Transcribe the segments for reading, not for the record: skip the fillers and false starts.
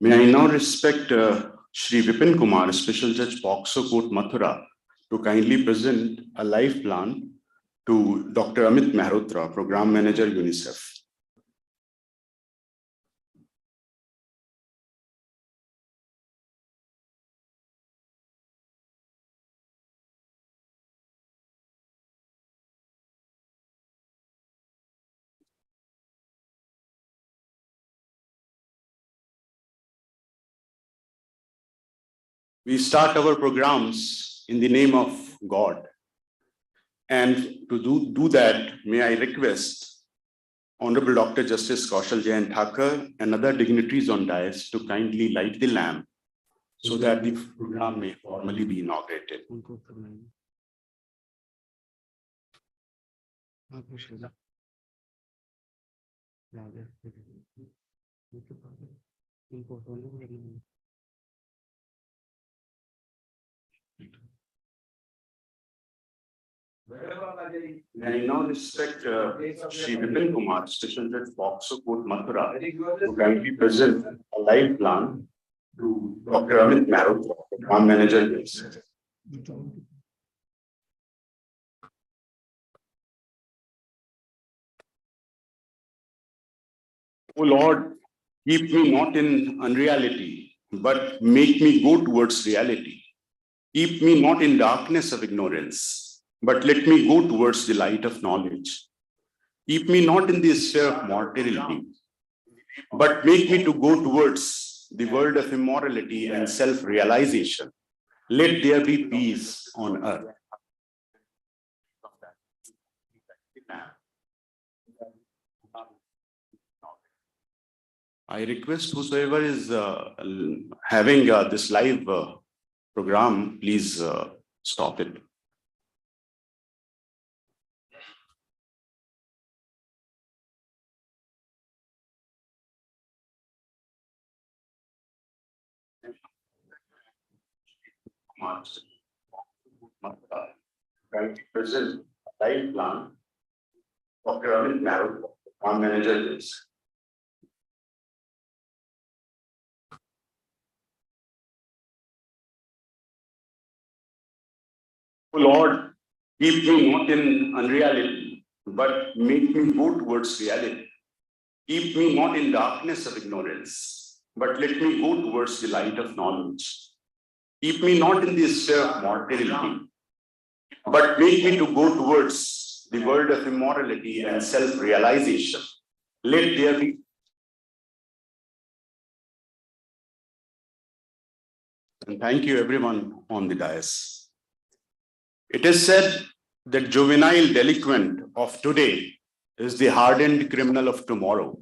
May I now respect Shri Vipin Kumar, Special Judge POCSO Court Mathura, to kindly present a life plan to Dr. Amit Mehrotra, Program Manager, UNICEF. We start our programs in the name of God. And to do that, may I request Honorable Dr. Justice Kaushal Jain Thakur and other dignitaries on dais to kindly light the lamp so that the program may formally be inaugurated. May I now respect Shri Vipin Kumar, Special Judge POCSO Court Mathura, to kindly present a live plan to Dr. Amit Mehrotra, Program Manager, UNICEF. O Lord, keep me not in unreality, but make me go towards reality. Keep me not in darkness of ignorance, but let me go towards the light of knowledge. Keep me not in the sphere of mortality, but make me to go towards the world of immorality and self-realization. Let there be peace on earth. I request whosoever is having this live program, please stop it. Present live plan. Dr. Amit Mehrotra, Program Manager, is. O Lord, keep me not in unreality, but make me go towards reality. Keep me not in darkness of ignorance, but let me go towards the light of knowledge. Keep me not in the sphere of mortality, but make me to go towards the world of immorality and self-realization. Let there be. And thank you everyone on the dais. It is said that juvenile delinquent of today is the hardened criminal of tomorrow.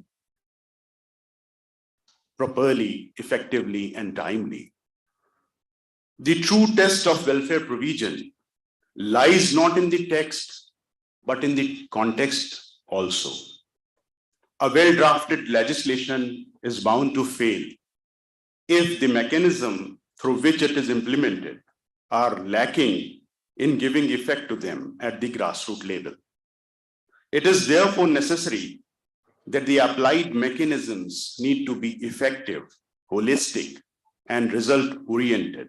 Properly, effectively, and timely. The true test of welfare provision lies not in the text, but in the context also. A well-drafted legislation is bound to fail if the mechanism through which it is implemented are lacking in giving effect to them at the grassroots level. It is therefore necessary that the applied mechanisms need to be effective, holistic, and result-oriented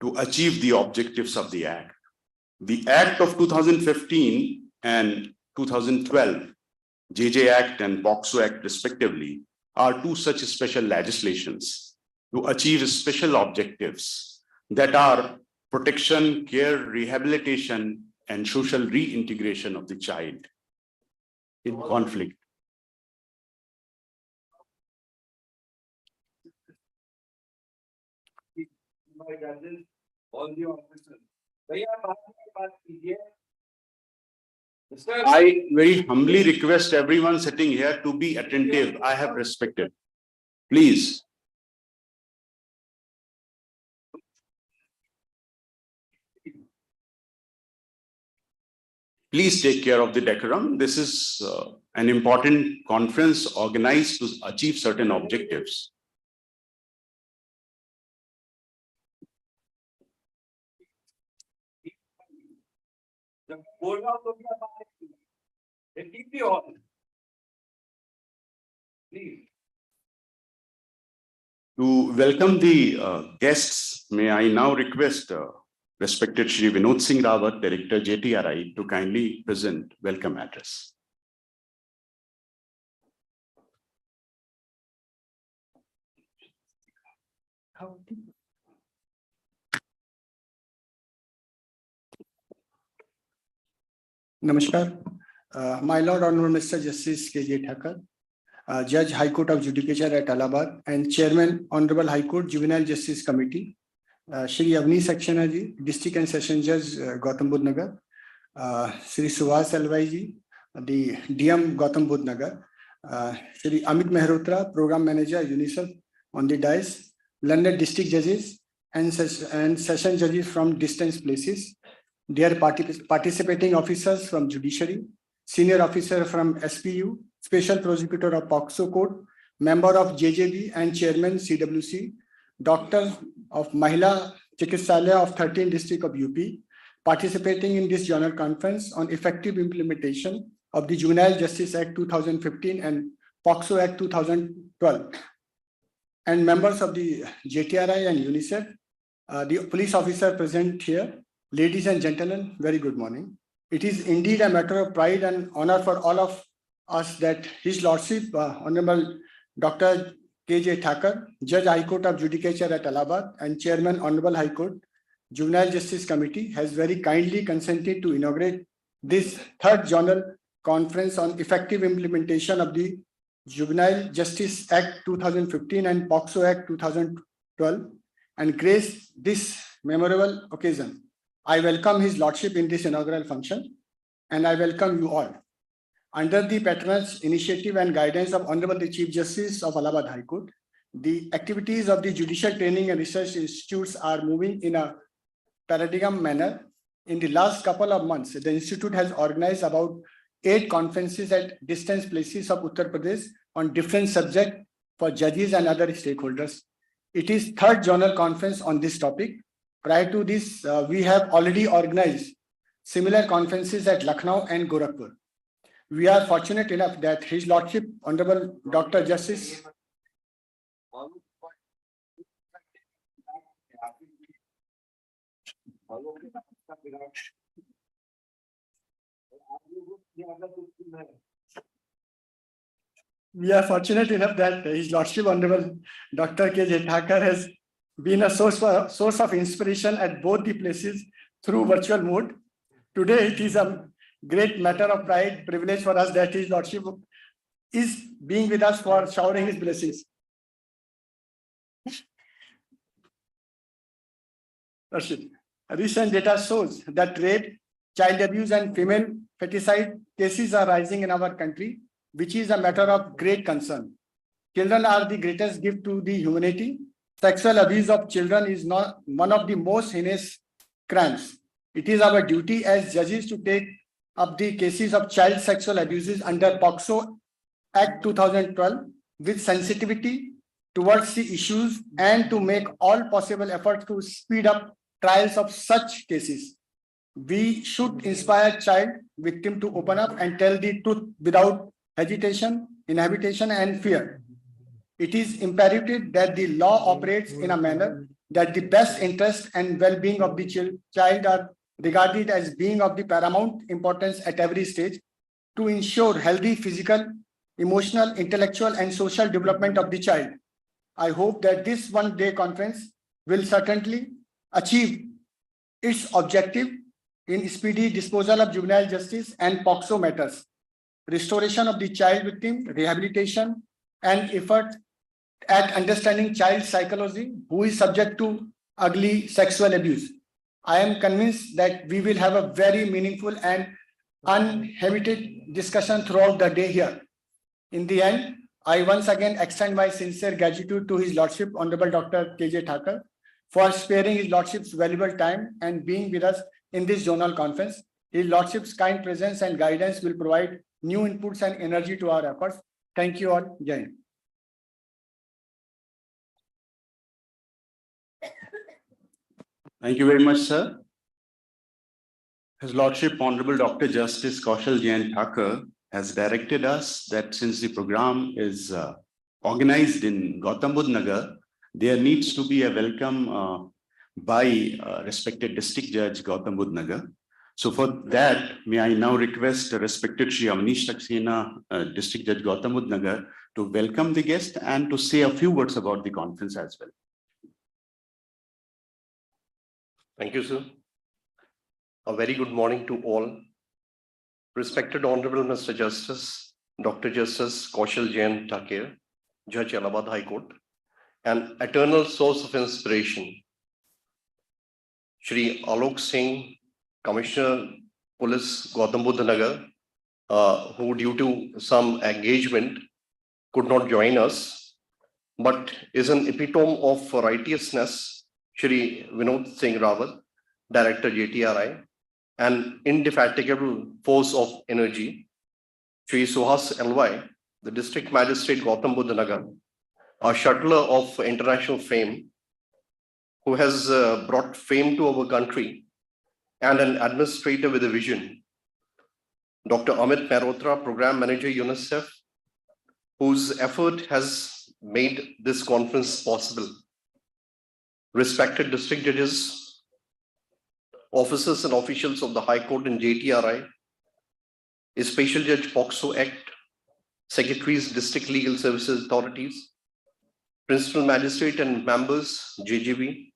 to achieve the objectives of the Act. The Act of 2015 and 2012, JJ Act and POCSO Act respectively, are two such special legislations to achieve special objectives that are protection, care, rehabilitation, and social reintegration of the child in conflict. I very humbly request everyone sitting here to be attentive. I have respected. Please. Please take care of the decorum. This is an important conference organized to achieve certain objectives. Keep the order. Please. To welcome the guests, may I now request respected Shri Vinod Singh Rawat, Director JTRI, to kindly present welcome address. Namaskar. My Lord Honorable Mr. Justice K.J. Thakur, Judge High Court of Judicature at Allahabad and Chairman Honorable High Court Juvenile Justice Committee, Shri Avni Saxena ji, District and Session Judge Gautam Budh Nagar, Shri Suhas Alvai ji, the DM Gautam Budh Nagar, Shri Amit Mehrotra, Program Manager UNICEF on the dais, learned district judges and session judges from distant places, dear participating officers from Judiciary, Senior Officer from SPU, Special Prosecutor of POCSO Court, Member of JJB and Chairman CWC, Doctor of Mahila Chikitsalaya of 13th District of UP, participating in this journal conference on effective implementation of the Juvenile Justice Act 2015 and POCSO Act 2012, and members of the JTRI and UNICEF, the police officer present here. Ladies and gentlemen, very good morning. It is indeed a matter of pride and honor for all of us that His Lordship, Honorable Dr. K.J. Thakur, Judge High Court of Judicature at Allahabad and Chairman Honorable High Court Juvenile Justice Committee has very kindly consented to inaugurate this third journal conference on effective implementation of the Juvenile Justice Act 2015 and POCSO Act 2012 and grace this memorable occasion. I welcome His Lordship in this inaugural function, and I welcome you all. Under the patronage, initiative and guidance of Honorable the Chief Justice of Allahabad High Court, the activities of the Judicial Training and Research Institutes are moving in a paradigm manner. In the last couple of months, the Institute has organized about 8 conferences at distant places of Uttar Pradesh on different subjects for judges and other stakeholders. It is third journal conference on this topic. Prior to this, we have already organized similar conferences at Lucknow and Gorakhpur. We are fortunate enough that His Lordship, Honorable Dr. Justice We are fortunate enough that His Lordship, Honorable Dr. K.J. Thakur has been a source of inspiration at both the places through virtual mode. Today, it is a great matter of pride, privilege for us that His Lordship is being with us for showering his blessings. Recent data shows that rape, child abuse, and female feticide cases are rising in our country, which is a matter of great concern. Children are the greatest gift to the humanity. Sexual abuse of children is not one of the most heinous crimes. It is our duty as judges to take up the cases of child sexual abuses under POCSO Act 2012 with sensitivity towards the issues and to make all possible efforts to speed up trials of such cases. We should inspire child victim to open up and tell the truth without hesitation, inhibition, and fear. It is imperative that the law operates in a manner that the best interest and well-being of the child are regarded as being of the paramount importance at every stage to ensure healthy physical, emotional, intellectual, and social development of the child. I hope that this one-day conference will certainly achieve its objective in speedy disposal of juvenile justice and POCSO matters, restoration of the child victim, rehabilitation, and effort at understanding child psychology who is subject to ugly sexual abuse. I am convinced that we will have a very meaningful and uninhibited discussion throughout the day here. In the end, I once again extend my sincere gratitude to His Lordship, Honorable Dr. K.J. Thakur, for sparing His Lordship's valuable time and being with us in this zonal conference. His Lordship's kind presence and guidance will provide new inputs and energy to our efforts. Thank you all. Jai Hind. Thank you very much, sir. His Lordship, Honorable Dr. Justice Kaushal Jain Thakur has directed us that since the program is organized in Gautam Budh Nagar, there needs to be a welcome by respected District Judge Gautam Budh Nagar. So for that, may I now request the respected Shri Amnish Saxena, District Judge Gautam Budh Nagar, to welcome the guest and to say a few words about the conference as well. Thank you, sir. A very good morning to all. Respected Honorable Mr. Justice, Dr. Justice Kaushal Jain Thakur, Judge Allahabad High Court, an eternal source of inspiration, Shri Alok Singh, Commissioner Police Gautam Budh Nagar, who due to some engagement could not join us, but is an epitome of righteousness, Shri Vinod Singh Rawat, Director JTRI, an indefatigable force of energy, Shri Suhas LY, the District Magistrate Gautam Budh Nagar, a shuttler of international fame, who has brought fame to our country, and an administrator with a vision, Dr. Amit Mehrotra, Program Manager, UNICEF, whose effort has made this conference possible. Respected district judges, officers and officials of the High Court and JTRI, Special Judge POCSO Act, Secretaries, District Legal Services Authorities, Principal Magistrate and members, JGB,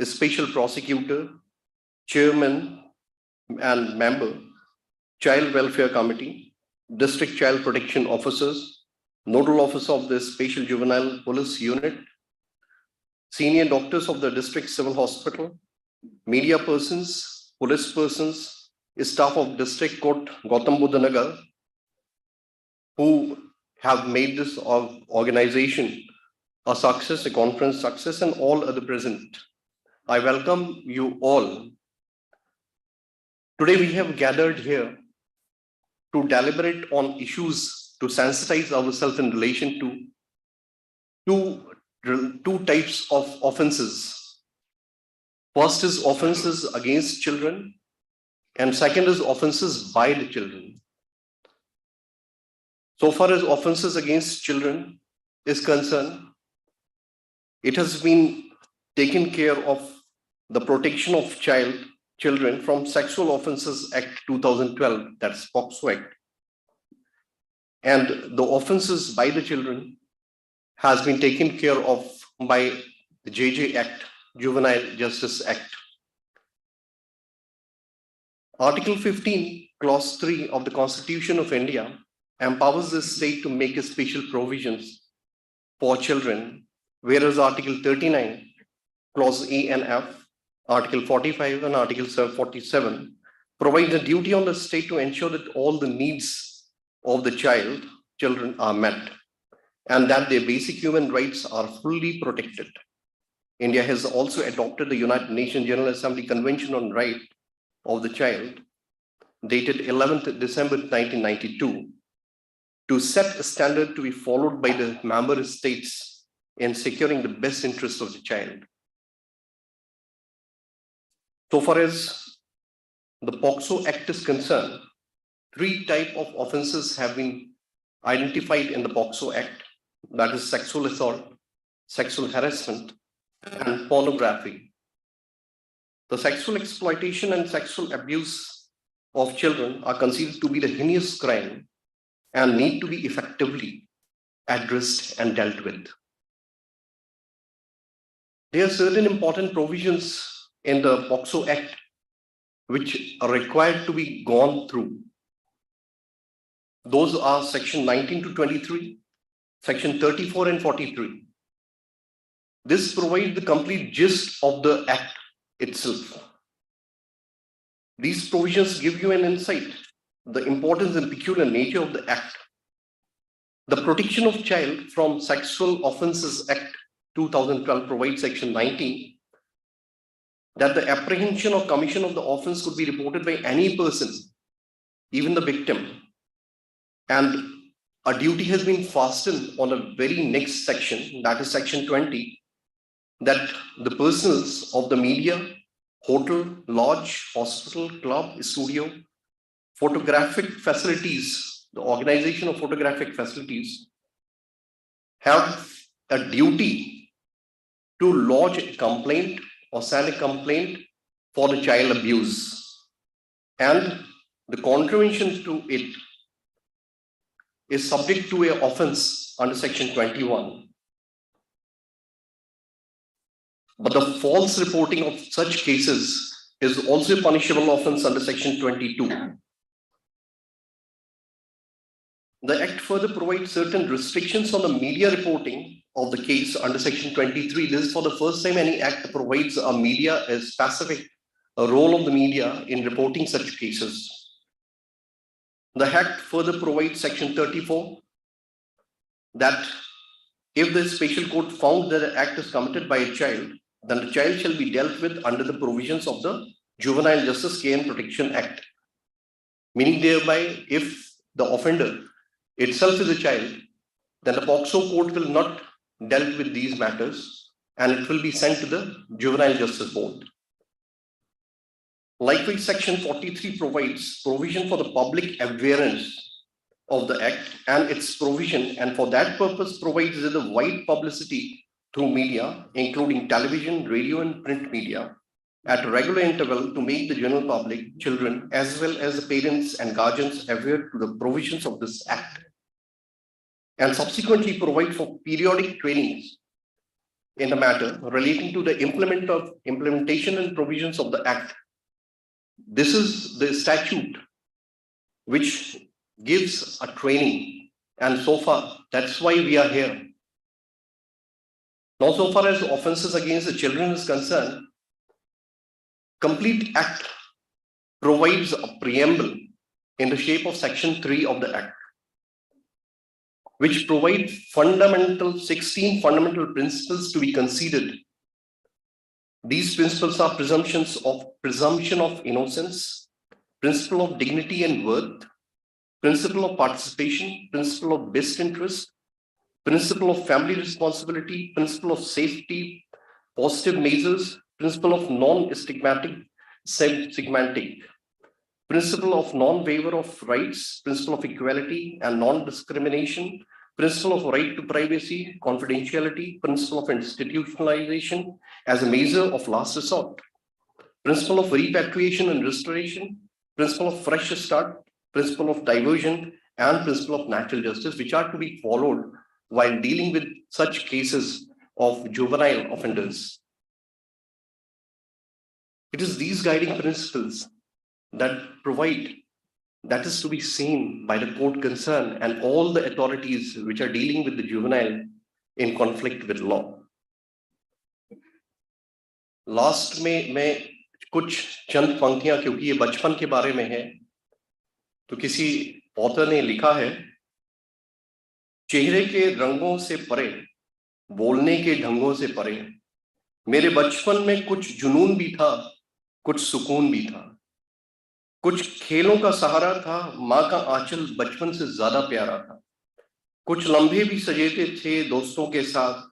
Special Prosecutor, Chairman and member, Child Welfare Committee, District Child Protection Officers, Nodal Officer of the Special Juvenile Police Unit, Senior Doctors of the District Civil Hospital, media persons, police persons, staff of District Court Gautam Budh Nagar, who have made this organization a success, a conference success, and all other present. I welcome you all. Today we have gathered here to deliberate on issues, to sensitize ourselves in relation to two types of offenses. First is offenses against children, and second is offenses by the children. So far as offenses against children is concerned, it has been taken care of the protection of children from Sexual Offences Act 2012, that's POCSO Act. And the offenses by the children has been taken care of by the JJ Act, Juvenile Justice Act. Article 15, Clause 3 of the Constitution of India empowers the state to make special provisions for children, whereas Article 39, Clause A and F, Article 45 and Article 47 provide a duty on the state to ensure that all the needs of the children are met and that their basic human rights are fully protected. India has also adopted the United Nations General Assembly Convention on Right of the Child, dated 11th December 1992, to set a standard to be followed by the member states in securing the best interests of the child. So far as the POCSO Act is concerned, three types of offenses have been identified in the POCSO Act, that is sexual assault, sexual harassment, and pornography. The sexual exploitation and sexual abuse of children are considered to be the heinous crime and need to be effectively addressed and dealt with. There are certain important provisions in the POCSO Act which are required to be gone through. Those are section 19 to 23, section 34 and 43. This provides the complete gist of the Act itself. These provisions give you an insight, the importance and peculiar nature of the Act. The Protection of Child from Sexual Offences Act 2012 provides section 19 that the apprehension or commission of the offense could be reported by any person, even the victim. And a duty has been fastened on the very next section, that is section 20, that the persons of the media, hotel, lodge, hospital, club, studio, photographic facilities, the organization of photographic facilities have a duty to lodge a complaint or send a complaint for the child abuse, and the contravention to it is subject to an offense under section 21. But the false reporting of such cases is also a punishable offense under section 22. The Act further provides certain restrictions on the media reporting of the case under section 23. This is for the first time any act provides a media a specific role of the media in reporting such cases. The Act further provides section 34 that if the special court found that the act is committed by a child, then the child shall be dealt with under the provisions of the Juvenile Justice Care and Protection Act. Meaning thereby, if the offender itself is a child, then the POCSO court will not deal with these matters and it will be sent to the Juvenile Justice Board. Likewise, section 43 provides provision for the public awareness of the Act and its provision, and for that purpose provides the wide publicity through media, including television, radio, and print media, at a regular interval to make the general public, children, as well as the parents and guardians aware to the provisions of this Act, and subsequently provide for periodic trainings in the matter relating to the implementation and provisions of the Act. This is the statute which gives a training, and so far that's why we are here. Now, so far as offenses against the children is concerned, complete Act provides a preamble in the shape of section 3 of the Act, which provides 16 fundamental principles to be considered. These principles are presumption of innocence, principle of dignity and worth, principle of participation, principle of best interest, principle of family responsibility, principle of safety, positive measures, principle of non-stigmatic, segmentic, principle of non-waiver of rights, principle of equality and non-discrimination, principle of right to privacy, confidentiality, principle of institutionalization as a measure of last resort, principle of repatriation and restoration, principle of fresh start, principle of diversion, and principle of natural justice, which are to be followed while dealing with such cases of juvenile offenders. It is these guiding principles that is to be seen by the court concerned and all the authorities which are dealing with the juvenile in conflict with law. Last में मैं कुछ चंद पंक्तियां, क्योंकि ये बचपन के बारे में है, तो किसी ऑथर ने लिखा है, चेहरे के रंगों से परे, बोलने के ढंगों से परे, मेरे बचपन में कुछ जुनून भी था, कुछ सुकून भी था, कुछ खेलों का सहारा था, माँ का आंचल बचपन से ज्यादा प्यारा था, कुछ लम्हे भी सजेते थे दोस्तों के साथ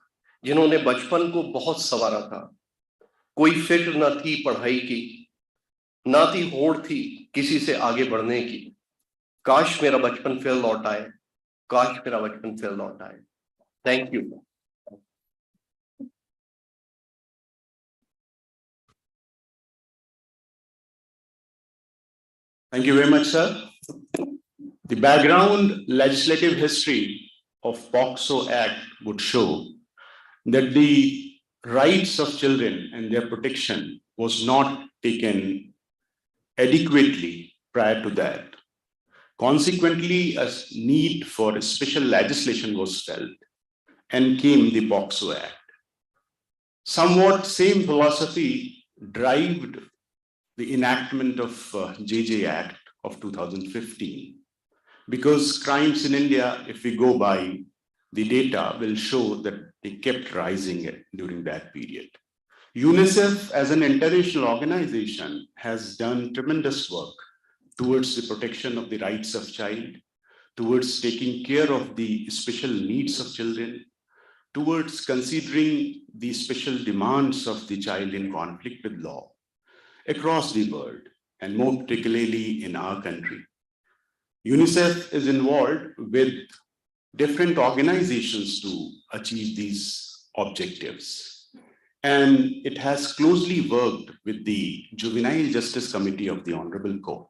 जिन्होंने बचपन को बहुत संवारा था, कोई फिक्र न थी पढ़ाई की, ना थी होड़ थी किसी से आगे बढ़ने की, काश मेरा बचपन फिर लौट आए, काश मेरा बचपन फिर लौट आए। Thank you. Thank you very much, sir. The background legislative history of POCSO Act would show that the rights of children and their protection was not taken adequately prior to that. Consequently, a need for special legislation was felt and came the POCSO Act. Somewhat same philosophy drove the enactment of JJ Act of 2015, because crimes in India, if we go by the data, will show that they kept rising during that period. UNICEF as an international organization has done tremendous work towards the protection of the rights of child, towards taking care of the special needs of children, towards considering the special demands of the child in conflict with law across the world, and more particularly in our country. UNICEF is involved with different organizations to achieve these objectives. and it has closely worked with the Juvenile Justice Committee of the Honorable Court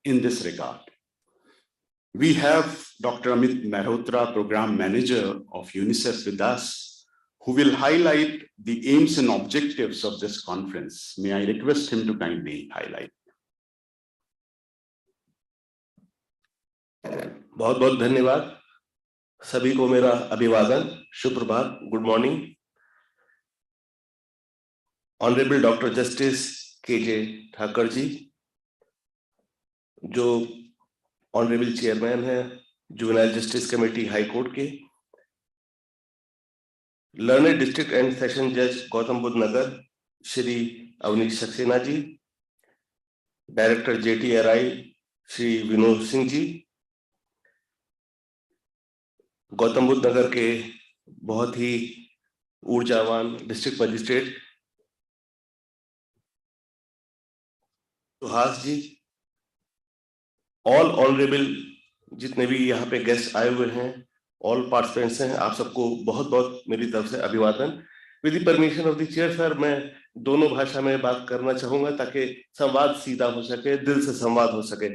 in this regard. We have Dr. Amit Mehrotra, Program Manager of UNICEF with us, who will highlight the aims and objectives of this conference. May I request him to kindly highlight? बहुत बहुत धन्यवाद सभी को मेरा अभिवादन शुभ प्रभात good morning honourable doctor justice K J Thakar ji जो ऑनरेबल चेयरमैन है juvenile justice committee high court के लर्नर डिस्ट्रिक्ट एंड सेशन जज गौतम बुद्ध नगर श्री अवनीश सक्सेना जी डायरेक्टर JTRI श्री विनोद सिंह जी गौतम बुद्ध नगर के बहुत ही ऊर्जावान district magistrate Suhas ji all honourable जितने भी यहाँ पे गेस्ट आए हुए हैं ऑल पार्टिसिपेंट्स हैं आप सबको बहुत बहुत मेरी तरफ से अभिवादन with the permission of the chair sir मैं दोनों भाषा में बात करना चाहूंगा ताकि संवाद सीधा हो सके दिल से संवाद हो सके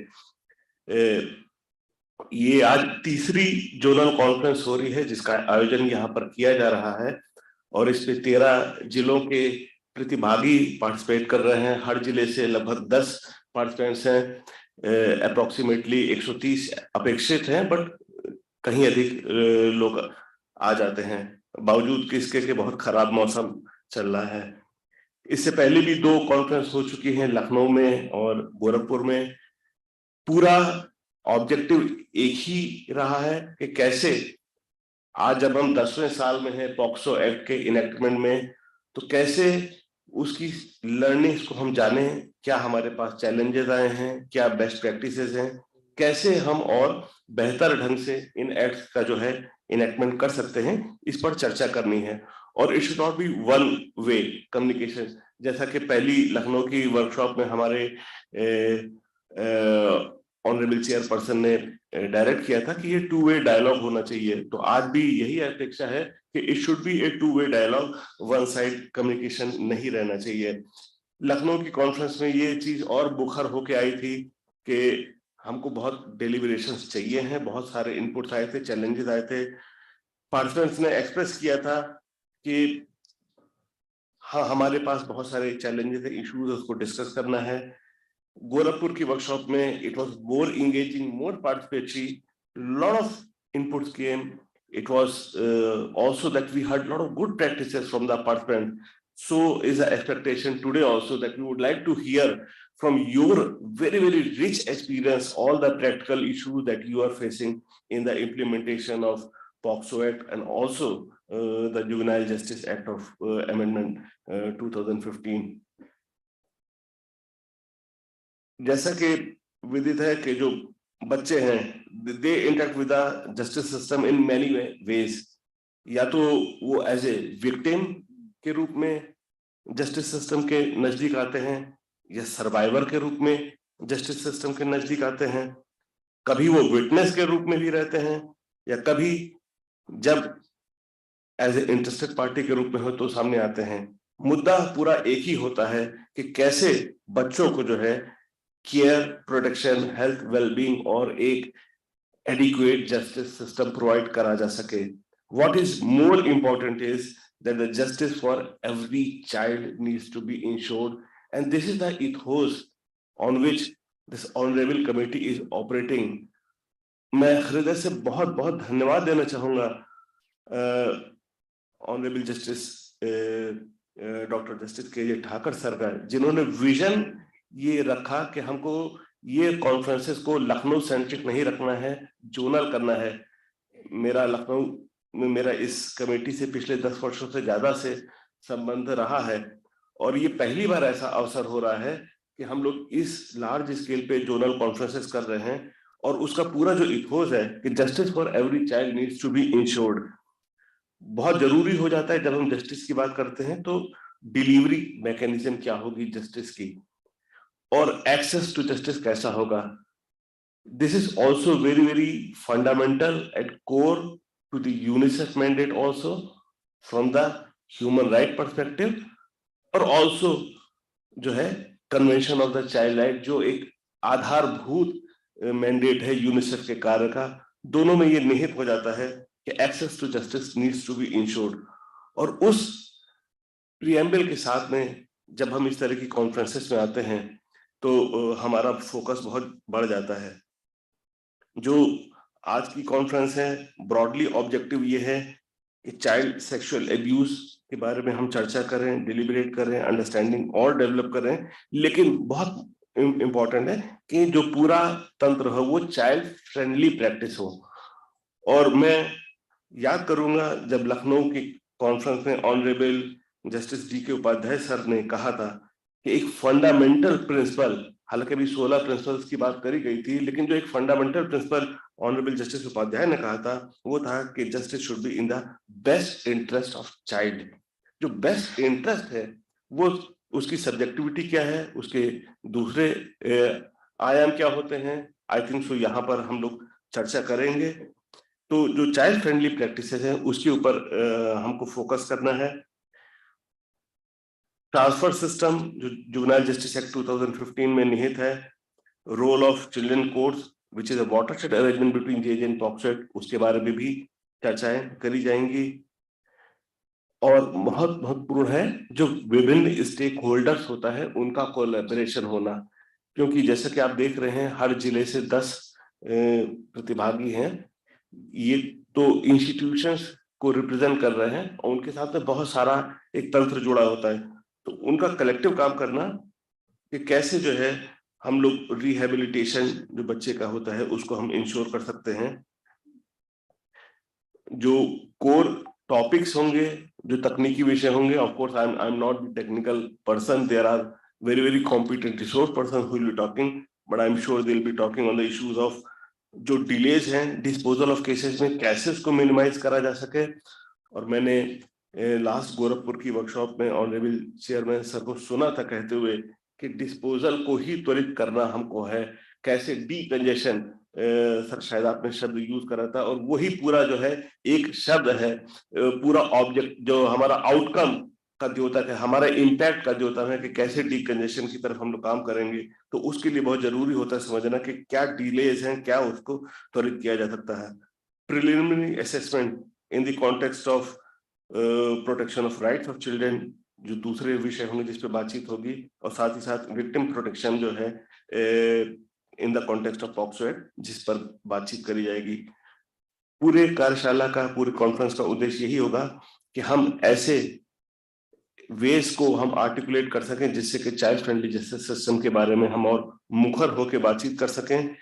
ये आज तीसरी जोनल कॉन्फ्रेंस हो रही है जिसका आयोजन यहाँ पर किया जा रहा है और इस पे 13 जिलों के प्रतिभागी पार्टिसिपेट कर रहे हैं हर जिले से लगभग 10 पार्टिसिपेंट्स हैं अप्रोक्सीमेटली 130 अपेक्षित हैं बट कहीं अधिक लोग आ जाते हैं बावजूद इसके कि बहुत खराब मौसम चल रहा है इससे पहले भी 2 कॉन्फ्रेंस हो चुकी हैं लखनऊ में और गोरखपुर में पूरा ऑब्जेक्टिव एक ही रहा है कि कैसे आज जब हम 10वें साल में हैं पॉक्सो एक्ट के इनेक्टमेंट में तो कैसे उसकी लर्निंग्स को हम जाने क्या हमारे पास चैलेंजेस आए हैं क्या बेस्ट प्रैक्टिसेस हैं कैसे हम और बेहतर ढंग से इन एक्ट्स का जो है इनेक्टमेंट कर सकते हैं इस पर चर्चा करनी है और it should not be one way communication जैसा कि पहली लखनऊ की वर्कशॉप में हमारे ऑनरेबल चेयरपर्सन ने डायरेक्ट किया था कि ये 2-वे डायलॉग होना चाहिए तो आज भी यही अपेक्षा है कि it should be a two way dialogue one side communication नहीं रहना चाहिए लखनऊ की कॉन्फ्रेंस में ये चीज और बुखर होके आई थी कि हमको बहुत डेलिब्रेशंस चाहिए हैं बहुत सारे इनपुट्स आए थे चैलेंजेस आए थे पार्टिसिपेंट्स ने एक्सप्रेस किया था कि हाँ हमारे पास बहुत सारे चैलेंजेस है इश्यूज उसको डिस्कस करना है गोरखपुर की वर्कशॉप में it was more engaging, more participatory, lot of inputs came. It was also that we heard a lot of good practices from the participants. So is the expectation today also that we would like to hear from your very, very rich experience, all the practical issues that you are facing in the implementation of POCSO Act and also the Juvenile Justice Act of Amendment 2015. जैसा कि विदित है कि जो बच्चे हैं they interact with the justice system in many ways या तो वो एज ए विक्टिम के रूप में जस्टिस सिस्टम के नजदीक आते हैं या सर्वाइवर के रूप में जस्टिस सिस्टम के नजदीक आते हैं कभी वो विटनेस के रूप में भी रहते हैं या कभी जब एज ए इंटरेस्टेड पार्टी के रूप में हो तो सामने आते हैं मुद्दा पूरा एक ही होता है कि कैसे बच्चों को जो है केयर प्रोटेक्शन हेल्थ वेलबींग और एक एडिक्वेट जस्टिस सिस्टम प्रोवाइड करा जा सके what is more important is that the justice for every child needs to be ensured and this is the ethos on which this honourable committee is operating मैं हृदय से बहुत बहुत धन्यवाद देना चाहूंगा honourable justice doctor justice KJ Thakker sir का जिन्होंने विजन ये रखा कि हमको ये कॉन्फ्रेंसेस को लखनऊ सेंट्रिक नहीं रखना है जोनल करना है मेरा लखनऊ में मेरा इस कमेटी से पिछले 10 वर्षों से ज्यादा से संबंध रहा है और ये पहली बार ऐसा अवसर हो रहा है कि हम लोग इस लार्ज स्केल पे जोनल कॉन्फ्रेंसेस कर रहे हैं और उसका पूरा जो इथोस है कि justice for every child needs to be ensured बहुत जरूरी हो जाता है जब हम जस्टिस की बात करते हैं तो डिलीवरी मैकेनिज्म क्या होगी जस्टिस की और एक्सेस टू जस्टिस कैसा होगा this is also very very fundamental at core to the UNICEF mandate also from the human right perspective और ऑल्सो जो है convention of the child right, जो एक आधारभूत मैंडेट है यूनिसेफ के कार्य का, दोनों में ये निहित हो जाता है कि access to justice needs to be ensured. और उस प्रिएम्बल के साथ में जब हम इस तरह की कॉन्फ्रेंसेस में आते हैं तो हमारा फोकस बहुत बढ़ जाता है। जो आज की कॉन्फ्रेंस है, ब्रॉडली ऑब्जेक्टिव ये है कि चाइल्ड सेक्सुअल एब्यूज के बारे में हम चर्चा करें, डिलिबरेट करें, अंडरस्टैंडिंग और डेवलप करें, लेकिन बहुत इंपॉर्टेंट है कि जो पूरा तंत्र हो वो चाइल्ड फ्रेंडली प्रैक्टिस हो। और मैं याद करूंगा जब लखनऊ की कॉन्फ्रेंस में ऑनरेबल जस्टिस डी के उपाध्याय सर ने कहा था कि एक फंडामेंटल प्रिंसिपल, हालांकि अभी 16 प्रिंसिपल्स की बात करी गई थी, लेकिन जो एक fundamental principle honourable justice Upadhyay ने कहा था वो था कि justice should be in the best interest of child. जो बेस्ट इंटरेस्ट है वो उसकी सब्जेक्टिविटी क्या है, उसके दूसरे आयाम क्या होते हैं, आई थिंक सो यहाँ पर हम लोग चर्चा करेंगे। तो जो चाइल्ड फ्रेंडली प्रैक्टिसेस हैं उसके ऊपर हमको फोकस करना है। ट्रांसफर सिस्टम जो जुवेनाइल जस्टिस एक्ट 2015 में निहित है, role of children courts which is a watershed arrangement between JJs and POCSO act, उसके बारे में भी चर्चाएं करी जाएंगी। और बहुत महत्वपूर्ण है जो विभिन्न स्टेक होल्डर्स होता है उनका कोलैबोरेशन होना, क्योंकि जैसे कि आप देख रहे हैं हर जिले से 10 प्रतिभागी हैं, ये तो इंस्टीट्यूशंस को रिप्रेजेंट कर रहे हैं और उनके साथ में बहुत सारा एक तंत्र जुड़ा होता है। तो उनका कलेक्टिव काम करना कि कैसे जो है हम लोग रिहेबिलिटेशन जो बच्चे का होता है उसको हम इंश्योर कर सकते हैं। जो कोर टॉपिक्स होंगे, जो तकनीकी विषय होंगे, of course I am not the technical person, there are very competent resource person who will be talking, but I'm sure they'll be talking on the issues of जो डिलेज हैं disposal of cases में कैसे उसको minimise करा जा सके। और मैंने लास्ट गोरखपुर की वर्कशॉप में ऑनरेबल चेयरमैन सर को सुना था कहते हुए कि डिस्पोजल को ही त्वरित करना हमको है, कैसे डीकंजेशन, सर शायद आपने शब्द यूज करा था, और वही पूरा जो है एक शब्द है, पूरा ऑब्जेक्ट जो हमारा आउटकम का द्योतक है, हमारा इम्पैक्ट का द्योतक है कि कैसे डीकंजेशन की तरफ हम लोग काम करेंगे। तो उसके लिए बहुत जरूरी होता है समझना कि क्या डिलेज हैं, क्या उसको त्वरित किया जा सकता है। Preliminary assessment in the context of protection of rights of children जो दूसरे विषय होंगे जिस पे बातचीत होगी, और साथ ही साथ विक्टिम प्रोटेक्शन जो है in the context of POCSO act जिस पर बातचीत करी जाएगी। पूरे कार्यशाला का, पूरे कॉन्फ्रेंस का उद्देश्य यही होगा कि हम ऐसे वेज को हम आर्टिकुलेट कर सकें जिससे कि चाइल्ड फ्रेंडली जस्टिस सिस्टम के बारे में हम और मुखर होकर बातचीत कर सकें।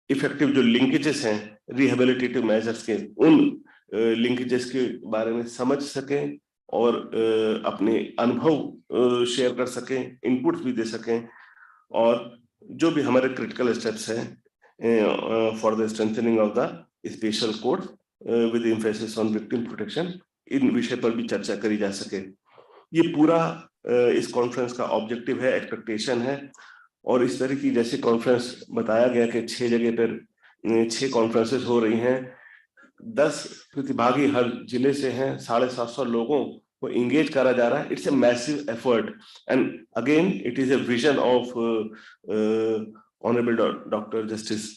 इफेक्टिव जो लिंकेजेस हैं रिहेबिलिटेटिव मेजर्स के, उन लिंकेजेस के बारे में समझ सकें और अपने अनुभव शेयर कर सकें, इनपुट्स भी दे सकें, और जो भी हमारे क्रिटिकल स्टेप्स हैं for the strengthening of the special court with emphasis on victim protection, इन विषय पर भी चर्चा करी जा सके। ये पूरा इस कॉन्फ्रेंस का ऑब्जेक्टिव है, एक्सपेक्टेशन है। और इस तरह की जैसे कॉन्फ्रेंस बताया गया कि 6 जगह पर 6 कॉन्फ्रेंसेस हो रही हैं, 10 प्रतिभागी हर जिले से हैं, 750 लोगों को इंगेज करा जा रहा है। It's a massive effort and again it is a vision of honourable doctor justice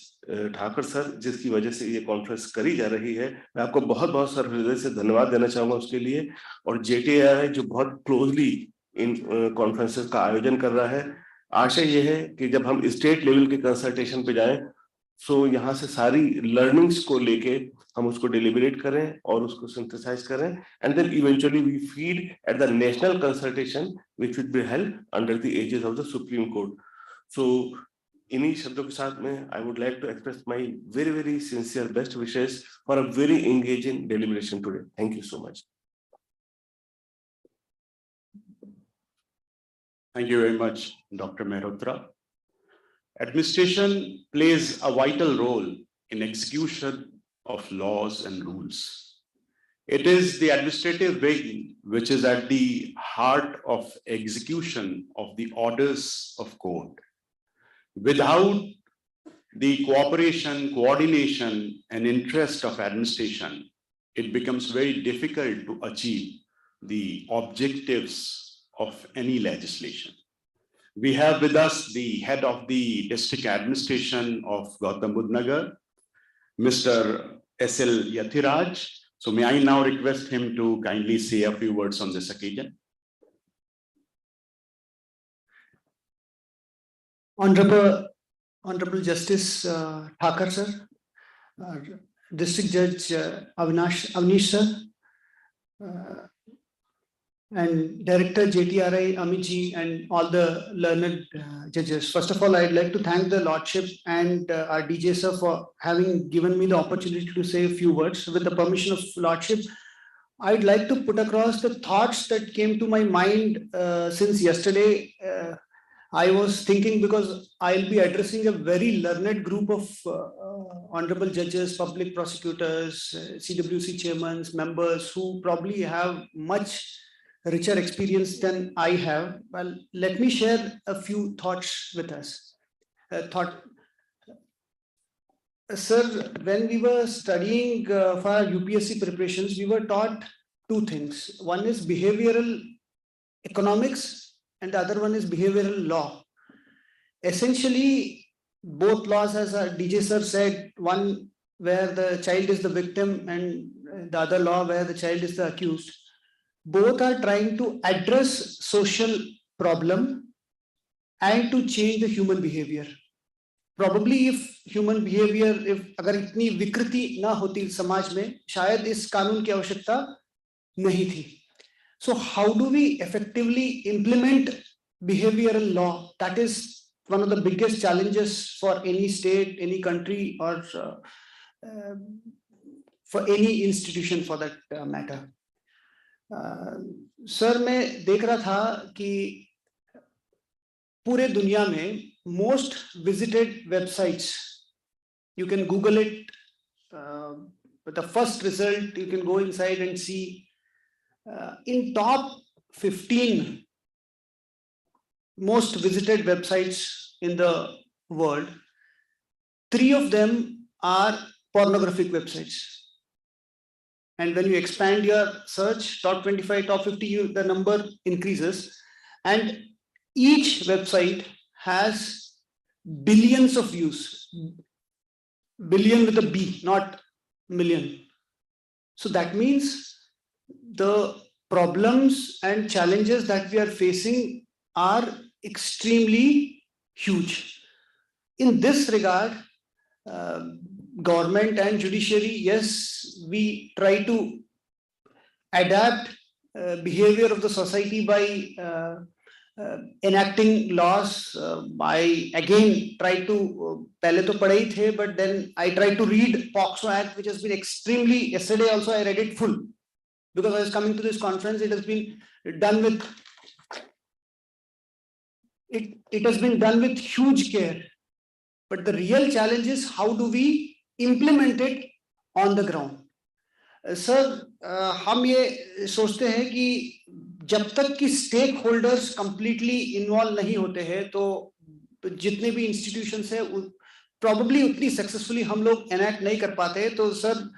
Thakker sir, जिसकी वजह से ये कॉन्फ्रेंस करी जा रही है। मैं आपको बहुत बहुत सर हृदय से धन्यवाद देना चाहूंगा उसके लिए, और JTI जो बहुत क्लोजली इन कॉन्फ्रेंसेस का आयोजन कर रहा है। आशा ये है कि जब हम स्टेट लेवल के कंसल्टेशन पे जाएं सो यहाँ से सारी लर्निंग्स को लेके हम उसको डिलिबरेट करें और उसको सिंथेसाइज करें, and then eventually we feed at the national consultation which will be held under the aegis of the supreme court. So इन्हीं शब्दों के साथ में I would like to express my very very sincere best wishes for a very engaging deliberation today. Thank you so much. Thank you very much, Dr. Mehrotra. Administration plays a vital role in execution of laws and rules. It is the administrative wing which is at the heart of execution of the orders of court. Without the cooperation, coordination, and interest of administration, it becomes very difficult to achieve the objectives of any legislation. We have with us the head of the district administration of Gautam Budh Nagar, Mr. S.L. Yathiraj. So may I now request him to kindly say a few words on this occasion. Honorable Justice Thakur sir, District Judge Avnish sir, and Director JTRI Amiji and all the learned judges. First of all, I'd like to thank the Lordship and our DJ sir for having given me the opportunity to say a few words. With the permission of Lordship, I'd like to put across the thoughts that came to my mind since yesterday. I was thinking, because I'll be addressing a very learned group of honorable judges, public prosecutors, CWC chairmen, members who probably have much richer experience than I have. Well, let me share a few thoughts with us. Sir, when we were studying for our UPSC preparations, we were taught two things. One is behavioral economics and the other one is behavioral law. Essentially, both laws, as our DJ sir said, one where the child is the victim and the other law where the child is the accused, both are trying to address social problem and to change the human behavior. Probably if human behavior, if अगर इतनी विकृति ना होती समाज में, शायद इस कानून की आवश्यकता नहीं थी. So how do we effectively implement behavioral law? That is one of the biggest challenges for any state, any country, or for any institution for that matter. Sir, मैं देख रहा था कि पूरे दुनिया में most visited websites, you can Google it, but the first result you can go inside and see. In top 15 most visited websites in the world, 3 of them are pornographic websites. And when you expand your search, top 25, top 50, the number increases. And each website has billions of views. Billion with a B, not million. So that means the problems and challenges that we are facing are extremely huge. In this regard, government and judiciary, yes, we try to adapt behavior of the society by enacting laws. I again try to, pehle to padhe hi the, but then I try to read POCSO Act, which has been extremely, yesterday also I read it full. Because I was coming to this conference, it has been done with huge care. But the real challenge is how do we implement it on the ground? Sir, हम ये सोचते हैं कि जब तक कि stake holders completely involve नहीं होते हैं तो जितने भी इंस्टीट्यूशंस है probably उतनी सक्सेसफुली हम लोग एनैक्ट नहीं कर पाते. तो sir,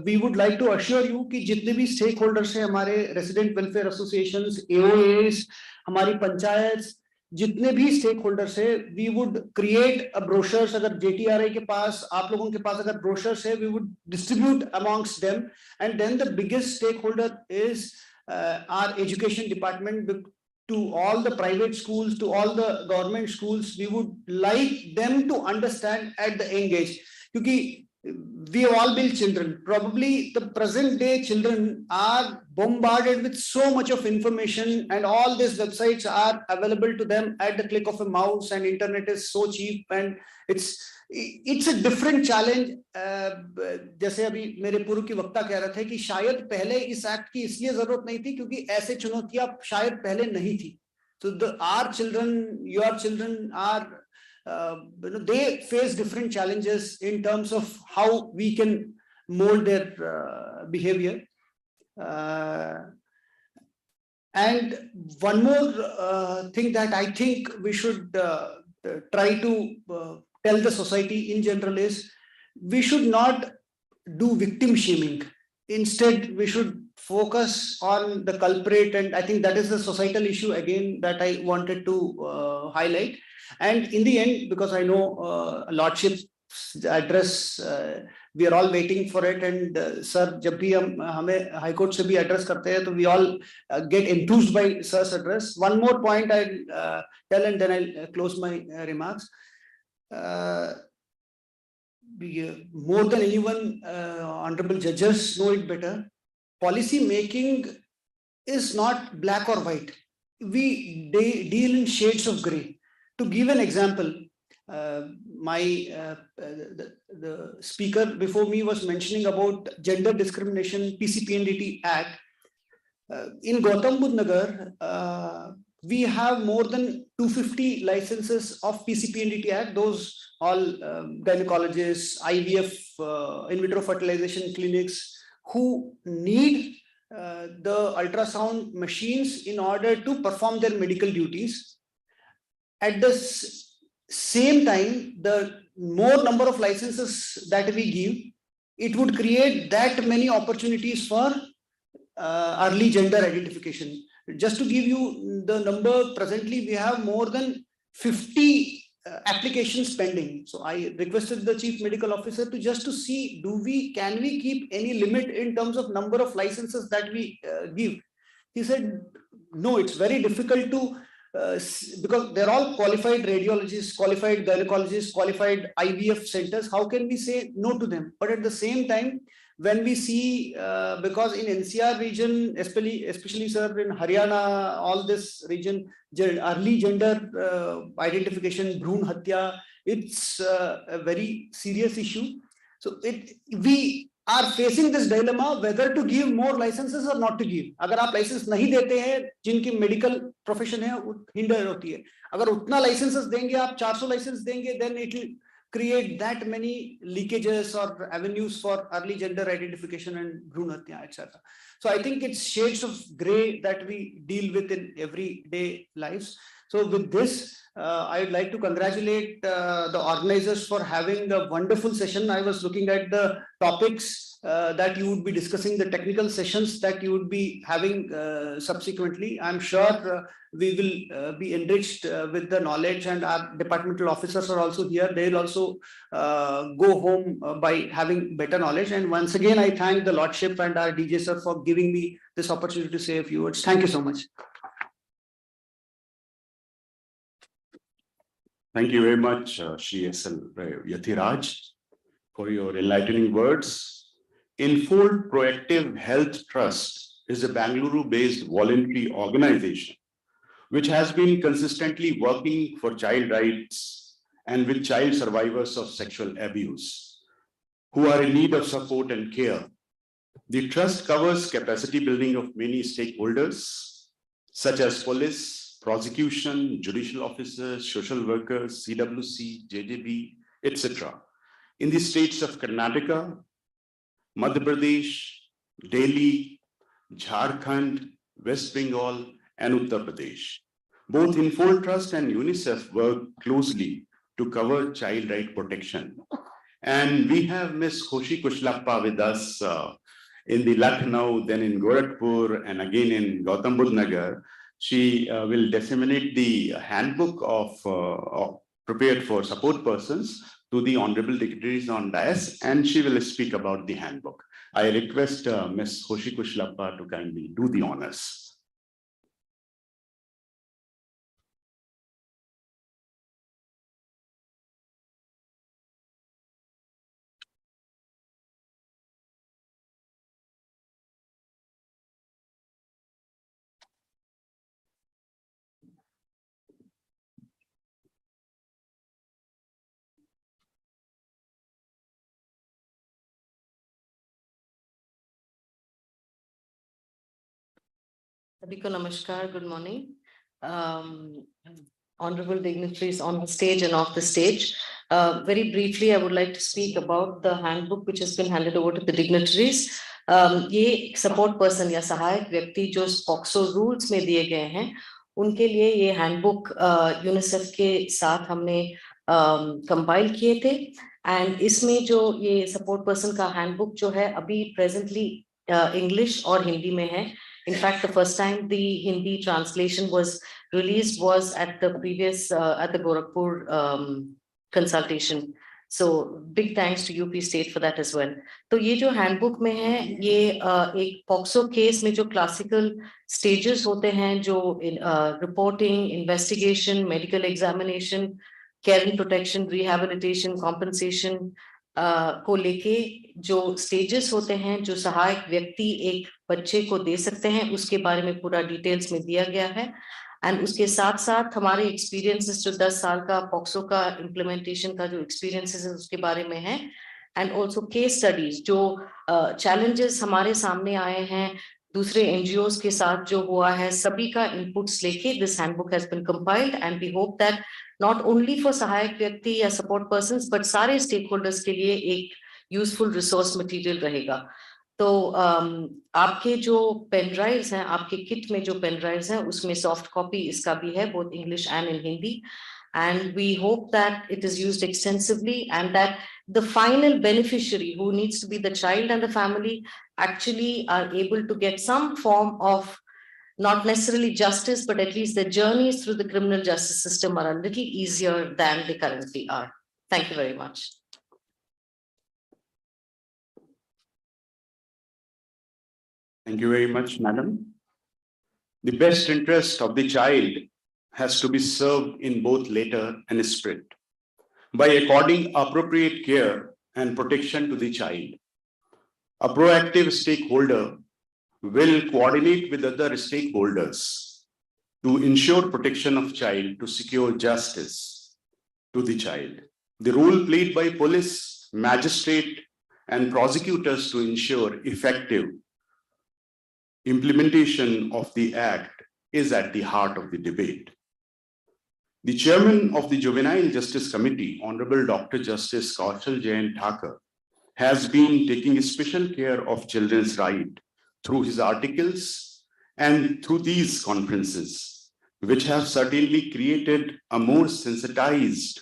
we would like to assure you कि जितने भी स्टेक होल्डर्स हैं, हमारे रेसिडेंट वेलफेयर एसोसिएशंस, AOAs, हमारी पंचायत, जितने भी स्टेक होल्डर्स है, we would create a brochures. अगर JTRI के पास, आप लोगों के पास अगर brochures है, we would distribute amongst them. And then the biggest stakeholder is our education department. To all the private schools, to all the government schools, we would like them to understand at the young age. Because we have all been children. Probably the present day children are bombarded with so much of information, and all these websites are available to them at the click of a mouse, and internet is so cheap, and it's a different challenge. जैसे अभी मेरे पूर्व की वक्ता कह रहे थे कि शायद पहले इस एक्ट की इसलिए जरूरत नहीं थी क्योंकि ऐसे चुनौतियां शायद पहले नहीं थी. So our children, your children are they face different challenges in terms of how we can mold their behavior. And one more thing that I think we should try to tell the society in general is we should not do victim shaming. Instead, we should focus on the culprit, and I think that is the societal issue again that I wanted to highlight. And in the end, because I know Lordship's address, we are all waiting for it, and sir, जब भी हमें High Court से भी address करते हैं, तो we all get enthused by sir's address. One more point I'll tell, and then I'll close my remarks. More than anyone, honorable judges know it better. Policy making is not black or white. We deal in shades of gray. To give an example, the speaker before me was mentioning about gender discrimination, PCPNDT Act. In Gautam Budh Nagar, we have more than 250 licenses of PCPNDT Act. Those all gynecologists, IVF, in vitro fertilization clinics who need the ultrasound machines in order to perform their medical duties. At the same time, the more number of licenses that we give, it would create that many opportunities for early gender identification. Just to give you the number, presently we have more than 50 applications pending. So I requested the Chief Medical Officer to just to see, can we keep any limit in terms of number of licenses that we give? He said, no, it's very difficult to, because they're all qualified radiologists, qualified gynecologists, qualified IVF centers. How can we say no to them? But at the same time, when we see, because in NCR region, especially sir, in Haryana, all this region, early gender identification, bhroon hatya, it's a very serious issue. So we are facing this dilemma whether to give more licenses or not to give. अगर आप license नहीं देते हैं, जिनकी medical profession है, hinder होती है. अगर उतना licenses देंगे, आप 400 license देंगे, then it will create that many leakages or avenues for early gender identification and bhroon hatya, etc. So I think it's shades of gray that we deal with in everyday lives. So with this, I would like to congratulate the organizers for having a wonderful session. I was looking at the topics that you would be discussing, the technical sessions that you would be having subsequently. I'm sure we will be enriched with the knowledge, and our departmental officers are also here. They'll also go home by having better knowledge. And once again, I thank the Lordship and our DJ sir for giving me this opportunity to say a few words. Thank you so much. Thank you very much, Shri S.L. Yathiraj, for your enlightening words. Infold Proactive Health Trust is a Bangalore-based voluntary organization which has been consistently working for child rights and with child survivors of sexual abuse who are in need of support and care. The trust covers capacity building of many stakeholders, such as police, prosecution, judicial officers, social workers, CWC, JJB, etc. in the states of Karnataka, Madhya Pradesh, Delhi, Jharkhand, West Bengal, and Uttar Pradesh. Both Infold Trust and UNICEF work closely to cover child right protection. And we have Ms. Khoshi Kushlappa with us in the Lucknow, then in Gorakhpur, and again in Gautam Budh Nagar. She will disseminate the handbook of prepared for support persons to the honorable dignitaries on dais, and she will speak about the handbook. I request Ms. Khoshi Kushlappa to kindly do the honors. Sabiko namaskar, good morning. Honorable dignitaries on the stage and off the stage. Very briefly, I would like to speak about the handbook which has been handed over to the dignitaries. ये support person या सहायक व्यक्ति जो POCSO rules में दिए गए हैं, उनके लिए ये handbook UNICEF के साथ हमने compile किए थे, and इसमें जो ये support person का handbook जो है अभी presently English or Hindi में है. In fact, the first time the Hindi translation was released was at the previous at the Gorakhpur consultation. So big thanks to UP State for that as well. तो ये जो handbook में है, ये एक POCSO case में जो classical stages होते हैं, जो reporting, investigation, medical examination, care and protection, rehabilitation, compensation को लेके जो stages होते हैं, जो सहायक व्यक्ति एक बच्चे को दे सकते हैं, उसके बारे में पूरा details में दिया गया है. एंड उसके साथ साथ हमारे एक्सपीरियंसेस जो 10 साल का पॉक्सो का इम्प्लीमेंटेशन का जो एक्सपीरियंसेस है उसके बारे में है. एंड ऑल्सो केस स्टडीज जो चैलेंजेस हमारे सामने आए हैं दूसरे एनजीओज के साथ जो हुआ है, सभी का इनपुट्स लेके this handbook has been compiled and we hope that not only for सहायक व्यक्ति या सपोर्ट पर्संस बट सारे स्टेक होल्डर्स के लिए एक यूजफुल रिसोर्स मटेरियल रहेगा. तो आपके जो पेन ड्राइव्स हैं, आपके किट में जो पेन ड्राइव्स हैं, उसमें सॉफ्ट कॉपी इसका भी है, both English and in Hindi. And we hope that it is used extensively and that the final beneficiary who needs to be the child and the family actually are able to get some form of not necessarily justice, but at least the journeys through the criminal justice system are a little easier than they currently are. Thank you very much. Thank you very much, madam. The best interest of the child has to be served in both letter and spirit by according appropriate care and protection to the child. A proactive stakeholder will coordinate with other stakeholders to ensure protection of child, to secure justice to the child. The role played by police, magistrate, and prosecutors to ensure effective implementation of the Act is at the heart of the debate. The chairman of the Juvenile Justice Committee, Honorable Dr. Justice Kaushal Jain Thakur, has been taking special care of children's rights through his articles and through these conferences, which have certainly created a more sensitized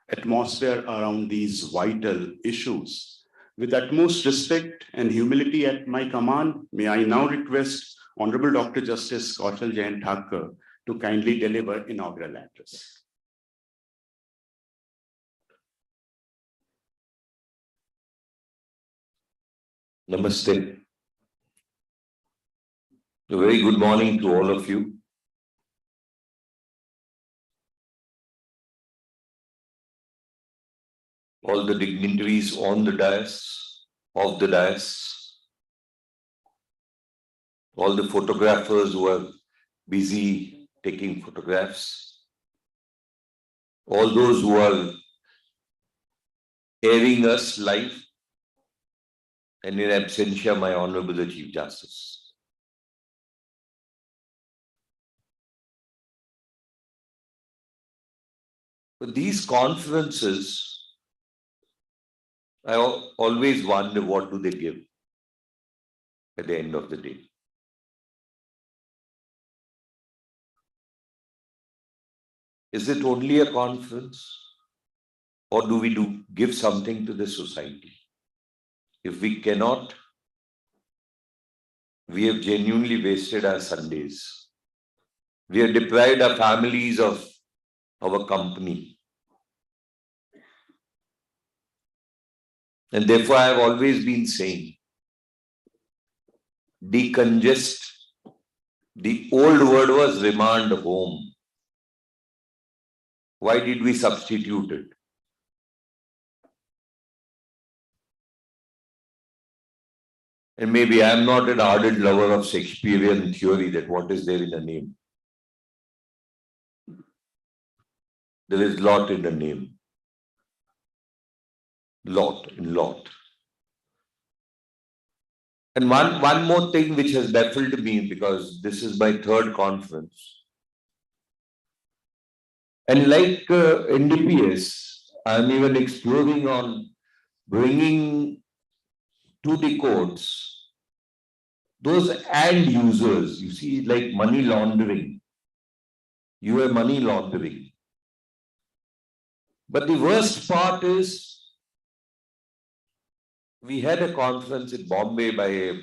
atmosphere around these vital issues. With utmost respect and humility at my command, may I now request Honorable Dr. Justice Kaushal Jain Thakur to kindly deliver inaugural address. Namaste. A very good morning to all of you. All the dignitaries on the dais, off the dais, all the photographers who are busy taking photographs, all those who are airing us live, and in absentia, my Honorable the Chief Justice. But these conferences, I always wonder what do they give at the end of the day. Is it only a conference, or do we give something to the society? If we cannot, we have genuinely wasted our Sundays. We have deprived our families of our company. And therefore, I have always been saying, decongest. The old word was remand home. Why did we substitute it? And maybe I am not an ardent lover of Shakespearean theory that what is there in a name. There is lot in a name. Lot. And one more thing which has baffled me, because this is my third conference. And like NDPS, I'm even exploring on bringing to the courts those end users. You see, like money laundering. You have money laundering. But the worst part is, we had a conference in Bombay by a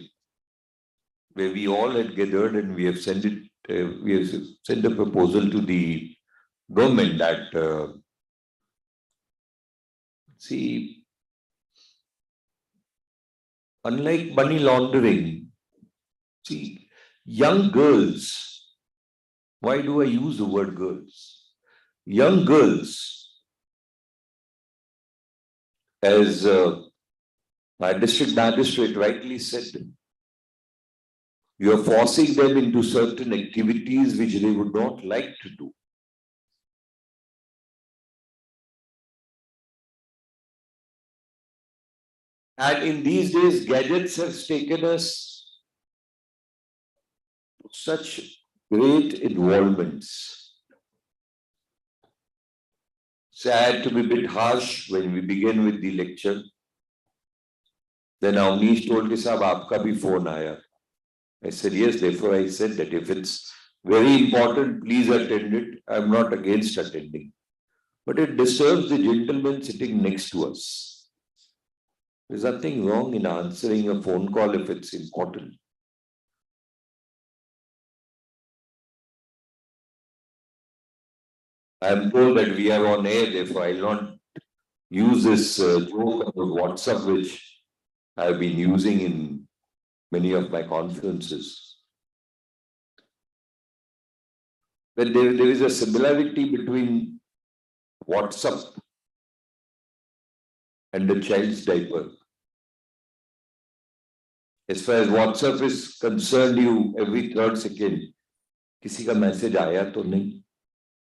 where we all had gathered and we have sent it, we have sent a proposal to the government that, see, unlike money laundering, see, young girls, why do I use the word girls? Young girls, as my district magistrate rightly said, you are forcing them into certain activities which they would not like to do. And in these days, gadgets have taken us to such great involvements. So I had to be a bit harsh when we begin with the lecture. Then Avnish told me, "Sahab, aapka bhi phone aaya." I said, yes, therefore I said that if it's very important, please attend it. I'm not against attending. But it disturbs the gentleman sitting next to us. There's nothing wrong in answering a phone call if it's important. I'm told that we are on air, therefore I'll not use this joke about WhatsApp, which I've been using in many of my conferences. But there is a similarity between WhatsApp and the child's diaper. As far as WhatsApp is concerned, you every third second, किसी का message आया तो नहीं.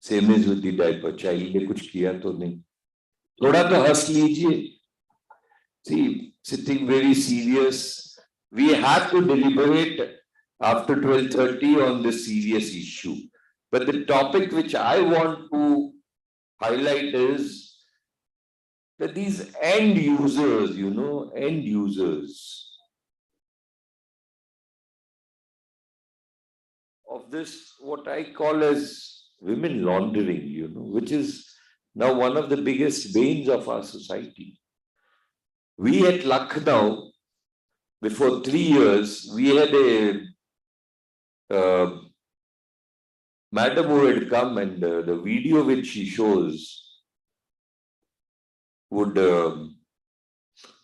Same is with the diaper. Child ने कुछ किया तो नहीं. थोड़ा तो हंस लीजिए. See, sitting very serious. We have to deliberate after 12:30 on this serious issue. But the topic which I want to highlight is that these end users, end users of this, what I call as women laundering, which is now one of the biggest banes of our society. We at Lucknow, before 3 years, we had a madam who had come, and the video which she shows would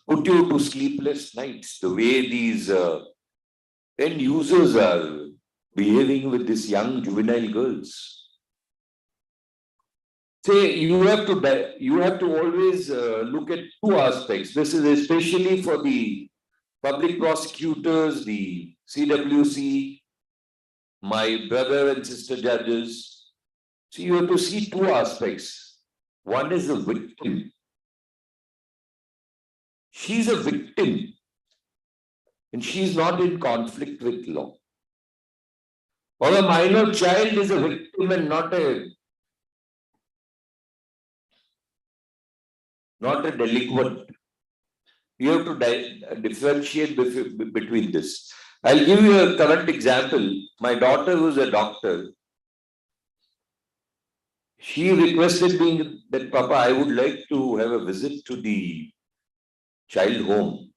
put you to sleepless nights, the way these end users are behaving with these young juvenile girls. Say, you have to always look at two aspects. This is especially for the public prosecutors, the CWC, my brother and sister judges. So you have to see two aspects. One is the victim. She's a victim and she's not in conflict with law. Or a minor child is a victim and not a delinquent. You have to differentiate between this. I'll give you a current example. My daughter, who's a doctor, she requested me that, Papa, I would like to have a visit to the child home.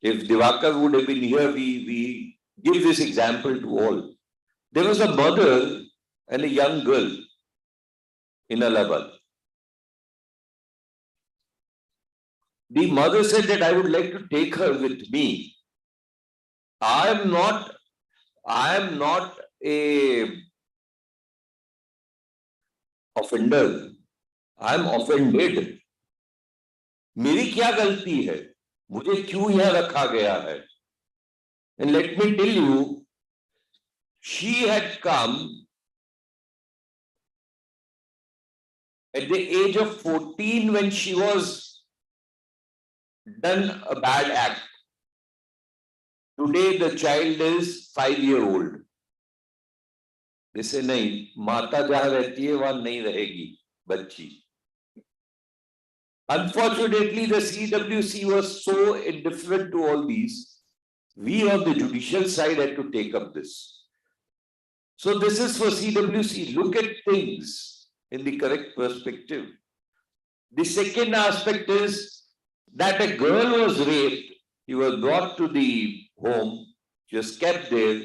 If Divakar would have been here, we give this example to all. There was a mother and a young girl in Allahabad. The mother said that I would like to take her with me. I am not a offender. I am offended. मेरी क्या गलती है? मुझे क्यों यहाँ रखा गया है? And let me tell you, she had come at the age of 14 when she was done a bad act. Today the child is 5-year-old. They say, नहीं, माता जहाँ रहती है वहाँ नहीं रहेगी बच्ची. Unfortunately, the CWC was so indifferent to all these. We on the judicial side had to take up this. So this is for CWC. Look at things in the correct perspective. The second aspect is that a girl was raped. He was brought to the home. She was kept there.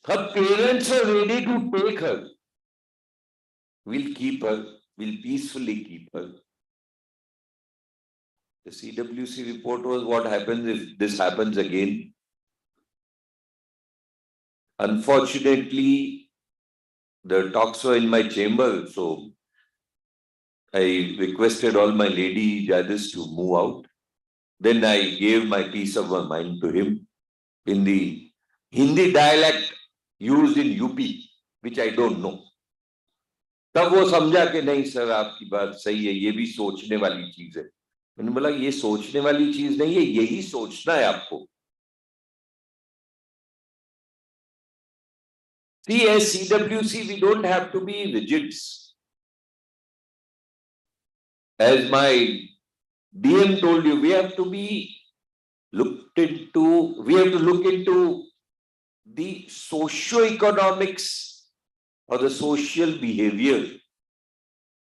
Her parents are ready to take her. We'll keep her. We'll peacefully keep her. The CWC report was what happens if this happens again. Unfortunately, the talks were in my chamber, so I requested all my lady judges to move out. Then I gave my piece of my mind to him in the Hindi dialect used in UP, which I don't know. तब वो समझा कि नहीं sir आपकी बात सही है, ये भी सोचने वाली चीज है. मैंने बोला ये सोचने वाली चीज नहीं है, यही सोचना है आपको. See, as CWC, we don't have to be rigid. As my DM told you, we have to look into the socio-economics or the social behavior.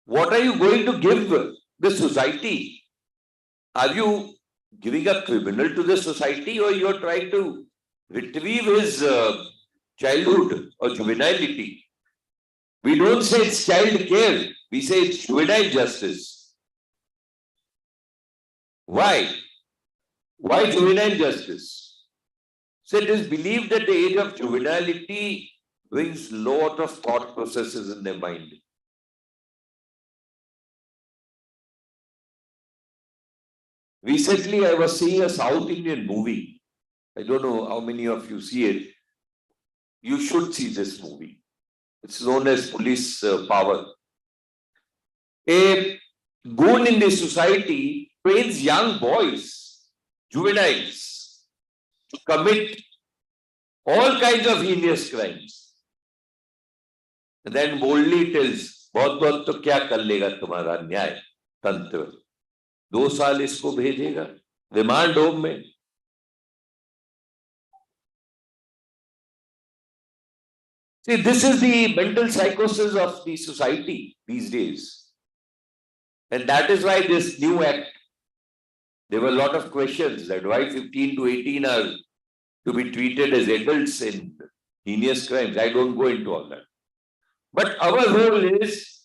What are you going to give the society? Are you giving a criminal to the society, or you are trying to retrieve his childhood or juvenility? We don't say it's child care, we say it's juvenile justice. Why? Why juvenile justice? So it is believed that the age of juvenility brings lot of thought processes in their mind. Recently, I was seeing a South Indian movie. I don't know how many of you see it. You should see this movie. It's known as Police Power. A goon in the society trains young boys, juveniles, to commit all kinds of heinous crimes. And then boldly tells, बहुत तो क्या कर लेगा तुम्हारा न्याय तंत्र, 2 साल इसको भेजेगा रिमांड होम में. See, this is the mental psychosis of the society these days. And that is why this new act, there were a lot of questions that why 15 to 18 are to be treated as adults in heinous crimes. I don't go into all that. But our role is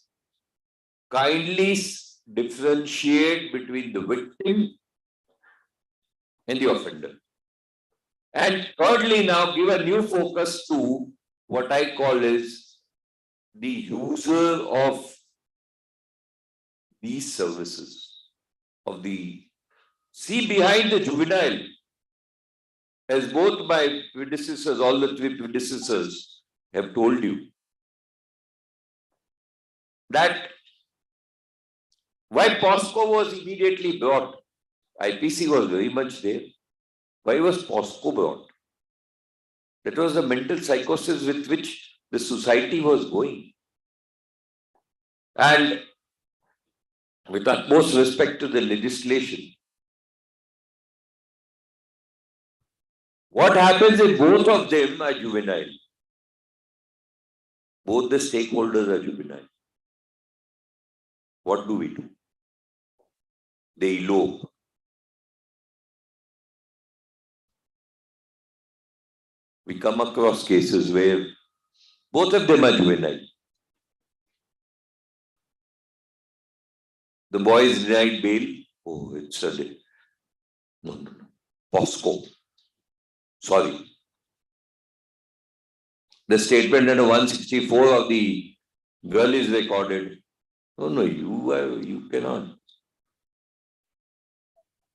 kindly differentiate between the victim and the offender. And thirdly, now give a new focus to what I call is the user of these services, of the, see behind the juvenile, as both my predecessors, all the 3 predecessors have told you, that why POCSO was immediately brought. IPC was very much there. Why was POCSO brought? That was the mental psychosis with which the society was going. And with utmost respect to the legislation, what happens if both of them are juvenile? Both the stakeholders are juvenile. What do we do? They elope. We come across cases where both of them are juvenile. The boy is denied bail. Oh, it's a day. No. POCSO. Sorry. The statement under 164 of the girl is recorded. No, you cannot.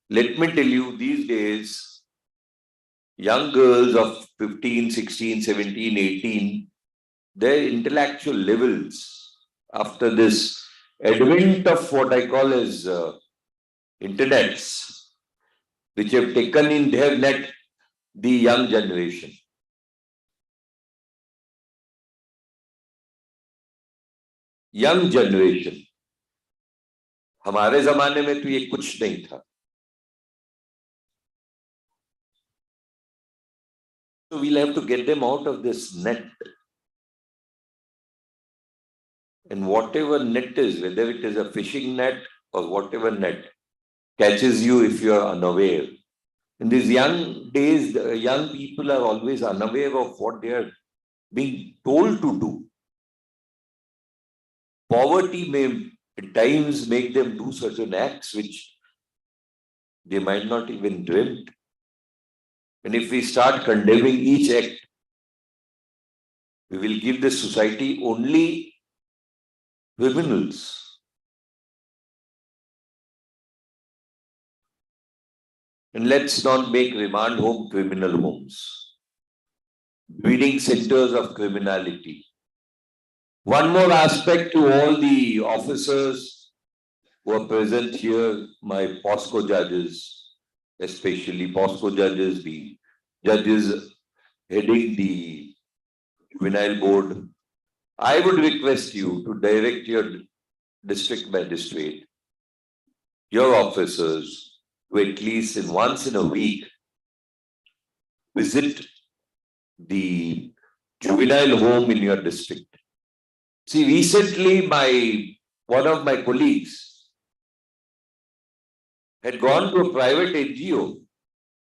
Let me tell you, these days, young girls of 15, 16, 17, 18, their intellectual levels after this advent of what I call as internets, which have taken in their net the young generation. Young generation. हमारे जमाने में तो ये कुछ नहीं था. So we'll have to get them out of this net. And whatever net is, whether it is a fishing net or whatever net, catches you if you are unaware. In these young days, the young people are always unaware of what they are being told to do. Poverty may at times make them do certain acts which they might not even dreamt. And if we start condemning each act, we will give the society only criminals. And let's not make remand home criminal homes, breeding centers of criminality. One more aspect to all the officers who are present here, my POCSO judges, especially POCSO judges, the judges heading the juvenile board. I would request you to direct your district magistrate, your officers, to at least once in a week visit the juvenile home in your district. See, recently one of my colleagues had gone to a private NGO,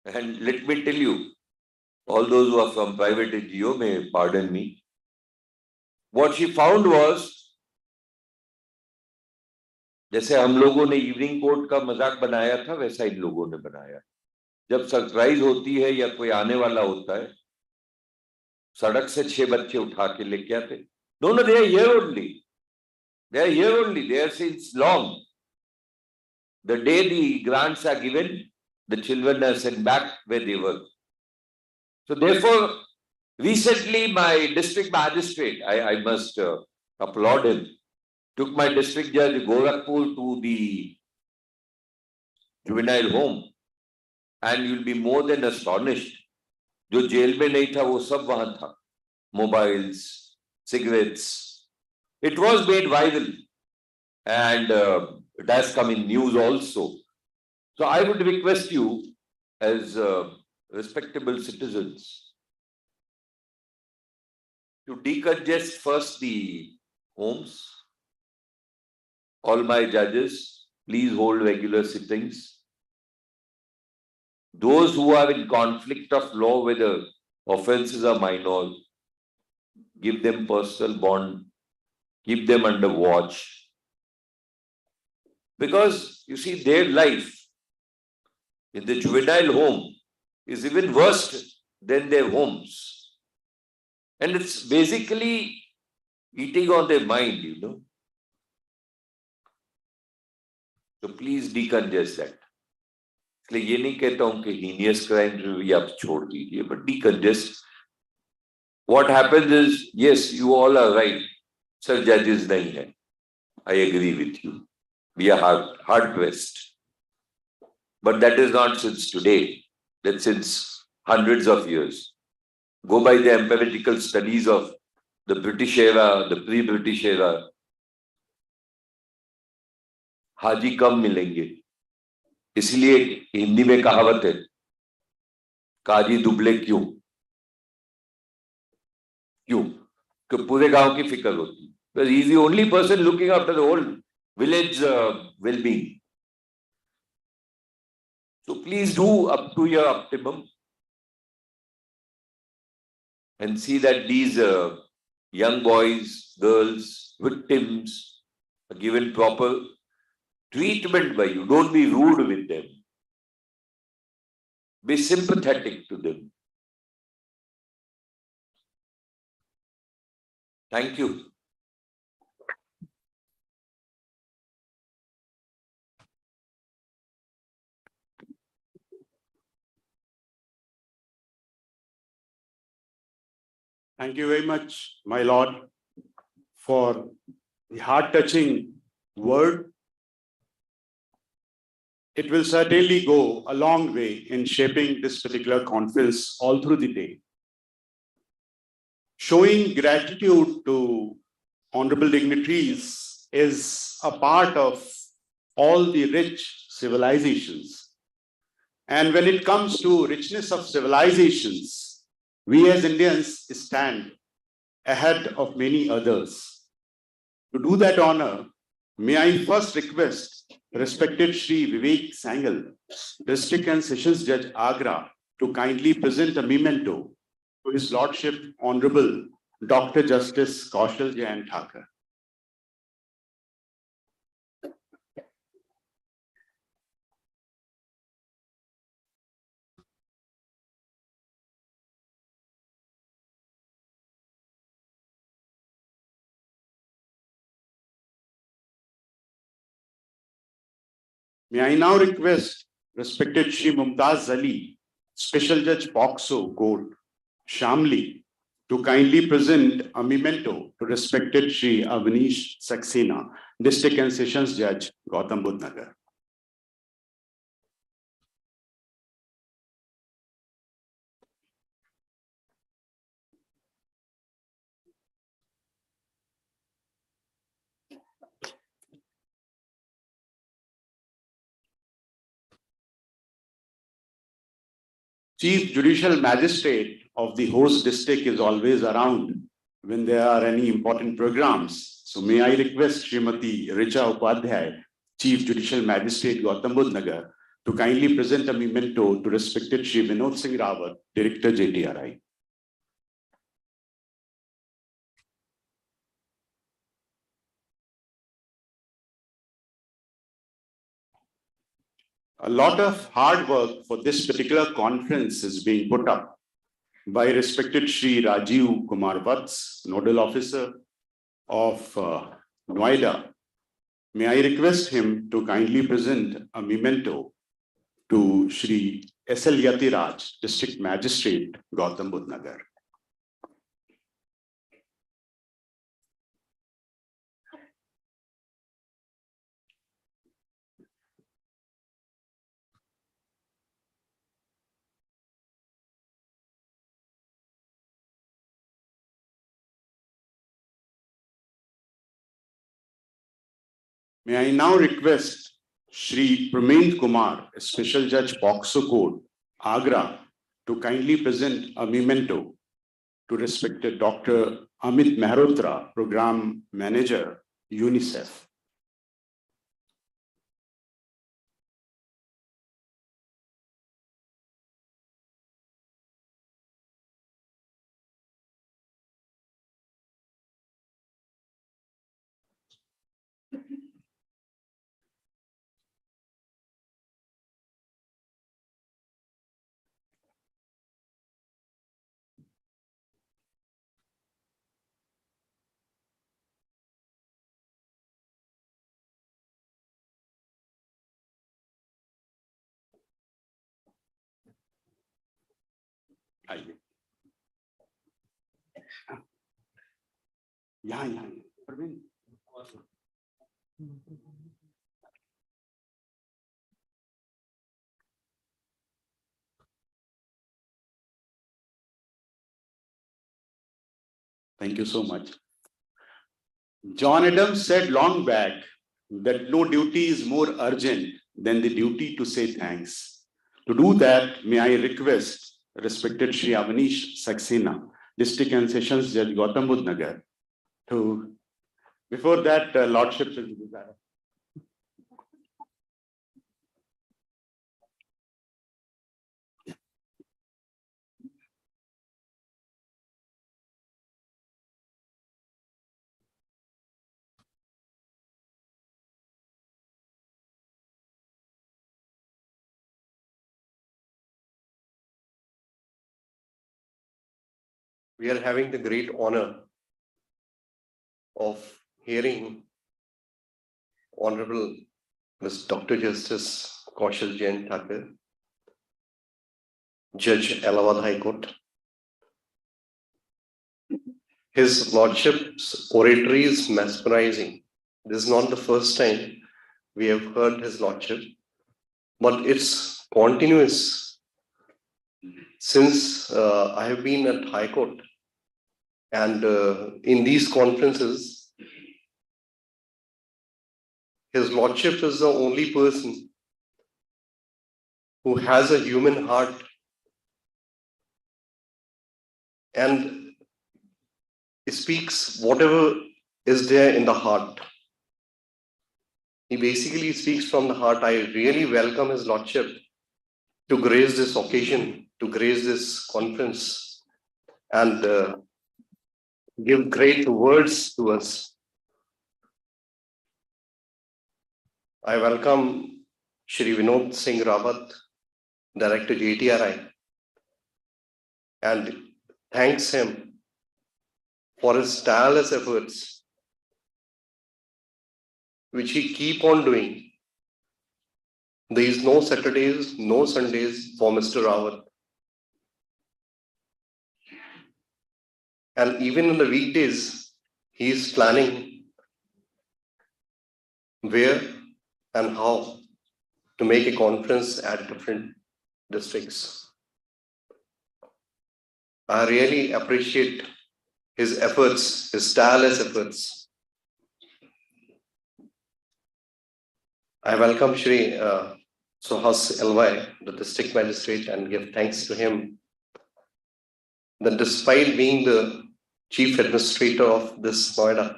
and let me tell you, all those who are from private NGO may pardon me. What she found was, जैसे हम लोगों ने evening court का मजाक बनाया था, वैसा इन लोगों ने बनाया. जब सरप्राइज होती है या कोई आने वाला होता है, सड़क से 6 बच्चे उठा के लेके आते. No, they are here only. They are here only. They are since long. The day the grants are given, the children are sent back where they were. So therefore, recently my district magistrate, I must applaud him, took my district judge Gorakhpur to the juvenile home, and you'll be more than astonished. जो jail में नहीं था वो सब वहां था. Mobiles, cigarettes. It was made viral, and it has come in news also. So I would request you, as respectable citizens, to decongest first the homes. All my judges, please hold regular sittings. Those who are in conflict of law, whether offenses are minor, give them personal bond, keep them under watch. Because you see, their life in the juvenile home is even worse than their homes. And it's basically eating on their mind, you know. So please decongest that. इसलिए ये नहीं कहता हूं कि heinous crime भी आप छोड़ दीजिए, but decongest. What happens is, yes, you all are right. Sir, judges nahi hai. I agree with you. We are hard pressed. But that is not since today. That's since hundreds of years. Go by the empirical studies of the British era, the pre-British era. हाजी कम मिलेंगे. इसलिए हिंदी में कहावत है, काजी दुबले क्यों? क्यों? कि पूरे गांव की फिक्र होती. Because he is the only person looking after the whole village well-being. So please do up to your optimum and see that these young boys, girls, victims are given proper treatment by you. Don't be rude with them. Be sympathetic to them. Thank you. Thank you very much, my lord, for the heart-touching word. It will certainly go a long way in shaping this particular conference all through the day. Showing gratitude to honorable dignitaries is a part of all the rich civilizations. And when it comes to richness of civilizations, we as Indians stand ahead of many others. To do that honor, May I first request respected Shri Vivek Sangal, District and Sessions Judge Agra, to kindly present a memento to His Lordship Honorable Dr. Justice Kaushal Jain Thakur. May I now request respected Shri Mumtaz Ali, Special Judge POCSO Court, Shamli, to kindly present a memento to respected Shri Avanish Saxena, District and Sessions Judge, Gautam Budh Nagar. Chief Judicial Magistrate of the host district is always around when there are any important programs. So may I request Srimati Richa Upadhyay, Chief Judicial Magistrate, Gautam Budh Nagar, to kindly present a memento to respected Shri Vinod Singh Rawat, Director JTRI. A lot of hard work for this particular conference is being put up by respected Shri Rajiv Kumar Vats, Nodal Officer of Noida. May I request him to kindly present a memento to Shri S.L. Yatiraj, District Magistrate, Gautam Budh Nagar. May I now request Shri Pramend Kumar, Special Judge POCSO Court, Agra, to kindly present a memento to respected Dr. Amit Mehrotra, Program Manager, UNICEF. Yeah. Pramend. Thank you so much. John Adams said long back that no duty is more urgent than the duty to say thanks. To do that, may I request respected Shri Avanish Saxena, District and Sessions Judge, Gautam Budh Nagar, to, before that, Lordship will do that. We are having the great honor of hearing Honorable Ms. Dr. Justice Kaushal Jain Thakur, Judge, Allahabad High Court. His Lordship's oratory is mesmerizing. This is not the first time we have heard His Lordship, but it's continuous. Since I have been at High Court and in these conferences, His Lordship is the only person who has a human heart and speaks whatever is there in the heart. He basically speaks from the heart. I really welcome His Lordship to grace this occasion, to grace this conference, and give great words to us. I welcome Shri Vinod Singh Rawat, Director JTRI, and thanks him for his tireless efforts, which he keep on doing. There is no Saturdays, no Sundays for Mr. Rawat. And even in the weekdays, he is planning where and how to make a conference at different districts. I really appreciate his efforts, his tireless efforts. I welcome Shri Suhas Elwai, the district magistrate, and give thanks to him that despite being the chief administrator of this Noida,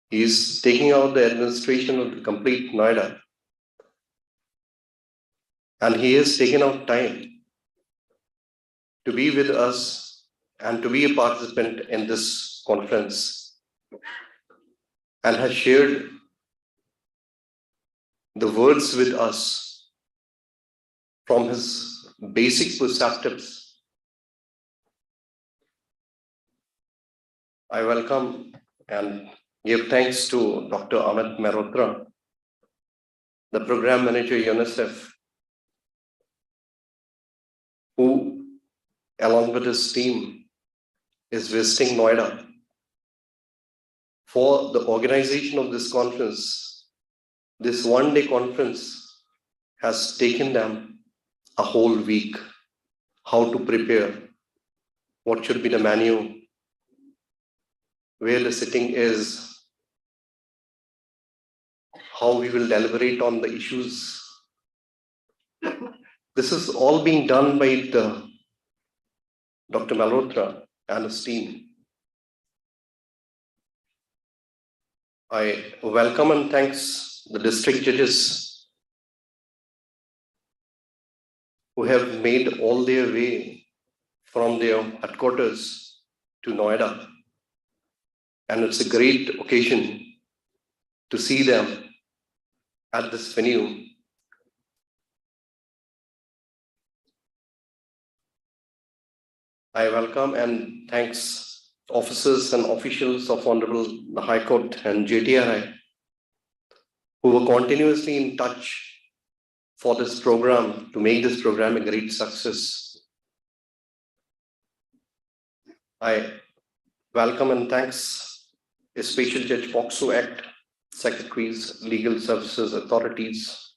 he is taking out the administration of the complete Noida. And he has taken out time to be with us and to be a participant in this conference, and has shared the words with us from his basic perspectives. I welcome and give thanks to Dr. Amit Mehrotra, the program manager UNICEF, who along with his team is visiting Noida for the organization of this conference. This one-day conference has taken them a whole week. How to prepare, what should be the menu, where the sitting is, how we will deliberate on the issues. This is all being done by Dr. Malhotra and his team. I welcome and thanks the district judges who have made all their way from their headquarters to Noida. And it's a great occasion to see them at this venue. I welcome and thanks officers and officials of Honorable the High Court and JTRI who were continuously in touch for this program, to make this program a great success. I welcome and thanks a Special Judge POCSO Act, Secretaries, Legal Services Authorities,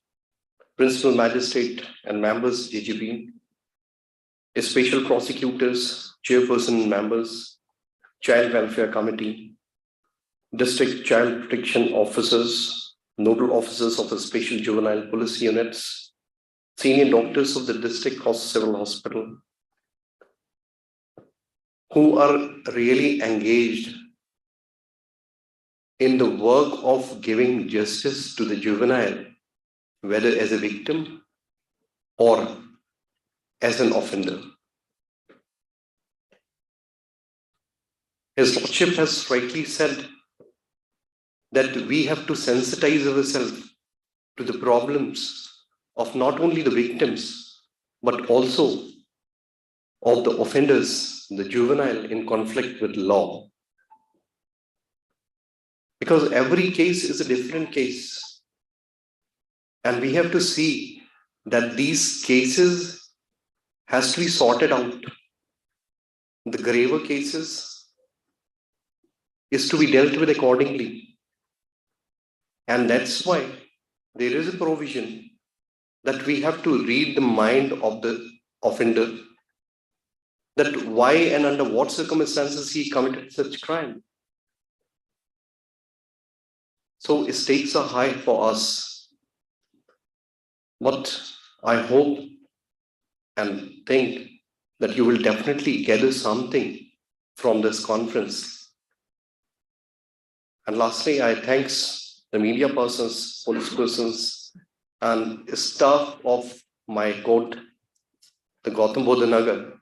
Principal Magistrate and members JGP, a Special Prosecutors, Chairperson and members, Child Welfare Committee, District Child Protection Officers, Nodal Officers of the Special Juvenile Police Units, Senior Doctors of the District Civil Hospital, who are really engaged in the work of giving justice to the juvenile, whether as a victim or as an offender. His Lordship has rightly said that we have to sensitize ourselves to the problems of not only the victims, but also of the offenders, the juvenile in conflict with law. Because every case is a different case. And we have to see that these cases has to be sorted out. The graver cases is to be dealt with accordingly. And that's why there is a provision that we have to read the mind of the offender, that why and under what circumstances he committed such crime. So stakes are high for us. But I hope and think that you will definitely gather something from this conference. And lastly, I thanks the media persons, police persons, and staff of my court, the Gautam Buddha Nagar,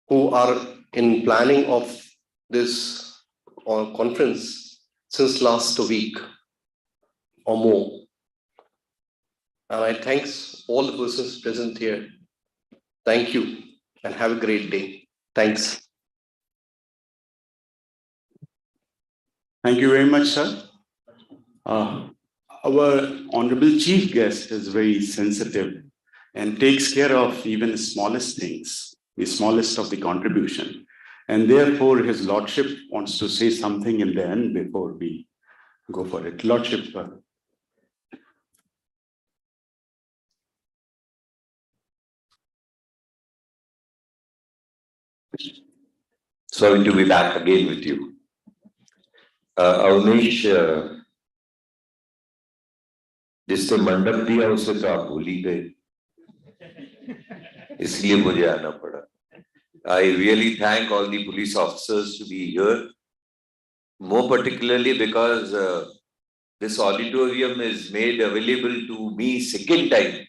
who are in planning of this conference since last week or more. And I thanks all the persons present here. Thank you and have a great day. Thanks. Thank you very much, sir. Our honorable chief guest is very sensitive and takes care of even the smallest things, the smallest of the contribution. And therefore, his lordship wants to say something in the end before we go for it. Lordship. Sorry to be back again with you. Avnish, जिससे मंडप दिया उसे तो आप भूल ही गए, इसलिए मुझे आना पड़ा. I really thank all the police officers to be here, more particularly because this auditorium is made available to me second time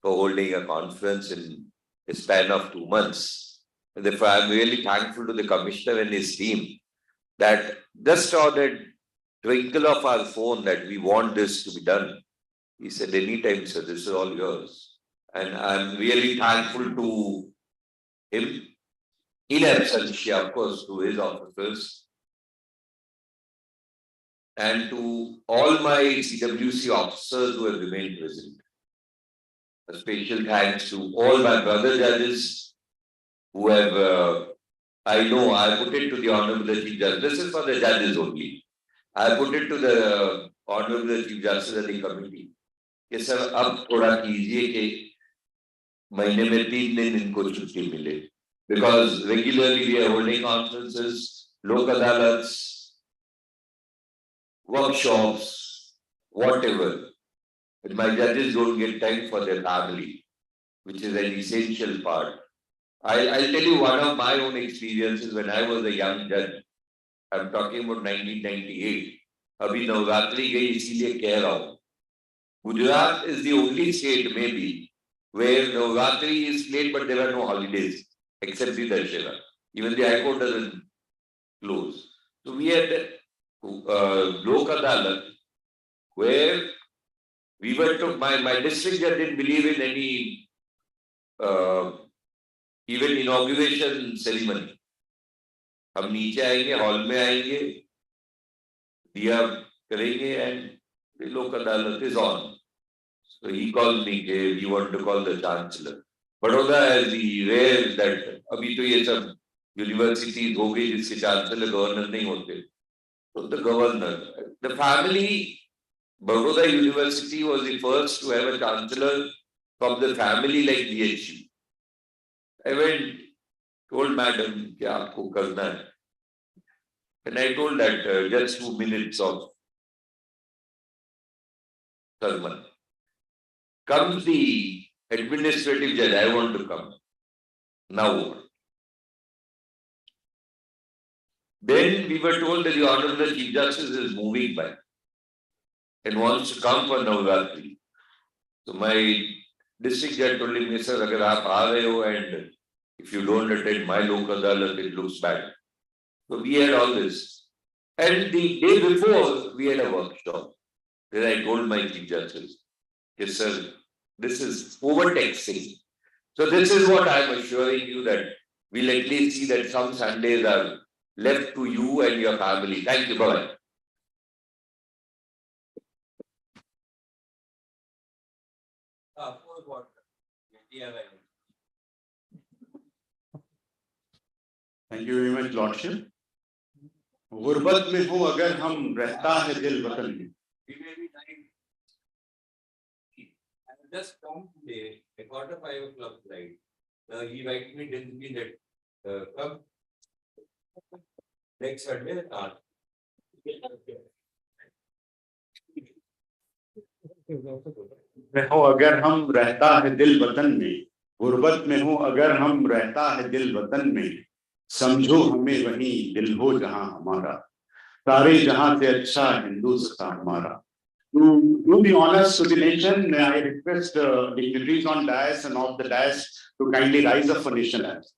for holding a conference in a span of 2 months. And therefore, I am really thankful to the commissioner and his team that just on the twinkle of our phone that we want this to be done. He said, anytime, sir, this is all yours. And I'm really thankful to him, in absentia, of course, to his officers, and to all my CWC officers who have remained present. A special thanks to all my brother judges who have, I know I put it to the Honorable Chief Justice. This is for the judges only. I put it to the Honorable Chief Justice of the committee. Yes, sir, अब थोड़ा कीजिए कि महीने में 3 दिन इनको छुट्टी मिले. Because regularly we are holding conferences, lok adalats, workshops, whatever. But my judges don't get time for their family, which is an essential part. I'll tell you one of my own experiences when I was a young judge. I'm talking about 1998. अभी नवरात्रि गई इसीलिए कह रहा हूँ. Gujarat is the only state maybe where Navratri is played but there are no holidays except the Dashera. Even the High Court doesn't close. So we had Lok Adalat where we were to, my district judge didn't believe in any even inauguration ceremony. हम नीचे आएंगे, hall में आएंगे, दिया करेंगे and the Lok Adalat is on. So he called me, we want to call the Chancellor. Baroda is the rare that अभी तो ये सब universities हो गई जिसके Chancellor Governor नहीं होते. So the Governor, the family, Baroda University was the first to have a Chancellor from the family like BHU. I went, told Madam कि आपको करना है. And I told that just 2 minutes of sermon. Comes the administrative judge, I want to come. Now. Then we were told that the Honorable Chief Justice is moving by and wants to come for Navratri. So my district judge told me, sir, agar aap aa rahe ho and if you don't attend my local adalat, it looks bad. So we had all this. And the day before, we had a workshop. Then I told my Chief Justice, yes, sir, this is overtaxing. So this is what I am assuring you that we'll at least see that some Sundays are left to you and your family. Thank you. Bye-bye. Thank you very much, Lordship. गुर्बत में हो अगर हम रहता है दिल वतन में. Just come today at 4:45 flight. He invited me, didn't mean that come next Sunday. हो अगर हम रहता है दिल वतन में, गुर्बत में हो अगर हम रहता है दिल वतन में, समझो हमें वहीं दिल हो जहां हमारा. सारे जहां से अच्छा हिंदुस्तान हमारा. To do the honors to the nation, I request dignitaries on dais and off the dais to kindly rise up for nation anthem.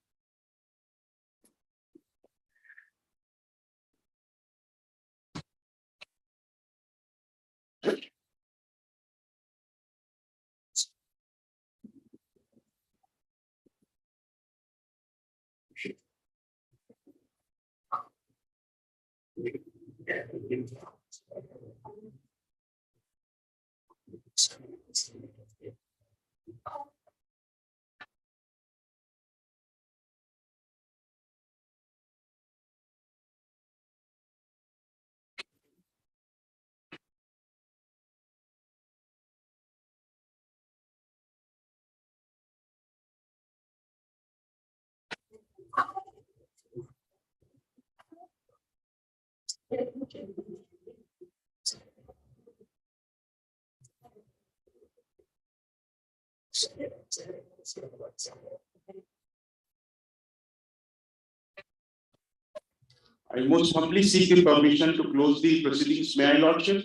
I most humbly seek the permission to close the proceedings. May I, Lordship?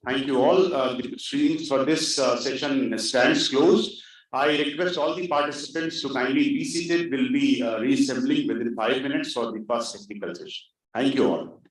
Thank you all. The proceedings for this session stands closed. I request all the participants to kindly be seated. We'll be reassembling within 5 minutes for the first technical session. Thank you all.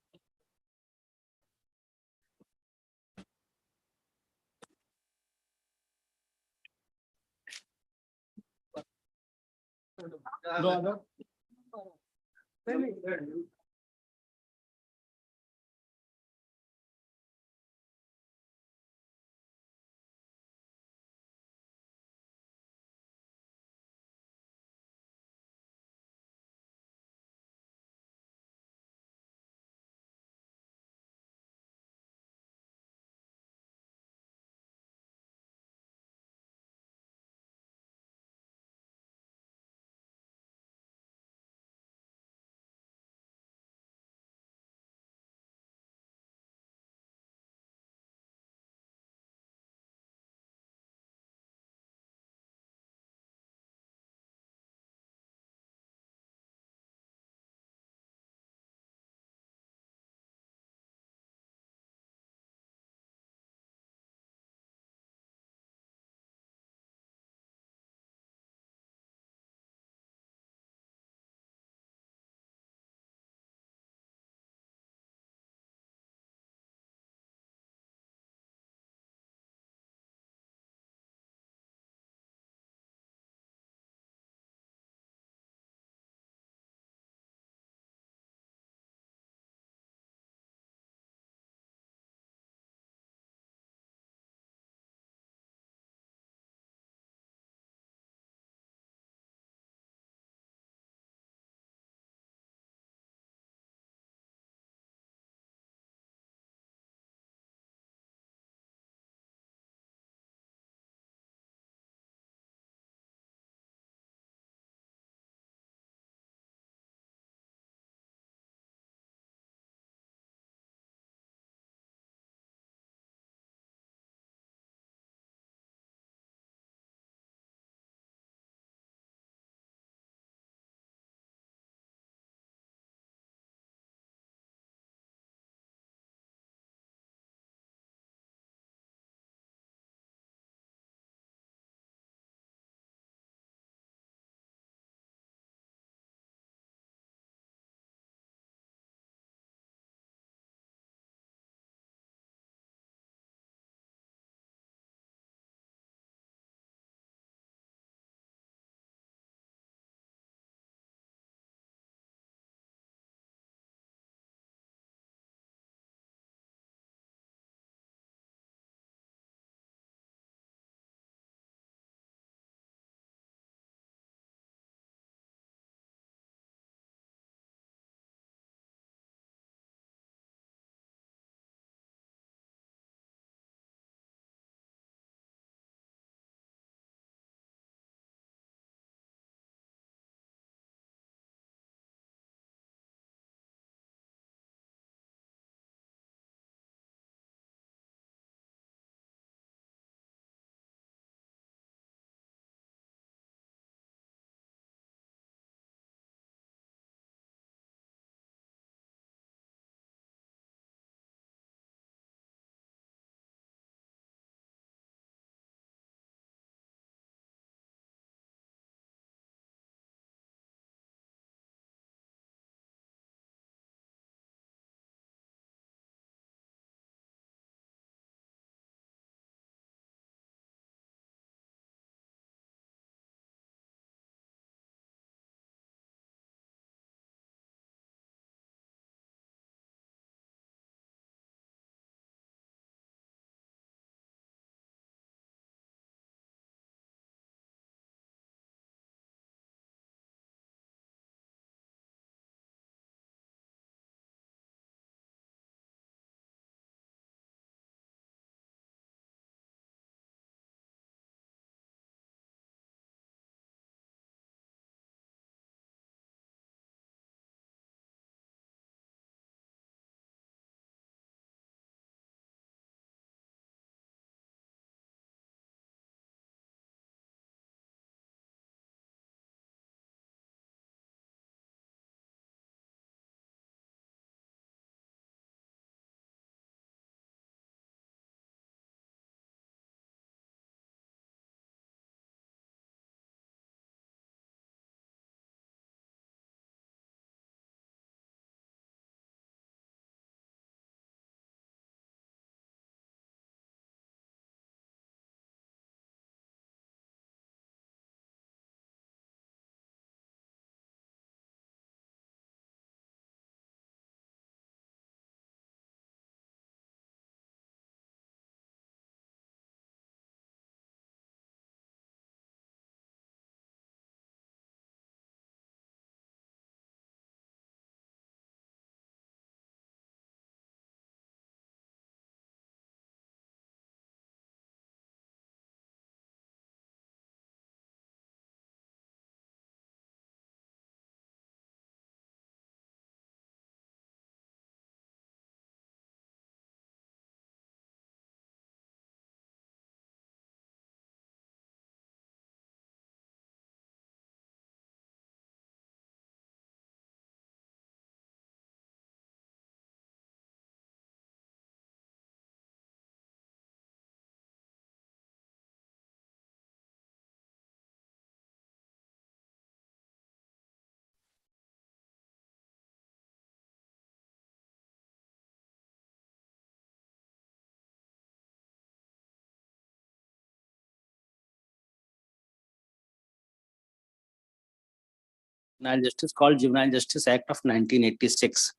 Juvenile Justice called Juvenile Justice Act of 1986.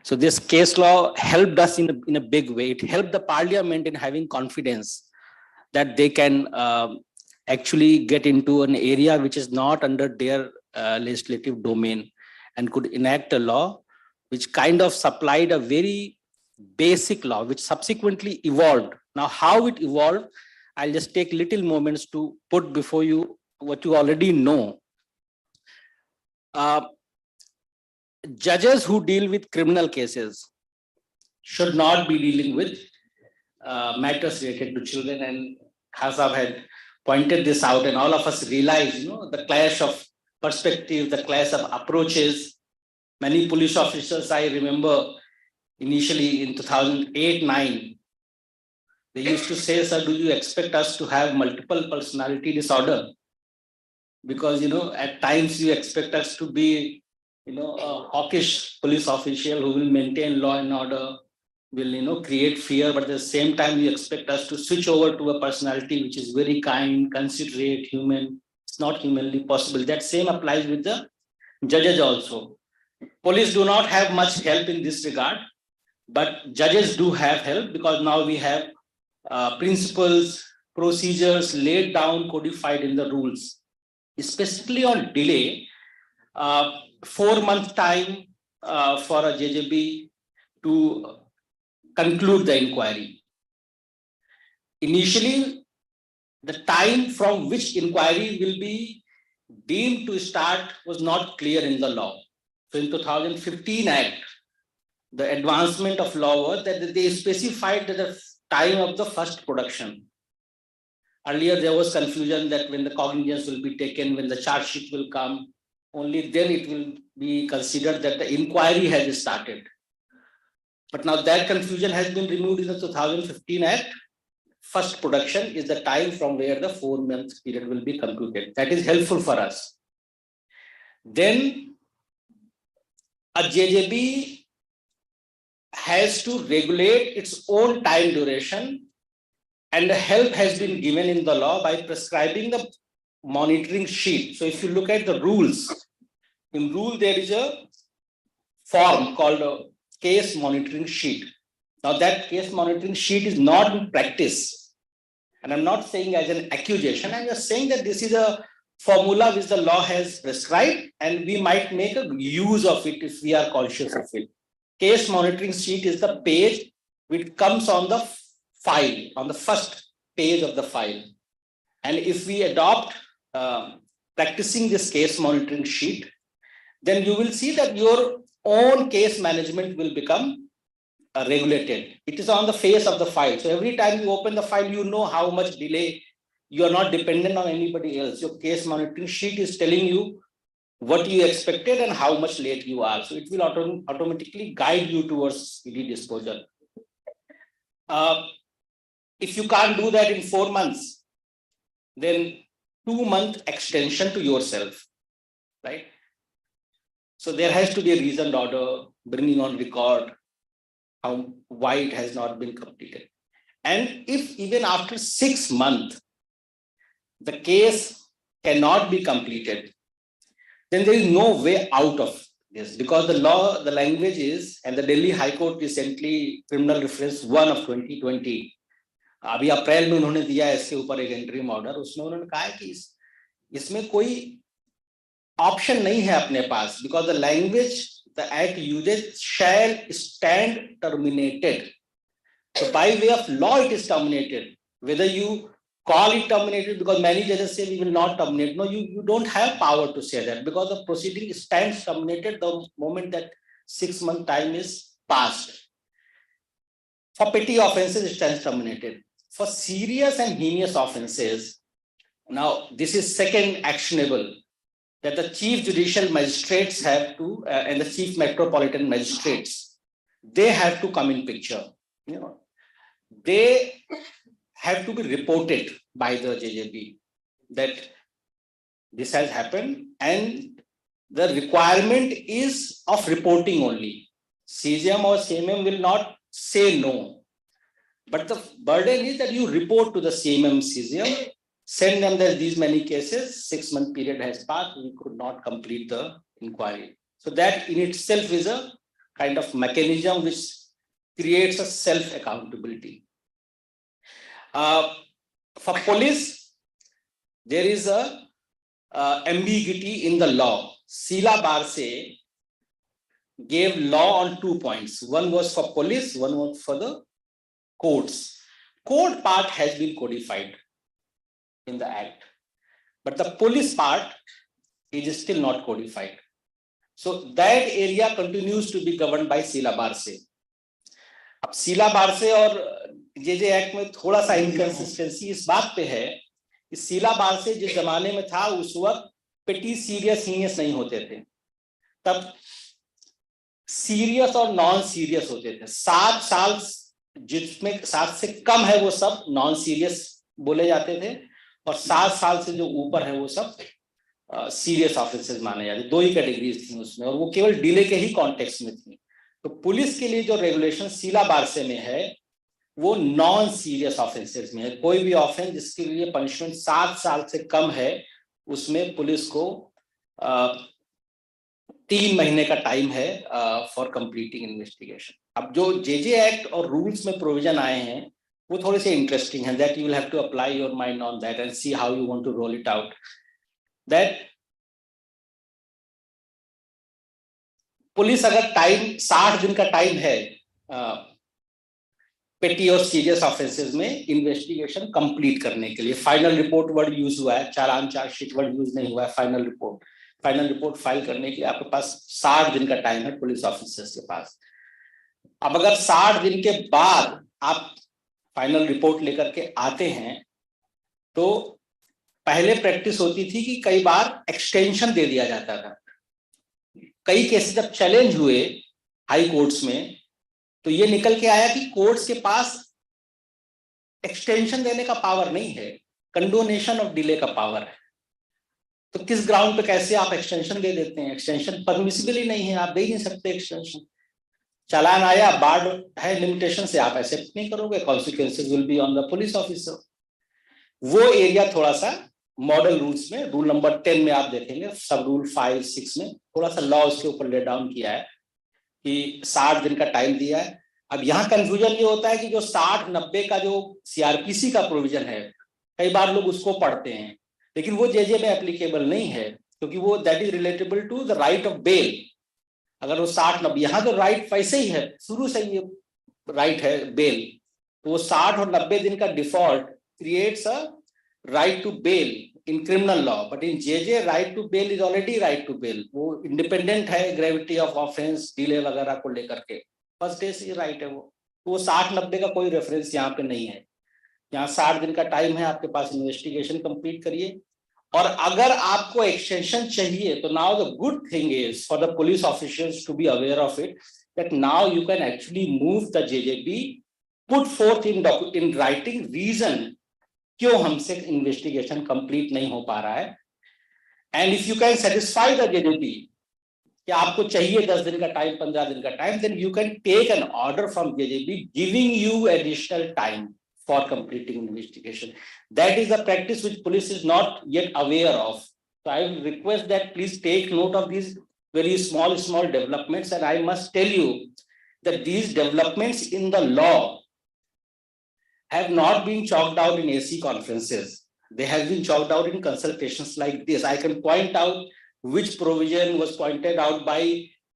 So this case law helped us in a big way. It helped the parliament in having confidence that they can actually get into an area which is not under their legislative domain and could enact a law which kind of supplied a very basic law which subsequently evolved. Now, how it evolved, I'll just take little moments to put before you what you already know. Judges who deal with criminal cases should not be dealing with matters related to children, and Khasab had pointed this out, and all of us realize, the clash of perspective, the clash of approaches. Many police officers, I remember initially in 2008-9, they used to say, sir, do you expect us to have multiple personality disorder? Because, at times you expect us to be, a hawkish police official who will maintain law and order, will, create fear, but at the same time, you expect us to switch over to a personality which is very kind, considerate, human. It's not humanly possible. That same applies with the judges also. Police do not have much help in this regard, but judges do have help because now we have principles, procedures laid down, codified in the rules. Specifically on delay, 4-month time for a JJB to conclude the inquiry. Initially, the time from which inquiry will be deemed to start was not clear in the law. So in 2015 Act, the advancement of law was that they specified the time of the first production. Earlier, there was confusion that when the cognizance will be taken, when the charge sheet will come, only then it will be considered that the inquiry has started. But now that confusion has been removed in the 2015 Act. First production is the time from where the 4-month period will be computed. That is helpful for us. Then a JJB has to regulate its own time duration, and the help has been given in the law by prescribing the monitoring sheet. So if you look at the rules, in rule there is a form called a case monitoring sheet. Now that case monitoring sheet is not in practice. And I'm not saying as an accusation, I'm just saying that this is a formula which the law has prescribed and we might make a use of it if we are conscious of it. Case monitoring sheet is the page which comes on the file, on the first page of the file. And if we adopt practicing this case monitoring sheet, then you will see that your own case management will become regulated. It is on the face of the file. So every time you open the file, you know how much delay. You are not dependent on anybody else. Your case monitoring sheet is telling you what you expected and how much late you are. So it will automatically guide you towards speedy disposal. If you can't do that in 4 months, then 2-month extension to yourself, right? So there has to be a reasoned order, bringing on record why it has not been completed. And if even after 6 months, the case cannot be completed, then there is no way out of this, because the law, the language is, and the Delhi High Court recently, Criminal Reference 1 of 2020, अभी अप्रैल में उन्होंने दिया है इसके ऊपर एक interim order, उसमें उन्होंने कहा है कि इसमें कोई ऑप्शन नहीं है अपने पास, because the language the act uses shall stand terminated. So by way of law it is terminated. Whether you call it terminated, because many judges say we will not terminate. No, you don't have power to say that, because the proceeding stands terminated the moment that 6-month time is passed. For petty offenses, it stands terminated. For serious and heinous offenses, now this is second actionable, that the chief judicial magistrates have to, and the chief metropolitan magistrates, they have to come in picture. They have to be reported by the JJB that this has happened, and the requirement is of reporting only. CJM or CMM will not say no, but the burden is that you report to the CMM, CJM. send them that these many cases, 6-month period has passed, we could not complete the inquiry. So that in itself is a kind of mechanism which creates a self-accountability. For police, there is a ambiguity in the law. Sheela Barse gave law on 2 points. One was for police, one was for the courts. Court part has been codified in the act, but the police part is still not codified. So that area continues to be governed by Sheela Barse. अब शीला बारसे और JJ act में थोड़ा सा inconsistency इस बात पे है कि शीला बारसे जिस जमाने में था उस वक्त पेटी सीरियस हीनियस नहीं होते थे, तब सीरियस और नॉन सीरियस होते थे। 7 साल जिसमें 7 से कम है वो सब नॉन सीरियस बोले जाते थे और 7 साल से जो ऊपर है वो सब सीरियस ऑफेंसेस माने जाते। 2 ही कैटेगरीज थी उसमें और वो केवल डिले के ही कॉन्टेक्स्ट में थी। तो पुलिस के लिए जो रेगुलेशन शीला बारसे में है वो नॉन सीरियस ऑफेंसेस में है। कोई भी ऑफेंस जिसके लिए पनिशमेंट 7 साल से कम है उसमें पुलिस को 3 महीने का टाइम है फॉर कंप्लीटिंग इन्वेस्टिगेशन। अब जो जेजे एक्ट और रूल्स में प्रोविजन आए हैं वो थोड़े से इंटरेस्टिंग हैं, that you will have to apply your mind on that and see how you want to roll it out. That police अगर टाइम 60 दिन का टाइम है पेटी और सीरियस ऑफेंसेस में इन्वेस्टिगेशन कंप्लीट करने के लिए, फाइनल रिपोर्ट वर्ड यूज हुआ है, चालान चार्जशीट वर्ड यूज नहीं हुआ है, फाइनल रिपोर्ट फाइल करने के लिए आपके पास 60 दिन का टाइम है पुलिस ऑफिसर्स के पास। अब अगर 60 दिन के बाद आप फाइनल रिपोर्ट लेकर के आते हैं तो पहले प्रैक्टिस होती थी कि कई बार एक्सटेंशन दे दिया जाता था। कई केसेस जब चैलेंज हुए हाई कोर्ट्स में तो ये निकल के आया कि कोर्ट्स के पास एक्सटेंशन देने का पावर नहीं है, कंडोनेशन ऑफ डिले का पावर है। तो किस ग्राउंड पे कैसे आप एक्सटेंशन दे देते हैं? एक्सटेंशन परमिसिबल ही नहीं है, आप दे ही नहीं सकते एक्सटेंशन। चालान आया, बार्ड है लिमिटेशन से आप एक्सेप्ट नहीं करोगे, consequences will be on the police officer. वो एरिया थोड़ा सा मॉडल रूल्स में रूल नंबर 10 में आप देखेंगे, सब रूल 5, 6 में थोड़ा सा लॉ उसके ऊपर ले डाउन किया है कि 60 दिन का टाइम दिया है। अब यहाँ कंफ्यूजन ये होता है कि जो 60-90 का जो सीआरपीसी का प्रोविजन है कई बार लोग उसको पढ़ते हैं लेकिन वो जेजे में एप्लीकेबल नहीं है क्योंकि वो that is relatable to the right of bail. अगर वो 60-90, यहाँ तो राइट वैसे ही है, शुरू से ही राइट है बेल, तो वो 60 और 90 दिन का default creates a right to bail in criminal law, but in JJ right to bail is already right to bail। वो independent है gravity of offense, delay वगैरह को लेकर के फर्स्ट डे से राइट है वो 60-90 का कोई रेफरेंस यहाँ पे नहीं है। यहाँ 60 दिन का टाइम है आपके पास, इन्वेस्टिगेशन कंप्लीट करिए। और अगर आपको एक्सटेंशन चाहिए तो now the good thing is for the police officials to be aware of it that now you can actually move the JJB, put forth in writing reason क्यों हमसे इन्वेस्टिगेशन कंप्लीट नहीं हो पा रहा है। And if you can satisfy the JJB कि आपको चाहिए 10 दिन का टाइम, 15 दिन का time, then you can take an order from JJB giving you additional time for completing investigation. That is the practice which police is not yet aware of. So I will request that please take note of these very small developments, and I must tell you that these developments in the law have not been chalked out in AC conferences. They have been chalked out in consultations like this. I can point out which provision was pointed out by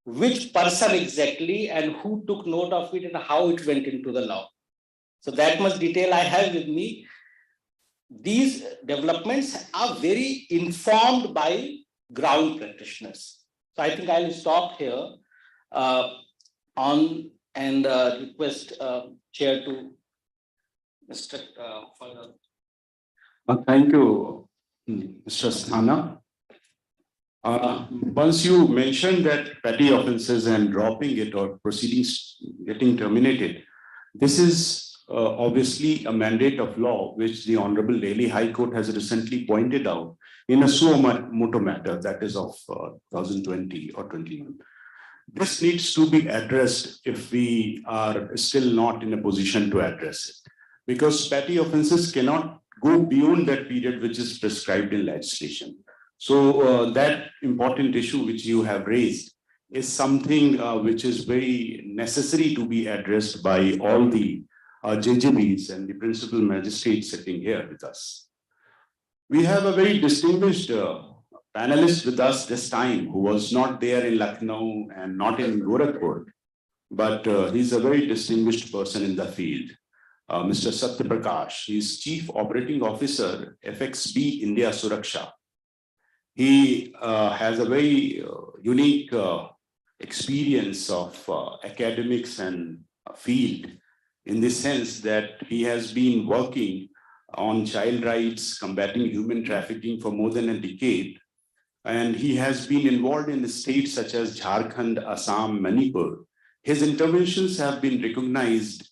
which person exactly and who took note of it and how it went into the law. So that much detail I have with me. These developments are very informed by ground practitioners. So I think I'll stop here and request Chair to Mr. Thank you, Mr. Sthana. Once you mentioned that petty offences and dropping it or proceedings getting terminated, this is obviously a mandate of law which the Honorable Delhi High Court has recently pointed out in a suo motu matter that is of 2020 or 21. This needs to be addressed if we are still not in a position to address it, because petty offences cannot go beyond that period which is prescribed in legislation. So that important issue which you have raised is something which is very necessary to be addressed by all the JJBs and the principal magistrates sitting here with us. We have a very distinguished panelist with us this time who was not there in Lucknow and not in Gorakhpur, but he's a very distinguished person in the field. Mr. Satya Prakash, he's Chief Operating Officer, FXB India Suraksha. He has a very unique experience of academics and field in the sense that he has been working on child rights, combating human trafficking for more than a decade. And he has been involved in states such as Jharkhand, Assam, Manipur. His interventions have been recognized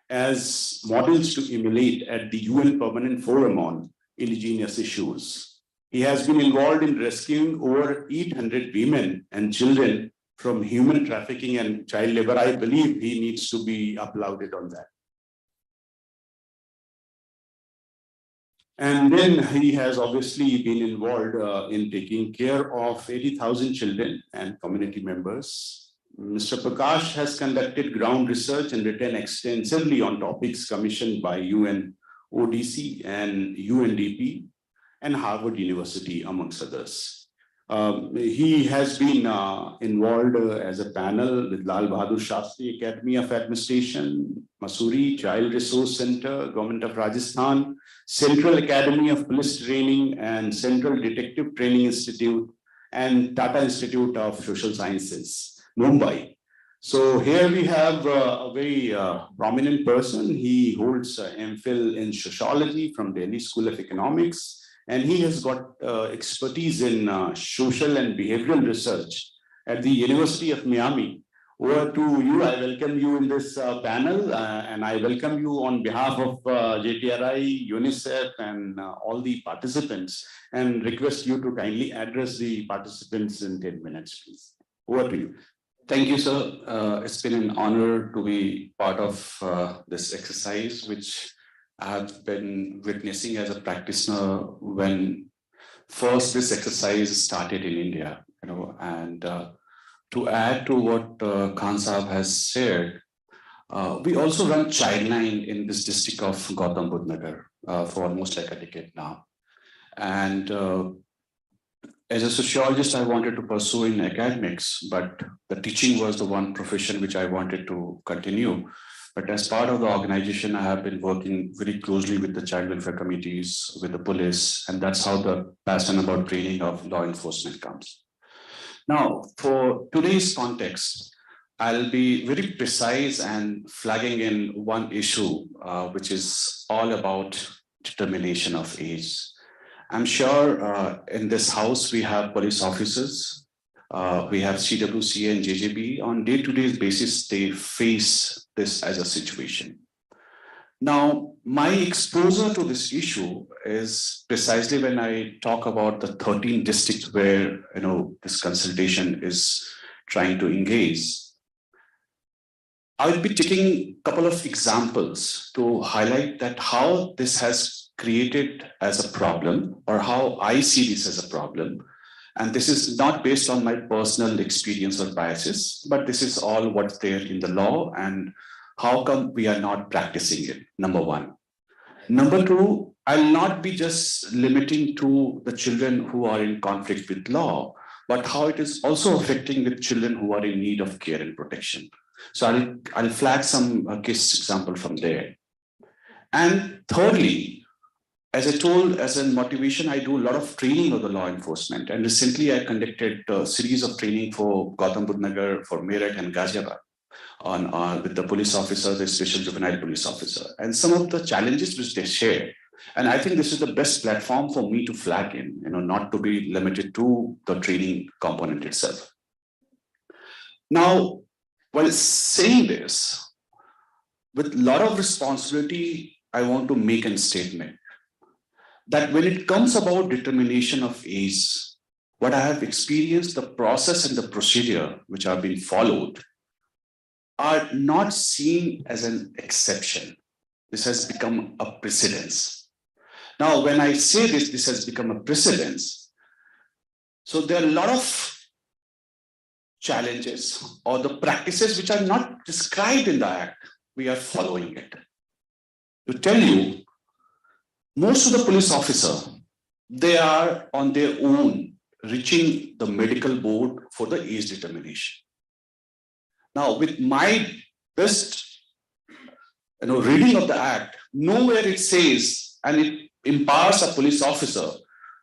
as models to emulate at the UN Permanent Forum on Indigenous Issues. He has been involved in rescuing over 800 women and children from human trafficking and child labor. I believe he needs to be applauded on that. And then he has obviously been involved in taking care of 80,000 children and community members. Mr. Prakash has conducted ground research and written extensively on topics commissioned by UN ODC and UNDP and Harvard University, amongst others. He has been involved as a panel with Lal Bahadur Shastri Academy of Administration, Mussoorie Child Resource Center, Government of Rajasthan, Central Academy of Police Training and Central Detective Training Institute, and Tata Institute of Social Sciences, Mumbai. So here we have a very prominent person. He holds MPhil in Sociology from Delhi School of Economics. And he has got expertise in social and behavioral research at the University of Miami. Over to you. I welcome you in this panel, and I welcome you on behalf of JTRI, UNICEF, and all the participants, and request you to kindly address the participants in 10 minutes, please. Over to you. Thank you, sir. It's been an honor to be part of this exercise, which I have been witnessing as a practitioner when first this exercise started in India, and to add to what Khan Saab has shared, we also run Childline in this district of Gautam Budh Nagar for almost like a decade now. And as a sociologist, I wanted to pursue in academics, but the teaching was the one profession which I wanted to continue. But as part of the organization, I have been working very closely with the child welfare committees, with the police, and that's how the passion about training of law enforcement comes. Now, for today's context, I'll be very precise and flagging in one issue, which is all about determination of age. I'm sure in this house, we have police officers, we have CWC and JJB. On day-to-day basis, they face this as a situation. Now, my exposure to this issue is precisely when I talk about the 13 districts where this consultation is trying to engage. I'll be taking a couple of examples to highlight that how this has created as a problem, or how I see this as a problem. And this is not based on my personal experience or biases, but this is all what's there in the law and how come we are not practicing it, number one. Number two, I'll not be just limiting to the children who are in conflict with law, but how it is also affecting the children who are in need of care and protection. So I'll flag some case example from there. And thirdly, as I told, as a motivation, I do a lot of training of the law enforcement. And recently I conducted a series of training for Gautam Budh Nagar, for Meerut and Ghaziabad with the police officer, the special juvenile police officer, and some of the challenges which they share. And I think this is the best platform for me to flag in, not to be limited to the training component itself. Now, while saying this, with a lot of responsibility, I want to make a statement that when it comes about determination of age, what I have experienced, the process and the procedure which have been followed are not seen as an exception. This has become a precedence. Now, when I say this, this has become a precedence. So there are a lot of challenges or the practices which are not described in the Act. We are following it. To tell you, most of the police officers, they are on their own reaching the medical board for the age determination. Now, with my best reading of the Act, nowhere it says, and it empowers a police officer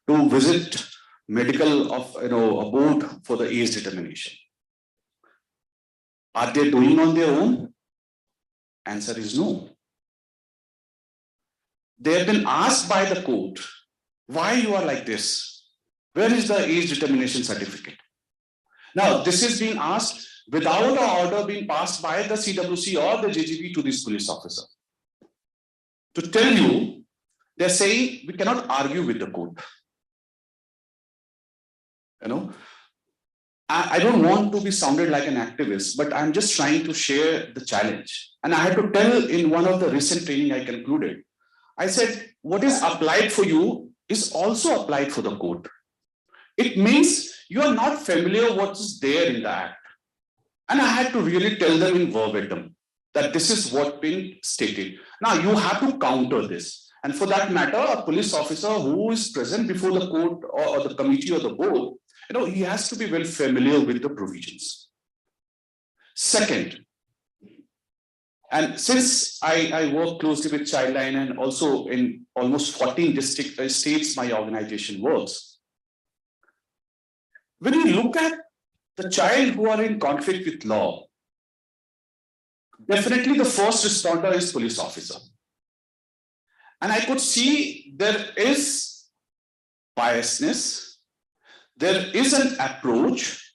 to visit medical of a board for the age determination. Are they doing on their own? Answer is no. They have been asked by the court, why you are like this? Where is the age determination certificate? Now, this is being asked without an order being passed by the CWC or the JGB to this police officer. To tell you, they're saying we cannot argue with the court. I don't want to be sounded like an activist, but I'm just trying to share the challenge. And I had to tell in one of the recent training I concluded, I said, what is applied for you is also applied for the court. It means you are not familiar what is there in the Act. And I had to really tell them in verbatim that this is what been stated. Now you have to counter this. And for that matter, a police officer who is present before the court or the committee or the board, he has to be well familiar with the provisions. Second, and since I work closely with Childline and also in almost 14 states my organization works, when you look at the child who are in conflict with law, definitely the first responder is police officer. And I could see there is biasness. There is an approach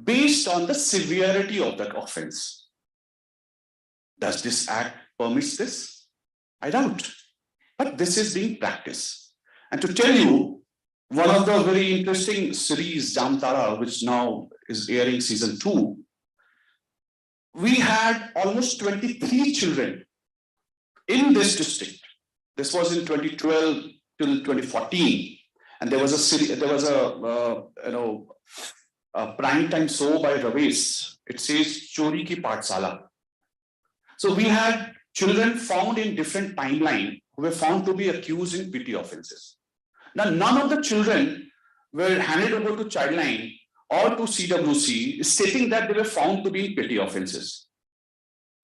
based on the severity of that offense. Does this Act permit this? I doubt. But this is being practiced. And to tell you, one of the very interesting series, Jamtara, which now is airing season 2, we had almost 23 children in this district. This was in 2012 till 2014. And there was a prime time show by Ravesh. It says Chori Ki Pathsala. So we had children found in different timeline who were found to be accused in petty offenses. Now, none of the children were handed over to Childline or to CWC stating that they were found to be in petty offenses.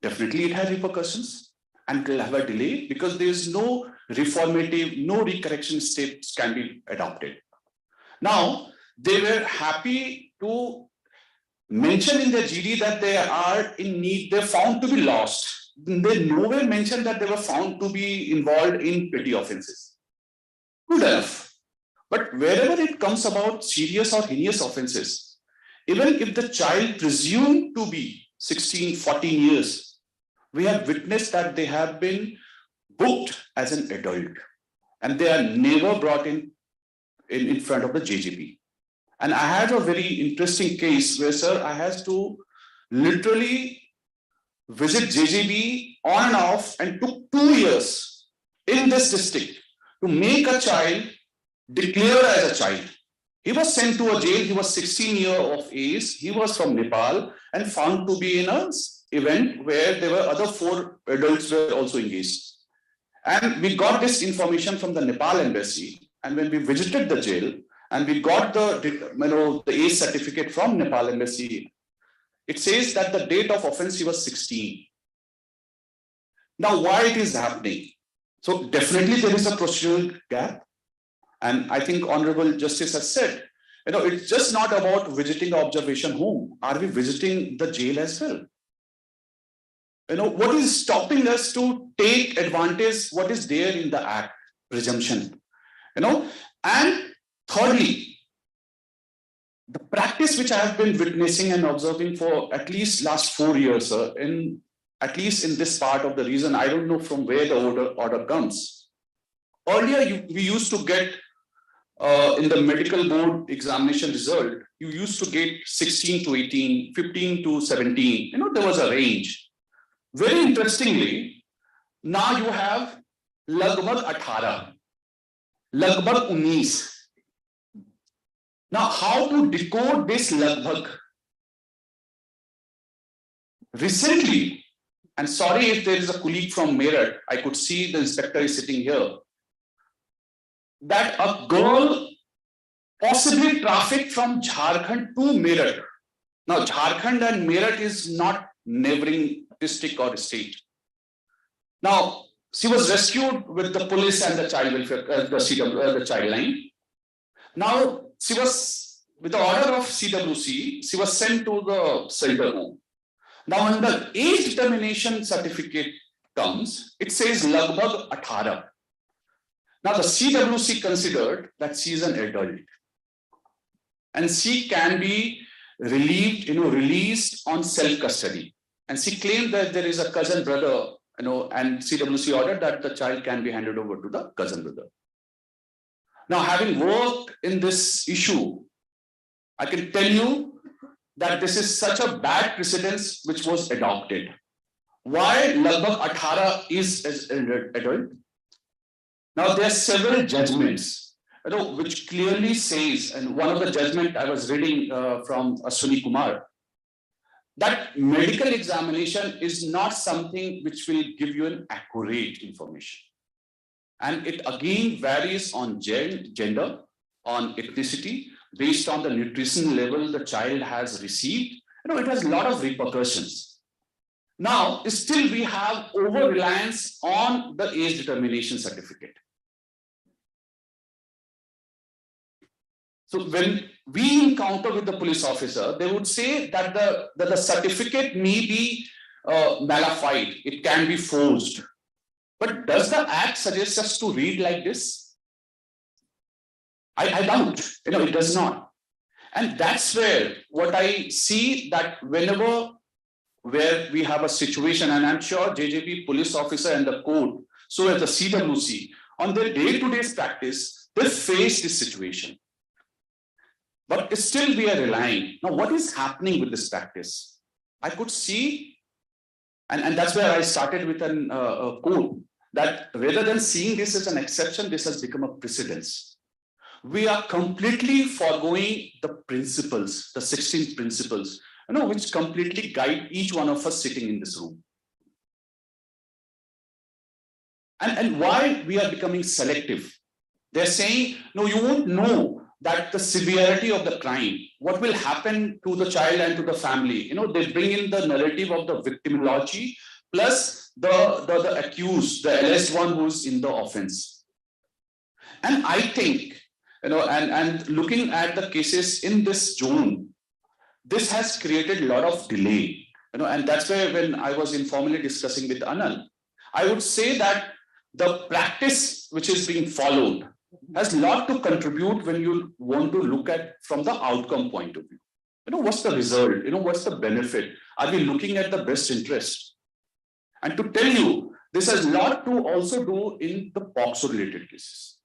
Definitely it had repercussions and will have a delay because there is no reformative, no recorrection steps can be adopted. Now, they were happy to mention in their GD that they are in need, they're found to be lost. They nowhere mentioned that they were found to be involved in petty offenses. Good enough. But wherever it comes about serious or heinous offenses, even if the child presumed to be 16, 14 years, we have witnessed that they have been booked as an adult and they are never brought in front of the JGB. And I had a very interesting case where, sir, I had to literally visit JGB on and off and took 2 years in this district to make a child declared as a child. He was sent to a jail. He was 16 years of age. He was from Nepal and found to be in an event where there were other 4 adults were also engaged. And we got this information from the Nepal embassy. And when we visited the jail and we got the age certificate from Nepal embassy, it says that the date of offense he was 16. Now, why it is happening? So definitely there is a procedural gap. And I think Honorable Justice has said, it's just not about visiting the observation home. Are we visiting the jail as well? What is stopping us to take advantage what is there in the Act, presumption, and thirdly, the practice which I have been witnessing and observing for at least last 4 years, at least in this part of the region, I don't know from where the order comes. Earlier, we used to get in the medical board examination result, you used to get 16 to 18, 15 to 17, there was a range. Very interestingly, now you have lagbhag 18. लगभग 19. Now, how to decode this lagbhag? Recently, and sorry if there is a colleague from Meerut, I could see the inspector is sitting here, that a girl possibly trafficked from Jharkhand to Meerut. Now, Jharkhand and Meerut is not neighboring district or state. Now, she was rescued with the police and the child welfare, the child line. Now, she was, with the order of CWC, she was sent to the shelter home. Now, when the age determination certificate comes, it says Lagbhag 18. Now, the CWC considered that she is an adult and she can be relieved, released on self-custody. And she claimed that there is a cousin brother, and CWC ordered that the child can be handed over to the cousin brother. Now, having worked in this issue, I can tell you that this is such a bad precedence which was adopted. Why Lagbhag 18 is as an adult? Now, there are several judgments, which clearly says, and one of the judgment I was reading from Ashwini Kumar, that medical examination is not something which will give you an accurate information. And it again varies on gender, on ethnicity, based on the nutrition level the child has received. It has a lot of repercussions. Now, still we have over-reliance on the age determination certificate. So when we encounter with the police officer, they would say that the certificate may be nullified, it can be forged. But does the Act suggest us to read like this? I doubt, it does not. And that's where what I see, that whenever where we have a situation, and I'm sure JJP police officer and the court, so as the CWC, on their day-to-day practice, they face this situation. But still we are relying. Now, what is happening with this practice? I could see, and that's where I started with a quote, that rather than seeing this as an exception, this has become a precedence. We are completely foregoing the principles, the 16 principles, which completely guide each one of us sitting in this room. And why we are becoming selective? They're saying, no, you won't know that the severity of the crime, what will happen to the child and to the family. They bring in the narrative of the victimology plus the accused, the alleged one who's in the offense. And I think, and looking at the cases in this zone, this has created a lot of delay, and that's why when I was informally discussing with Anand, I would say that the practice which is being followed has a lot to contribute when you want to look at from the outcome point of view. What's the result? What's the benefit? Are we looking at the best interest? And to tell you, this has a lot to also do in the POCSO related cases.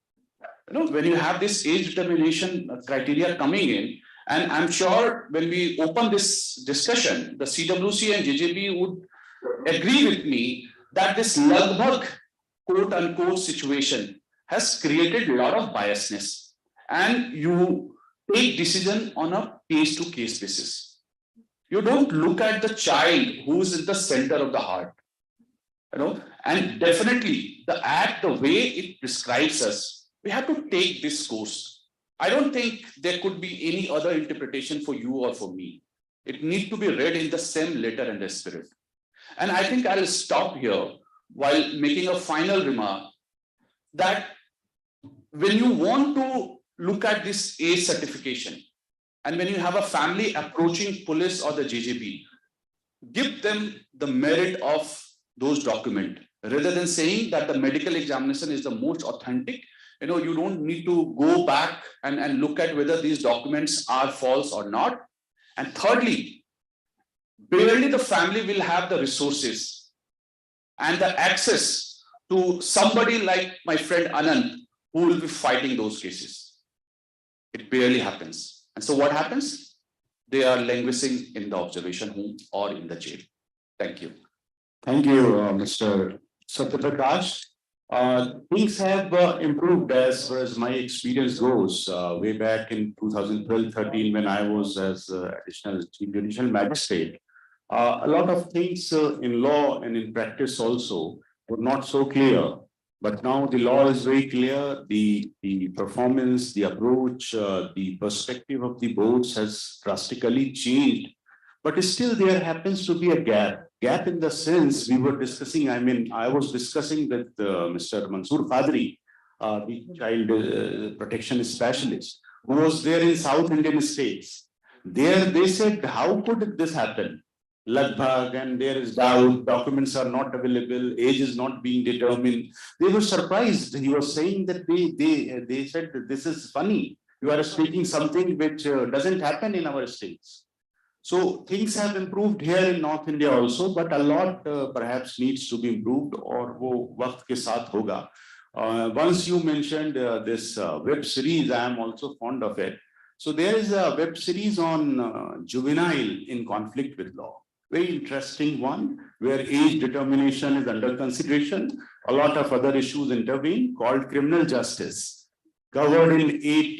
When you have this age determination criteria coming in, and I'm sure when we open this discussion, the CWC and JJB would agree with me that this Lagbhag quote unquote situation has created a lot of biasness, and you take decision on a case-to-case basis. You don't look at the child who's in the center of the heart, and definitely the Act, the way it prescribes us, we have to take this course. I don't think there could be any other interpretation for you or for me. It needs to be read in the same letter and the spirit. And I think I'll stop here while making a final remark that when you want to look at this age certification, and when you have a family approaching police or the JJP, give them the merit of those documents rather than saying that the medical examination is the most authentic. You don't need to go back and look at whether these documents are false or not. And thirdly, barely the family will have the resources and the access to somebody like my friend Anand, who will be fighting those cases. It barely happens. And so what happens? They are languishing in the observation home or in the jail. Thank you. Thank you, Mr. Satyaprakash. Things have improved as far as my experience goes. Way back in 2012-13, when I was as additional chief judicial magistrate, a lot of things in law and in practice also were not so clear. But now the law is very clear. The performance, the approach, the perspective of the boards has drastically changed. But still there happens to be a gap in the sense we were discussing. I mean, I was discussing with Mr. Mansoor Fadri, the child protection specialist, who was there in South Indian states. There they said, how could this happen? Lagbhag, and there is doubt, documents are not available, age is not being determined. They were surprised. He was saying that they said that this is funny. You are speaking something which doesn't happen in our states. So things have improved here in North India also, but a lot perhaps needs to be improved, or wo waqt ke saath hoga. Once you mentioned this web series, I am also fond of it. So there is a web series on juvenile in conflict with law. Very interesting one, where age determination is under consideration. A lot of other issues intervene, called criminal justice, covered in eight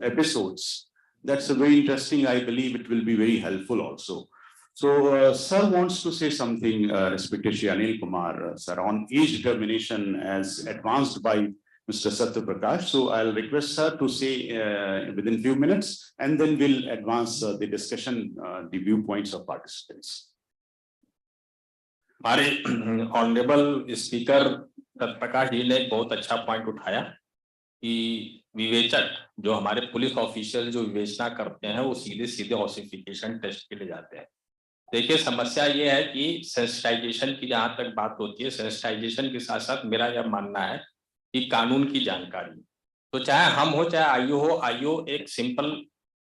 episodes. That's a very interesting. I believe it will be very helpful also. So, sir wants to say something, respected Shri Anil Kumar, sir, on age determination as advanced by Mr. Satya Prakash. So I'll request sir to say within few minutes, and then we'll advance the discussion, the viewpoints of participants. हमारे honourable speaker Satya Prakash ji ने एक बहुत अच्छा point उठाया कि विवेचक जो हमारे police official जो विवेचना करते हैं वो सीधे सीधे ऑसिफिकेशन टेस्ट के लिए जाते हैं। देखिए, समस्या ये है कि सेंसिटाइजेशन की जहां तक बात होती है, सेंसिटाइजेशन के साथ साथ मेरा यह मानना है कि कानून की जानकारी, तो चाहे हम हो चाहे आईओ हो, आईओ एक simple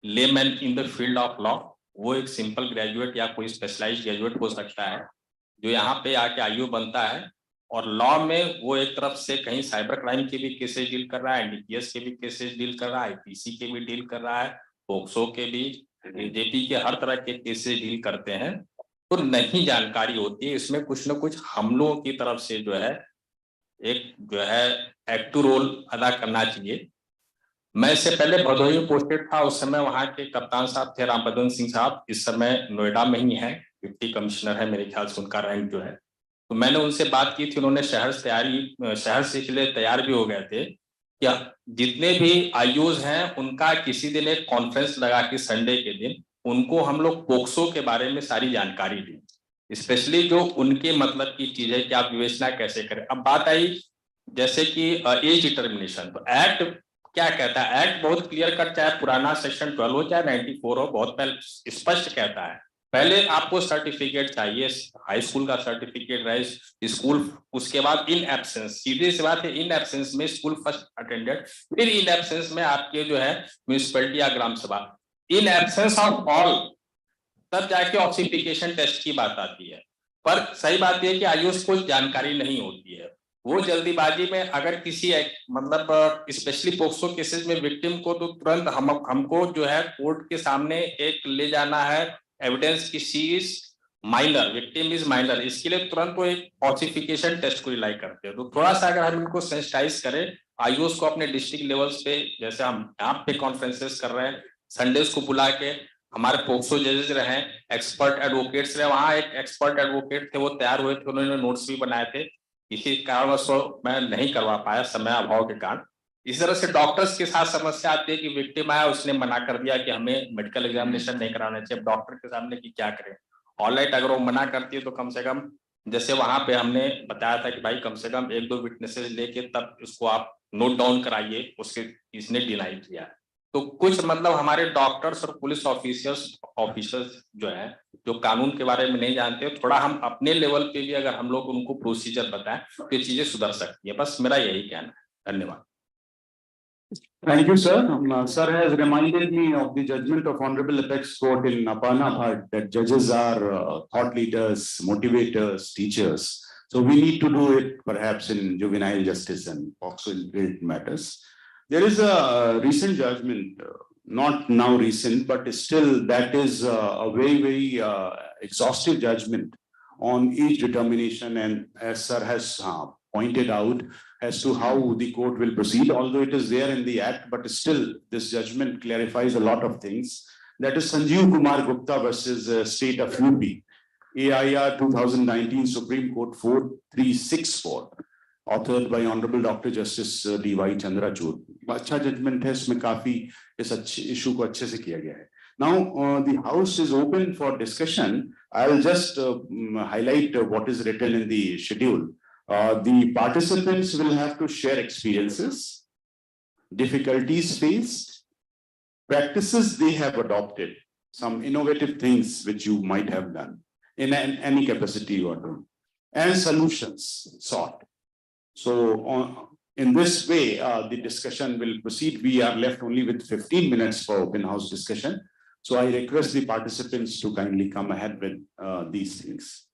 layman in the field of law, वो एक सिंपल ग्रेजुएट या कोई स्पेशलाइज्ड ग्रेजुएट हो सकता है जो यहाँ पे आके आईओ बनता है, और लॉ में वो एक तरफ से कहीं साइबर क्राइम के भी केसेस डील कर रहा है, एनडीपीएस के भी केसेस डील कर रहा है, आईपीसी के भी डील कर रहा है, पोक्सो के भी, जेपी के हर तरह के केसेस डील करते हैं। तो नहीं जानकारी होती है, इसमें कुछ ना कुछ हम लोगों की तरफ से जो है एक जो है एक्टिव रोल अदा करना चाहिए। मैं इससे पहले भदोही में पोस्टेड था, उस समय वहां के कप्तान साहब थे रामबदन सिंह साहब, इस समय नोएडा में ही है, डिप्टी कमिश्नर है मेरे ख्याल से उनका रैंक जो है। तो मैंने उनसे बात की थी, उन्होंने शहर से के लिए तैयार भी हो गए थे कि जितने भी आईओज हैं उनका किसी दिन एक कॉन्फ्रेंस लगा के संडे के दिन उनको हम लोग पोक्सो के बारे में सारी जानकारी दी, स्पेशली जो उनके मतलब की चीज है कि आप विवेचना कैसे करें। अब बात आई जैसे कि एज डिटर्मिनेशन, तो एक्ट क्या कहता है? एक्ट बहुत क्लियर कट, चाहे पुराना सेक्शन 12 हो चाहे 94 हो, बहुत पहले स्पष्ट कहता है पहले आपको सर्टिफिकेट चाहिए, हाई स्कूल का सर्टिफिकेट रहे, स्कूल, उसके बाद इन एब्सेंस, सीधे सी बात है, इन एब्सेंस में स्कूल फर्स्ट अटेंडेड, फिर इन एब्सेंस में आपके जो है म्यूनिसिपैलिटी या ग्राम सभा, इन एब्सेंस ऑफ ऑल तब जाके ऑक्सीफिकेशन टेस्ट की बात आती है। पर सही बात यह कि आयुष को जानकारी नहीं होती है, वो जल्दीबाजी में अगर किसी मतलब स्पेशली पोक्सो केसेस में विक्टिम को तो तुरंत हमको जो है कोर्ट के सामने एक ले जाना है एविडेंस की she is minor, victim is minor, इसके लिए तुरंत वो एक ऑसिफिकेशन टेस्ट को रिलाई करते हैं। तो थोड़ा सा अगर हम इनको सेंसिटाइज करें, आईओएस को अपने डिस्ट्रिक्ट लेवल्स पे, जैसे हम यहाँ पे कॉन्फ्रेंसेस कर रहे हैं, संडेज को बुला के हमारे पोक्सो जजेस रहे, एक्सपर्ट एडवोकेट्स रहे, वहाँ एक एक्सपर्ट एडवोकेट थे वो तैयार हुए थे, उन्होंने नोट्स भी बनाए थे, किसी कारणवश मैं नहीं करवा पाया समय अभाव के कारण। इस तरह से डॉक्टर्स के साथ समस्या आती है कि विक्टिम आया, उसने मना कर दिया कि हमें मेडिकल एग्जामिनेशन नहीं कराना चाहिए, डॉक्टर के सामने कि क्या करें। ऑलराइट, अगर वो मना करती है तो कम से कम जैसे वहां पे हमने बताया था कि भाई कम से कम 1-2 विटनेसेस लेके तब उसको आप नोट डाउन कराइए, उसके इसने डिनाई किया। तो कुछ मतलब हमारे डॉक्टर्स और पुलिस ऑफिसर्स जो है जो कानून के बारे में नहीं जानते, थोड़ा हम अपने लेवल पे भी अगर हम लोग उनको प्रोसीजर बताएं तो ये चीजें सुधर सकती है। बस मेरा यही कहना है, धन्यवाद। Thank you, sir. Sir has reminded me of the judgment of Honorable Apex Court in Napanabhat that judges are thought leaders, motivators, teachers. So we need to do it perhaps in juvenile justice and POCSO related matters. There is a recent judgment, not now recent, but still that is a very, very exhaustive judgment on age determination, and as sir has pointed out as to how the court will proceed, although it is there in the act, but still this judgment clarifies a lot of things. That is Sanjeev Kumar Gupta versus State of UP, AIR 2019 Supreme Court 4364, authored by Honorable Dr. Justice D.Y. Chandrachud. अच्छा judgment है, इसमें काफी इस अच्छे issue को अच्छे से किया गया है. Now the house is open for discussion. I'll just highlight what is written in the schedule. The participants will have to share experiences, difficulties faced, practices they have adopted, some innovative things which you might have done in any capacity you are doing, and solutions sought. So in this way, the discussion will proceed. We are left only with 15 minutes for open house discussion. So I request the participants to kindly come ahead with these things.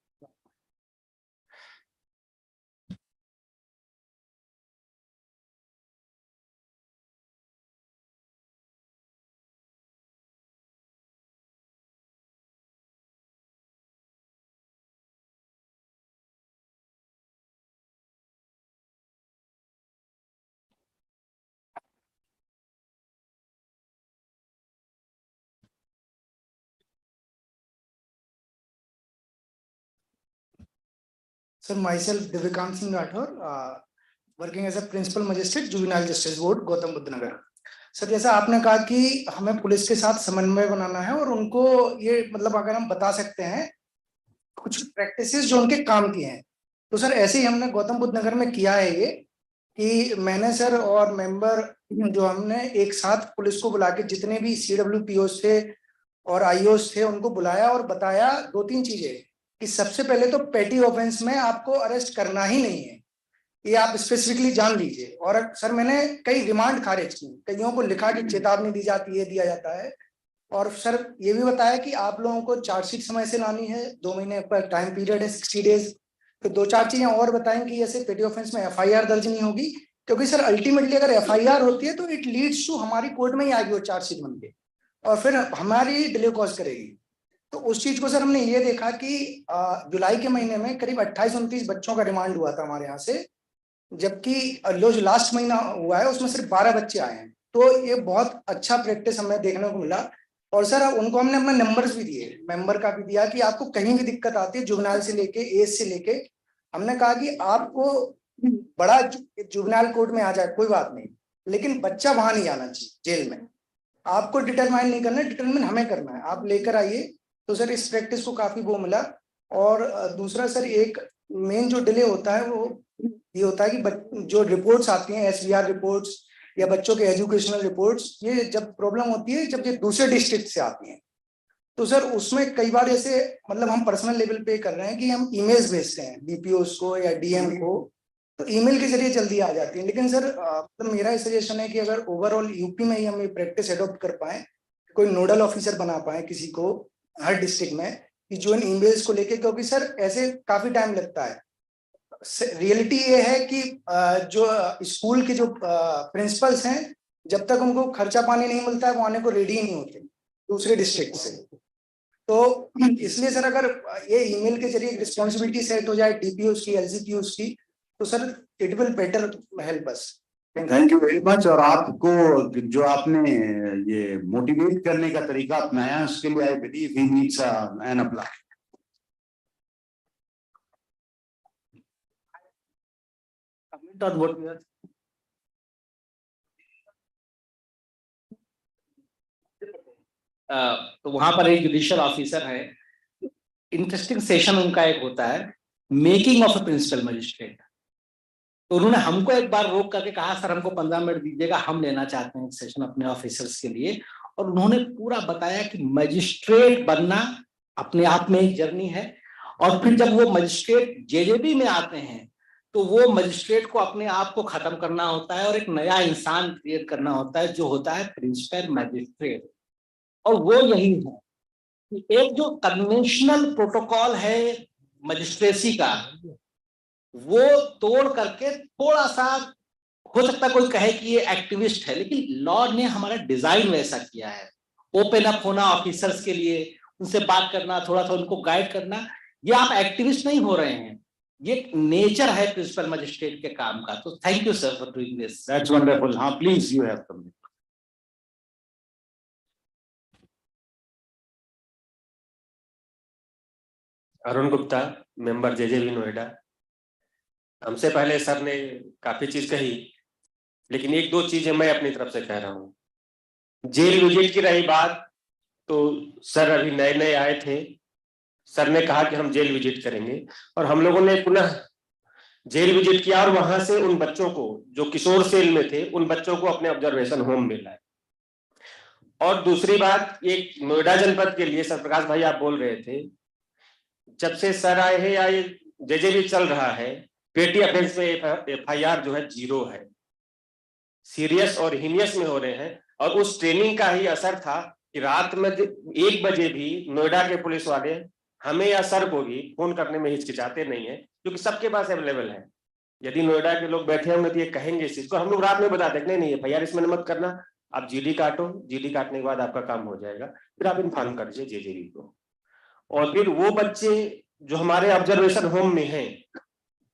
Sir, myself Divikant Singh Rathore, working as a principal magistrate, Juvenile Justice Board, Gautam Buddha Nagar. Sir जैसा आपने कहा कि हमें police के साथ समन्वय बनाना है और उनको ये मतलब अगर हम बता सकते हैं कुछ प्रैक्टिसेस जो उनके काम की हैं, तो सर ऐसे ही हमने गौतम बुद्ध नगर में किया है ये कि मैंने सर और मेंबर जो हमने एक साथ पुलिस को बुला के जितने भी CWPOs थे और IOs थे उनको बुलाया और बताया दो तीन चीजें कि सबसे पहले तो पेटी ऑफेंस में आपको अरेस्ट करना ही नहीं है, ये आप स्पेसिफिकली जान लीजिए. और सर मैंने कई रिमांड खारिज की, कईयों को लिखा कि चेतावनी दी जाती है, दिया जाता है. और सर ये भी बताया कि आप लोगों को चार्जशीट समय से लानी है, 2 महीने पर टाइम पीरियड है 60 डेज. फिर 2-4 चीजें और बताएं कि ऐसे पेटी ऑफेंस में FIR दर्ज नहीं होगी, क्योंकि सर अल्टीमेटली अगर FIR होती है तो इट लीड्स टू हमारी कोर्ट में ही आएगी वो चार्जशीट बन के और फिर हमारी डिले कॉज करेगी. तो उस चीज को सर हमने ये देखा कि जुलाई के महीने में करीब 28-29 बच्चों का रिमांड हुआ था हमारे यहाँ से, जबकि जो लास्ट महीना हुआ है उसमें सिर्फ 12 बच्चे आए हैं. तो ये बहुत अच्छा प्रैक्टिस हमें देखने को मिला. और सर उनको हमने अपने नंबर्स भी दिए, मेंबर का भी दिया कि आपको कहीं भी दिक्कत आती है जुवेनाइल से लेके एज से लेके, हमने कहा कि आपको बड़ा जुवेनाइल कोर्ट में आ जाए कोई बात नहीं, लेकिन बच्चा वहां नहीं आना चाहिए जेल में. आपको डिटरमाइन नहीं करना, डिटरमाइन हमें करना है, आप लेकर आइए. तो सर इस प्रैक्टिस को काफी वो मिला. और दूसरा सर एक मेन जो डिले होता है वो ये होता है कि जो रिपोर्ट्स आती हैं SVR रिपोर्ट्स या बच्चों के एजुकेशनल रिपोर्ट्स, ये जब प्रॉब्लम होती है जब ये दूसरे डिस्ट्रिक्ट से आती हैं, तो सर उसमें कई बार ऐसे मतलब हम पर्सनल लेवल पे कर रहे हैं कि हम ईमेल्स भेजते हैं DPOs को या DM को, तो ईमेल के जरिए जल्दी आ जाती है. लेकिन सर मतलब मेरा सजेशन है कि अगर ओवरऑल यूपी में ही हम ये प्रैक्टिस एडॉप्ट कर पाए, कोई नोडल ऑफिसर बना पाए किसी को हर डिस्ट्रिक्ट में कि जो इन ईमेल्स को लेके, क्योंकि सर ऐसे काफी टाइम लगता है. रियलिटी ये है कि जो स्कूल के जो प्रिंसिपल्स हैं जब तक उनको खर्चा पानी नहीं मिलता है वो आने को रेडी ही नहीं होते दूसरे डिस्ट्रिक्ट से. तो इसलिए सर अगर ये ईमेल के जरिए रिस्पॉन्सिबिलिटी सेट हो जाए DPOs की, LCPOs की, तो sir it will better help us. Thank you very much. और आपको जो आपने ये मोटिवेट करने का तरीका अपनाया उसके लिए I believe he needs an apply. तो वहां पर एक जुडिशियल ऑफिसर है, इंटरेस्टिंग सेशन उनका एक होता है making of a principal magistrate. तो उन्होंने हमको एक बार रोक करके कहा सर हमको 15 मिनट दीजिएगा, हम लेना चाहते हैं एक सेशन अपने ऑफिसर्स के लिए. और उन्होंने पूरा बताया कि मजिस्ट्रेट बनना अपने आप में एक जर्नी है, और फिर जब वो मजिस्ट्रेट JJB में आते हैं तो वो मजिस्ट्रेट को अपने आप को खत्म करना होता है और एक नया इंसान क्रिएट करना होता है जो होता है प्रिंसिपल मजिस्ट्रेट. और वो यही है कि एक जो कन्वेंशनल प्रोटोकॉल है मजिस्ट्रेसी का वो तोड़ करके, थोड़ा सा हो सकता है कोई कहे कि ये एक्टिविस्ट है, लेकिन लॉ ने हमारा डिजाइन वैसा किया है, ओपन अप होना ऑफिसर्स के लिए, उनसे बात करना, थोड़ा सा उनको गाइड करना, ये आप एक्टिविस्ट नहीं हो रहे हैं, ये नेचर है प्रिंसिपल मजिस्ट्रेट के काम का। तो thank you sir for doing this. That's wonderful. हाँ please, you have something. Arun Gupta, member JJB Noida. हमसे पहले सर ने काफी चीज कही, लेकिन एक दो चीजें मैं अपनी तरफ से कह रहा हूँ। जेल विजिट की रही बात, तो सर अभी नए नए आए थे, सर ने कहा कि हम जेल विजिट करेंगे, और हम लोगों ने पुनः जेल विजिट किया और वहां से उन बच्चों को जो किशोर सेल में थे, उन बच्चों को अपने ऑब्जर्वेशन होम में लाए। और दूसरी बात, एक नोएडा जनपद के लिए सर प्रकाश भाई आप बोल रहे थे, जब से सर आए हैं या ये जेजेबी चल रहा है, पेटी ऑफेंस में FIR जो है 0 है, सीरियस और हीनियस में हो रहे हैं। और उस ट्रेनिंग का ही असर था कि रात में 1 बजे भी नोएडा के पुलिस वाले हमें या सर को भी फोन करने में हिचकिचाते नहीं है, क्योंकि सबके पास अवेलेबल है। यदि नोएडा के लोग बैठे होंगे तो ये कहेंगे इस चीज को, हम लोग रात में बताते नहीं FIR इसमें मत करना, आप GD काटो, GD काटने के बाद आपका काम हो जाएगा, फिर आप इन्फॉर्म कर दीजिए जेजेबी को। और फिर वो बच्चे जो हमारे ऑब्जर्वेशन होम में हैं,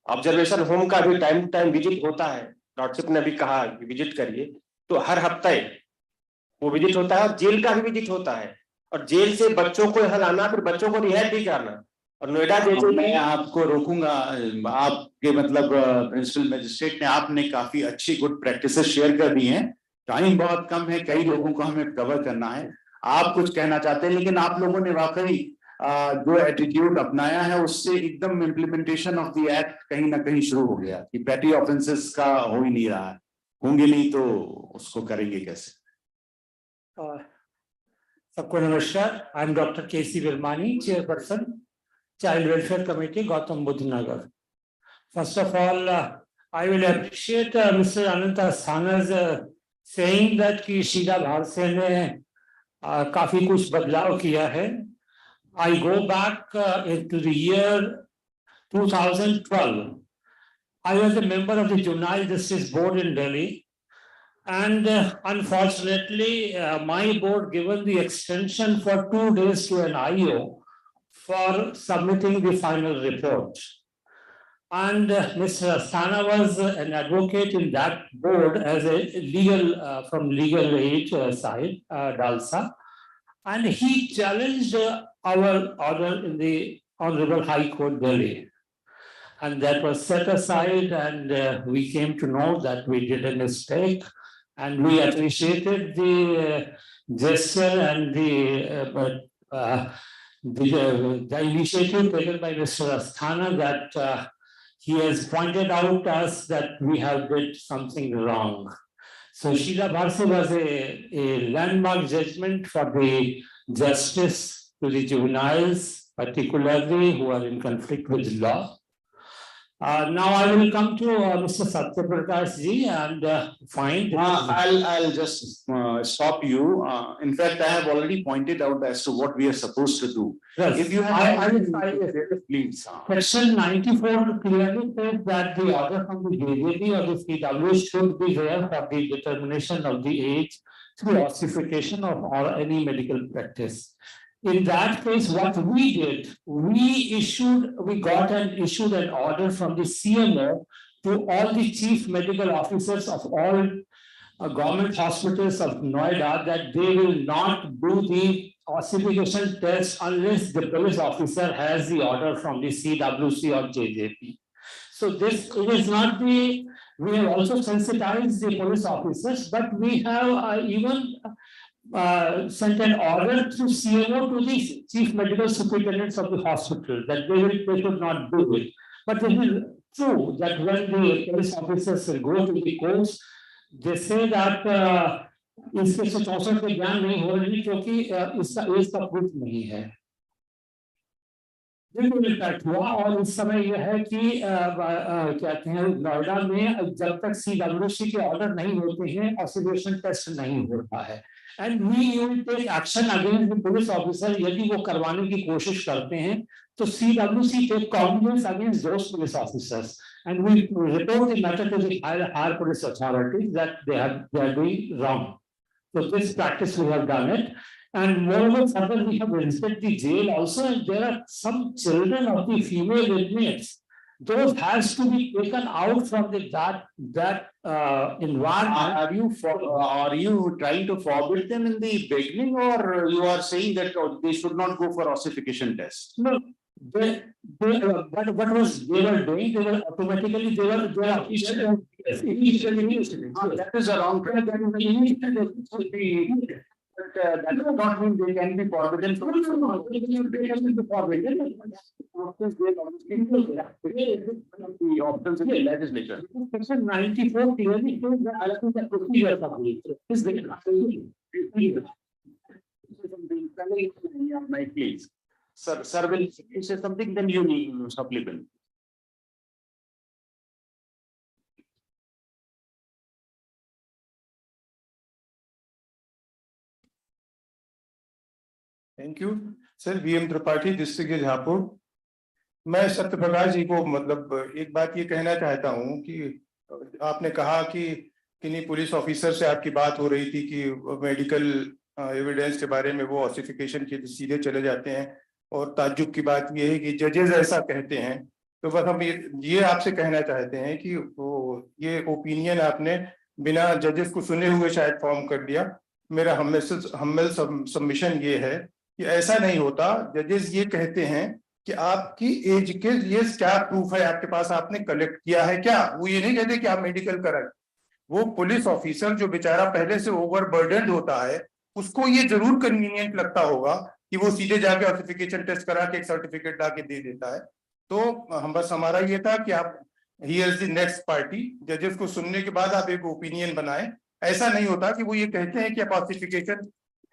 ऑब्जर्वेशन होम का भी टाइम टाइम विजिट होता है, लॉर्डशिप ने भी कहा कि विजिट करिए, तो हर हफ्ते वो विजिट होता है, और जेल का भी विजिट होता है, और जेल से बच्चों को यहाँ लाना, फिर बच्चों को रिहाई भी करना। और नोएडा जैसे मैं आपको रोकूंगा, आपके मतलब प्रिंसिपल मजिस्ट्रेट ने आपने काफी अच्छी गुड प्रैक्टिसेस शेयर कर दी हैं। टाइम बहुत कम है, कई लोगों को हमें कवर करना है। आप कुछ कहना चाहते हैं, लेकिन आप लोगों ने वाकई जो एटीट्यूड अपनाया है उससे एकदम इम्प्लीमेंटेशन ऑफ द एक्ट कहीं ना कहीं शुरू हो गया कि पेटी ऑफेंसेस का हो ही नहीं रहा है, होंगे नहीं तो उसको करेंगे कैसे। सबको नमस्कार। I am doctor KC Virmani, chairperson child welfare committee, Gautam Buddh Nagar. First of all, I will appreciate Mr. Anant Asthana's saying that कि शीला भारसे ने काफी कुछ बदलाव किया है। I go back into the year 2012. I was a member of the Juvenile Justice Board in Delhi, and unfortunately, my board given the extension for 2 days to an IO for submitting the final report. And Mr. Asthana was an advocate in that board as a legal, from legal aid side, DALSA, and he challenged our order in the Honorable High Court Delhi. And that was set aside, and we came to know that we did a mistake, and we appreciated the gesture and the initiative taken by Mr. Asthana that he has pointed out us that we have did something wrong. So Sheila Bharse was a landmark judgment for the justice to the juveniles, particularly who are in conflict with law. Now I will come to Mr. Satya Prakash ji and find. I'll just stop you. In fact, I have already pointed out as to what we are supposed to do. Yes, If you have, please. Section 94 clearly says that the order from the JJB or the CW should be there for the determination of the age through ossification of or any medical practice. In that case, what we did, we got and issued an order from the CMO to all the chief medical officers of all government hospitals of Noida that they will not do the ossification test unless the police officer has the order from the CWC or JJP. So this is not the, we have also sensitized the police officers, but we have even sent an order through CMO to the chief medical superintendents of the hospital that they should not do it. But it is true that when the police officers go to the courts, they say that इसके 64 के ज्ञान नहीं हो रही क्योंकि इसका as का proof नहीं है। बिल्कुल इम्पैक्ट हुआ और इस समय यह है कि कहते हैं नोएडा में जब तक CWC के ऑर्डर नहीं होते हैं ऑसिलेशन टेस्ट नहीं होता है। And we will take action against the police officer यदि वो करवाने की कोशिश करते हैं तो CWC take cognizance against those police officers and we report the matter to the higher police authorities that they are doing wrong. So this practice we have done it, And moreover, further we have visited the jail also, and there are some children of the female inmates. Those has to be taken out from that environment. Are you trying to forbid them in the beginning, or you are saying that they should not go for ossification test? No, what was they were doing, they were automatically, they were That is a wrong track. But that does not mean they can be forbidden. They can be forbidden. The options in the legislature. Section 94 clearly shows the procedure of Please. Sir will say something, then you will supplement. Thank you sir. VM Tripathi, district Jhapur. मैं सत्यप्रकाश जी को मतलब एक बात ये कहना चाहता हूँ कि आपने कहा कि किन्हीं पुलिस ऑफिसर से आपकी बात हो रही थी कि मेडिकल एविडेंस के बारे में वो ऑसिफिकेशन के सीधे चले जाते हैं, और ताज्जुब की बात ये है कि जजेस ऐसा कहते हैं। तो बस हम ये आपसे कहना चाहते हैं कि वो ये ओपिनियन आपने बिना जजेस को सुने हुए शायद फॉर्म कर दिया। मेरा हम्बल सबमिशन ये है कि ऐसा नहीं होता। जजेस ये कहते हैं कि आपकी एज के लिए क्या प्रूफ है आपके पास, आपने कलेक्ट किया है क्या। वो ये नहीं कहते कि आप मेडिकल कराएं। वो पुलिस ऑफिसर जो बेचारा पहले से ओवरबर्डन्ड होता है, उसको ये जरूर कन्वीनियंट लगता होगा कि वो सीधे जाके ऑसिफिकेशन टेस्ट करा के एक सर्टिफिकेट ला के दे देता है। तो हम बस हमारा ये था कि आप he is the next party, जजेस को सुनने के बाद आप एक ओपिनियन बनाएं। ऐसा नहीं होता कि वो ये कहते हैं कि आप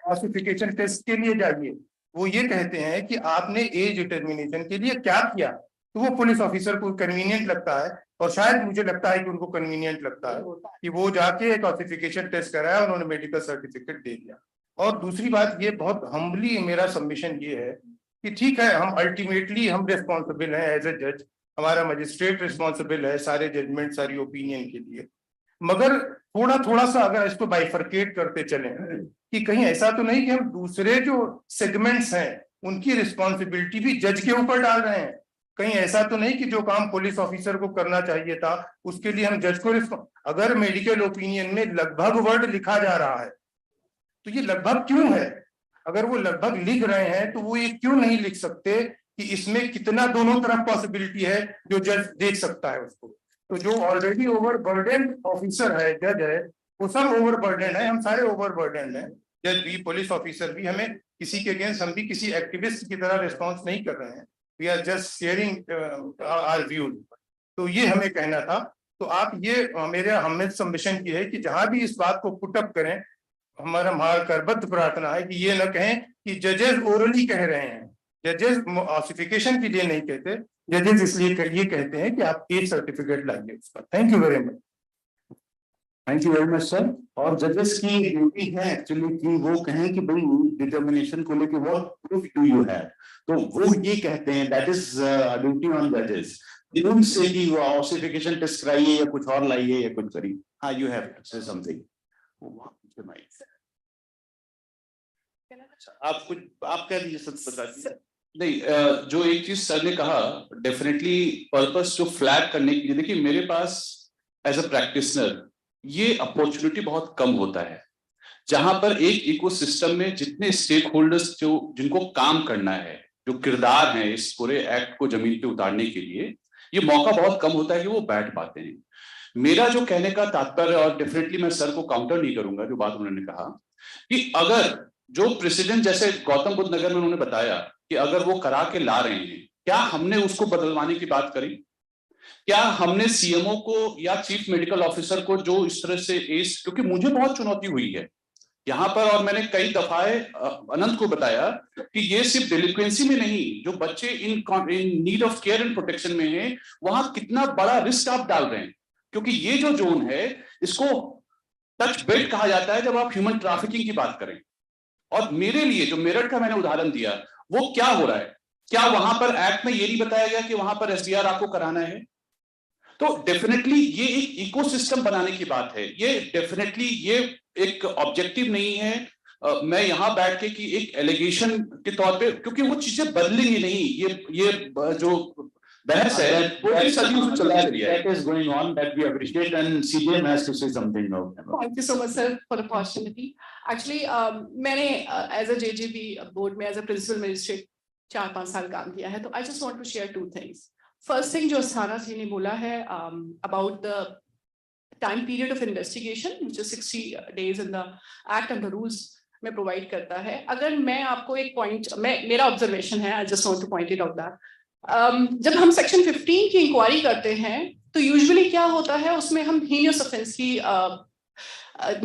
ऑसिफिकेशन टेस्ट के लिए जाइए। वो ये कहते हैं कि आपने एज डिटर्मिनेशन के लिए क्या किया। तो वो पुलिस ऑफिसर को कन्वीनियंट लगता है, और शायद मुझे लगता है कि उनको कन्वीनियंट लगता है कि वो जाके एक ऑसिफिकेशन टेस्ट कराया, उन्होंने मेडिकल सर्टिफिकेट दे दिया। और दूसरी बात ये, बहुत हम्बली मेरा सबमिशन ये है कि ठीक है, हम अल्टीमेटली हम रिस्पॉन्सिबल हैं एज ए जज, हमारा मजिस्ट्रेट रिस्पॉन्सिबल है सारे जजमेंट सारी ओपिनियन के लिए, मगर थोड़ा थोड़ा सा अगर इसको बाइफरकेट करते चले कि कहीं ऐसा तो नहीं कि हम दूसरे जो सेगमेंट्स हैं उनकी रिस्पॉन्सिबिलिटी भी जज के ऊपर डाल रहे हैं। कहीं ऐसा तो नहीं कि जो काम पुलिस ऑफिसर को करना चाहिए था उसके लिए हम जज को अगर मेडिकल ओपिनियन में लगभग वर्ड लिखा जा रहा है तो ये लगभग क्यों है। अगर वो लगभग लिख रहे हैं तो वो ये क्यों नहीं लिख सकते कि इसमें कितना दोनों तरफ पॉसिबिलिटी है जो जज देख सकता है उसको। तो जो ऑलरेडी ओवरबर्डन ऑफिसर है, जज है, वो सब ओवरबर्डन है, हम सारे ओवरबर्डन हैं, जज भी पुलिस ऑफिसर भी। हमें किसी के अगेंस्ट हम भी किसी एक्टिविस्ट की तरह रिस्पॉन्स नहीं कर रहे हैं, we are just sharing our views. तो ये हमें कहना था। तो आप ये मेरे हमें सबमिशन की है कि जहां भी इस बात को पुटअप करें, हमारा करबद्ध प्रार्थना है कि ये न कहें कि जजेस ओरली कह रहे हैं। जजेस ऑसिफिकेशन के लिए नहीं कहते, जजेस इसलिए ये कहते हैं कि आप एज सर्टिफिकेट लाइए उसका। Thank you very much. Thank you very much sir. और जजेस की ड्यूटी है एक्चुअली कि वो कहें कि भाई डिटर्मिनेशन को लेके what proof do you have, तो वो ये कहते हैं दैट इज ड्यूटी ऑन जजेस। दे डोंट से कि ऑसिफिकेशन टेस्ट कराइए या कुछ और लाइए या कुछ करिए। हाँ, you have to say something. आप कह दीजिए सर। नहीं, जो एक चीज सर ने कहा, डेफिनेटली पर्पस जो फ्लैग करने की, देखिए मेरे पास एज अ प्रैक्टिशनर ये अपॉर्चुनिटी बहुत कम होता है, जहां पर एक इकोसिस्टम में जितने स्टेक होल्डर्स जो जिनको काम करना है, जो किरदार हैं इस पूरे एक्ट को जमीन पे उतारने के लिए, ये मौका बहुत कम होता है कि वो बैठ पाते हैं। मेरा जो कहने का तात्पर्य, और डेफिनेटली मैं सर को काउंटर नहीं करूंगा जो बात उन्होंने कहा, कि अगर जो प्रेसिडेंट जैसे गौतम बुद्ध नगर में उन्होंने बताया कि अगर वो करा के ला रहे हैं, क्या हमने उसको बदलवाने की बात करी? क्या हमने सीएमओ को या चीफ मेडिकल ऑफिसर को जो इस तरह से क्योंकि मुझे बहुत चुनौती हुई है यहाँ पर, और मैंने कई दफाए अनंत को बताया कि ये सिर्फ डिलिक्वेंसी में नहीं, जो बच्चे in need of care and protection में है, वहां कितना बड़ा रिस्क आप डाल रहे हैं। क्योंकि ये जो जोन है इसको टच बेड कहा जाता है जब आप ह्यूमन ट्रैफिकिंग की बात करें। और मेरे लिए जो मेरठ का मैंने उदाहरण दिया, वो क्या हो रहा है, क्या वहां पर एक्ट में ये नहीं बताया गया कि वहां पर एसडीआर आपको कराना है? तो डेफिनेटली ये एक इकोसिस्टम बनाने की बात है। ये डेफिनेटली ये एक ऑब्जेक्टिव नहीं है मैं यहाँ बैठ के कि एक एलिगेशन के तौर पे, क्योंकि वो चीजें बदलेंगी नहीं, ये जो बहस है वो भी सदियों से चला रही है. That is going on, that we appreciate, and CJM has to say something now. Thank you so much, sir, for the opportunity. Actually, मैंने as a JJB board में as a principal magistrate 4-5 साल काम किया है, तो I just want to share 2 things. First thing जो अस्थाना जी ने बोला है about the time period of investigation, which is 60 days in the act and the rules में provide करता है. अगर मैं आपको एक point, मेरा observation है, I just want to point it out that जब हम सेक्शन 15 की इंक्वायरी करते हैं तो यूजुअली क्या होता है, उसमें हम हीनियस ऑफेंस की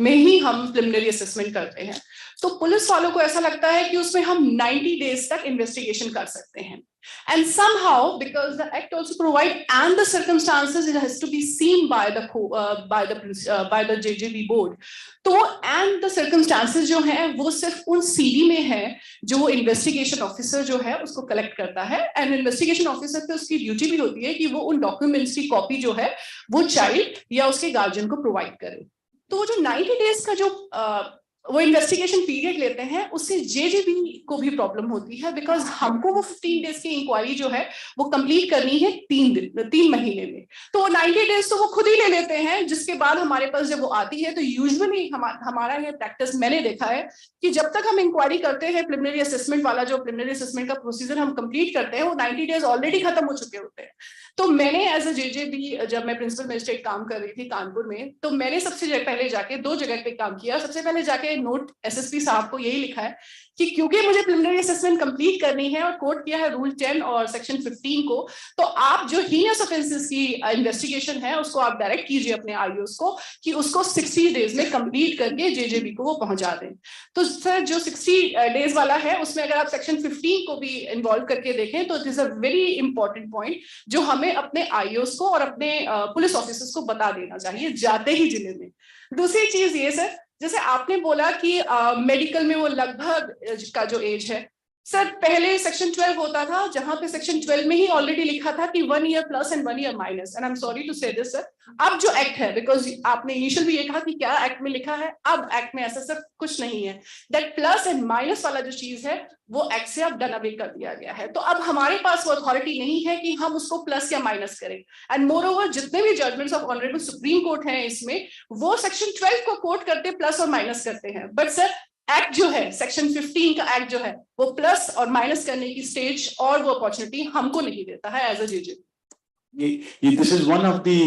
में ही हम प्रिलिमिनरी असेसमेंट करते हैं. तो पुलिस वालों को ऐसा लगता है कि उसमें हम 90 डेज तक इन्वेस्टिगेशन कर सकते हैं. And somehow, because the act also provide and the circumstances, it has to be seen by the JJB board. तो and the circumstances जो हैं वो सिर्फ उन CD में है जो इन्वेस्टिगेशन ऑफिसर जो है उसको कलेक्ट करता है. एंड इन्वेस्टिगेशन ऑफिसर पे उसकी ड्यूटी भी होती है कि वो उन डॉक्यूमेंट्स की कॉपी जो है वो चाइल्ड या उसके गार्जियन को प्रोवाइड करे. तो जो 90 डेज का जो वो इन्वेस्टिगेशन पीरियड लेते हैं उससे जेजेबी को भी प्रॉब्लम होती है, बिकॉज हमको वो 15 डेज की इंक्वायरी जो है वो कंप्लीट करनी है 3 महीने में. तो 90 डेज तो वो खुद ही ले लेते हैं, जिसके बाद हमारे पास जब वो आती है तो यूजुअली हमारा ये प्रैक्टिस मैंने देखा है कि जब तक हम इंक्वायरी करते हैं प्रिलिमिनरी असेसमेंट वाला जो प्रिलिमिनरी असेसमेंट का प्रोसीजर हम कंप्लीट करते हैं वो 90 डेज ऑलरेडी खत्म हो चुके होते हैं. तो मैंने एज अ जेजेबी जब मैं प्रिंसिपल मजिस्ट्रेट काम कर रही थी कानपुर में, तो मैंने सबसे पहले जाके 2 जगह पे काम किया. सबसे पहले जाके नोट एसएसपी साहब को यही लिखा है कि क्योंकि मुझे प्रिलिमिनरी असेसमेंट कंप्लीट करनी है और कोट किया है रूल 10 और सेक्शन 15 को, तो आप जो हीनियस ऑफेंसेस की इन्वेस्टिगेशन है उसको आप डायरेक्ट कीजिए अपने आईओएस को कि उसको 60 डेज में कंप्लीट करके जेजेबी को वो पहुंचा दें. तो सर जो 60 डेज वाला है उसमें अगर आप सेक्शन 15 को भी इन्वॉल्व करके देखें तो it is a very important point जो हमें अपने आईओएस को और अपने पुलिस ऑफिसर्स को बता देना चाहिए जाते ही जिले में. दूसरी चीज ये सर, जैसे आपने बोला कि मेडिकल में वो लगभग का जो एज है, सर पहले सेक्शन 12 होता था जहां पे सेक्शन 12 में ही ऑलरेडी लिखा था कि 1 year plus and 1 year minus. And I am sorry to say this sir, अब जो एक्ट है, बिकॉज आपने इनिशियल भी ये कहा कि क्या एक्ट में लिखा है, अब एक्ट में ऐसा सब कुछ नहीं है. दैट प्लस एंड माइनस वाला जो चीज है वो एक्ट से अब डन अवे कर दिया गया है. तो अब हमारे पास वो अथॉरिटी नहीं है कि हम उसको प्लस या माइनस करें. एंड मोर ओवर जितने भी judgements of honourable supreme court हैं इसमें वो सेक्शन 12 को कोट करते प्लस और माइनस करते हैं. बट सर एक्ट जो है सेक्शन 15 का एक्ट जो है वो प्लस और माइनस करने की स्टेज और वो अपॉर्चुनिटी हमको नहीं देता है as a JJ. This is one of the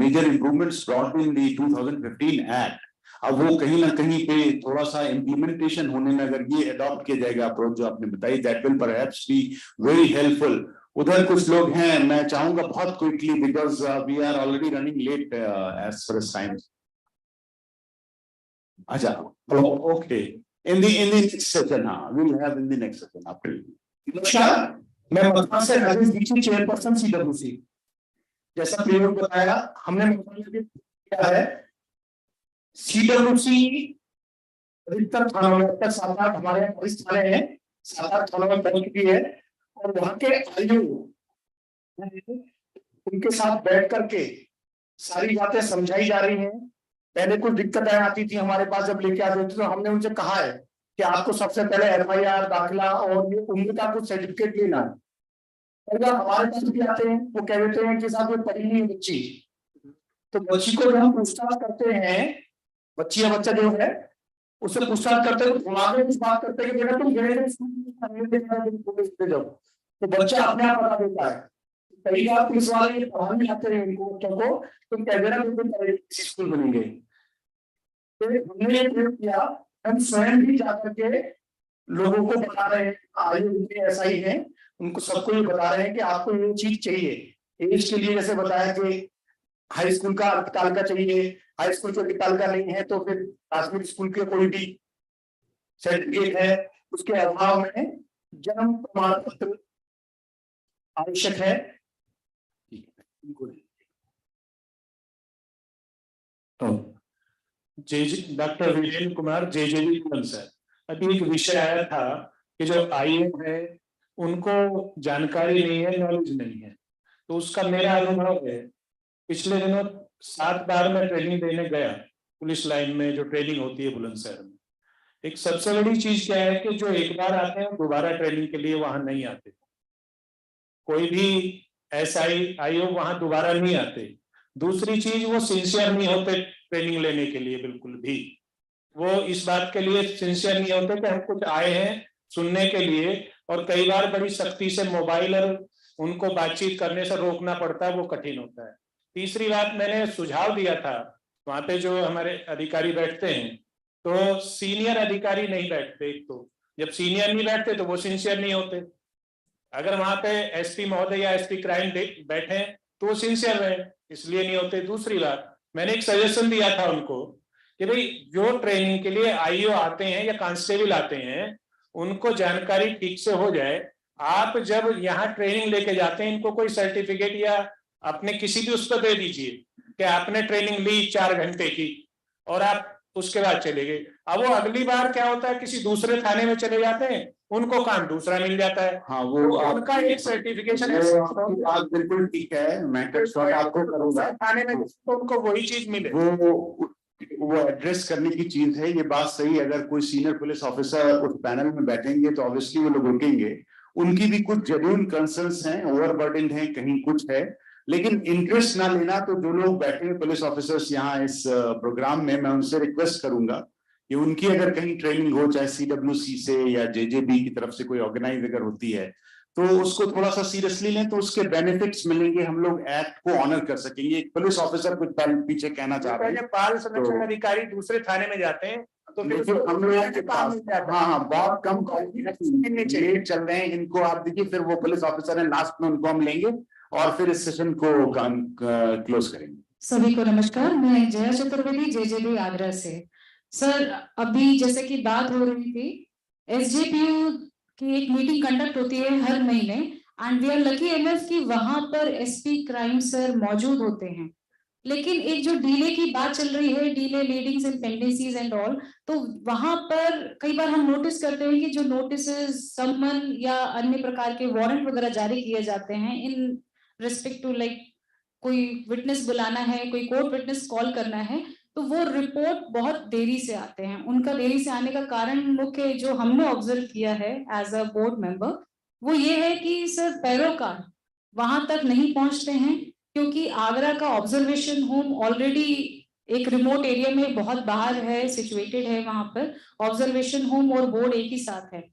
major improvements brought in the 2015 Act. अब वो कहीं ना कहीं पे थोड़ा सा इम्प्लीमेंटेशन होने में अगर ये अडॉप्ट किया जाएगा अप्रोच जो आपने बताई, that will perhaps be very helpful. उधर कुछ लोग हैं, मैं चाहूंगा बहुत quickly because we are already running late as far as time. अच्छा, okay. In the next session, we will have in the next session after. नमस्कार, मैं मथुरा से राजेश दीक्षित, चेयरपर्सन सीडब्ल्यूसी. जैसा प्रयोग बताया हमने किया है, सीडब्ल्यूसी अधिकतर थानों में तक 7-8 हमारे वरिष्ठ थाने हैं, 7-8 थानों में पहुंच चुकी है और वहां के आयु उनके साथ बैठ करके सारी बातें समझाई जा रही हैं. पहले कुछ दिक्कतें आती थी हमारे पास जब लेके आते थे, तो हमने उनसे कहा है कि आपको सबसे पहले एफआईआर दाखिला और ये उम्र का कुछ सर्टिफिकेट लेना है. अगर हमारे पास भी आते हैं वो कह देते हैं कि साहब ये पढ़ी नहीं बच्ची, तो बच्ची को जब हम पूछताछ करते हैं, बच्ची या बच्चा जो है उससे पूछताछ करते हैं तो हमारे इस बात करते हैं कि बेटा तुम गए स्कूल जाओ, तो बच्चा अपने आप बता देता है. कई बार पुलिस वाले पढ़ाने आते हैं उनको बच्चों को, तुम कह देना किसी स्कूल बनेंगे. तो हमने ये प्रयोग किया, हम स्वयं भी जाकर के लोगों को बता रहे हैं, आयु ऐसा ही है, उनको सबको ये बता रहे हैं कि आपको ये चीज चाहिए. एज के लिए जैसे बताया कि हाई स्कूल का अर्धकाल का चाहिए, हाई स्कूल के अर्धकाल का नहीं है तो फिर प्राथमिक स्कूल के कोई भी सर्टिफिकेट है, उसके अभाव में जन्म प्रमाण पत्र आवश्यक है. Doctor Virendra Kumar JJB sir, अभी एक विषय आया था कि जो आईएम है उनको जानकारी नहीं है, नॉलेज नहीं है. तो उसका मेरा अनुभव है, पिछले दिनों 7 बार मैं ट्रेनिंग देने गया पुलिस लाइन में, जो ट्रेनिंग होती है बुलंदशहर में. एक सबसे बड़ी चीज क्या है कि जो एक बार आते हैं दोबारा ट्रेनिंग के लिए वहां नहीं आते, कोई भी SI वहां दोबारा नहीं आते। दूसरी चीज वो सिंसियर नहीं होते ट्रेनिंग लेने के लिए, बिल्कुल भी वो इस बात के लिए सिंसियर नहीं होते कि हम कुछ आए हैं सुनने के लिए, और कई बार बड़ी सख्ती से मोबाइल और उनको बातचीत करने से रोकना पड़ता है, वो कठिन होता है। तीसरी बात मैंने सुझाव दिया था, वहां पे जो हमारे अधिकारी बैठते हैं तो सीनियर अधिकारी नहीं बैठते, एक तो जब सीनियर नहीं बैठते तो वो सिंसियर नहीं होते, अगर वहां पे SP महोदय या SP क्राइम बैठे तो वो सिंसियर रहे, इसलिए नहीं होते। दूसरी बात मैंने एक सजेशन दिया था उनको कि भाई जो ट्रेनिंग के लिए IO आते हैं या कांस्टेबल आते हैं उनको जानकारी ठीक से हो जाए। आप जब यहाँ ट्रेनिंग लेके जाते हैं इनको कोई सर्टिफिकेट या अपने किसी भी उस पर दे दीजिए कि आपने ट्रेनिंग ली 4 घंटे की और आप उसके बाद चले गए। अब वो अगली बार क्या होता है, किसी दूसरे थाने में चले जाते हैं, उनको काम दूसरा मिल जाता है। हाँ, वो उनका एक सर्टिफिकेशन बात बिल्कुल ठीक है, मैं आपको करूंगा थाने में तो उनको वही चीज मिले, वो एड्रेस करने की चीज है, ये बात सही है। अगर कोई सीनियर पुलिस ऑफिसर उस पैनल में बैठेंगे तो ऑब्वियसली वो लोग रुकेंगे, उनकी भी कुछ जेन्युइन कंसर्न्स हैं, ओवरबर्डन है, कहीं कुछ है, लेकिन इंटरेस्ट ना लेना। तो जो लोग बैठे हैं पुलिस ऑफिसर्स यहाँ इस प्रोग्राम में, मैं उनसे रिक्वेस्ट करूंगा कि उनकी अगर कहीं ट्रेनिंग हो, चाहे CWC से या JJB की तरफ से कोई ऑर्गेनाइज अगर होती है, तो उसको थोड़ा सा सीरियसली लें, तो उसके बेनिफिट्स मिलेंगे, हम लोग एक्ट को ऑनर कर सकेंगे। एक पुलिस ऑफिसर कुछ पीछे कहना चाह रहे हैं, बाल संरक्षण अधिकारी दूसरे थाने में जाते हैं तो फिर हम लोग के पास हाँ बहुत कम लेट चल रहे हैं, इनको आप देखिए, फिर वो पुलिस ऑफिसर है, लास्ट में उनको हम लेंगे और फिर इस सेशन को क्लोज करेंगे। सभी को नमस्कार, मैं जया चतुर्वेदी, JJB आगरा से। सर, अभी जैसे कि बात हो रही थी, SJPU की एक मीटिंग कंडक्ट होती है हर महीने, and we are lucky enough कि वहां पर SP क्राइम सर मौजूद होते हैं। लेकिन एक जो डीले की बात चल रही है, delay leadings and पेंडेंसीज and all, तो वहां पर कई बार हम नोटिस करते हैं कि जो नोटिसेस, समन या अन्य प्रकार के वारंट वगैरह जारी किए जाते हैं इन रिस्पेक्ट टू लाइक कोई विटनेस बुलाना है, कोई कोर्ट विटनेस कॉल करना है, तो वो रिपोर्ट बहुत देरी से आते हैं। उनका देरी से आने का कारण मुख्य जो हमने ऑब्जर्व किया है एज अ बोर्ड मेंबर, वो ये है कि सर पैरोकार वहां तक नहीं पहुंचते हैं, क्योंकि आगरा का ऑब्जर्वेशन होम ऑलरेडी एक रिमोट एरिया में बहुत बाहर है, सिचुएटेड है। वहां पर ऑब्जर्वेशन होम और बोर्ड एक ही साथ है,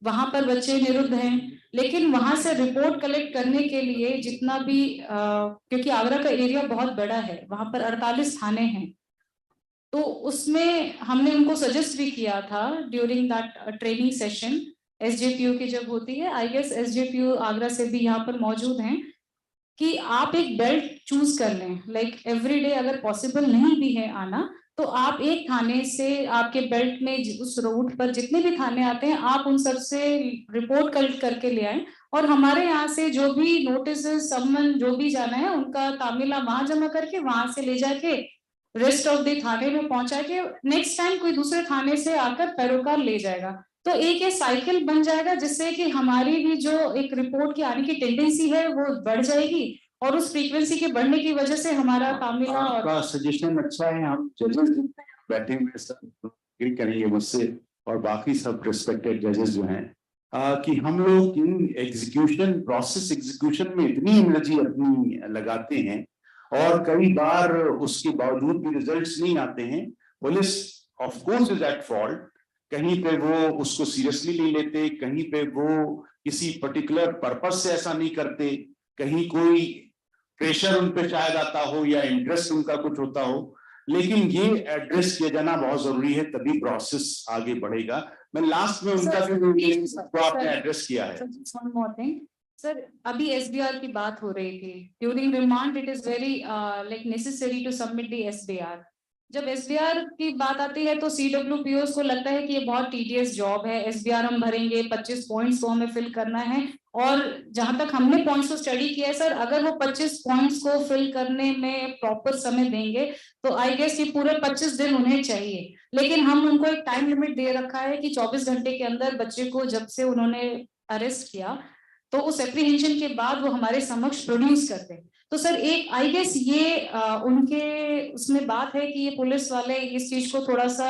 वहां पर बच्चे निरुद्ध हैं, लेकिन वहां से रिपोर्ट कलेक्ट करने के लिए जितना भी क्योंकि आगरा का एरिया बहुत बड़ा है, वहां पर 48 थाने हैं, तो उसमें हमने उनको सजेस्ट भी किया था during that training session SJPU की जब होती है। आई गेस SJPU आगरा से भी यहाँ पर मौजूद हैं कि आप एक बेल्ट चूज कर लें, लाइक एवरी डे अगर पॉसिबल नहीं भी है आना, तो आप एक थाने से आपके बेल्ट में उस रूट पर जितने भी थाने आते हैं आप उन सब से रिपोर्ट कलेक्ट करके ले आए, और हमारे यहाँ से जो भी नोटिस, समन जो भी जाना है उनका तामिला वहां जमा करके वहां से ले जाके रेस्ट ऑफ द थाने में पहुंचा के नेक्स्ट टाइम कोई दूसरे थाने से आकर पैरोकार ले जाएगा। तो एक ये साइकिल बन जाएगा जिससे कि हमारी भी जो एक रिपोर्ट की आने की टेंडेंसी है वो बढ़ जाएगी, और उस फ्रीक्वेंसी के बढ़ने की वजह से हमारा तामिला आपका सजेशन अच्छा है। हम जजेस बैठे हुए सब एग्री करेंगे मुझसे और बाकी सब रिस्पेक्टेड जजेस जो हैं कि हम लोग इन एग्जीक्यूशन में इतनी एनर्जी अपनी लगाते हैं और कई बार उसके बावजूद भी रिजल्ट्स नहीं आते हैं। Police of course is at fault, कहीं पे वो उसको सीरियसली नहीं लेते, कहीं पे वो किसी पर्टिकुलर पर्पस से ऐसा नहीं करते, कहीं कोई प्रेशर उन पे शायद आता हो या इंटरेस्ट उनका कुछ होता हो, लेकिन ये एड्रेस किया जाना बहुत जरूरी है, तभी प्रोसेस आगे बढ़ेगा। मैं लास्ट में उनका भी आपने एड्रेस किया है। सर, अभी SBR की बात हो रही थी, during remand it is very like necessary to submit the SBR। जब SBR की बात आती है तो CWPOs को लगता है कि ये बहुत टीडियस जॉब है, SBR हम भरेंगे, 25 पॉइंट्स को हमें फिल करना है, और जहां तक हमने पॉइंट्स को स्टडी किया है सर, अगर वो 25 पॉइंट्स को फिल करने में प्रॉपर समय देंगे तो आई गेस ये पूरे 25 दिन उन्हें चाहिए, लेकिन हम उनको एक टाइम लिमिट दे रखा है कि 24 घंटे के अंदर बच्चे को जब से उन्होंने अरेस्ट किया तो उस एप्रीहेंशन के बाद वो हमारे समक्ष प्रोड्यूस करते हैं। तो सर एक आई गेस ये उनके उसमें बात है कि ये पुलिस वाले इस चीज को थोड़ा सा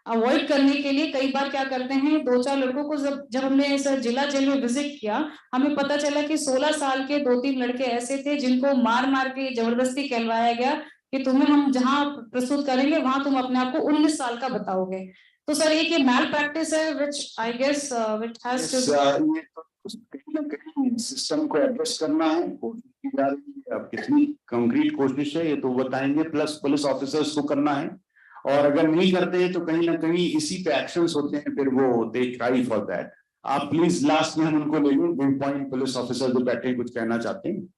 अवॉइड करने के लिए कई बार क्या करते हैं, 2-4 लड़कों को जब हमने सर जिला जेल में विजिट किया, हमें पता चला कि 16 साल के 2-3 लड़के ऐसे थे जिनको मार मार के जबरदस्ती कहलवाया गया कि तुम्हें हम जहां प्रस्तुत करेंगे वहां तुम अपने आप को 19 साल का बताओगे। तो सर एक ये मैल प्रैक्टिस है which I guess which has to system को एड्रेस करना है, कोशिश की जा रही है। अब कितनी कंक्रीट कोशिश है ये तो बताएंगे, प्लस पुलिस ऑफिसर्स को करना है, और अगर नहीं करते हैं तो कहीं ना कहीं इसी पे एक्शंस होते हैं, फिर वो दे ट्राई फॉर दैट। आप प्लीज लास्ट में हम उनको ले लें, व्यू पॉइंट पुलिस ऑफिसर जो बैठे हैं कुछ कहना चाहते हैं,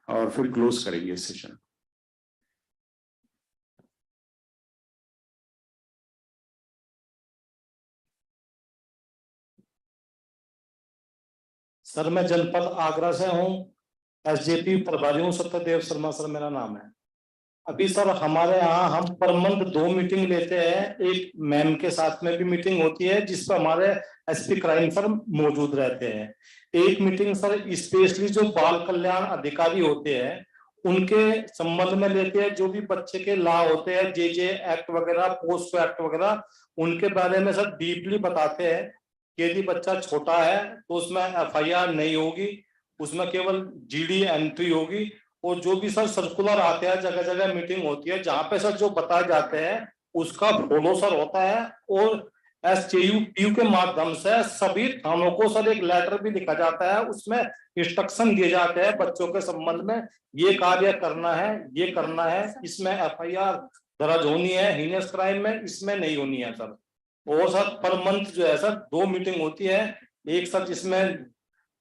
और फिर क्लोज करेंगे सेशन। सर मैं जनपद आगरा से हूँ, एसजेपी प्रभारी हूँ, सत्यदेव शर्मा सर मेरा नाम है। अभी सर हमारे यहाँ हम पर मंथ 2 मीटिंग लेते हैं, एक मैम के साथ में भी मीटिंग होती है जिस पर हमारे एसपी क्राइम सर मौजूद रहते हैं। एक मीटिंग सर स्पेशली जो बाल कल्याण अधिकारी होते हैं उनके संबंध में लेते हैं, जो भी बच्चे के लॉ होते हैं, जे एक्ट वगैरह, पोस्को एक्ट वगैरह, उनके बारे में सर डीपली बताते हैं कि यदि बच्चा छोटा है तो उसमें एफआईआर नहीं होगी, उसमें केवल जीडी एंट्री होगी। और जो भी सर सर्कुलर आते हैं, जगह जगह मीटिंग होती है, जहां पे सर जो बताए जाते हैं उसका फॉलो सर होता है। और एसजेयू के माध्यम से सभी थानों को सर एक लेटर भी लिखा जाता है, उसमें इंस्ट्रक्शन दिए जाते हैं बच्चों के संबंध में, ये कार्य करना है, ये करना है, इसमें एफआईआर दर्ज होनी है, हीनियस क्राइम में इसमें नहीं होनी है सर। और सर पर मंथ जो है सर 2 मीटिंग होती है, एक सर जिसमें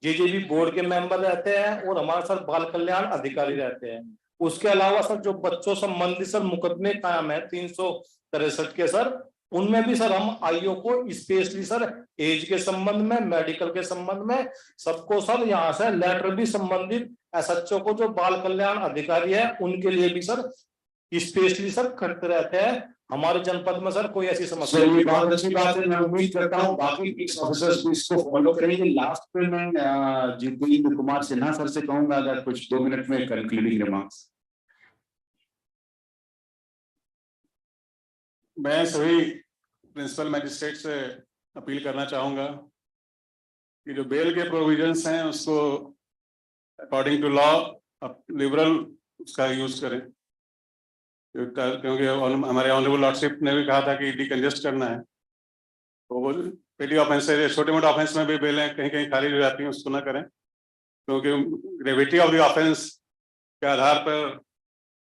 जेजेबी बोर्ड के मेंबर रहते हैं और हमारे सर बाल कल्याण अधिकारी रहते हैं। उसके अलावा सर जो बच्चों संबंधी सर मुकदमे कायम है 363 के सर, उनमें भी सर हम आईओ को स्पेशली सर एज के संबंध में, मेडिकल के संबंध में सबको सर यहाँ से लेटर भी संबंधित एसएचओ को जो बाल कल्याण अधिकारी है उनके लिए भी सर स्पेशली सर करते रहते हैं। हमारे जनपद में सर कोई ऐसी समस्या ये बहुत अच्छी बात है, मैं उम्मीद करता हूँ बाकी पुलिस ऑफिसर्स भी इसको फॉलो करेंगे। लास्ट में मैं जितेंद्र कुमार सिन्हा सर से कहूंगा अगर कुछ 2 मिनट में कंक्लूडिंग रिमार्क्स। मैं सभी प्रिंसिपल मैजिस्ट्रेट से अपील करना चाहूंगा कि जो बेल के प्रोविजंस हैं उसको अकॉर्डिंग टू लॉ लिबरल उसका यूज करें, क्योंकि हमारे ऑनरेबल लॉर्डशिप ने भी कहा था कि डिकंजेस्ट करना है, तो वो पेटी ऑफेंस है, छोटे मोटे ऑफेंस में भी बेलें कहीं कहीं खारिज हो जाती हैं, उसको ना करें, क्योंकि ग्रेविटी ऑफ द ऑफेंस के आधार पर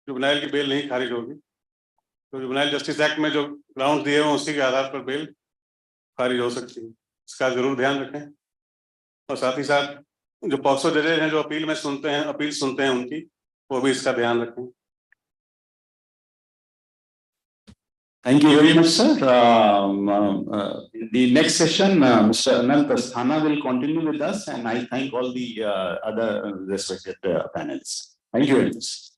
जुवेनाइल की बेल नहीं खारिज होगी। तो जुवेनाइल जस्टिस एक्ट में जो ग्राउंड दिए हुए उसी के आधार पर बेल खारिज हो सकती है, इसका जरूर ध्यान रखें। और साथ ही साथ जो पॉक्सो जजेज हैं जो अपील सुनते हैं उनकी, वो भी इसका ध्यान रखें। Thank you very much, sir. The next session, Mr. Anant Asthana will continue with us, and I thank all the other respected panelists. Thank you very much.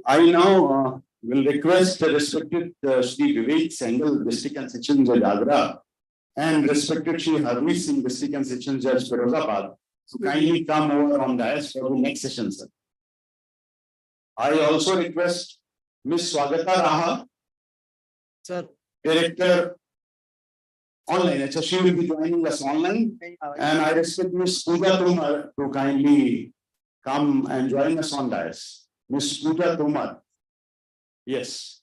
I now will request the respected Shri Vivek Sehgal, District and Section Judge Agra, and respected Shri Harmeet Singh, District and Section Judge Firozabad, to kindly come over on dais for the next session, sir. I also request Ms. Swagata Raha, Sir, Director online. So she will be joining us online, and I request Ms. Pooja Tomar to kindly come and join us on dais. Ms. Pooja Tomar. Yes.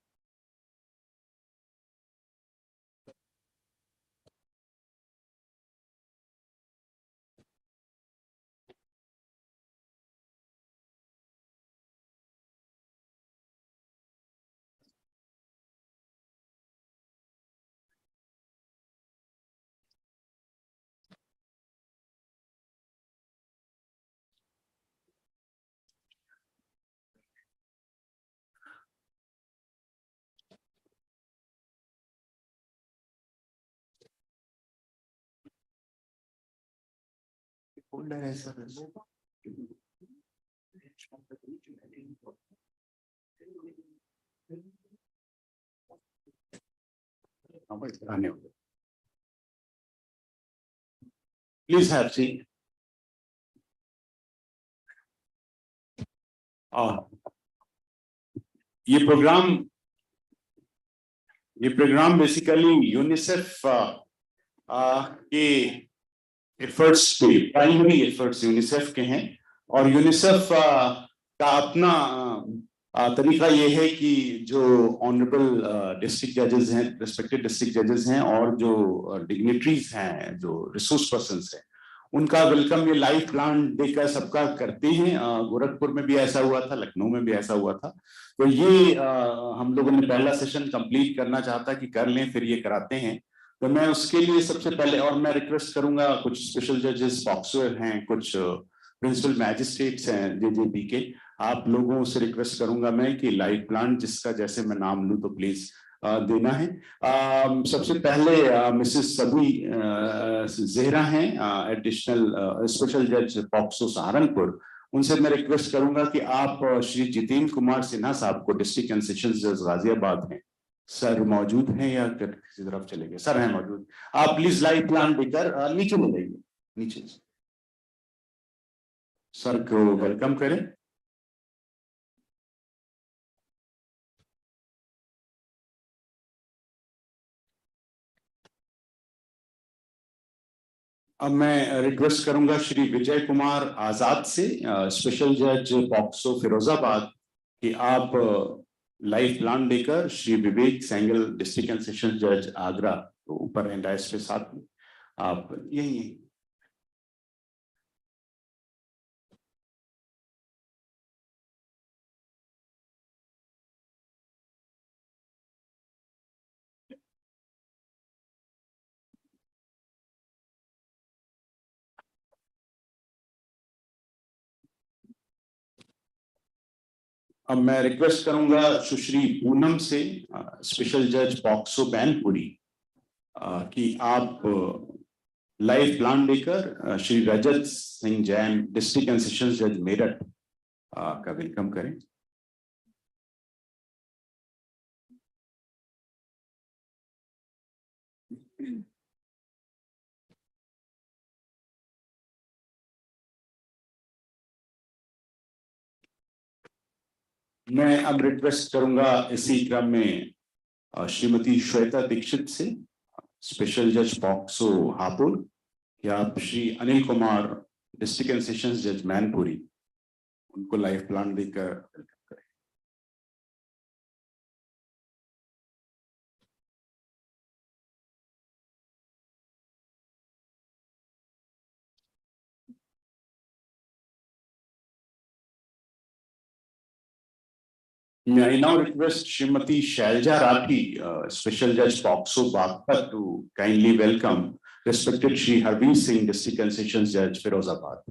folder है sir. Please have seat. ये programme basically UNICEF के efforts पे, primary efforts UNICEF के हैं, और UNICEF का अपना तरीका ये है कि जो ऑनरेबल डिस्ट्रिक्ट जजेस हैं, रिस्पेक्टेड डिस्ट्रिक्ट जजेस हैं, और जो डिग्निटरीज हैं, जो रिसोर्स पर्सन्स हैं, उनका वेलकम ये लाइफ प्लान देकर सबका करते हैं। गोरखपुर में भी ऐसा हुआ था, लखनऊ में भी ऐसा हुआ था। तो ये हम लोगों ने पहला सेशन कंप्लीट करना चाहता कि कर लें, फिर ये कराते हैं। तो मैं उसके लिए सबसे पहले, और मैं रिक्वेस्ट करूंगा, कुछ स्पेशल जजेस पॉक्सो हैं, कुछ प्रिंसिपल मैजिस्ट्रेट्स हैं जेजेपी के, आप लोगों से रिक्वेस्ट करूंगा मैं कि लाइफ प्लान जिसका जैसे मैं नाम लूं तो प्लीज देना है। सबसे पहले मिसेस सभी जेहरा हैं, एडिशनल स्पेशल जज पॉक्सो सहारनपुर, उनसे मैं रिक्वेस्ट करूंगा कि आप श्री जितेंद्र कुमार सिन्हा साहब को, डिस्ट्रिक्ट एंड सेशंस जज गाजियाबाद हैं, सर मौजूद हैं या किसी तरफ चले गए? सर हैं मौजूद। आप प्लीज लाइफ प्लान देकर नीचे ले जाइए, नीचे सर को वेलकम करें। अब मैं रिक्वेस्ट करूंगा श्री विजय कुमार आजाद से, स्पेशल जज पॉक्सो फिरोजाबाद, कि आप लाइफ प्लान देकर Shri Vivek सेंगल, district and session जज आगरा, तो ऊपर हैं डायस पे, साथ में आप यही। अब मैं रिक्वेस्ट करूंगा सुश्री पूनम से, स्पेशल जज पॉक्सो बैनपुरी, कि आप लाइफ प्लान देकर Shri Rajat Singh Jain, district and sessions जज मेरठ का वेलकम करें। मैं अब रिक्वेस्ट करूंगा इसी क्रम में श्रीमती श्वेता दीक्षित से, स्पेशल जज पॉक्सो हापुड़, कि आप Shri Anil Kumar, district and sessions जज मैनपुरी, उनको लाइफ प्लान देकर करें। I now request Srimati Shailja Rathi, Special Judge POCSO Bagpat, to kindly welcome respected Shri Harveer Singh, District and Sessions Judge, Firozabad.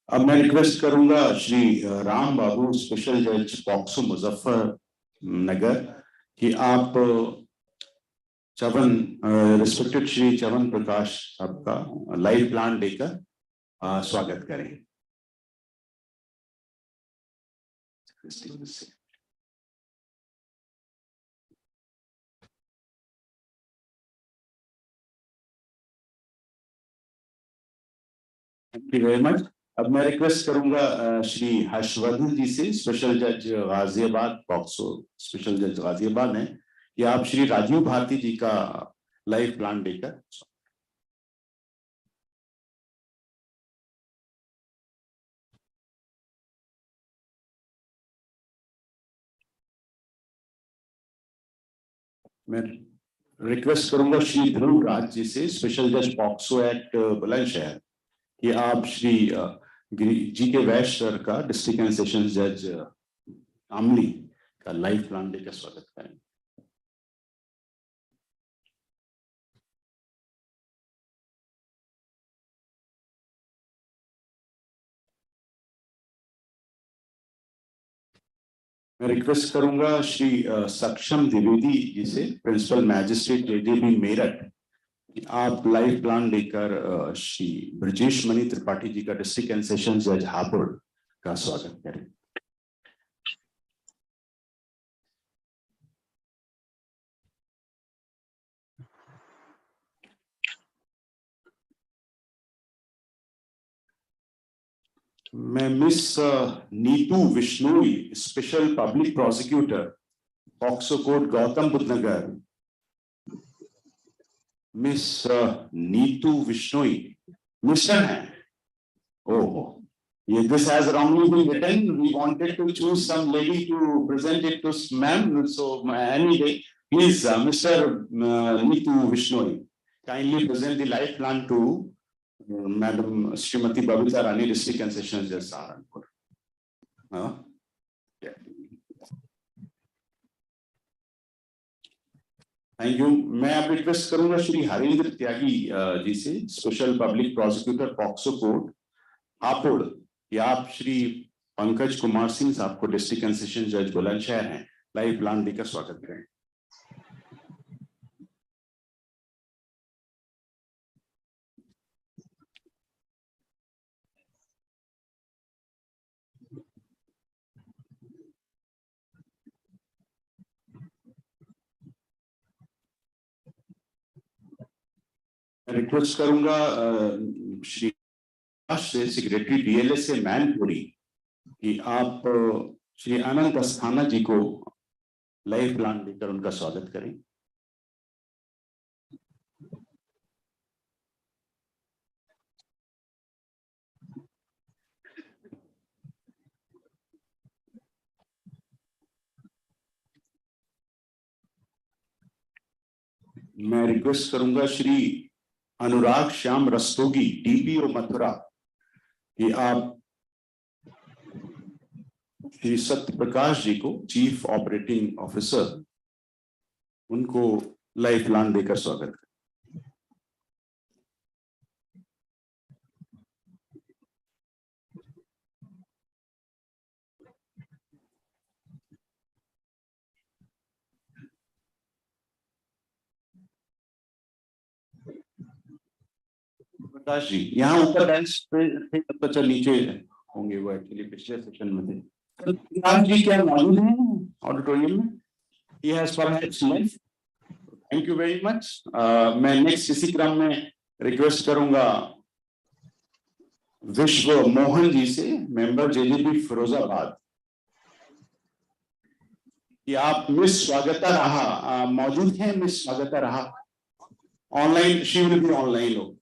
अब मैं रिक्वेस्ट करूंगा श्री राम बाबू, स्पेशल जज पॉक्सो मुजफ्फर नगर, कि आप चवन, रिस्पेक्टेड श्री चवन प्रकाश साहब का लाइव प्लान देकर स्वागत करें। Thank you very much. अब मैं रिक्वेस्ट करूंगा श्री हर्षवर्धन जी से, स्पेशल जज गाजियाबाद पॉक्सो, स्पेशल जज गाजियाबाद हैं, कि आप श्री राजीव भारती जी का लाइफ प्लान देकर। मैं रिक्वेस्ट करूंगा श्री ध्रुव राज जी से, स्पेशल जज पॉक्सो एक्ट बुलंदशहर, कि आप श्री जी के वैश्य सर का, डिस्ट्रिक्ट एंड सेशन जज आमली का लाइव प्लान देकर स्वागत करें। मैं रिक्वेस्ट करूंगा श्री सक्षम द्विवेदी जी से, प्रिंसिपल मैजिस्ट्रेट जेजेबी मेरठ, कि आप लाइव प्लान लेकर श्री ब्रजेश मणि त्रिपाठी जी का, डिस्ट्रिक्ट एंड सेशन जज हापुड़ का स्वागत करें। मैं miss Neetu Vishnoi, special public prosecutor, POCSO court Gautam Buddh Nagar, miss Neetu Vishnoi, mister है। Oh, yeah, this has wrongly been written. We wanted to choose some lady to present it to ma'am. So anyway, please, Mr. Neetu Vishnoi, kindly present the life plan to Madam Srimati Babita Rani, District and Sessions Judge Saharanpur. Yeah. Thank you. मैं अब request करूंगा श्री हरेंद्र त्यागी जी से, special public prosecutor POCSO court Hapur, या आप श्री पंकज कुमार सिंह साहब को, district and session जज बुलंदशहर हैं, लाइव प्लान देकर स्वागत करें। रिक्वेस्ट करूंगा श्री से, सेक्रेटरी डीएलएस से मैनपुरी, कि आप श्री अनंत अस्थाना जी को लाइव प्लान देकर उनका स्वागत करें। मैं रिक्वेस्ट करूंगा श्री अनुराग श्याम रस्तोगी, डीपीओ मथुरा, कि आप श्री सत्य प्रकाश जी को, चीफ ऑपरेटिंग ऑफिसर, उनको लाइफ प्लान देकर स्वागत करें। प्रकाश जी यहाँ ऊपर बेंच पे थे, बच्चा नीचे होंगे, वो एक्चुअली पिछले सेशन में थे। प्रकाश जी क्या मौजूद हैं ऑडिटोरियम में? He has perhaps left. Thank you very much. मैं नेक्स्ट इसी क्रम में रिक्वेस्ट करूंगा विश्व मोहन जी से, मेंबर जेजेबी फिरोजाबाद, कि आप मिस स्वागता रहा मौजूद हैं। मिस स्वागता रहा online, she will be online हो,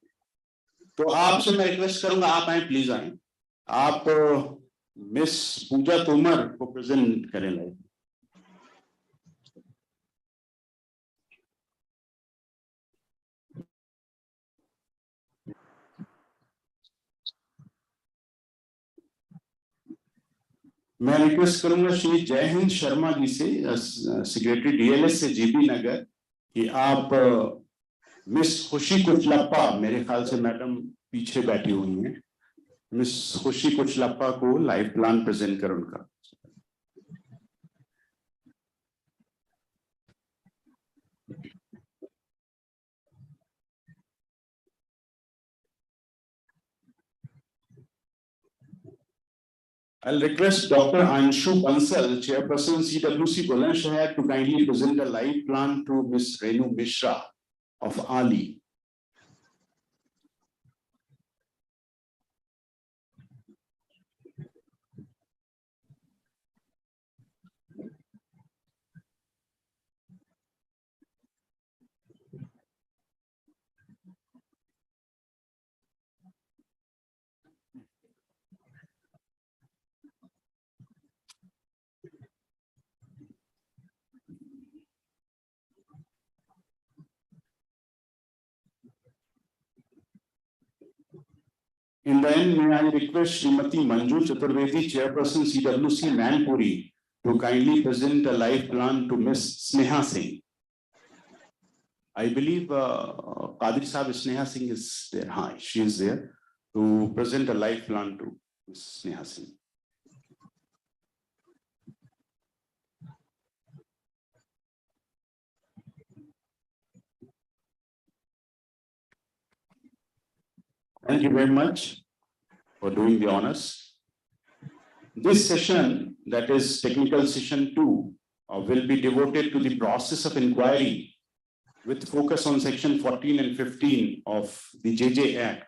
तो आपसे मैं रिक्वेस्ट करूंगा आप आए, प्लीज आए। आप मिस पूजा तोमर को प्रेजेंट करें लाइव। मैं रिक्वेस्ट करूंगा श्री जय हिंद शर्मा जी से, सेक्रेटरी डीएलएस से जीबी नगर, कि आप मिस खुशी कुचलप्पा, मेरे ख्याल से मैडम पीछे बैठी हुई हैं, मिस खुशी कुचलप्पा को लाइव प्लान प्रेजेंट कर उनका। I'll request Dr. Anshu Bansal, Chairperson CWC Bulandshahr, to kindly present a live plan to Miss Renu Mishra of Ali. In the end, may I request Srimati Manju Chaturvedi, Chairperson CWC Manpuri, to kindly present a life plan to Miss Sneha Singh. I believe Qadir Sahib Sneha Singh is there. Hi, she is there to present a life plan to Miss Sneha Singh. Thank you very much for doing the honors. This session, that is technical session 2, will be devoted to the process of inquiry with focus on section 14 and 15 of the JJ Act,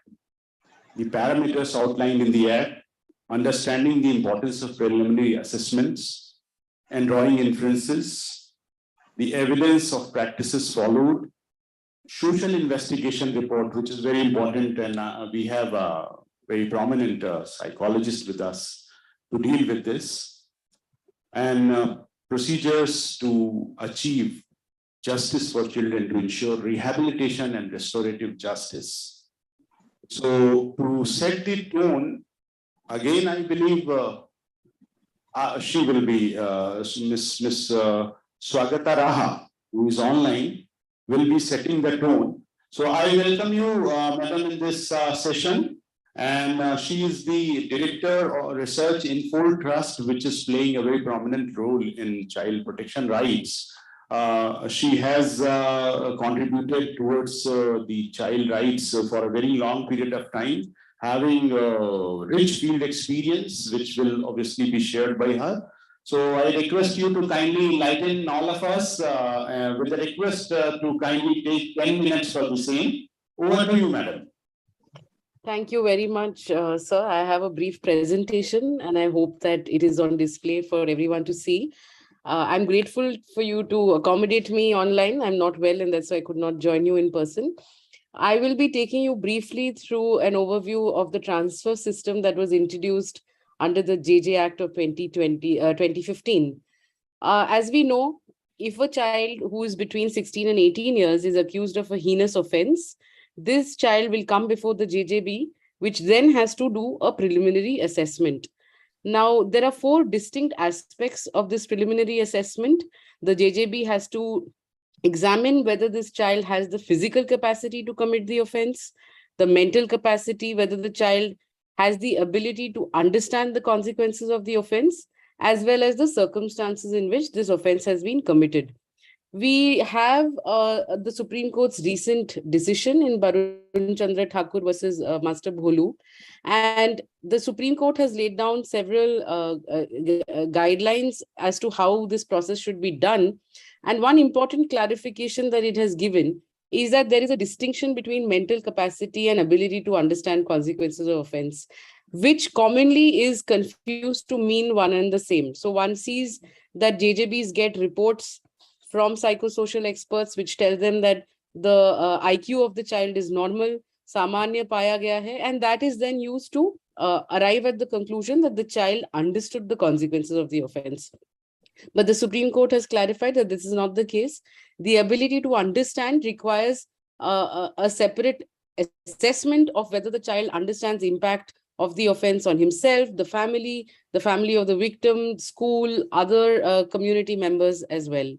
the parameters outlined in the Act, understanding the importance of preliminary assessments and drawing inferences, the evidence of practices followed, social investigation report, which is very important, and we have a very prominent psychologist with us to deal with this, and procedures to achieve justice for children to ensure rehabilitation and restorative justice. So to set the tone, again, I believe she will be Miss Swagata Raha, who is online, will be setting the tone. So I welcome you, Madam, in this session. And she is the Director of Research in Full Trust, which is playing a very prominent role in child protection rights. She has contributed towards the child rights for a very long period of time, having rich field experience, which will obviously be shared by her. So I request you to kindly enlighten all of us with a request to kindly take 10 minutes for the same. Over to you, Madam. Thank you very much, sir. I have a brief presentation and I hope that it is on display for everyone to see. I'm grateful for you to accommodate me online. I'm not well and that's why I could not join you in person. I will be taking you briefly through an overview of the transfer system that was introduced under the JJ Act of 2015. As we know, if a child who is between 16 and 18 years is accused of a heinous offense, this child will come before the JJB, which then has to do a preliminary assessment. Now, there are 4 distinct aspects of this preliminary assessment. The JJB has to examine whether this child has the physical capacity to commit the offense, the mental capacity, whether the child has the ability to understand the consequences of the offense, as well as the circumstances in which this offense has been committed. We have the Supreme Court's recent decision in Barun Chandra Thakur versus Master Bholu, and the Supreme Court has laid down several guidelines as to how this process should be done. And one important clarification that it has given is that there is a distinction between mental capacity and ability to understand consequences of offense, which commonly is confused to mean one and the same. So one sees that JJBs get reports from psychosocial experts, which tell them that the IQ of the child is normal, samanya paya gaya hai, and that is then used to arrive at the conclusion that the child understood the consequences of the offense. But the Supreme Court has clarified that this is not the case. The ability to understand requires a separate assessment of whether the child understands the impact of the offense on himself, the family of the victim, school, other community members as well.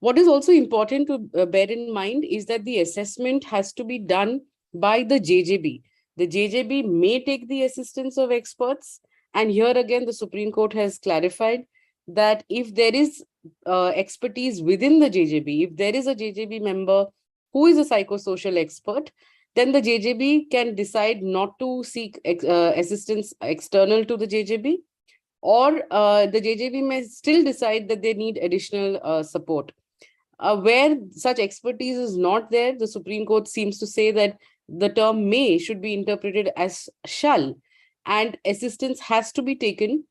What is also important to bear in mind is that the assessment has to be done by the JJB. The JJB may take the assistance of experts. And here again, the Supreme Court has clarified that if there is expertise within the JJB, if there is a JJB member who is a psychosocial expert, then the JJB can decide not to seek assistance external to the JJB, or the JJB may still decide that they need additional support. Where such expertise is not there, the Supreme Court seems to say that the term may should be interpreted as shall, and assistance has to be taken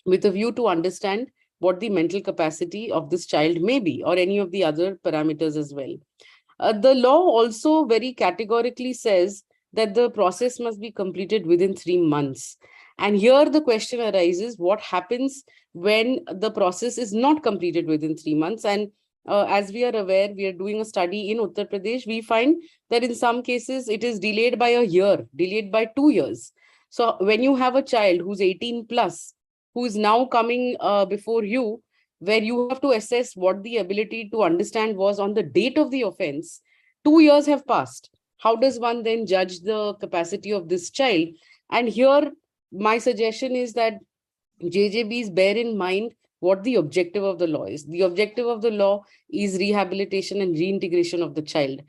with a view to understand what the mental capacity of this child may be, or any of the other parameters as well. The law also very categorically says that the process must be completed within 3 months. And here the question arises, what happens when the process is not completed within 3 months? And as we are aware, we are doing a study in Uttar Pradesh. We find that in some cases it is delayed by a year, delayed by 2 years. So when you have a child who's 18 plus, who is now coming before you, where you have to assess what the ability to understand was on the date of the offense, 2 years have passed. How does one then judge the capacity of this child? And here, my suggestion is that JJBs bear in mind what the objective of the law is. The objective of the law is rehabilitation and reintegration of the child.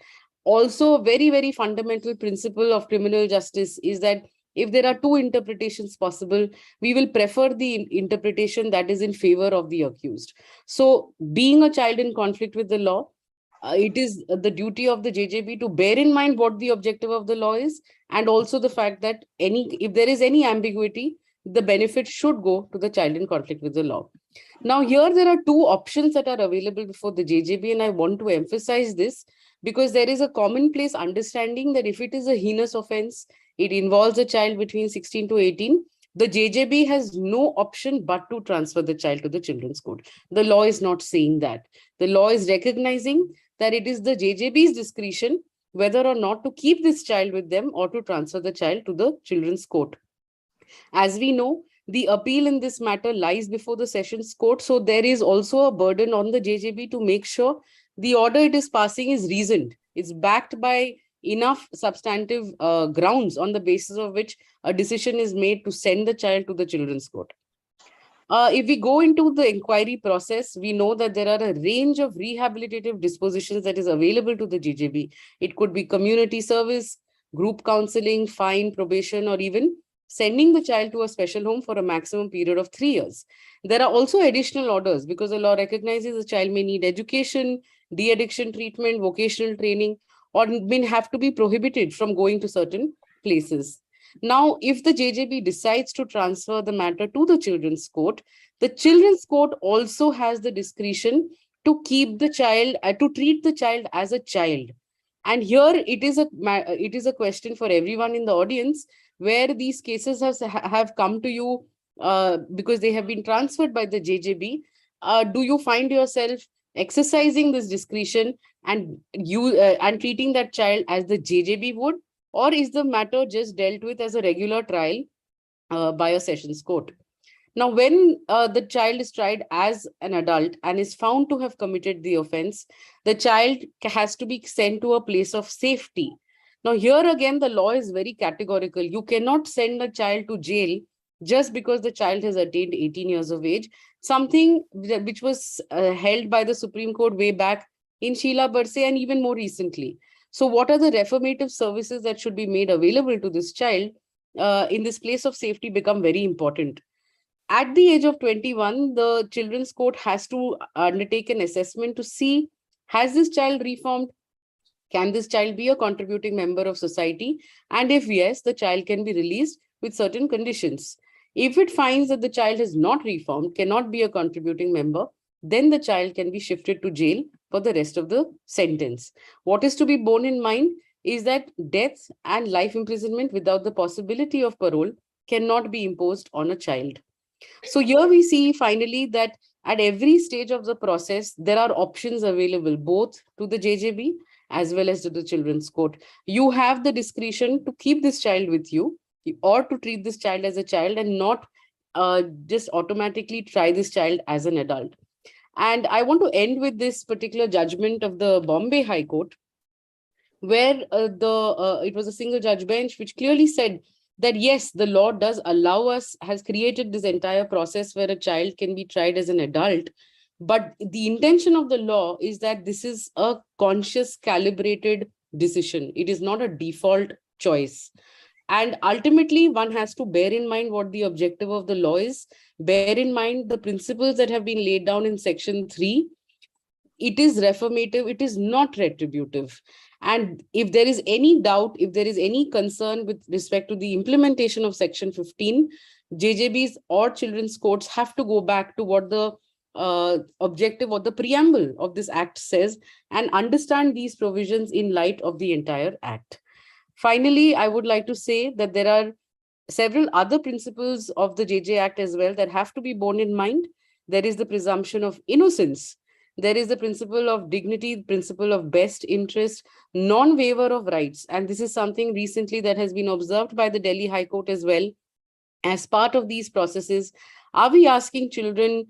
Also, a very, very fundamental principle of criminal justice is that if there are two interpretations possible, we will prefer the interpretation that is in favor of the accused. So, being a child in conflict with the law, it is the duty of the JJB to bear in mind what the objective of the law is, and also the fact that if there is any ambiguity, the benefit should go to the child in conflict with the law. Now, here there are two options that are available before the JJB, and I want to emphasize this because there is a commonplace understanding that if it is a heinous offense, it involves a child between 16 to 18, the JJB has no option but to transfer the child to the children's court. The law is not saying that. The law is recognizing that it is the JJB's discretion whether or not to keep this child with them or to transfer the child to the children's court. As we know, the appeal in this matter lies before the Sessions Court. So there is also a burden on the JJB to make sure the order it is passing is reasoned. It's backed by enough substantive grounds on the basis of which a decision is made to send the child to the children's court. If we go into the inquiry process, we know that there are a range of rehabilitative dispositions that is available to the JJB. It could be community service, group counseling, fine, probation, or even sending the child to a special home for a maximum period of 3 years. There are also additional orders because the law recognizes the child may need education, de-addiction treatment, vocational training, or may have to be prohibited from going to certain places. Now, if the JJB decides to transfer the matter to the children's court, the children's court also has the discretion to keep the child, to treat the child as a child. And here it is a question for everyone in the audience, where these cases have come to you because they have been transferred by the JJB. Do you find yourself exercising this discretion and treating that child as the JJB would? Or is the matter just dealt with as a regular trial by a sessions court? Now, when the child is tried as an adult and is found to have committed the offense, the child has to be sent to a place of safety. Now, here again, the law is very categorical. You cannot send a child to jail just because the child has attained 18 years of age, something which was held by the Supreme Court way back in Sheila Barse and even more recently. So what are the reformative services that should be made available to this child in this place of safety become very important. At the age of 21, the children's court has to undertake an assessment to see, has this child reformed? Can this child be a contributing member of society? And if yes, the child can be released with certain conditions. If it finds that the child has not reformed, cannot be a contributing member, then the child can be shifted to jail for the rest of the sentence. What is to be borne in mind is that death and life imprisonment without the possibility of parole cannot be imposed on a child. So here we see finally that at every stage of the process, there are options available both to the JJB as well as to the children's court. You have the discretion to keep this child with you or to treat this child as a child and not just automatically try this child as an adult. And I want to end with this particular judgment of the Bombay High Court, where it was a single judge bench which clearly said that yes, the law does allow us, has created this entire process where a child can be tried as an adult. But the intention of the law is that this is a conscious, calibrated decision. It is not a default choice. And ultimately, one has to bear in mind what the objective of the law is, bear in mind the principles that have been laid down in Section 3. It is reformative, it is not retributive. And if there is any doubt, if there is any concern with respect to the implementation of Section 15, JJBs or children's courts have to go back to what the objective or the preamble of this act says and understand these provisions in light of the entire act. Finally, I would like to say that there are several other principles of the JJ Act as well that have to be borne in mind. There is the presumption of innocence. there is the principle of dignity, principle of best interest, non-waiver of rights. And this is something recently that has been observed by the Delhi High Court as well. As part of these processes, are we asking children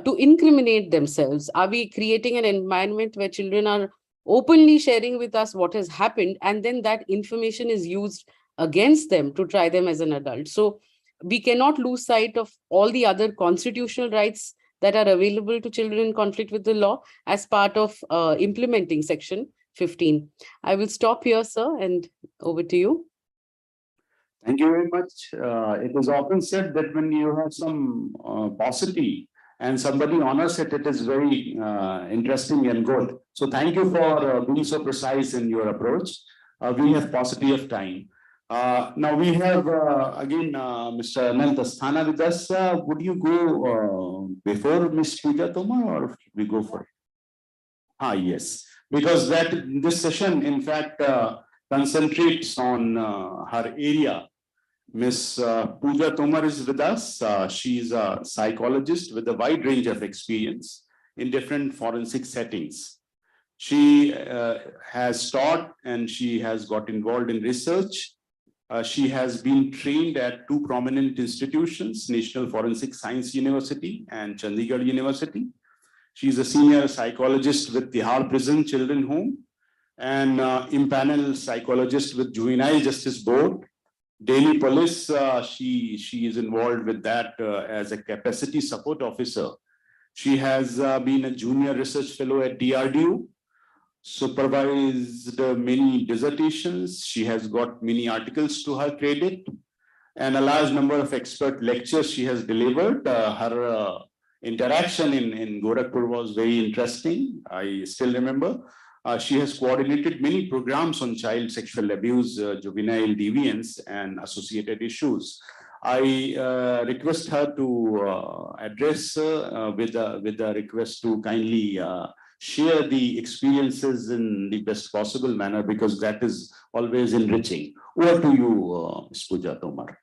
to incriminate themselves? Are we creating an environment where children are openly sharing with us what has happened, and then that information is used against them to try them as an adult? So we cannot lose sight of all the other constitutional rights that are available to children in conflict with the law as part of implementing Section 15. I will stop here, sir, and over to you. Thank you very much. It is often said that when you have some paucity and somebody honors it, it is very interesting and good. So thank you for being so precise in your approach. We have paucity of time. Now we have again Mr. Anant Asthana with us. Would you go before Ms. Pooja Tomar, or should we go for it? Yes, because this session in fact concentrates on her area. Ms. Pooja Tomar is with us. She is a psychologist with a wide range of experience in different forensic settings. She has taught and she has got involved in research. She has been trained at two prominent institutions, National Forensic Science University and Chandigarh University. She is a senior psychologist with Tihar Prison Children Home and impaneled psychologist with Juvenile Justice Board. Delhi Police, she is involved with that as a capacity support officer. She has been a junior research fellow at DRDO, supervised many dissertations. She has got many articles to her credit and a large number of expert lectures she has delivered. Her interaction in Gorakhpur was very interesting. I still remember. She has coordinated many programs on child sexual abuse, juvenile deviance, and associated issues. I request her to address with a request to kindly share the experiences in the best possible manner, because that is always enriching. Over to you, Ms. Pooja Tomar.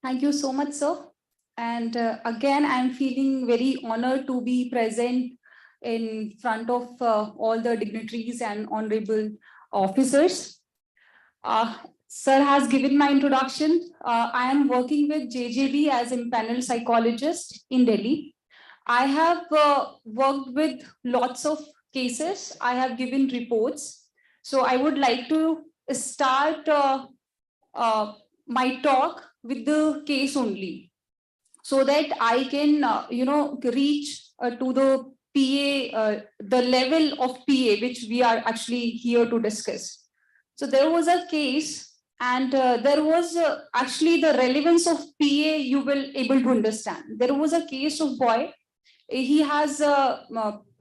Thank you so much, sir. And again, I'm feeling very honored to be present in front of all the dignitaries and honorable officers. Sir has given my introduction. I am working with JJB as a panel psychologist in Delhi. I have worked with lots of cases. I have given reports. So I would like to start my talk with the case only, so that I can, reach to the PA, the level of PA, which we are actually here to discuss. So there was a case, and there was actually the relevance of PA you will able to understand. There was a case of boy. He has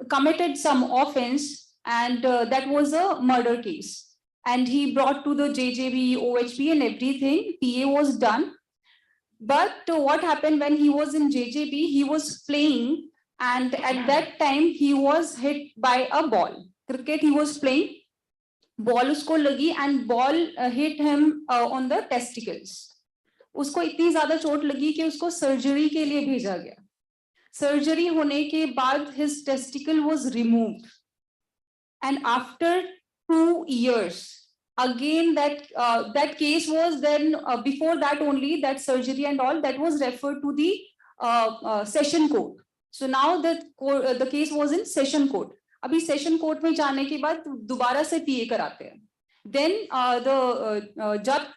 committed some offense, and that was a murder case. And he brought to the JJB, OHP and everything. PA was done. But what happened when he was in JJB, he was playing, and at that time he was hit by a ball. Cricket he was playing, ball usko lagi, and ball hit him on the testicles. Usko itni zyada chot lagi ki usko surgery ke liye bheja gaya. Surgery hone ke baad his testicle was removed. And after 2 years, again that case was then before that only, that surgery and all that was referred to the session court. So now the case was in session court. Abhi session court mein jaane ke baad dobara se PA karate hain. Then the judge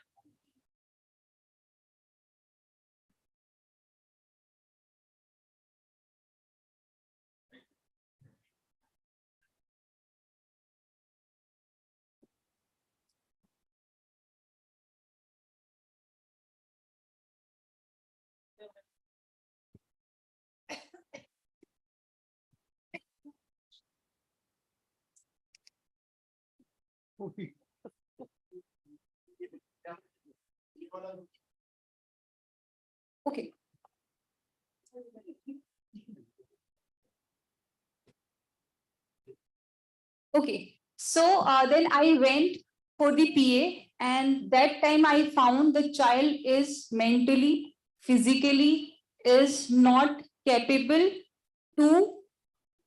okay. Okay, so then I went for the PA, and that time I found the child is mentally, physically is not capable to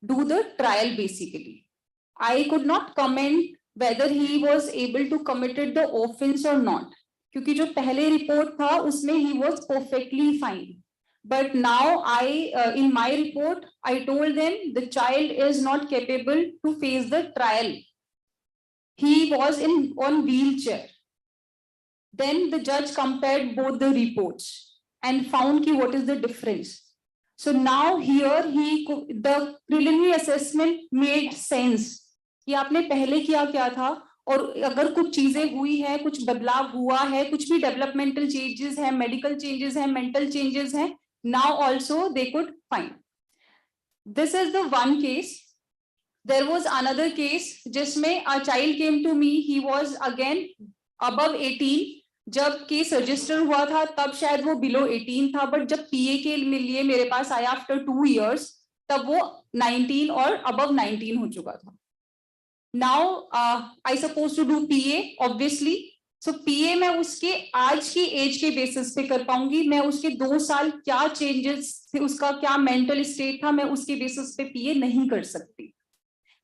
do the trial basically. I could not comment whether he was able to committed the offense or not. क्योंकि जो पहले report था उसमें he was perfectly fine. But now in my report, I told them the child is not capable to face the trial. He was on wheelchair. Then the judge compared both the reports and found what is the difference. So now here the preliminary assessment made sense. कि आपने पहले किया क्या था और अगर कुछ चीजें हुई है, कुछ बदलाव हुआ है, कुछ भी डेवलपमेंटल चेंजेस है, मेडिकल चेंजेस है, मेंटल चेंजेस है, now also they could find. This is the one case. There was another case जिसमें a child came to me. He was again above 18. जब केस रजिस्टर हुआ था तब शायद वो बिलो 18 था, बट जब पीए के लिए मेरे पास आया आफ्टर 2 years तब वो 19 और अबव 19 हो चुका था. Now I supposed to do PA obviously. So PA मैं उसके आज की एज के बेसिस पे कर पाऊंगी. मैं उसके 2 साल क्या चेंजेस थे, उसका क्या मेंटल स्टेट था, मैं उसके बेसिस पे PA नहीं कर सकती.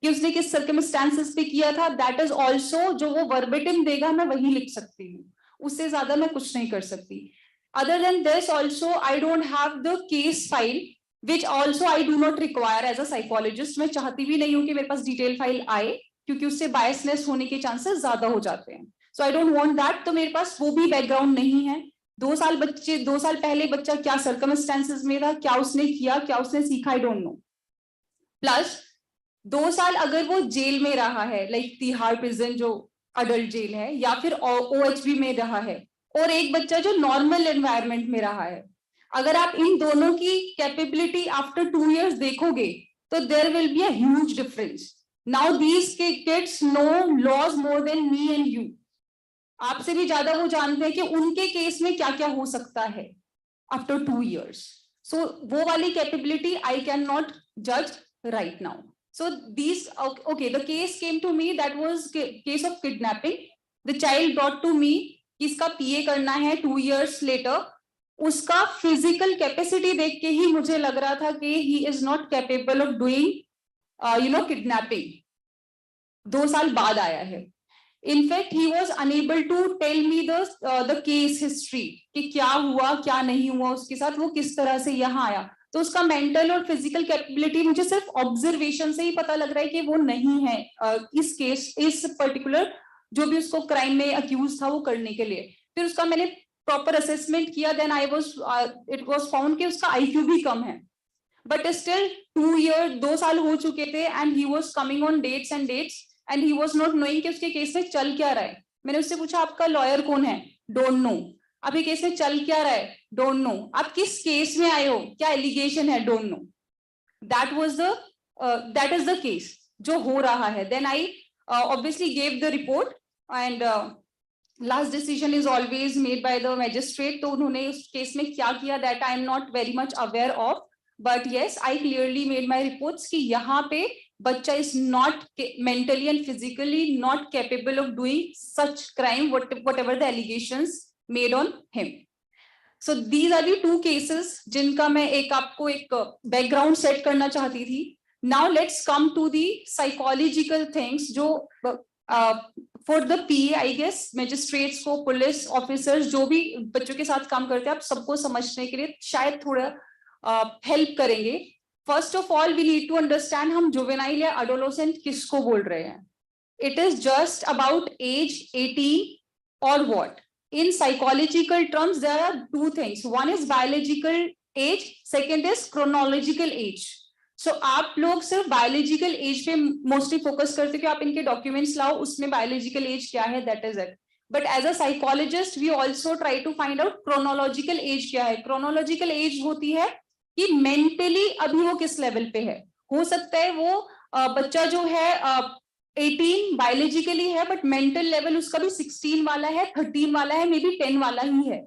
कि उसने किस सर्कमस्टेंसेस पे किया था, दैट इज ऑल्सो जो वो वर्बेटिम देगा मैं वही लिख सकती हूँ, उससे ज्यादा मैं कुछ नहीं कर सकती. Other than this also I don't have the case file which also I do not require as a psychologist. मैं चाहती भी नहीं हूँ कि मेरे पास डिटेल फाइल आए क्योंकि उससे बायसनेस होने के चांसेस ज्यादा हो जाते हैं. सो आई डोंट वांट दैट. तो मेरे पास वो भी बैकग्राउंड नहीं है. 2 साल पहले बच्चा क्या सर्कमस्टेंसेस में था, क्या उसने किया, क्या उसने सीखा, आई डोंट नो. प्लस 2 साल अगर वो जेल में रहा है, लाइक तिहाड़ प्रिजन जो अडल्ट जेल है, या फिर OHB में रहा है, और एक बच्चा जो नॉर्मल एनवायरनमेंट में रहा है, अगर आप इन दोनों की कैपेबिलिटी आफ्टर 2 years देखोगे तो there will be a huge difference. Now these kids know laws more than me and you. आपसे भी ज्यादा वो जानते हैं कि उनके केस में क्या क्या हो सकता है आफ्टर 2 years. सो वो वाली कैपेबिलिटी आई कैन नॉट जज right now. So these, okay, the case came to me, that was case of kidnapping. The child brought to me, इसका PA करना है 2 years later. उसका physical capacity देख के ही मुझे लग रहा था कि he is not capable of doing, kidnapping. 2 साल बाद आया है. In fact, he was unable to tell me the case history कि क्या हुआ, क्या नहीं हुआ उसके साथ, वो किस तरह से यहाँ आया. तो उसका मेंटल और फिजिकल कैपेबिलिटी मुझे सिर्फ ऑब्जर्वेशन से ही पता लग रहा है कि वो नहीं है इस केस, इस पर्टिकुलर जो भी उसको क्राइम में अक्यूज था वो करने के लिए. फिर उसका मैंने प्रॉपर असेसमेंट किया, देन इट वाज फाउंड कि उसका IQ भी कम है. बट स्टिल 2 साल हो चुके थे and he was coming on dates and he was not knowing कि उसके केस में चल क्या रहा है. मैंने उससे पूछा आपका लॉयर कौन है, डोंट नो. अभी केस में चल क्या रहा है, डोंट नो. आप किस केस में आए हो, क्या एलिगेशन है, don't know. That is the case जो हो रहा है. Then I obviously gave the report and last decision is always made by the magistrate. तो उन्होंने उस केस में क्या किया that I am not very much aware of, but yes I clearly made my reports कि यहाँ पे बच्चा is not mentally and physically not capable of doing such crime whatever the allegations made on him. So these are the 2 cases जिनका मैं आपको एक background set करना चाहती थी. Now let's come to the psychological things जो for the PA, I guess magistrates को, police officers जो भी बच्चों के साथ काम करते हैं, आप सबको समझने के लिए शायद थोड़ा help करेंगे. First of all, we need to understand हम juvenile या adolescent किसको बोल रहे हैं. It is just about age 18 or what? In psychological terms, there are 2 things. One is biological age, second is chronological age. So आप लोग सिर्फ biological age पे mostly focus करते कि आप इनके documents लाओ, उसमें biological age क्या है, that is it. But as a psychologist, we also try to find out chronological age क्या है. Chronological age होती है कि mentally अभी वो किस level पे है. हो सकता है वो बच्चा जो है 18 बायोलॉजिकली है बट मेंटल लेवल उसका भी 16 वाला है, 13 वाला है, मे बी 10 वाला ही है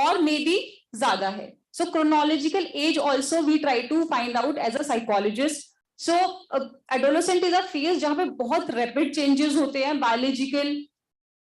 और मे बी ज्यादा है. So chronological age also we try to find out as a psychologist. So adolescent is a phase जहां पे बहुत रैपिड चेंजेस होते हैं, बायोलॉजिकल,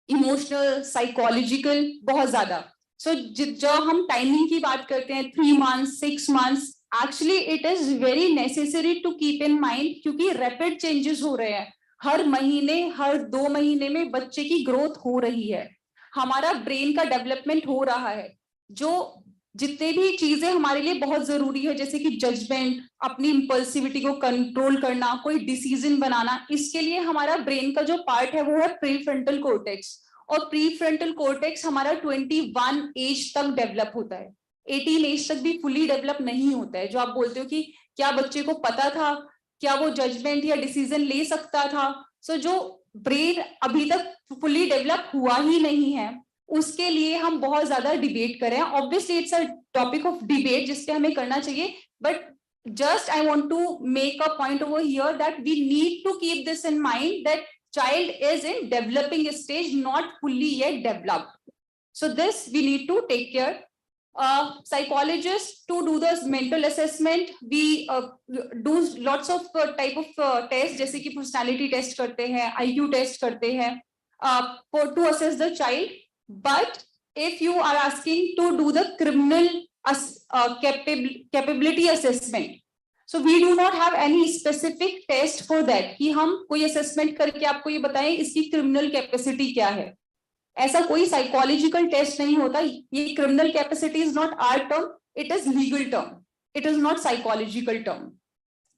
इमोशनल, साइकोलॉजिकल, बहुत ज्यादा. सो जो हम टाइमिंग की बात करते हैं 3 months 6 months, actually it is very necessary to keep in mind, क्योंकि रैपिड चेंजेस हो रहे हैं हर महीने, हर 2 महीने में बच्चे की ग्रोथ हो रही है, हमारा ब्रेन का डेवलपमेंट हो रहा है। जो जितने भी चीजें हमारे लिए बहुत जरूरी है, जैसे कि जजमेंट, अपनी इंपल्सिविटी को कंट्रोल करना, कोई डिसीजन बनाना, इसके लिए हमारा ब्रेन का जो पार्ट है वो है प्रीफ्रंटल कॉर्टेक्स, और प्रीफ्रंटल कॉर्टेक्स हमारा 21 एज तक डेवलप होता है, 18 एज तक भी फुली डेवलप नहीं होता है। जो आप बोलते हो कि क्या बच्चे को पता था, क्या वो जजमेंट या डिसीजन ले सकता था, सो जो ब्रेन अभी तक फुली डेवलप हुआ ही नहीं है, उसके लिए हम बहुत ज्यादा डिबेट करें। Obviously it's a topic of debate जिसपे हमें करना चाहिए, but just I want to make a point over here that we need to keep this in mind that child is in developing stage, not fully yet developed. So this we need to take care. Psychologists to do this mental assessment, we do lots of type of tests, जैसे कि personality test करते हैं, IQ test करते हैं, for to assess the child. But if you are asking to do the criminal capability assessment, so we do not have any specific test for that कि हम कोई assessment करके आपको ये बताएं इसकी criminal capacity क्या है, ऐसा कोई psychological test नहीं होता। ये criminal capacity is not our term, it is legal term, it is not psychological term.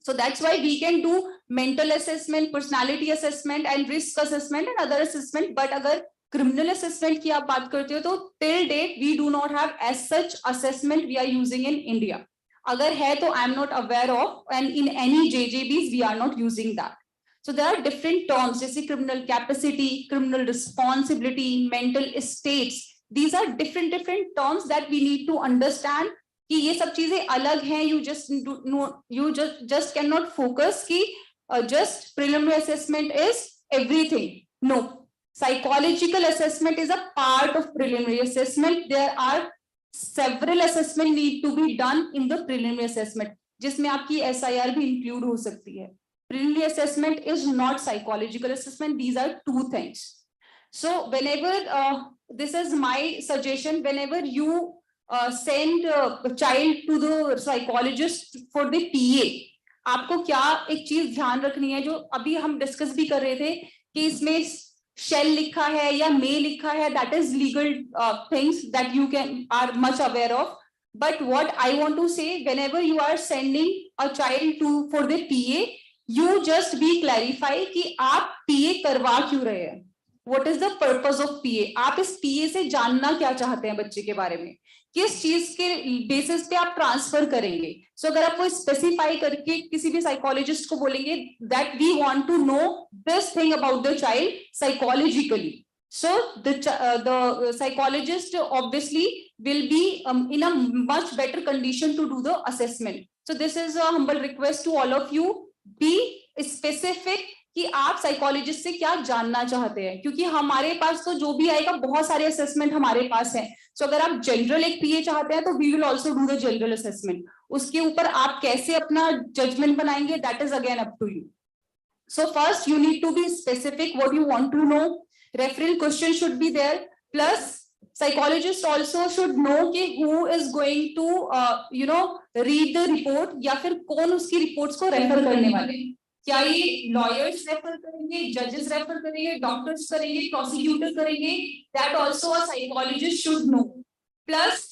So that's why we can do mental assessment, personality assessment and risk assessment and other assessment, but अगर criminal assessment की आप बात करते हो तो till date we do not have as such assessment we are using in India. अगर है तो I am not aware of, and in any JJBs we are not using that. So there are different terms जैसे criminal capacity, criminal responsibility, mental states. These are different terms that we need to understand कि ये सब चीजें अलग हैं. You just cannot focus कि just preliminary assessment is everything. No. Psychological assessment is a part of preliminary assessment. There are several assessment need to be done in the preliminary assessment, जिसमें आपकी SIR भी include हो सकती है. Preliminary assessment is not psychological assessment. These are two things. So whenever this is my suggestion, whenever you send a child to the psychologist for the PA, आपको क्या एक चीज ध्यान रखनी है, जो अभी हम डिस्कस भी कर रहे थे कि इसमें shall लिखा है या may लिखा है, that is legal things that you are much aware of. But what I want to say, whenever you are sending a child for the PA, you just be clarify कि आप PA करवा क्यों रहे हैं, what is the purpose of PA, आप इस PA से जानना क्या चाहते हैं बच्चे के बारे में, किस चीज के बेसिस पे आप ट्रांसफर करेंगे. सो अगर आप वो स्पेसिफाई करके किसी भी साइकोलॉजिस्ट को बोलेंगे that we want to know this thing about the child psychologically, so the psychologist obviously will be in a much better condition to do the assessment. So this is a humble request to all of you, be specific कि आप psychologist से क्या जानना चाहते हैं, क्योंकि हमारे पास तो जो भी आएगा बहुत सारे असेसमेंट हमारे पास हैं. सो अगर आप जनरल एक पीए चाहते हैं तो we will also do the general assessment. उसके ऊपर आप कैसे अपना जजमेंट बनाएंगे, that is again up to you. So first you need to be specific what you want to know. Reference question should be there, plus psychologist also should know कि who is going to read the report, या फिर कौन उसकी reports को refer करने वाले हैं. क्या ये लॉयर्स रेफर करेंगे, जजेस रेफर करेंगे, डॉक्टर्स करेंगे, प्रोसिक्यूटर करेंगे, that also a psychologist should know. Plus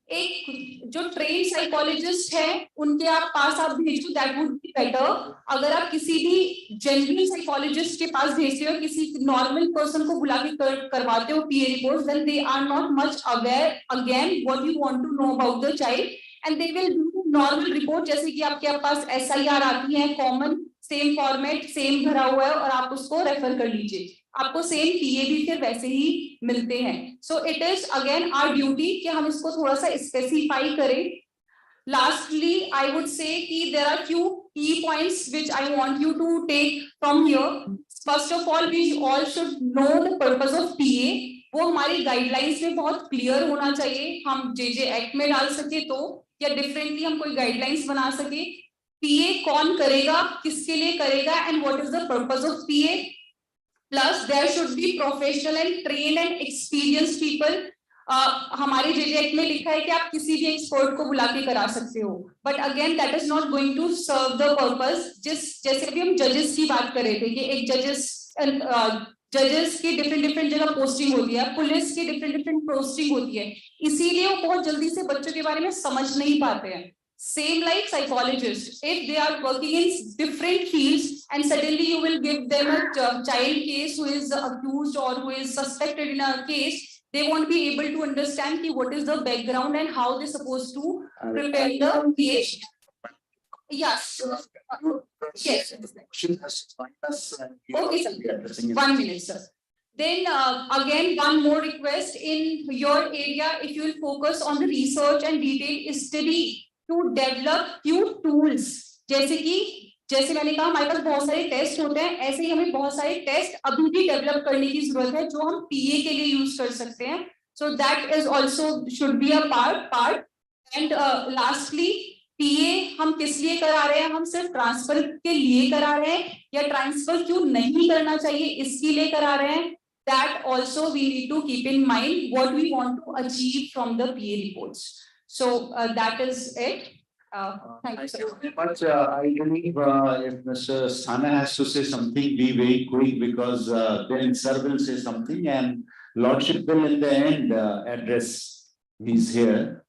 एक जो ट्रेन साइकोलॉजिस्ट है उनके आप पास आप भेजो, दैट वुड बी बेटर. अगर आप किसी भी जनरल साइकोलॉजिस्ट के पास भेजते हो, किसी नॉर्मल पर्सन को बुला के करवाते हो PA report, then they are not much aware again what you want to know about the child, and they will do normal report. जैसे कि आपके पास SIR आती है कॉमन, सेम फॉर्मेट, सेम भरा हुआ है, और आप उसको रेफर कर लीजिए, आपको सेम पीए भी फिर वैसे ही मिलते हैं. So it is again our duty कि हम इसको थोड़ा सा स्पेसिफाई करें. लास्टली आई वुड से कि there are few key points which I want you to take from here. First of all we all should know the purpose of PA. वो हमारी guidelines में बहुत क्लियर होना चाहिए. हम JJ act में डाल सके तो, या डिफरेंटली हम कोई गाइडलाइंस बना सके. पीए कौन करेगा, किसके लिए करेगा, and what is the purpose of PA. Plus there should be professional and trained and experienced people. हमारे जेजे एक्ट में लिखा है कि आप किसी भी एक्सपर्ट को बुला के करा सकते हो, but again that is not going to serve the purpose. जैसे अभी हम जजेस की बात कर रहे थे कि एक जजेस की डिफरेंट जगह पोस्टिंग होती है, पुलिस की डिफरेंट पोस्टिंग होती है, इसीलिए वो बहुत जल्दी से बच्चों के बारे में समझ नहीं पाते हैं। Same like psychologists, if they are working in different fields and suddenly you will give them a child case who is accused or who is suspected in a case, they won't be able to understand what is the background and how they're supposed to prepare the case. Yes. Yes. Okay, sir. 1 minute, sir. Then again, one more request in your area, if you will focus on the research and detailed study to develop few tools, जैसे मैंने कहा हमारे पास बहुत सारे test होते हैं, ऐसे ही हमें बहुत सारे टेस्ट अभी भी डेवलप करने की जरूरत है जो हम पीए के लिए यूज कर सकते हैं। So that is also should be a part. And lastly, PA हम किस लिए करा रहे हैं? हम सिर्फ ट्रांसफर के लिए करा रहे हैं या ट्रांसफर क्यों नहीं करना चाहिए इसके लिए करा रहे हैं? That also we need to keep in mind what we want to achieve from the PA reports. So that is it. Thank you, sir. But I believe if Mr. Sana has to say something, be very quick, because then sir will say something and Lordship will in the end address. He's here.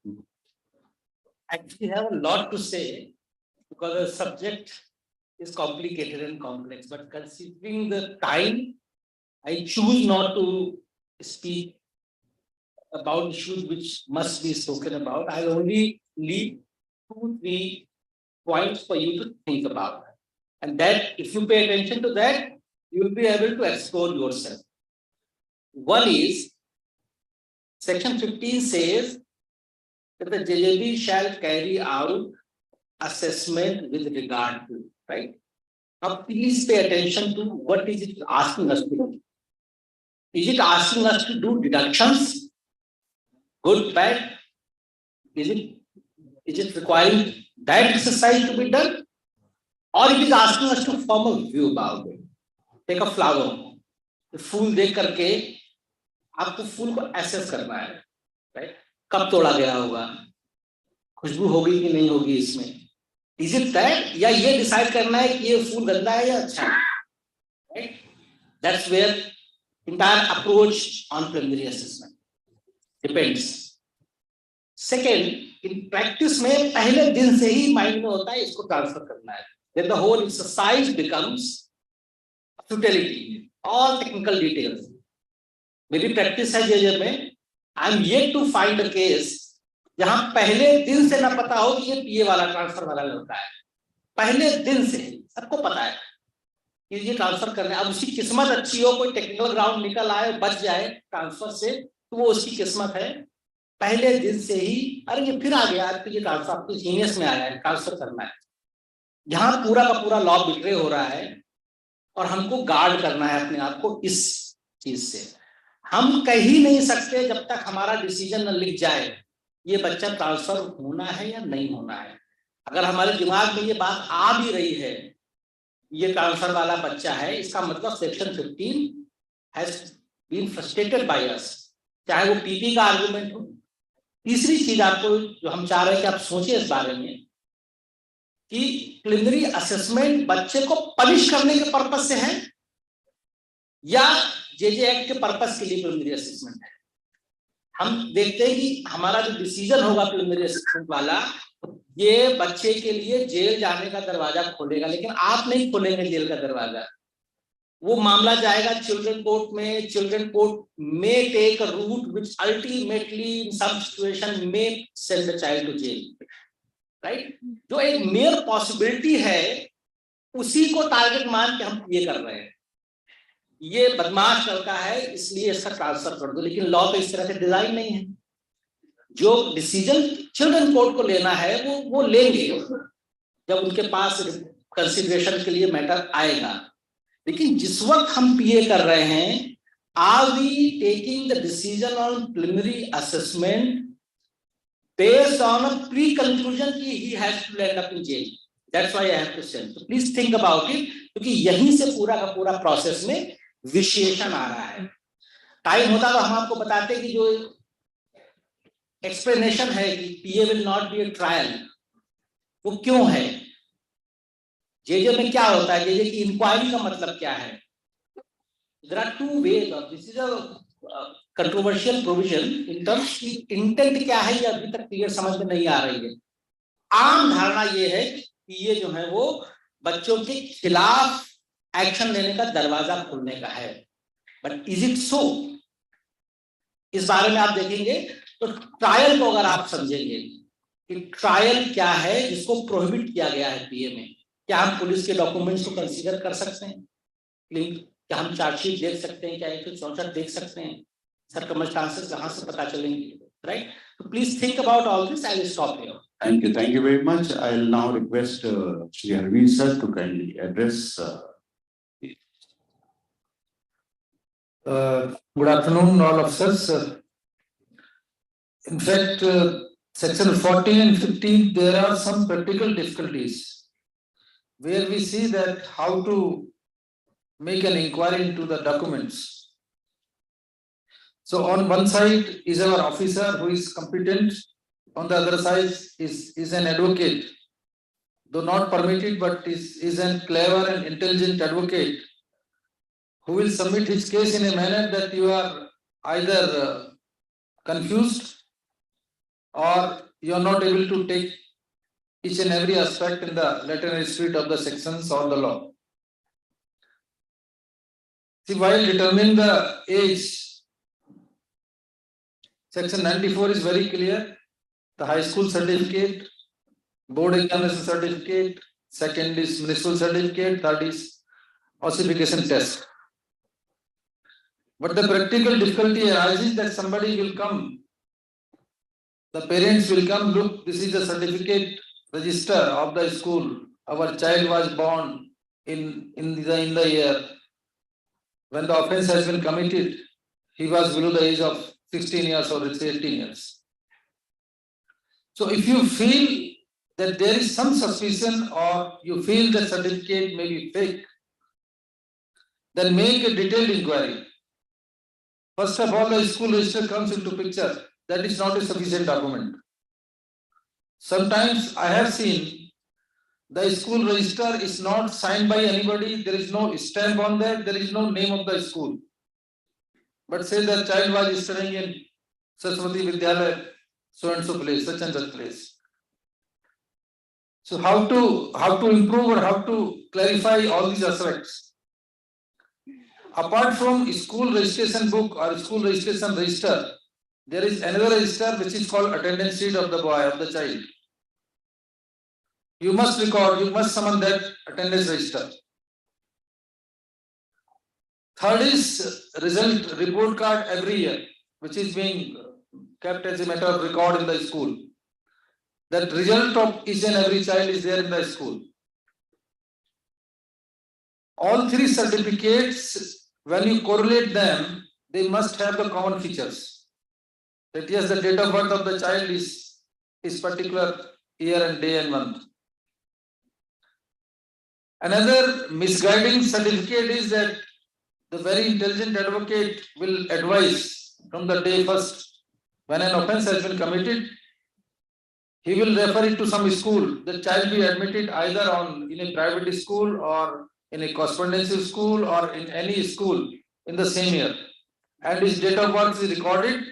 Actually, I have a lot to say because the subject is complicated and complex, but considering the time, I choose not to speak about issues which must be spoken about. I'll only leave 2-3 points for you to think about. And that, if you pay attention to that, you will be able to explore yourself. One is, Section 15 says that the JJB shall carry out assessment with regard to, right? Now, please pay attention to what is it asking us to do. Is it asking us to do deductions? Good, bad? Is it requiring that exercise to be done? Or it is asking us to form a view about it? Take a flower, फूल देख करके आपको फूल को assess करना है, right? कब तोड़ा गया होगा, खुशबू होगी कि नहीं होगी इसमें, इज इट दैट? या ये डिसाइड करना है कि ये फूल गंदा है या अच्छा है, right? That's where entire approach on preliminary assessment depends. Second, in practice में पहले दिन से ही माइंड में होता है इसको ट्रांसफर करना है, then the whole exercise becomes futility, all technical details. मेरी प्रैक्टिस है जेजे में, I am yet to find a case जहां पहले दिन से ना पता हो कि ये पीए वाला ट्रांसफर वाला लड़का है। पहले दिन से सबको पता है ये ट्रांसफर करना है। अब उसकी किस्मत अच्छी हो, कोई टेक्निकल ग्राउंड निकल आए, बच जाए ट्रांसफर से, तो वो उसकी किस्मत है। पहले दिन से ही अरे ये फिर आ गया, तो ये ट्रांसफर आपको जीनियस में आया है, ट्रांसफर करना है। यहाँ पूरा का पूरा लॉ बिट्रे हो रहा है और हमको गार्ड करना है अपने आप को इस चीज से। हम कह ही नहीं सकते जब तक हमारा डिसीजन न लिख जाए ये बच्चा ट्रांसफर होना है या नहीं होना है। अगर हमारे दिमाग में ये बात आ भी रही है ये ट्रांसफर वाला बच्चा है, इसका मतलब section 15 has been frustrated by us, चाहे वो पीपी का आर्गुमेंट हो। तीसरी चीज आपको जो हम चाह रहे हैं कि आप सोचिए इस बारे में कि प्रिलिमिनरी असेसमेंट बच्चे को पनिश करने के पर्पस से है या जेजे एक्ट के पर्पस के लिए प्रिलिमिनरी असेसमेंट है। हम देखते हैं कि हमारा जो डिसीजन होगा प्रिलिमिनरी असेसमेंट वाला ये बच्चे के लिए जेल जाने का दरवाजा खोलेगा, लेकिन आप नहीं खोलेंगे जेल का दरवाजा। वो मामला जाएगा चिल्ड्रन कोर्ट में। चिल्ड्रन कोर्ट में take a route which ultimately in some situation में send the child to jail, right? जो एक मेयर पॉसिबिलिटी है उसी को टारगेट मान के हम ये कर रहे हैं। ये बदमाश लड़का है इसलिए इसका ट्रांसफर कर दो, लेकिन लॉ तो इस तरह से डिजाइन नहीं है। जो डिसीजन चिल्ड्रन कोर्ट को लेना है वो लेंगे जब उनके पास कंसिडरेशन के लिए मैटर आएगा। लेकिन जिस वक्त हम पीए कर रहे हैं, are we taking the decision on preliminary assessment based on a pre conclusion कि he has to end up in jail? That's why I have to send. So please think about it, क्योंकि यहीं से पूरा का पूरा process में विशेषण आ रहा है। टाइम होता तो हम आपको बताते कि जो एक्सप्लेनेशन है कि PA will not be a trial, वो क्यों है? जेजे में क्या होता है, जेजे की इंक्वायरी का मतलब क्या है? There are two ways of this is a controversial provision in terms की इंटेंट क्या है ये अभी तक क्लियर समझ में नहीं आ रही है। आम धारणा ये है कि पीए जो है वो बच्चों के खिलाफ एक्शन लेने का दरवाजा खोलने का है, बट इज इट सो? इस बारे में आप देखेंगे तो ट्रायल को अगर आप समझेंगे कि ट्रायल क्या है जिसको प्रोहिबिट किया गया है पीए में, क्या हम पुलिस के डॉक्यूमेंट्स को कंसीडर कर सकते हैं? क्या हम चार्जशीट देख सकते हैं? क्या एक चौचर देख सकते हैं? सर्कमस्टांसेस कहाँ से पता चलेंगे? राइट, तो please think about all this. I will stop here. Thank you very much. I'll now request Shri Arvind sir to kindly address. Good afternoon, all officers. In fact, section 14 and 15, there are some practical difficulties where we see that how to make an inquiry into the documents. So on one side is our officer who is competent, on the other side is an advocate, though not permitted, but is a clever and intelligent advocate who will submit his case in a manner that you are either confused or you are not able to take each and every aspect in the letter and spirit of the sections or the law. See, while determining the age, section 94 is very clear. The high school certificate, board examination certificate, second is municipal certificate, third is ossification test. But the practical difficulty arises that somebody will come, the parents will come, look, this is the certificate register of the school. Our child was born in the year when the offense has been committed. He was below the age of 16 years or 18 years. So if you feel that there is some suspicion or you feel the certificate may be fake, then make a detailed inquiry. First of all, the school register comes into picture. That is not a sufficient document. Sometimes I have seen the school register is not signed by anybody. There is no stamp on that. There is no name of the school. But say the child was studying in Saraswati Vidyalaya, so and so place, such and such place. So how to improve or how to clarify all these aspects? Apart from school registration book or school registration register, there is another register which is called attendance sheet of the boy, of the child. You must record, you must summon that attendance register. Third is result report card every year, which is being kept as a matter of record in the school. That result of each and every child is there in the school. All three certificates, when you correlate them, they must have the common features. That yes, the date of birth of the child is particular year and day and month. Another misguiding certificate is that the very intelligent advocate will advise from the day first, when an offense has been committed, he will refer it to some school. The child be admitted either in a private school or in a correspondence school or in any school in the same year. And his date of birth is recorded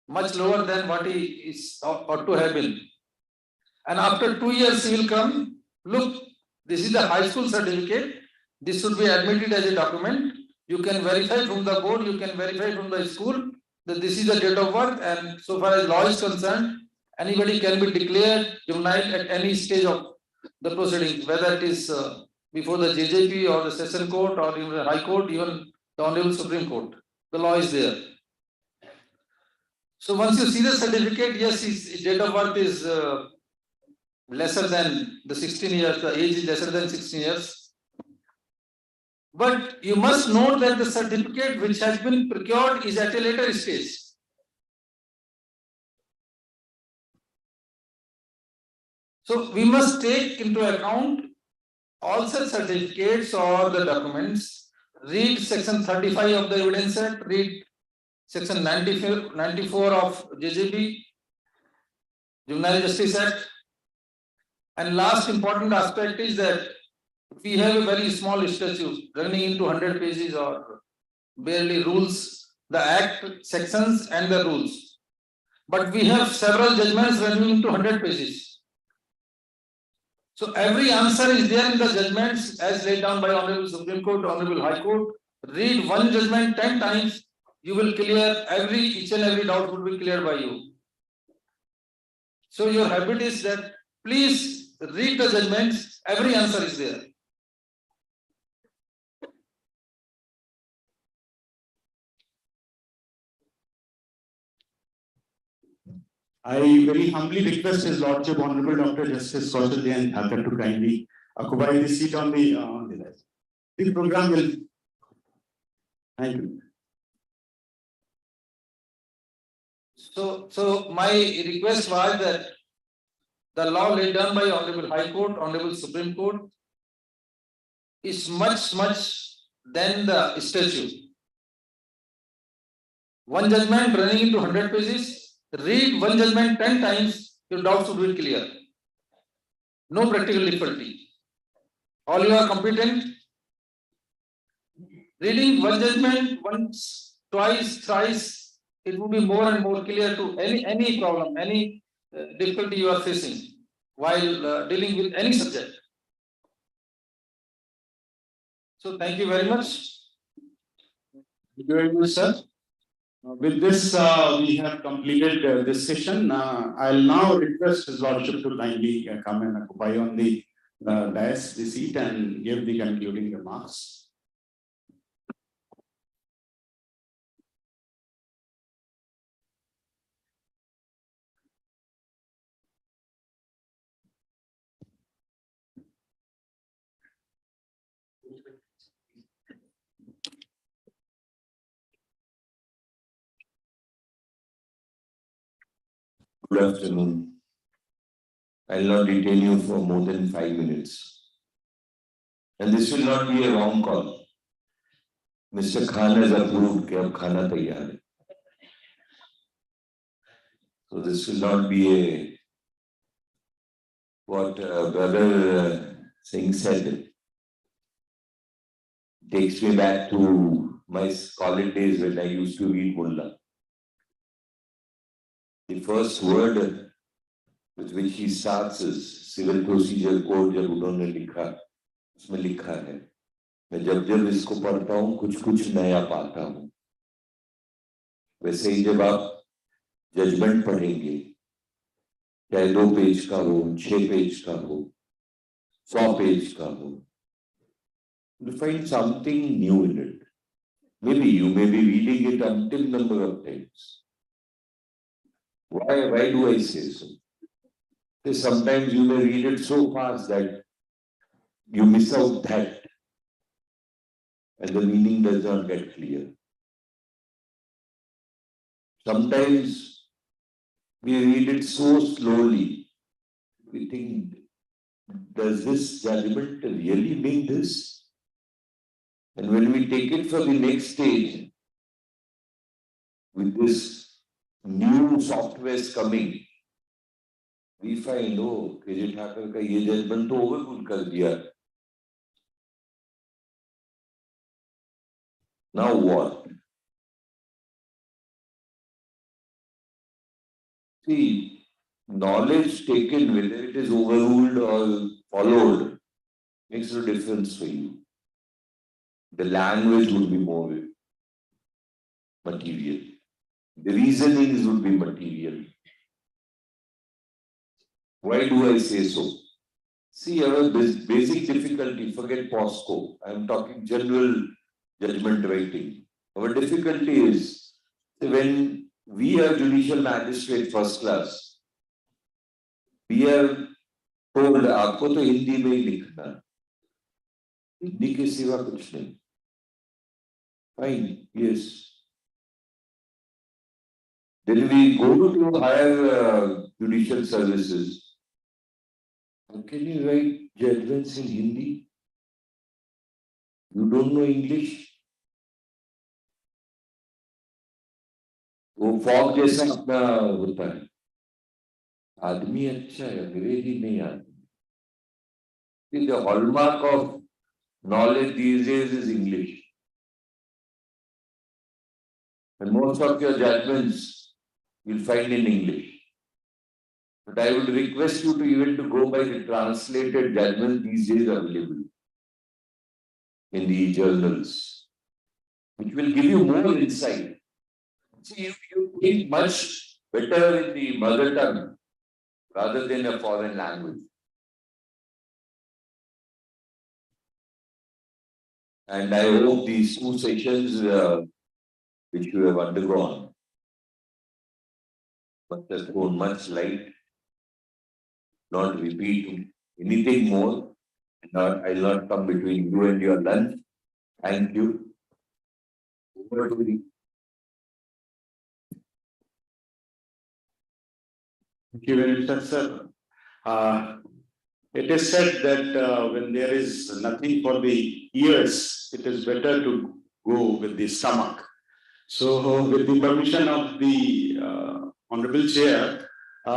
much lower than what he is ought to have been. And after 2 years he will come, look, this is the high school certificate. This should be admitted as a document. You can verify from the board, you can verify from the school that this is the date of birth, and so far as law is concerned, anybody can be declared juvenile at any stage of the proceedings, whether it is before the JJP or the session court or even the high court, even the Honorable Supreme Court. The law is there. So once you see the certificate, yes, his date of birth is lesser than the 16 years, the age is lesser than 16 years. But you must note that the certificate which has been procured is at a later stage. So we must take into account all such certificates or the documents. Read section 35 of the Evidence Act, read section 94 of JJB, Juvenile Justice Act. And last important aspect is that we have a very small statute running into 100 pages or barely rules, the act, sections and the rules. But we have several judgments running into 100 pages. So every answer is there in the judgments as laid down by Honorable Supreme Court, Honorable High Court. Read one judgment 10 times, you will clear each and every doubt would be cleared by you. So your habit is that please read the judgments, every answer is there. I very humbly request His Lordship, Honorable Dr. Justice Kaushal and Thakur to kindly occupy the seat on the list. The program will. Thank you. So my request was that the law laid down by Honorable High Court, Honorable Supreme Court is much than the statute. One judgment running into 100 pages, read one judgment 10 times, your doubts will be clear. No practical difficulty. All you are competent. Reading one judgment once, twice, thrice, it will be more and more clear to any problem, any difficulty you are facing while dealing with any subject. So thank you very much. Thank you very much, sir. With this, we have completed this session. I'll now request His Lordship to kindly come and occupy on the dais, the seat, and give the concluding remarks. Good afternoon. I'll not detain you for more than 5 minutes. And this will not be a wrong call. Mr. Khan has approved that khana taiyar hai. So this will not be a what Brother Singh said. Takes me back to my college days when I used to read Mullah. The first word with which he starts is Civil Procedure Code. जब उन्होंने लिखा, उसमें लिखा है, मैं जब इसको पढ़ता हूँ कुछ नया पाता हूँ. वैसे ही जब आप जजमेंट पढ़ेंगे, चाहे 2 पेज का हो, 6 पेज का हो, 100 पेज का हो, you find something new in it. Maybe you may be reading it until number of times. Why do I say so? Because sometimes you may read it so fast that you miss out that and the meaning does not get clear. Sometimes we read it so slowly, we think, does this judgment really mean this? And when we take it for the next stage, with this new softwares coming, we find, oh, KJ Thakur ka ye judgment to overrule kar diya. Now what? See, knowledge taken, whether it is overruled or followed, makes no difference for you. The language would be more material. The reasonings would be material. Why do I say so? See, our basic difficulty, forget POCSO, I am talking general judgment writing. Our difficulty is when we are judicial magistrate first class, we are told, आपको तो हिंदी में ही लिखना, हिंदी के सिवा कुछ नहीं. Fine, yes. Then we go to higher judicial services. How can you write judgments in Hindi? You don't know English? वो fog जैसा अपना होता है. आदमी अच्छा है, अंग्रेजी नहीं आती। The hallmark of knowledge these days is English. And most of your judgments you'll find in English. But I would request you to even to go by the translated judgment these days available in the journals, which will give you more insight. See, you think much better in the mother tongue rather than a foreign language. And I hope these 2 sessions which you have undergone must have thrown much light, not repeat anything more. I'll not come between you and your lunch. Thank you. Over to the Thank you very much, sir. It is said that when there is nothing for the ears, it is better to go with the stomach. So, with the permission of the Honorable Chair,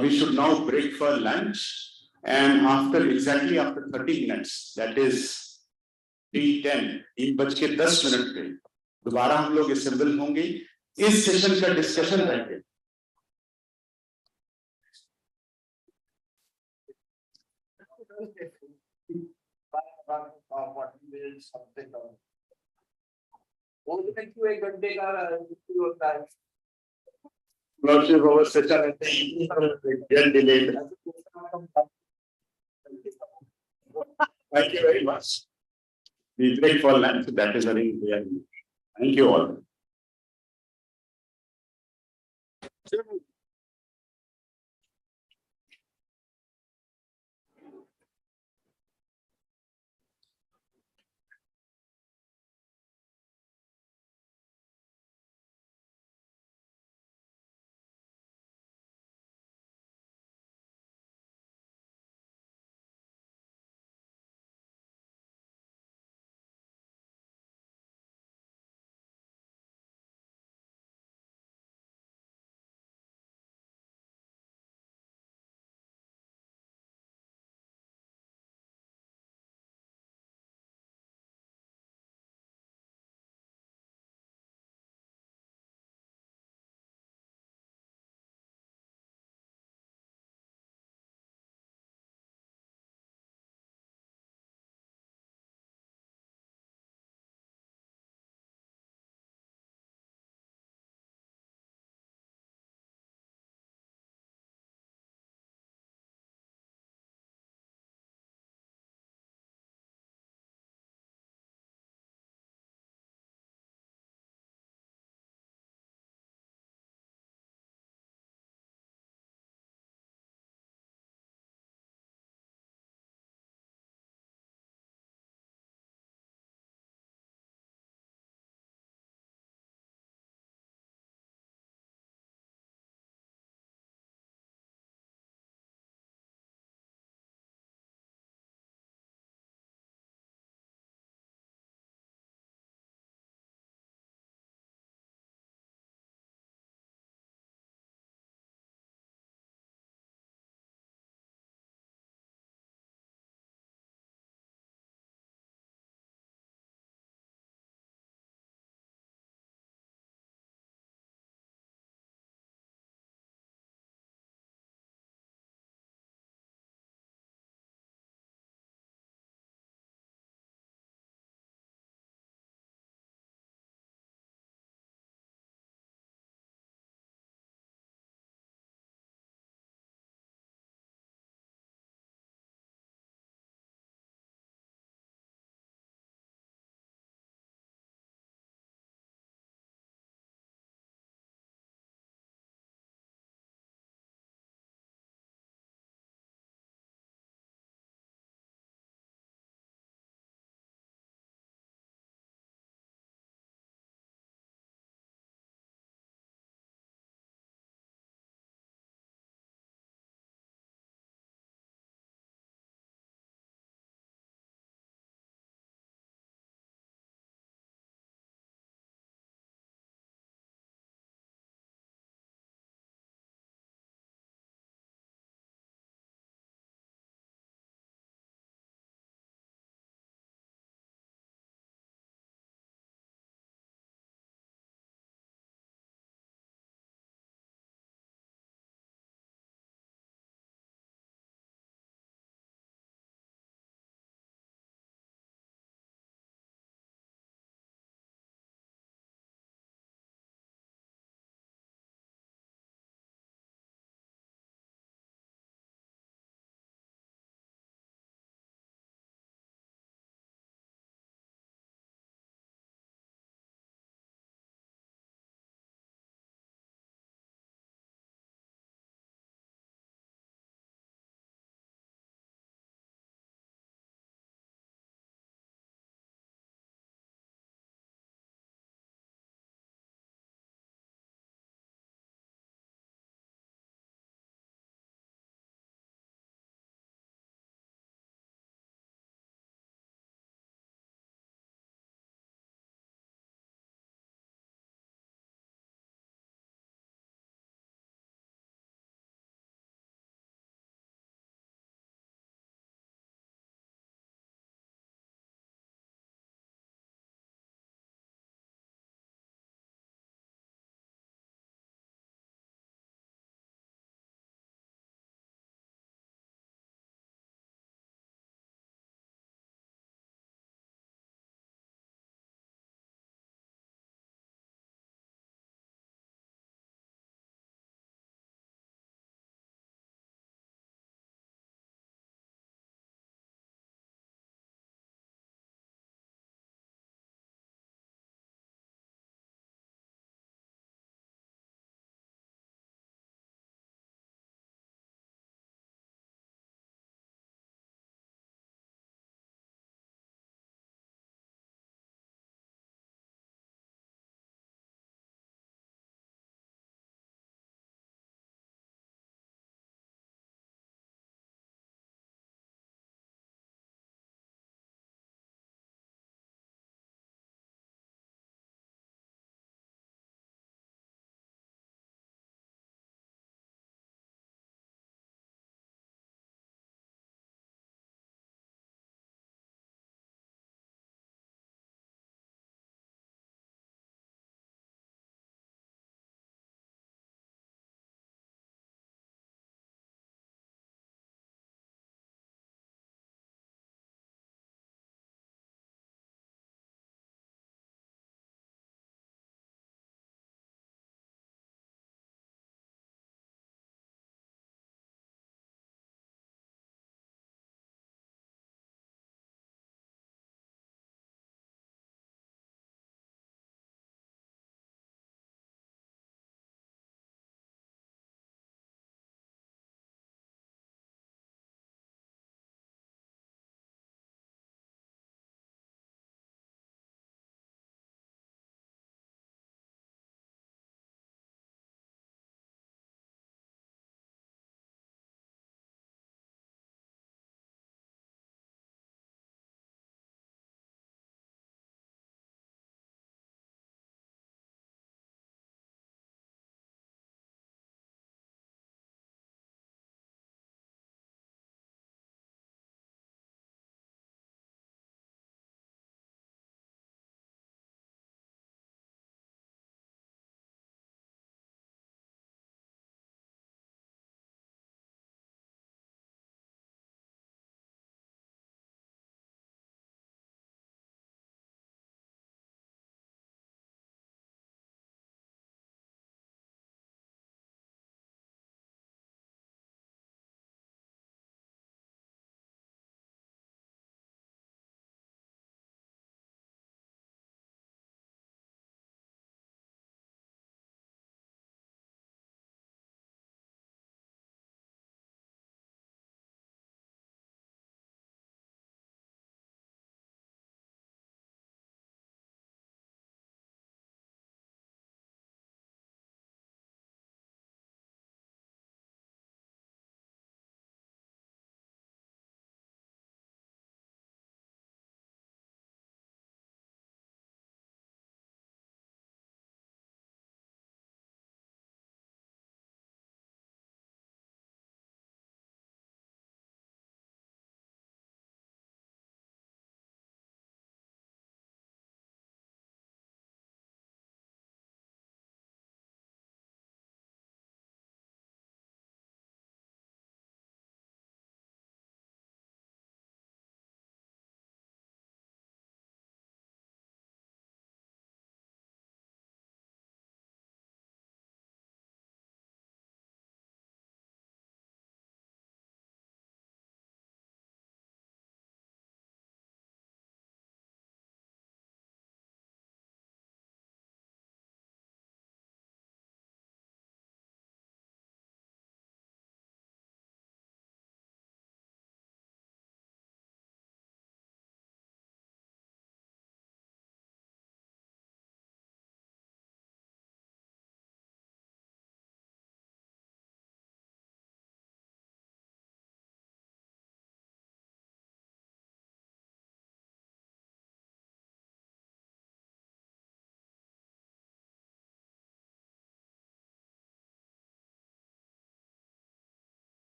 we should now break for lunch. And exactly after 30 minutes, that is 3:10, 3:10 पे दोबारा हम लोग assemble होंगे, इस session का discussion रहेगा। Lordship, our session get delayed. Thank you very much. We break for lunch. That is arranged. Thank you all.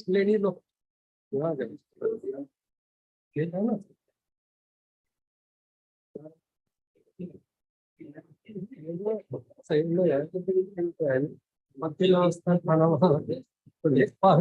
लेनी लो सही में यार मध्य खाना तो देख पा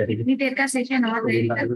कितनी देर का सेशन और रहेगा?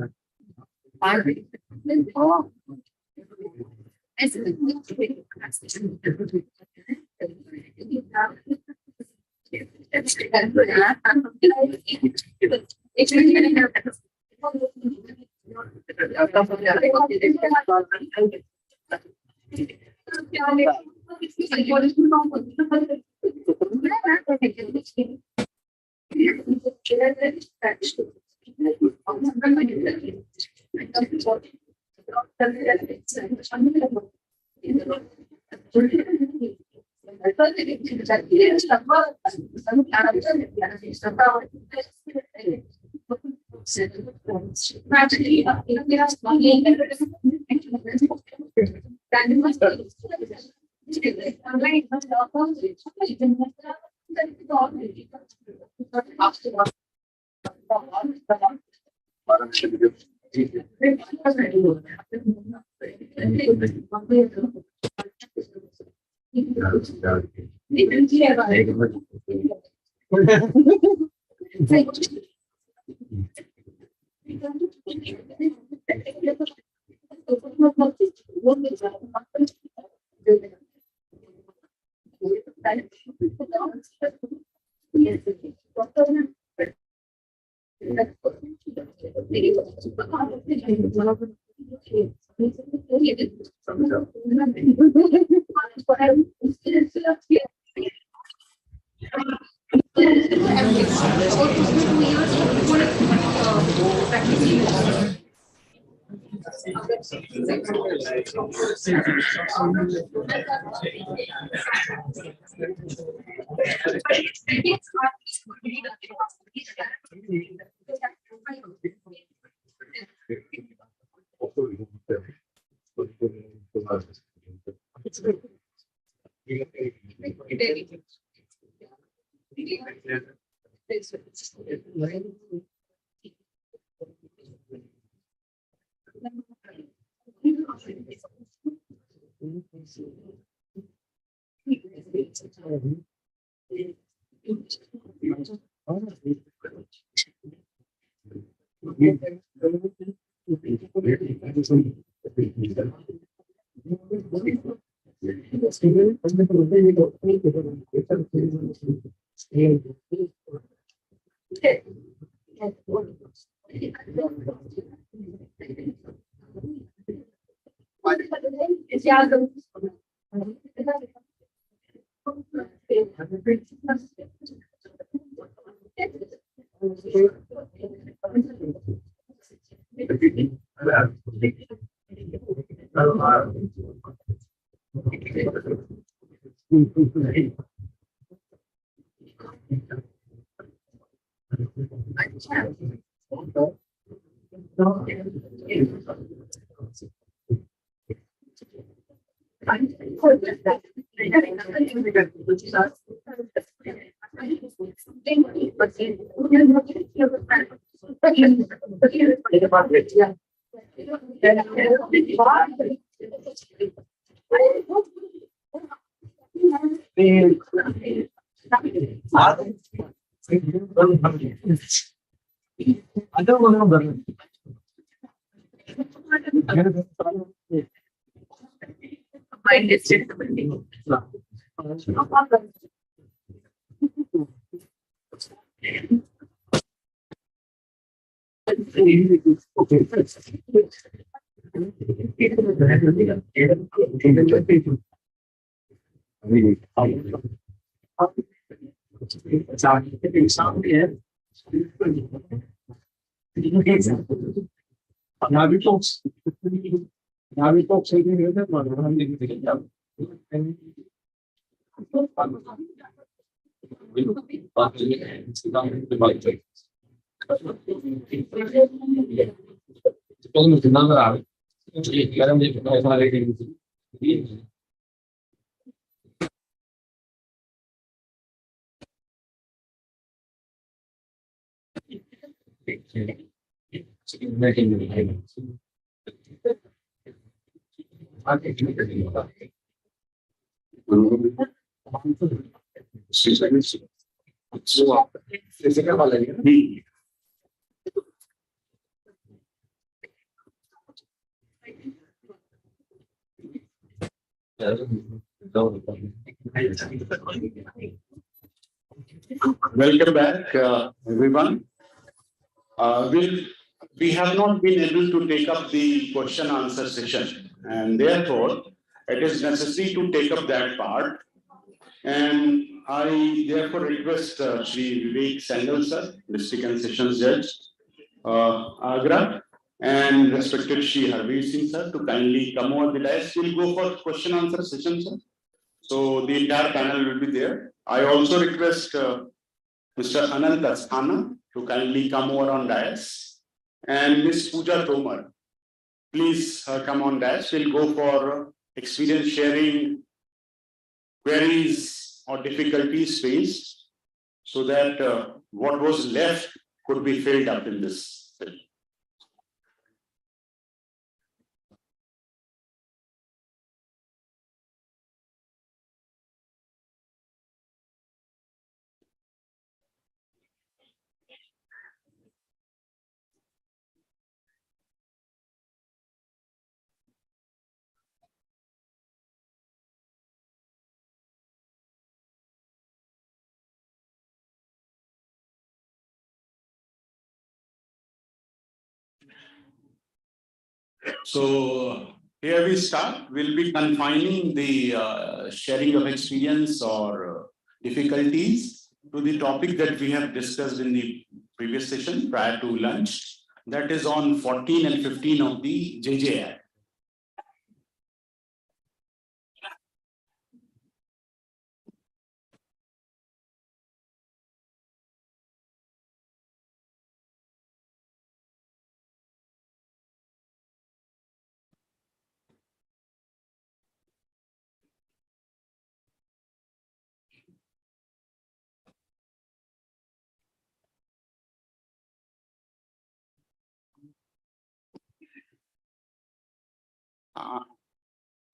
Welcome back, everyone. We have not been able to take up the question answer session, and therefore it is necessary to take up that part. And I therefore request Shri Vivek Sandal sir, District and Sessions Judge, Agra, and respected Shri Harveer Singh sir to kindly come over the dais. We'll go for question answer session, sir. So the entire panel will be there. I also request Mr. Anant Asthana to kindly come over on dais, and Ms. Pooja Tomar, please come on dais. We'll go for experience sharing, queries or difficulties faced, so that what was left could be filled up in this film. So here we start. We'll be confining the sharing of experience or difficulties to the topic that we have discussed in the previous session prior to lunch. That is on 14 and 15 of the JJ Act.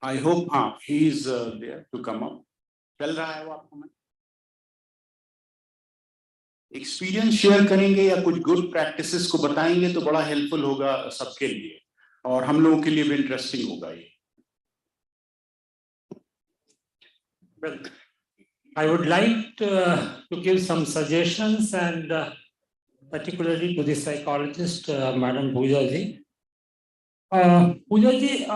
I hope he is there to come up. चल रहा है वो आपको में experience share करेंगे या कुछ good practices को बताएंगे तो बड़ा हेल्पफुल होगा सबके लिए और हम लोगों के लिए भी इंटरेस्टिंग होगा ये. Well, I would like to give some suggestions and particularly to the psychologist, Madam Pooja ji. Pooja ji,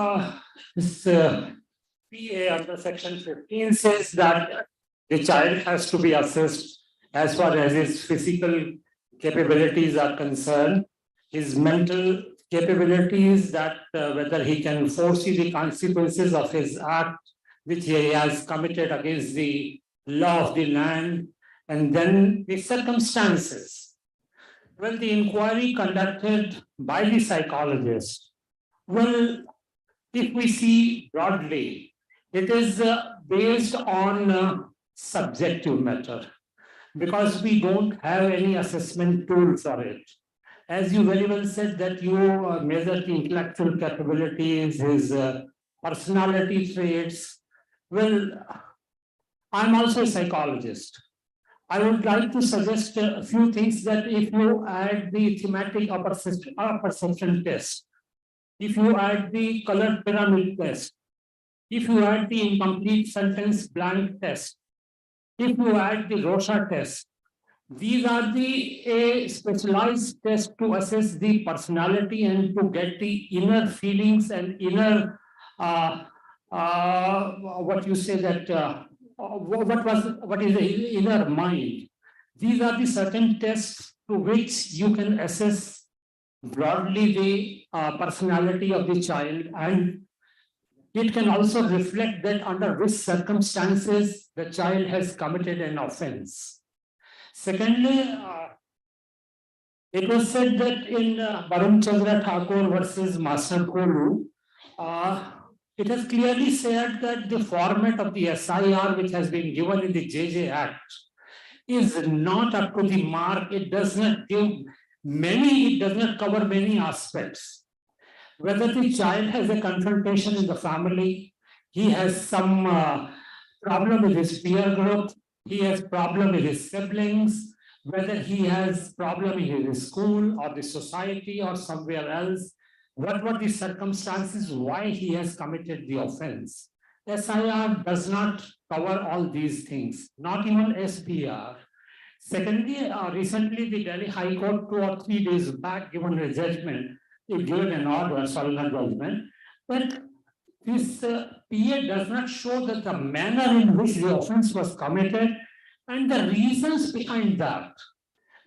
this PA under section 15 says that the child has to be assessed as far as his physical capabilities are concerned, his mental capabilities, that whether he can foresee the consequences of his act which he has committed against the law of the land, and then the circumstances. Well, the inquiry conducted by the psychologist, well, if we see broadly, it is based on subjective matter, because we don't have any assessment tool for it. As you very well said that you measure the intellectual capabilities, his personality traits. Well, I'm also a psychologist. I would like to suggest a few things that if you add the thematic or perception test, if you add the color pyramid test, if you add the incomplete sentence blank test, if you add the Rorschach test, these are a specialized test to assess the personality and to get the inner feelings and inner, what you say that, what is the inner mind. These are the certain tests to which you can assess broadly the personality of the child, and it can also reflect that under which circumstances the child has committed an offense. Secondly, it was said that in Barun Chandra Thakur versus Master Kolu, it has clearly said that the format of the SIR which has been given in the JJ Act is not up to the mark. It does not give it does not cover many aspects. whether the child has a confrontation in the family, he has some problem with his peer group, he has problem with his siblings, whether he has problem in his school or the society or somewhere else, what were the circumstances why he has committed the offense. SIR does not cover all these things, not even SPR. Secondly, recently the Delhi High Court 2 or 3 days back given a judgment, it given an order, sorry, not judgment, but this PA does not show that the manner in which the offense was committed and the reasons behind that.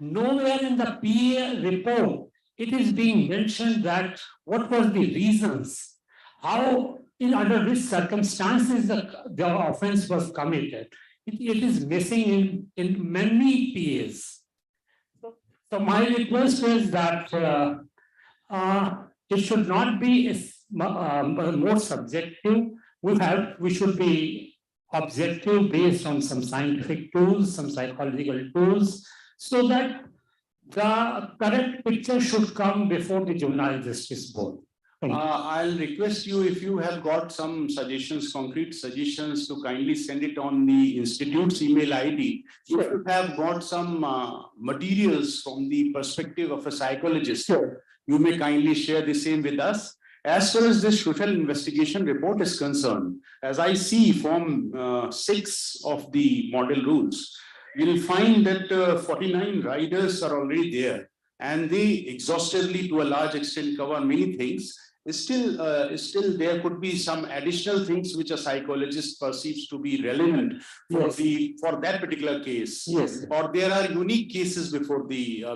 Nowhere in the PA report it is being mentioned that what was the reasons, how under which circumstances the offense was committed. It is missing in many PAs. So my request is that it should not be more subjective. We should be objective based on some scientific tools, some psychological tools, so that the correct picture should come before the Juvenile Justice Board. I'll request you, if you have got some suggestions, concrete suggestions, to kindly send it on the institute's email ID. If you have got some materials from the perspective of a psychologist, you may kindly share the same with us. As far as this social investigation report is concerned, as I see from 6 of the model rules, you'll find that 49 riders are already there, and they exhaustively, to a large extent, cover many things. Still there could be some additional things which a psychologist perceives to be relevant for that particular case. Yes. Or there are unique cases before the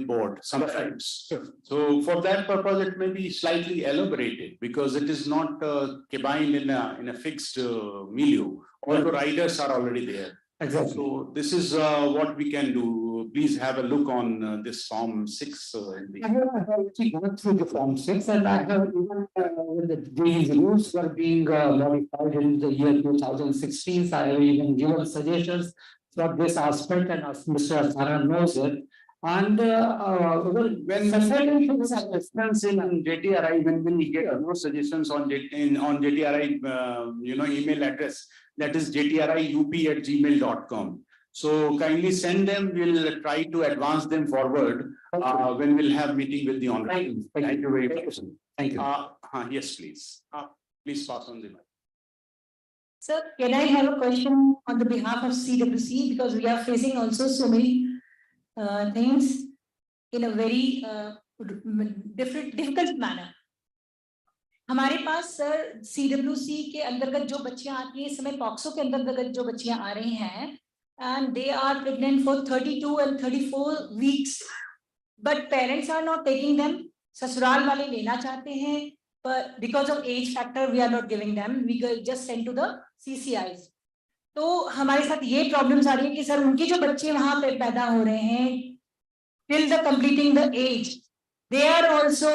board sometimes. So for that purpose, it may be slightly elaborated, because it is not combined in a fixed milieu. All the riders are already there. Exactly. So this is what we can do. Please have a look on this Form 6. I have already gone through the Form 6, and I have even when these rules were being modified in the year 2016, I have even given suggestions for this aspect, and as Mr. Saran knows it. And when suggestions in JTRI, when we get more suggestions on JTRI, email address, that is jtriup@gmail.com. So kindly send them. We'll try to advance them forward when we'll have meeting with the honorable. Thank you very much. Thank you. Yes, please. Please pass on the mic. Sir, can I have a question on the behalf of CWC, because we are facing also so many things in a very difficult manner. हमारे पास sir CWC के अंतर्गत जो बच्चियां आती हैं, इस समय POCSO के अंतर्गत जो बच्चियां आ रही हैं, and they are pregnant for 32 and 34 weeks, but parents are not taking them. ससुराल वाले लेना चाहते हैं, but because of age factor we are not giving them. We just send to the CCIs. तो हमारे साथ ये प्रॉब्लम्स आ रही है कि सर उनके जो बच्चे वहां पे पैदा हो रहे हैं till the completing the age, they are also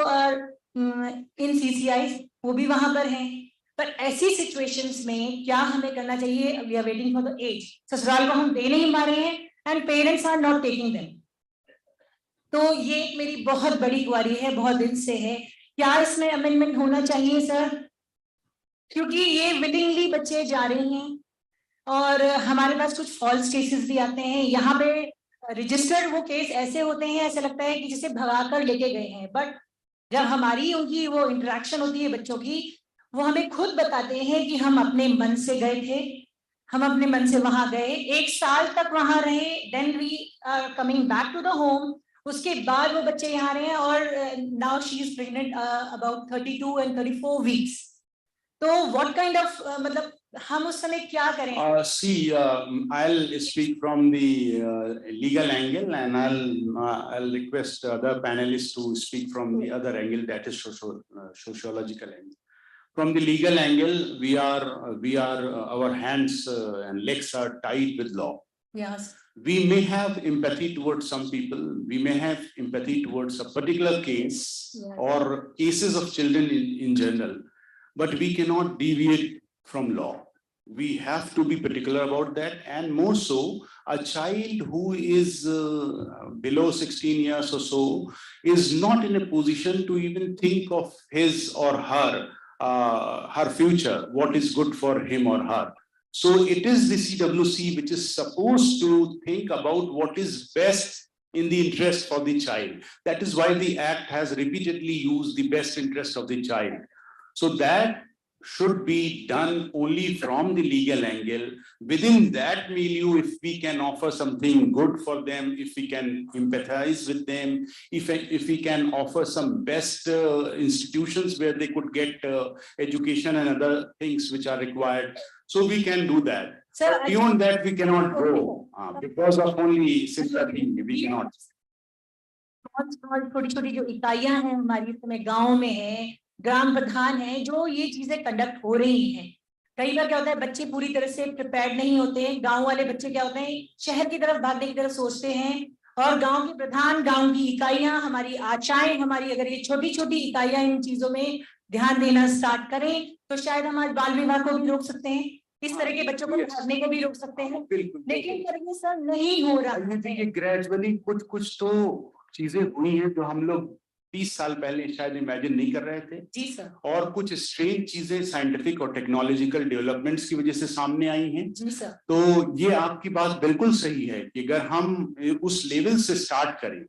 in CCIs, वो भी वहां पर हैं. पर ऐसी सिचुएशंस में क्या हमें करना चाहिए? We are waiting for the age. ससुराल को हम दे नहीं पा रहे हैं and parents are not taking them. तो ये एक मेरी बहुत बड़ी क्वारी है, बहुत दिन से है. क्या इसमें अमेंडमेंट होना चाहिए सर? क्योंकि ये विलिंगली बच्चे जा रहे हैं और हमारे पास कुछ फॉल्स केसेस भी आते हैं. यहाँ पे रजिस्टर्ड वो केस ऐसे होते हैं, ऐसे लगता है कि जिसे भगा कर लेके गए हैं, बट जब हमारी उनकी वो इंटरेक्शन होती है बच्चों की, वो हमें खुद बताते हैं कि हम अपने मन से गए थे, हम अपने मन से वहां गए, 1 साल तक वहां रहे, then we are coming back to the home. उसके बाद वो बच्चे यहाँ रहे हैं और now she is pregnant about 32 and 34 weeks. तो व्हाट काइंड ऑफ मतलब हम उस समय क्या करें? See, I'll speak from the legal angle, and I'll request other panelists to speak from the other angle, that is sociological angle. From the legal angle, we are our hands and legs are tied with law. Yes. We may have empathy towards some people. We may have empathy towards a particular case or cases of children in general, but we cannot deviate from law. We have to be particular about that, and more so, a child who is below 16 years or so is not in a position to even think of his or her future, what is good for him or her. So it is the CWC which is supposed to think about what is best in the interest for the child. That is why the Act has repeatedly used the best interest of the child. So that should be done only from the legal angle. Within that milieu, if we can offer something good for them, if we can empathize with them, if we can offer some best institutions where they could get education and other things which are required, so we can do that. Sir, But beyond that, we cannot go because of only sympathy. We cannot. छोटी छोटी जो इकाइयां हैं हमारी समय गांव में है, ग्राम प्रधान है, जो ये चीजें कंडक्ट हो रही हैं। कई बार क्या होता है, बच्चे पूरी तरह से प्रिपेयर्ड नहीं होते हैं। गांव वाले बच्चे क्या होते हैं, शहर की तरफ भागने की तरफ सोचते हैं, और गांव के प्रधान, गांव की इकाइयां, हमारी आशाएं, हमारी अगर ये छोटी छोटी इकाइयां इन चीजों में ध्यान देना स्टार्ट करें, तो शायद हम आज बाल विवाह को भी रोक सकते हैं, इस तरह के बच्चों को भागने को भी रोक सकते हैं। लेकिन करेंगे सर, नहीं हो रहा है। ग्रेजुअली कुछ तो चीजें हुई हैं जो हम लोग 30 साल पहले शायद इमेजिन नहीं कर रहे थे। जी सर। और कुछ स्ट्रेंज चीजें साइंटिफिक और टेक्नोलॉजिकल डेवलपमेंट्स की वजह से सामने आई हैं। जी सर। तो ये आपकी बात बिल्कुल सही है कि अगर हम उस लेवल से स्टार्ट करें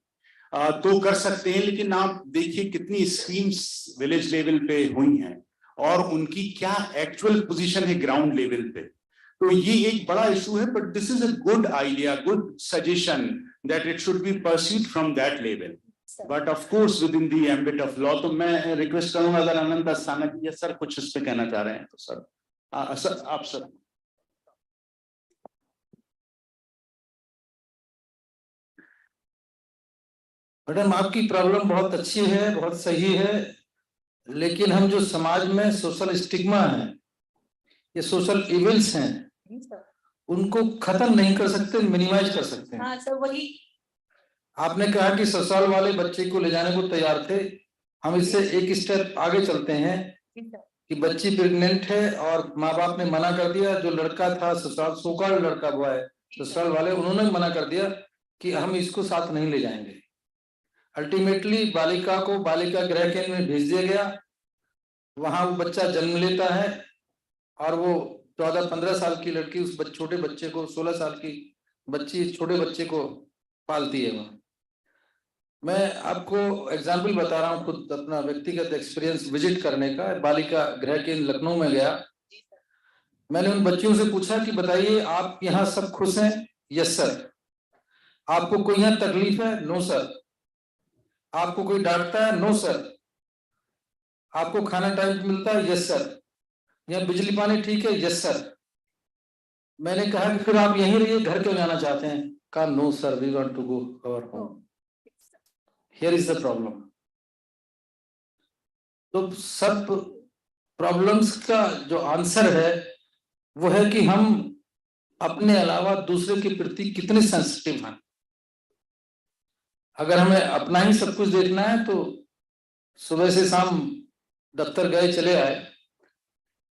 तो कर सकते हैं, लेकिन आप देखिए कितनी स्कीम्स विलेज लेवल पे हुई हैं और उनकी क्या एक्चुअल पोजीशन है ग्राउंड लेवल पे। तो ये एक बड़ा इशू है, but this is a good idea, good suggestion that it should be pursued from that level, but of course within the ambit of law. तो मैं रिक्वेस्ट करूंगा अगर अनंत अस्थाना जी सर कुछ इस पे कहना चाह रहे हैं तो सर आप सर। मैडम, आपकी प्रॉब्लम बहुत अच्छी है, बहुत सही है, लेकिन हम जो समाज में सोशल स्टिग्मा है, ये सोशल इविल्स हैं, उनको खत्म नहीं कर सकते, मिनिमाइज कर सकते हैं। हाँ सर, वही आपने कहा कि ससुराल वाले बच्चे को ले जाने को तैयार थे। हम इससे एक स्टेप आगे चलते हैं कि बच्ची प्रेग्नेंट है और माँ बाप ने मना कर दिया। जो लड़का था ससुराल, सोकाल लड़का हुआ है, ससुराल वाले उन्होंने मना कर दिया कि हम इसको साथ नहीं ले जाएंगे। अल्टीमेटली बालिका को बालिका गृह केंद्र में भेज दिया गया। वहां वो बच्चा जन्म लेता है और वो 14-15 साल की लड़की उस छोटे बच्चे को, 16 साल की बच्ची छोटे बच्चे को पालती है। मैं आपको एग्जाम्पल बता रहा हूँ, खुद अपना व्यक्तिगत एक्सपीरियंस विजिट करने का। बालिका गृह केंद्र लखनऊ में गया। मैंने उन बच्चियों से पूछा कि बताइए आप यहाँ सब खुश हैं? Yes sir. आपको कोई यहाँ तकलीफ है? No sir. आपको कोई डांटता है? No sir. आपको खाना टाइम पे मिलता है? Yes sir. यहाँ बिजली पानी ठीक है? Yes sir. मैंने कहा कि फिर आप यहीं रहिए, घर क्यों जाना चाहते हैं? कहा no sir, we want to go our home. Here is the problem. तो सब प्रॉब्लम्स का जो आंसर है वो है कि हम अपने अलावा दूसरे के प्रति कितने सेंसिटिव हैं। अगर हमें अपना ही सब कुछ देखना है तो सुबह से शाम दफ्तर गए चले आए।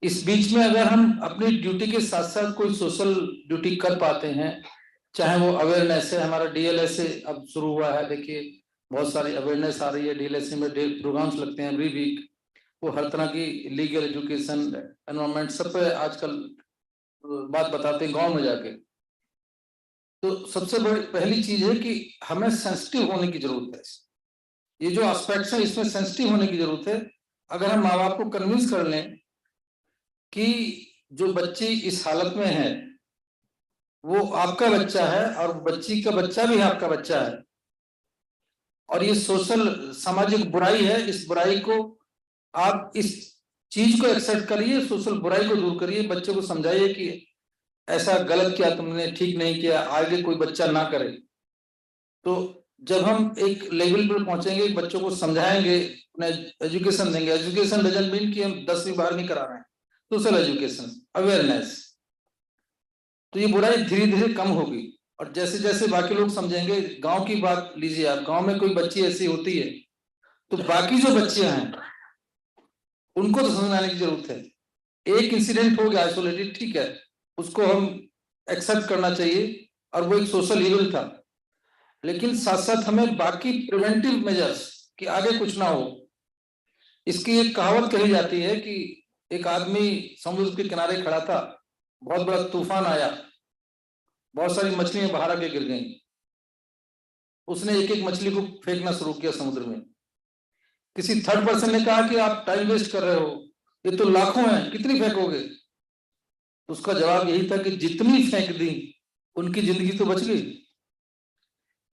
इस बीच में अगर हम अपनी ड्यूटी के साथ साथ कोई सोशल ड्यूटी कर पाते हैं, चाहे वो अवेयरनेस है, हमारा DLSA अब शुरू हुआ है, देखिए बहुत सारी अवेयरनेस आ रही है। DLSA में प्रोग्राम्स लगते हैं एवरी वीक। वो हर तरह की लीगल एजुकेशन, एनवायरमेंट, सब पे आजकल बात बताते हैं गांव में जाके। तो सबसे बड़ी पहली चीज है कि हमें सेंसिटिव होने की जरूरत है। ये जो एस्पेक्ट्स है इसमें सेंसिटिव होने की जरूरत है। अगर हम माँ बाप को कन्विंस कर लें कि जो बच्ची इस हालत में है वो आपका बच्चा है और बच्ची का बच्चा भी आपका बच्चा है, और ये सोशल सामाजिक बुराई है, इस बुराई को आप इस चीज को एक्सेप्ट करिए, सोशल बुराई को दूर करिए, बच्चे को समझाइए कि ऐसा गलत किया तुमने, ठीक नहीं किया, आगे कोई बच्चा ना करे। तो जब हम एक लेवल पर पहुंचेंगे, बच्चों को समझाएंगे, एजुकेशन देंगे। एजुकेशन डजंट मीन कि हम 10वीं 12वीं करा रहे हैं, सोशल एजुकेशन, अवेयरनेस, तो ये बुराई धीरे धीरे कम होगी। और जैसे जैसे बाकी लोग समझेंगे, गांव की बात लीजिए आप, गांव में कोई बच्ची ऐसी होती है तो बाकी जो बच्चियां हैं उनको तो समझ आने की जरूरत है एक इंसिडेंट हो गया आइसोलेटेड, ठीक है, उसको हम एक्सेप्ट करना चाहिए और वो एक सोशल इविल था, लेकिन साथ साथ हमें बाकी प्रिवेंटिव मेजर्स कि आगे कुछ ना हो। इसकी एक कहावत कही जाती है कि एक आदमी समुद्र के किनारे खड़ा था, बहुत बड़ा तूफान आया, बहुत सारी मछलियां बाहर आके गिर गईं, उसने एक एक मछली को फेंकना शुरू किया समुद्र में। किसी थर्ड पर्सन ने कहा कि आप टाइम वेस्ट कर रहे हो, ये तो लाखों हैं, कितनी फेंकोगे? उसका जवाब यही था कि जितनी फेंक दी उनकी जिंदगी तो बच गई।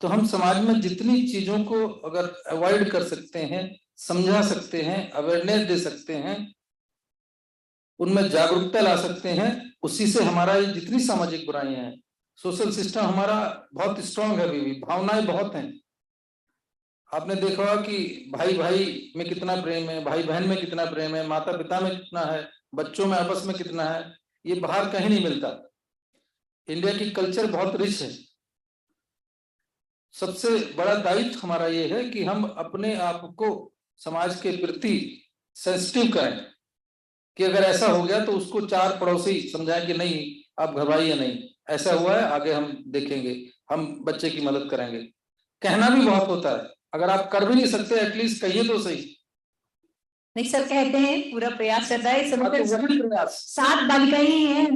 तो हम समाज में जितनी चीजों को अगर अवॉइड कर सकते हैं, समझा सकते हैं, अवेयरनेस दे सकते हैं, उनमें जागरूकता ला सकते हैं, उसी से हमारा ये जितनी सामाजिक बुराइयां हैं, सोशल सिस्टम हमारा बहुत स्ट्रांग है, अभी भी भावनाएं बहुत हैं। आपने देखा होगा कि भाई भाई में कितना प्रेम है, भाई बहन में कितना प्रेम है, माता पिता में कितना है, बच्चों में आपस में कितना है, ये बाहर कहीं नहीं मिलता। इंडिया की कल्चर बहुत रिच है। सबसे बड़ा दायित्व हमारा ये है कि हम अपने आप को समाज के प्रति सेंसिटिव करें कि अगर ऐसा हो गया तो उसको चार पड़ोसी समझाएं कि नहीं आप घबराइए नहीं, ऐसा हुआ है, आगे हम देखेंगे, हम बच्चे की मदद करेंगे। कहना भी बहुत होता है, अगर आप कर भी नहीं सकते एटलीस्ट कहिए तो सही। नहीं सर, कहते हैं पूरा प्रयास करता है, वही प्रयास 7 बालिकाएं ही हैं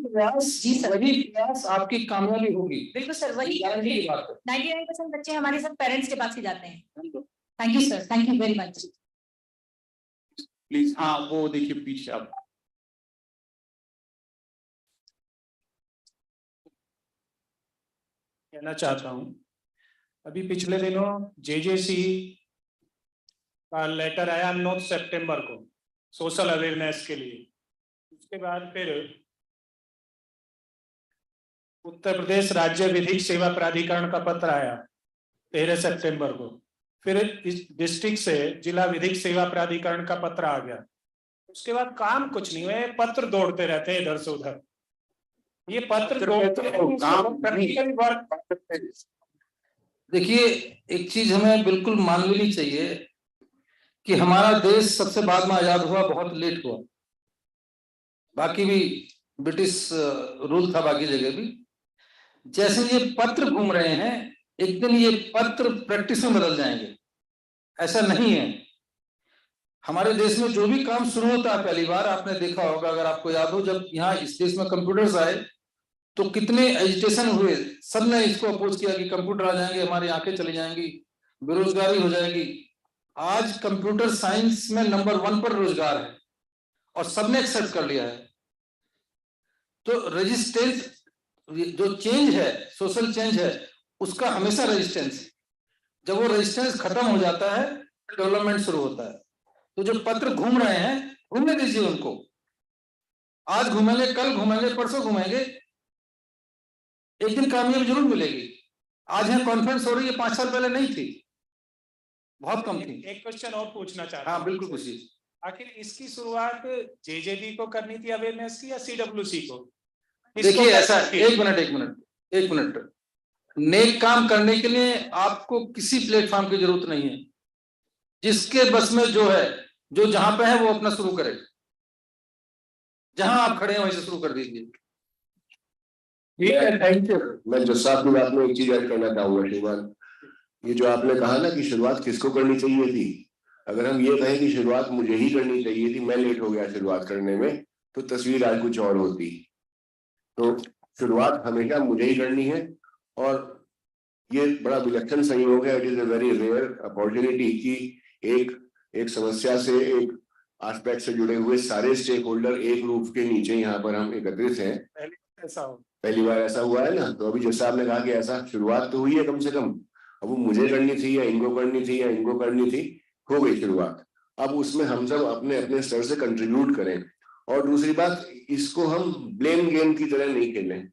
प्रयास। जी सर, वही प्रयास आपकी कामयाबी होगी। बिल्कुल सर, वही गारंटी की बात है। 99% बच्चे हमारे सब पेरेंट्स के पास ही जाते हैं। Thank you sir, thank you very much. Please, हाँ वो देखिए पीछे आप। कहना चाहता हूँ, अभी पिछले दिनों जेजेसी का लेटर आया 9 सितंबर को सोशल अवेयरनेस के लिए। उसके बाद फिर उत्तर प्रदेश राज्य विधिक सेवा प्राधिकरण का पत्र आया 13 सितंबर को। फिर इस डिस्ट्रिक्ट से जिला विधिक सेवा प्राधिकरण का पत्र आ गया। उसके बाद काम कुछ नहीं हुआ, पत्र दौड़ते रहते हैं इधर से उधर। ये पत्र देखिए, एक चीज हमें बिल्कुल मान लेनी चाहिए कि हमारा देश सबसे बाद में आजाद हुआ, बहुत लेट हुआ। बाकी भी ब्रिटिश रूल था, बाकी जगह भी। जैसे ये पत्र घूम रहे हैं, एक दिन ये पत्र प्रैक्टिस में बदल जाएंगे, ऐसा नहीं है। हमारे देश में जो भी काम शुरू होता है, पहली बार आपने देखा होगा, अगर आपको याद हो, जब यहाँ इस देश में कंप्यूटर्स आए तो कितने एजिटेशन हुए, सबने इसको अपोज किया कि कंप्यूटर आ जाएंगे, हमारी आंखें चली जाएंगी, बेरोजगारी हो जाएगी। आज कंप्यूटर साइंस में नंबर 1 पर रोजगार है और सबने एक्सेप्ट कर लिया है। तो रेजिस्टेंस, जो चेंज है, सोशल चेंज है, उसका हमेशा रेजिस्टेंस है। जब वो रेजिस्टेंस खत्म हो जाता है, डेवलपमेंट शुरू होता है। तो जो पत्र घूम रहे हैं, घूमने दीजिए उनको। आज घूमेंगे, कल घूमेंगे, परसों घूमेंगे, एक दिन कामयाबी जरूर मिलेगी। आज यहाँ कॉन्फ्रेंस हो रही है, 5 साल पहले नहीं थी, बहुत कम थी। एक क्वेश्चन और पूछना चाहता हूं। हाँ बिल्कुल पूछिए। आखिर इसकी शुरुआत जेजेबी को करनी थी अवेयरनेस की, या सीडब्ल्यूसी को? देखिए ऐसा, एक मिनट, नेक काम करने के लिए आपको किसी प्लेटफॉर्म की जरूरत नहीं है। जिसके बस में जो है, जो जहां पे है, वो अपना शुरू करे। जहां आप खड़े हैं वहीं से शुरू कर दीजिए। Thank you. मैं जज साहब की बात में एक चीज ऐड करना चाहूंगा श्रीमान। ये जो आपने कहा ना कि शुरुआत किसको करनी चाहिए थी, अगर हम ये कहें कि शुरुआत मुझे ही करनी चाहिए थी, मैं लेट हो गया शुरुआत करने में, तो तस्वीर आज कुछ और होती। तो शुरुआत हमेशा मुझे ही करनी है, और ये बड़ा विलक्षण संयोग है। It is a very rare opportunity कि एक समस्या से, एक एस्पेक्ट से जुड़े हुए सारे स्टेक होल्डर एक रूफ के नीचे यहाँ पर हम एकत्रित हैं। पहली बार ऐसा हुआ है ना। तो अभी जैसा आपने कहा कि ऐसा शुरुआत तो हुई है कम से कम, अब वो मुझे करनी थी या इनको करनी थी या इनको करनी थी, हो गई शुरुआत। अब उसमें हम सब अपने अपने स्तर से कंट्रीब्यूट करें। और दूसरी बात, इसको हम ब्लेम गेम की तरह नहीं खेलें,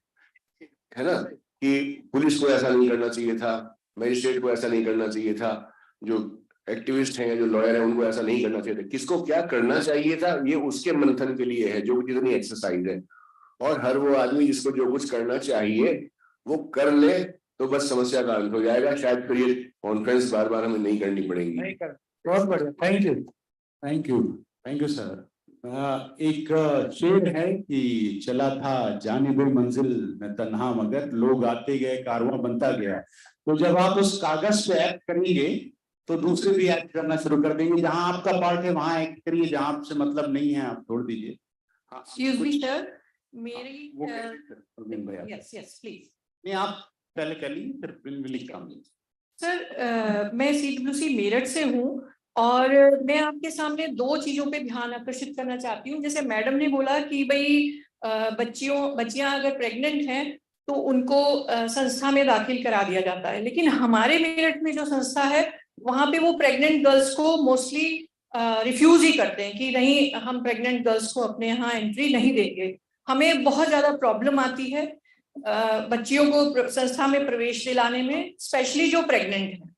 है ना, कि पुलिस को ऐसा नहीं करना चाहिए था, मजिस्ट्रेट को ऐसा नहीं करना चाहिए था, जो एक्टिविस्ट हैं, जो लॉयर हैं, उनको ऐसा नहीं करना चाहिए था। किसको क्या करना चाहिए था, ये उसके मंथन के लिए है, जो जितनी एक्सरसाइज है। और हर वो आदमी जिसको जो कुछ करना चाहिए वो कर ले, तो बस समस्या का अंत हो जाएगा। शायद फिर ये कॉन्फ्रेंस बार बार हमें नहीं करनी पड़ेगी। बहुत बढ़िया, thank you. Thank you sir. एक शेर है कि चला था जानिबे मंजिल में तन्हा मगर लोग आते गए कारवां बनता गया। तो जब आप उस कागज पे एक्ट करेंगे तो दूसरे भी एक्ट करना शुरू कर देंगे। जहां आपका पार्ट है वहां एक्ट करिए, जहां आपसे मतलब नहीं है आप छोड़ दीजिए। Excuse me, sir. मेरी यस yes, please. नहीं, आप पहले कर लीजिए फिर लिखता हूँ। सर मैं CWC मेरठ से हूँ और मैं आपके सामने दो चीजों पे ध्यान आकर्षित करना चाहती हूँ। जैसे मैडम ने बोला कि भाई बच्चियां अगर प्रेग्नेंट हैं तो उनको संस्था में दाखिल करा दिया जाता है, लेकिन हमारे मेरठ में जो संस्था है वहां पे वो प्रेग्नेंट गर्ल्स को मोस्टली रिफ्यूज ही करते हैं कि नहीं, हम प्रेग्नेंट गर्ल्स को अपने यहाँ एंट्री नहीं देंगे। हमें बहुत ज्यादा प्रॉब्लम आती है बच्चियों को संस्था में प्रवेश दिलाने में, स्पेशली जो प्रेग्नेंट है।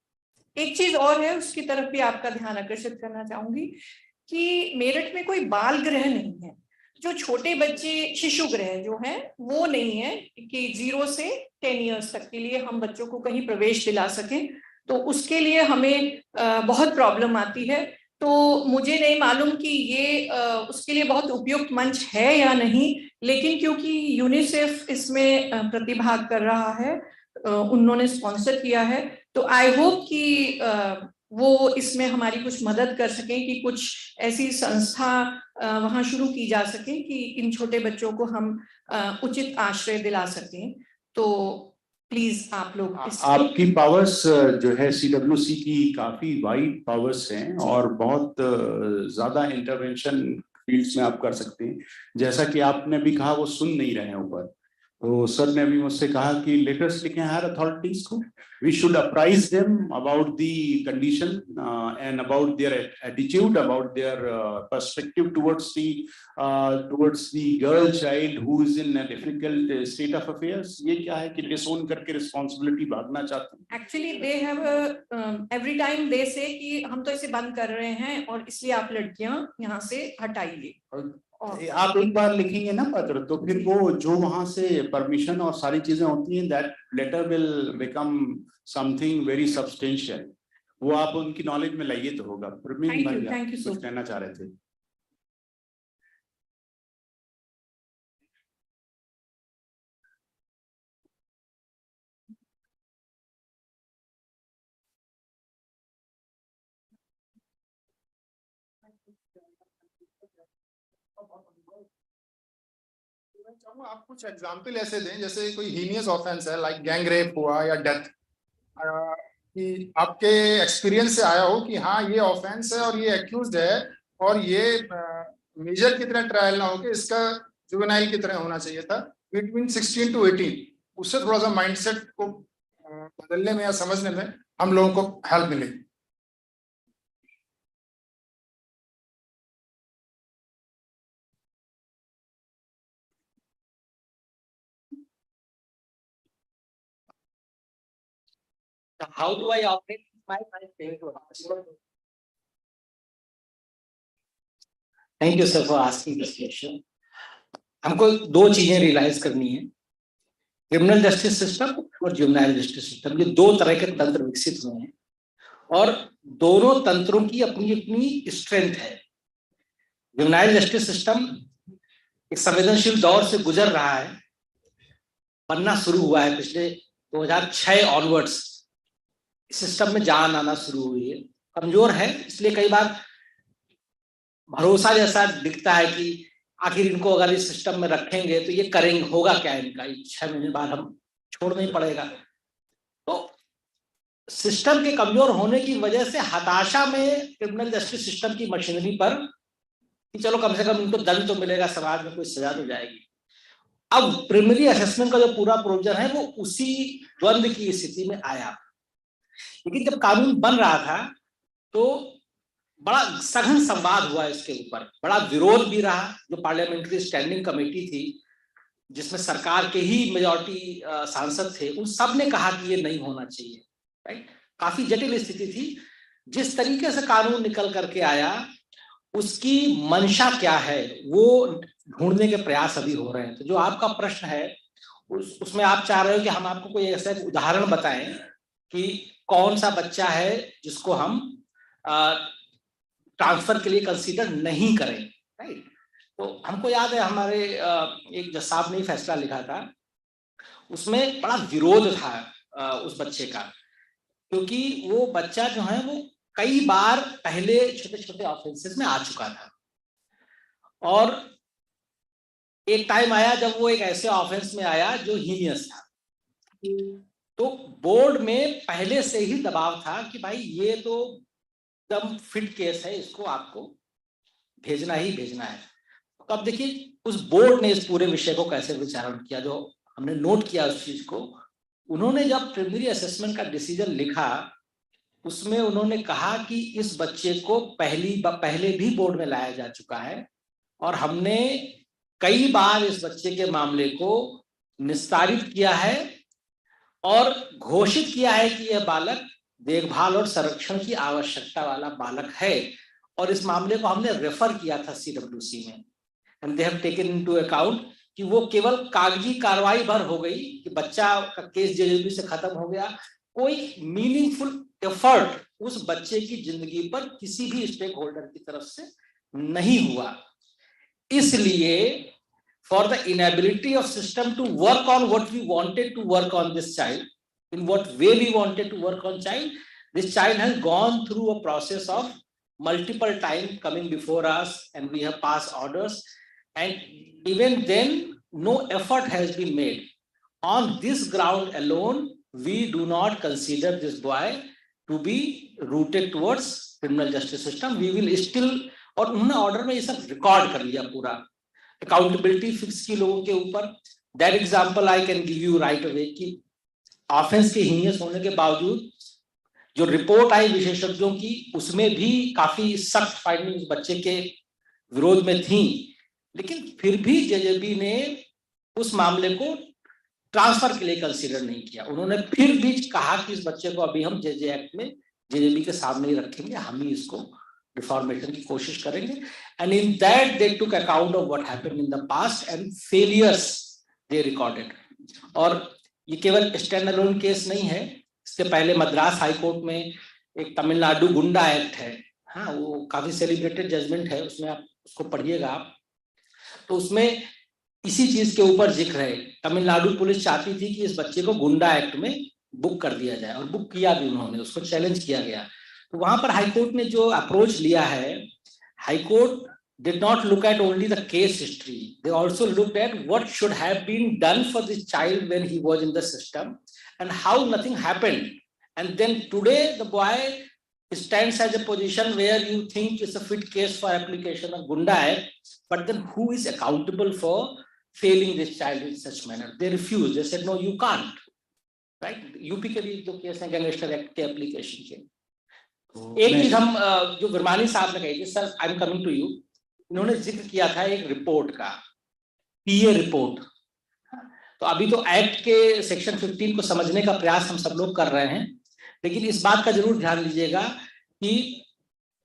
एक चीज और है, उसकी तरफ भी आपका ध्यान आकर्षित करना चाहूंगी कि मेरठ में कोई बाल गृह नहीं है। जो छोटे बच्चे शिशु गृह जो है वो नहीं है कि 0 से 10 इयर्स तक के लिए हम बच्चों को कहीं प्रवेश दिला सकें, तो उसके लिए हमें बहुत प्रॉब्लम आती है। तो मुझे नहीं मालूम कि ये उसके लिए बहुत उपयुक्त मंच है या नहीं, लेकिन क्योंकि यूनिसेफ इसमें प्रतिभाग कर रहा है, उन्होंने स्पॉन्सर किया है, तो आई होप कि वो इसमें हमारी कुछ मदद कर सकें कि कुछ ऐसी संस्था वहां शुरू की जा सके कि इन छोटे बच्चों को हम उचित आश्रय दिला सकें। तो प्लीज आप लोग आपकी पावर्स जो है CWC की काफी वाइड पावर्स हैं और बहुत ज्यादा इंटरवेंशन फील्ड्स में आप कर सकते हैं। जैसा कि आपने भी कहा वो सुन नहीं रहे हैं ऊपर, तो सर ने भी मुझसे कहा कि लेटर्स लिखे हायर अथॉरिटीज को, we should apprise them about the condition and about their attitude, about their perspective towards the girl child who is in a difficult state of affairs. ये क्या है कि डिसोन करके रिस्पॉन्सिबिलिटी भागना चाहते हैं। Actually they have every time they say कि हम तो इसे बंद कर रहे हैं और इसलिए आप लड़कियां यहाँ से हटाइए। आप एक बार लिखेंगे ना पत्र, तो फिर वो जो वहां से परमिशन और सारी चीजें होती हैं, that letter will become something very substantial. वो आप उनकी नॉलेज में लाइए तो होगा। थैंक यू कुछ कहना चाह रहे थे। आप कुछ एग्जाम्पल ऐसे दें, जैसे कोई हीनियस ऑफेंस है लाइक गैंग रेप हुआ या डेथ, कि आपके एक्सपीरियंस से आया हो कि हाँ ये ऑफेंस है और ये एक्यूज्ड है और ये मेजर की तरह ट्रायल ना हो कि इसका जुवेनाइल की तरह होना चाहिए था, बिटवीन 16 to 18। उससे थोड़ा सा माइंडसेट को बदलने में या समझने में हम लोगों को हेल्प मिलेगी। How do I operate my life? Thank you sir for asking this question. हमको दो चीजें रियलाइज करनी है, क्रिमिनल जस्टिस सिस्टम और जुवेनाइल जस्टिस सिस्टम, ये दो तरह के तंत्र विकसित हुए हैं और दोनों तंत्रों की अपनी अपनी स्ट्रेंथ है। जुवेनाइल जस्टिस सिस्टम एक संवेदनशील दौर से गुजर रहा है, बनना शुरू हुआ है पिछले 2006 ऑनवर्ड्स। सिस्टम में जान आना शुरू हुई है, कमजोर है, इसलिए कई बार भरोसा जैसा दिखता है कि आखिर इनको अगर इस सिस्टम में रखेंगे तो ये करेंगे, होगा क्या इनका, 6 महीने बाद हम छोड़ना ही पड़ेगा। तो सिस्टम के कमजोर होने की वजह से हताशा में क्रिमिनल जस्टिस सिस्टम की मशीनरी पर कि चलो कम से कम इनको दंड तो मिलेगा, समाज में कोई सजा तो जाएगी। अब प्राइमरी असेसमेंट का जो पूरा प्रोविजन है वो उसी द्वंद की स्थिति में आया। लेकिन जब कानून बन रहा था तो बड़ा सघन संवाद हुआ इसके ऊपर, बड़ा विरोध भी रहा। जो पार्लियामेंट्री स्टैंडिंग कमेटी थी जिसमें सरकार के ही मेजॉरिटी सांसद थे, उन सब ने कहा कि ये नहीं होना चाहिए, राइट। काफी जटिल स्थिति थी। जिस तरीके से कानून निकल करके आया उसकी मंशा क्या है वो ढूंढने के प्रयास अभी हो रहे हैं। तो जो आपका प्रश्न है उसमें आप चाह रहे हो कि हम आपको कोई ऐसा उदाहरण बताएं कि कौन सा बच्चा है जिसको हम ट्रांसफर के लिए कंसीडर नहीं करें, राइट। तो हमको याद है हमारे एक जज साहब ने फैसला लिखा था, उसमें बड़ा विरोध था उस बच्चे का, क्योंकि वो बच्चा जो है वो कई बार पहले छोटे छोटे ऑफेंसेस में आ चुका था, और एक टाइम आया जब वो एक ऐसे ऑफेंस में आया जो हीनियस था। तो बोर्ड में पहले से ही दबाव था कि भाई ये तो एकदम फिट केस है, इसको आपको भेजना ही भेजना है। तो अब देखिए उस बोर्ड ने इस पूरे विषय को कैसे विचारण किया, जो हमने नोट किया उस चीज को। उन्होंने जब प्रिलिमिनरी असेसमेंट का डिसीजन लिखा, उसमें उन्होंने कहा कि इस बच्चे को पहले भी बोर्ड में लाया जा चुका है, और हमने कई बार इस बच्चे के मामले को निस्तारित किया है और घोषित किया है कि यह बालक देखभाल और संरक्षण की आवश्यकता वाला बालक है, और इस मामले को हमने रेफर किया था CWC में, and they have taken into account कि वो केवल कागजी कार्रवाई भर हो गई कि बच्चा का केस JJB से खत्म हो गया, कोई मीनिंगफुल एफर्ट उस बच्चे की जिंदगी पर किसी भी स्टेक होल्डर की तरफ से नहीं हुआ। इसलिए for the inability of system to work on what we wanted to work on this child, in what way we wanted to work on child, this child has gone through a process of multiple times coming before us, and we have passed orders, and even then no effort has been made. On this ground alone, we do not consider this boy to be rooted towards criminal justice system. We will still, और उन्होंने order में ये सब record कर लिया पूरा, accountability fix की लोगों के ऊपर। That example I can give you right away कि ऑफेंस के हीनियस होने के बावजूद जो रिपोर्ट आई विशेषज्ञों की, उसमें भी काफी सख्त फाइंडिंग्स बच्चे के विरोध में थी, लेकिन फिर भी JJB ने उस मामले को ट्रांसफर के लिए कंसीडर नहीं किया। उन्होंने फिर भी कहा कि इस बच्चे को अभी हम JJ एक्ट में JJB के सामने ही रखेंगे, हम ही इसको डिफॉर्मेशन की कोशिश करेंगे, and in that they took account of what happened in the past and failures they recorded। और ये केवल स्टैंड अलोन केस नहीं है, इससे पहले मद्रास हाई कोर्ट में एक तमिलनाडु गुंडा एक्ट है, हाँ वो काफी सेलिब्रेटेड जजमेंट है, उसमें आप उसको पढ़िएगा आप, तो उसमें इसी चीज के ऊपर जिक्र है। तमिलनाडु पुलिस चाहती थी कि इस बच्चे को गुंडा एक्ट में बुक कर दिया जाए, और बुक किया भी उन्होंने, उसको चैलेंज किया गया। तो वहां पर हाईकोर्ट ने जो अप्रोच लिया है, high court did not look at only the case history, they also looked at what should have been done for this child when he was in the system and how nothing happened, and then today the boy stands as a position where you think it's a fit case for application of Gunda Act, but then who is accountable for failing this child in such manner? They refused, they said no you can't, right? UP के लिए जो case है gangster act के application के। एक चीज हम जो विरमानी साहब ने कही थी, sir I am coming to you, इन्होंने जिक्र किया था एक रिपोर्ट का, PA रिपोर्ट। तो अभी तो एक्ट के सेक्शन 15 को समझने का प्रयास हम सब लोग कर रहे हैं, लेकिन इस बात का जरूर ध्यान दीजिएगा कि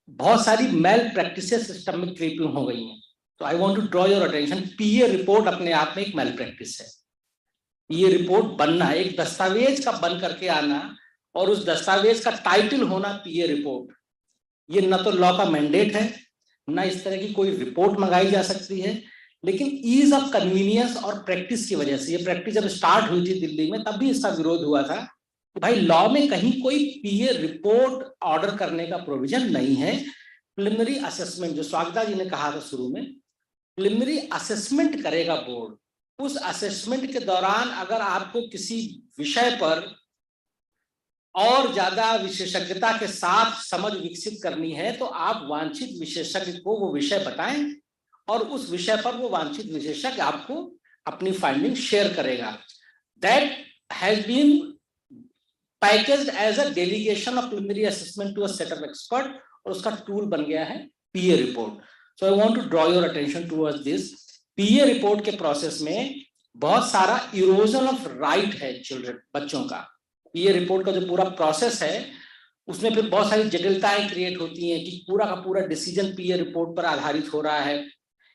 बहुत सारी मेल प्रैक्टिसेस सिस्टम में क्रीपिंग हो गई हैं। तो I want to draw your attention, PA report अपने आप में एक मेल प्रैक्टिस है। PA रिपोर्ट बनना, एक दस्तावेज का बन करके आना, और उस दस्तावेज का टाइटल होना PA रिपोर्ट, ये न तो लॉ का मैंडेट है, ना इस तरह की कोई रिपोर्ट मंगाई जा सकती है, लेकिन ईज ऑफ कन्वीनियंस और प्रैक्टिस की वजह से, ये प्रैक्टिस जब स्टार्ट हुई थी दिल्ली में तब भी इसका विरोध हुआ था कि भाई लॉ में कहीं कोई PA रिपोर्ट ऑर्डर करने का प्रोविजन नहीं है। प्रिलिमिनरी असेसमेंट, जो स्वागता जी ने कहा था शुरू में, प्रिलिमिनरी असेसमेंट करेगा बोर्ड, उस असेसमेंट के दौरान अगर आपको किसी विषय पर और ज्यादा विशेषज्ञता के साथ समझ विकसित करनी है, तो आप वांछित विशेषज्ञ को वो विषय बताएं, और उस विषय पर वो वांछित विशेषज्ञ आपको अपनी फाइंडिंग शेयर करेगा। That has been packaged as a delegation of preliminary assessment to a set of expert, और उसका टूल बन गया है PA report. So I want to draw your attention towards this. PA report के process में बहुत सारा इरोजन ऑफ राइट है चिल्ड्रन, बच्चों का। PA रिपोर्ट का जो पूरा प्रोसेस है, उसमें फिर बहुत सारी जटिलताएं क्रिएट होती हैं कि पूरा का पूरा डिसीजन PA रिपोर्ट पर आधारित हो रहा है।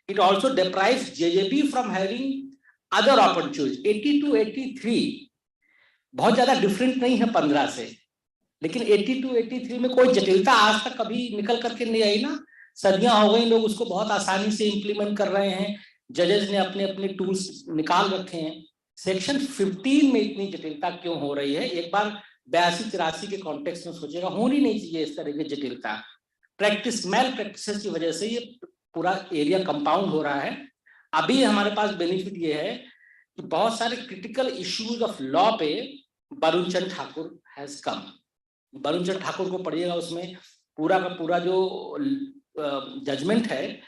It also deprives JJB from having other opportunities. 80 to 83 बहुत ज्यादा डिफरेंट नहीं है 15 से, लेकिन 80 to 83 में कोई जटिलता आज तक कभी निकल करके नहीं आई ना। सदियां हो गई, लोग उसको बहुत आसानी से इम्प्लीमेंट कर रहे हैं, जजेस ने अपने अपने टूल्स निकाल रखे हैं। सेक्शन 15 में इतनी जटिलता क्यों हो रही है? एक बार 82-83 के कॉन्टेक्स्ट में सोचेगा, होनी नहीं चाहिए इस तरह की जटिलता। प्रैक्टिस मेल प्रैक्टिसेस की वजह से ये पूरा एरिया कंपाउंड हो रहा है। अभी हमारे पास बेनिफिट ये है कि बहुत सारे क्रिटिकल इश्यूज ऑफ लॉ पे वरुण चंद्र ठाकुर हैज कम। वरुण चंद्र ठाकुर को पढ़िएगा, उसमें पूरा का पूरा जो जजमेंट है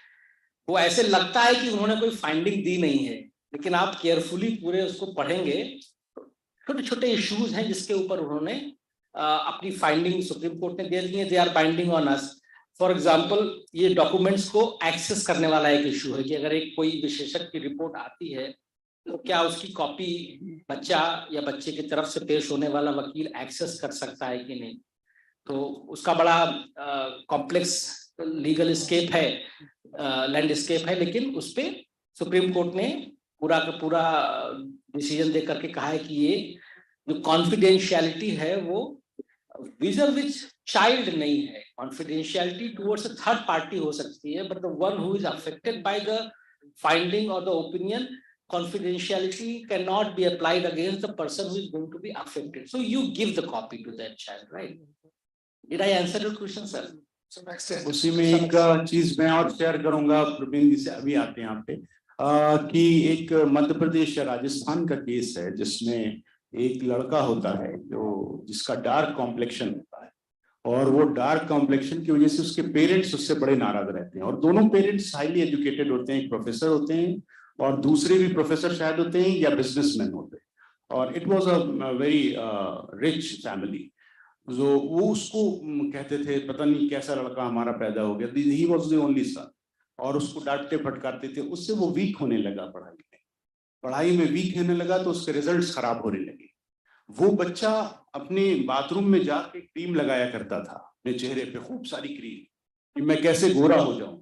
वो ऐसे लगता है कि उन्होंने कोई फाइंडिंग दी नहीं है, लेकिन आप केयरफुली पूरे उसको पढ़ेंगे, छोटे छोटे इश्यूज हैं जिसके ऊपर उन्होंने अपनी फाइंडिंग सुप्रीम कोर्ट ने दे दी है। They are binding on us. For example, ये डॉक्यूमेंट्स को एक्सेस करने वाला एक इशू है कि अगर एक कोई विशेषज्ञ की रिपोर्ट आती है तो क्या उसकी कॉपी बच्चा या बच्चे की तरफ से पेश होने वाला वकील एक्सेस कर सकता है कि नहीं। तो उसका बड़ा कॉम्प्लेक्स लीगल स्केप है, लैंडस्केप है, लेकिन उस पे सुप्रीम कोर्ट ने पूरा का पूरा डिसीजन दे करके कहा है कि ये जो कॉन्फिडेंशियलिटी है वो विच चाइल्ड नहीं है। Confidentiality towards a third party हो सकती है, but the one who is affected by the finding और the opinion, confidentiality cannot be applied against the person who is going to be affected. So you give the copy to that child, right? Did I answer your question, sir? So next step. उसी में एक चीज मैं और share करूंगा, प्रवीण जी से अभी आते हैं यहाँ पे, कि एक मध्य प्रदेश या राजस्थान का केस है जिसमें एक लड़का होता है जो जिसका डार्क कॉम्प्लेक्शन होता है, और वो डार्क कॉम्प्लेक्शन की वजह से उसके पेरेंट्स उससे बड़े नाराज रहते हैं, और दोनों पेरेंट्स हाईली एजुकेटेड होते हैं, एक प्रोफेसर होते हैं और दूसरे भी प्रोफेसर शायद होते हैं या बिजनेसमैन होते हैं, और it was a very rich family. जो वो उसको कहते थे पता नहीं कैसा लड़का हमारा पैदा हो गया, he was the only son, और उसको डांटते फटकारते थे, उससे वो वीक होने लगा पढ़ाई में वीक होने लगा, तो उसके रिजल्ट्स खराब होने लगे। वो बच्चा अपने बाथरूम में जाके क्रीम लगाया करता था अपने चेहरे पे, खूब सारी क्रीम, कि मैं कैसे गोरा हो जाऊं,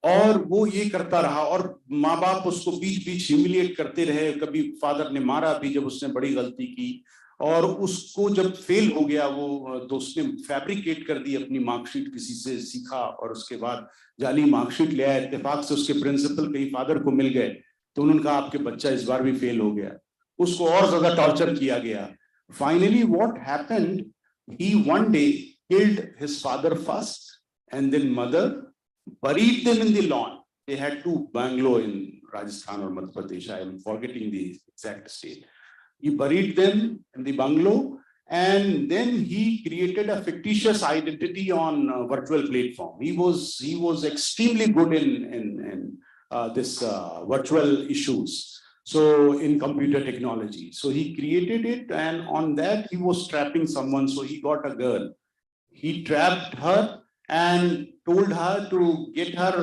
और वो ये करता रहा, और माँ बाप उसको बीच बीच ह्यूमिलिएट करते रहे, कभी फादर ने मारा भी जब उसने बड़ी गलती की, और उसको जब फेल हो गया वो तो उसने फैब्रिकेट कर दी अपनी मार्कशीट, किसी से सीखा और उसके बाद जाली मार्कशीट ले आया। इत्तेफाक से उसके प्रिंसिपल कहीं फादर को मिल गए तो उन्होंने कहा आपके बच्चा इस बार भी फेल हो गया, उसको और ज्यादा टॉर्चर किया गया। Finally what happened, he one day killed his father first and then mother, buried them in the lawn. They had two bungalow in Rajasthan or Madhya Pradesh, I am forgetting the exact state. He buried them in the bungalow, and then he created a fictitious identity on virtual platform. He was extremely good in this virtual issues, so in computer technology. So he created it, and on that he was trapping someone. So he got a girl, he trapped her and told her to get her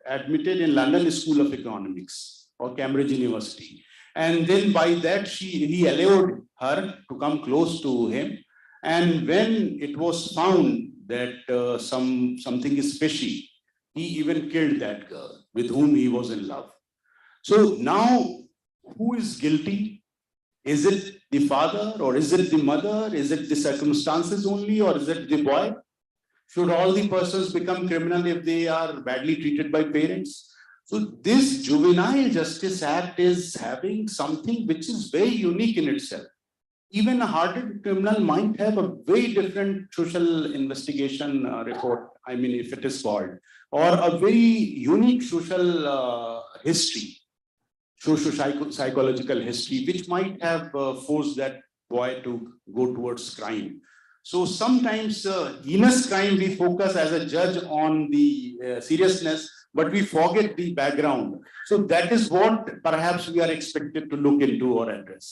admitted in London School of Economics or Cambridge University, and then by that he allowed her to come close to him, and when it was found that something is fishy, he even killed that girl with whom he was in love. So now who is guilty? Is it the father, or is it the mother? Is it the circumstances only, or is it the boy? Should all the persons become criminal if they are badly treated by parents? So this Juvenile Justice Act is having something which is very unique in itself. Even a hardened criminal might have a very different social investigation report, I mean, if it is called, or a very unique social history, socio-psychological history, which might have forced that boy to go towards crime. So sometimes heinous crime we focus as a judge on the seriousness, but we forget the background. So that is what perhaps we are expected to look into or address.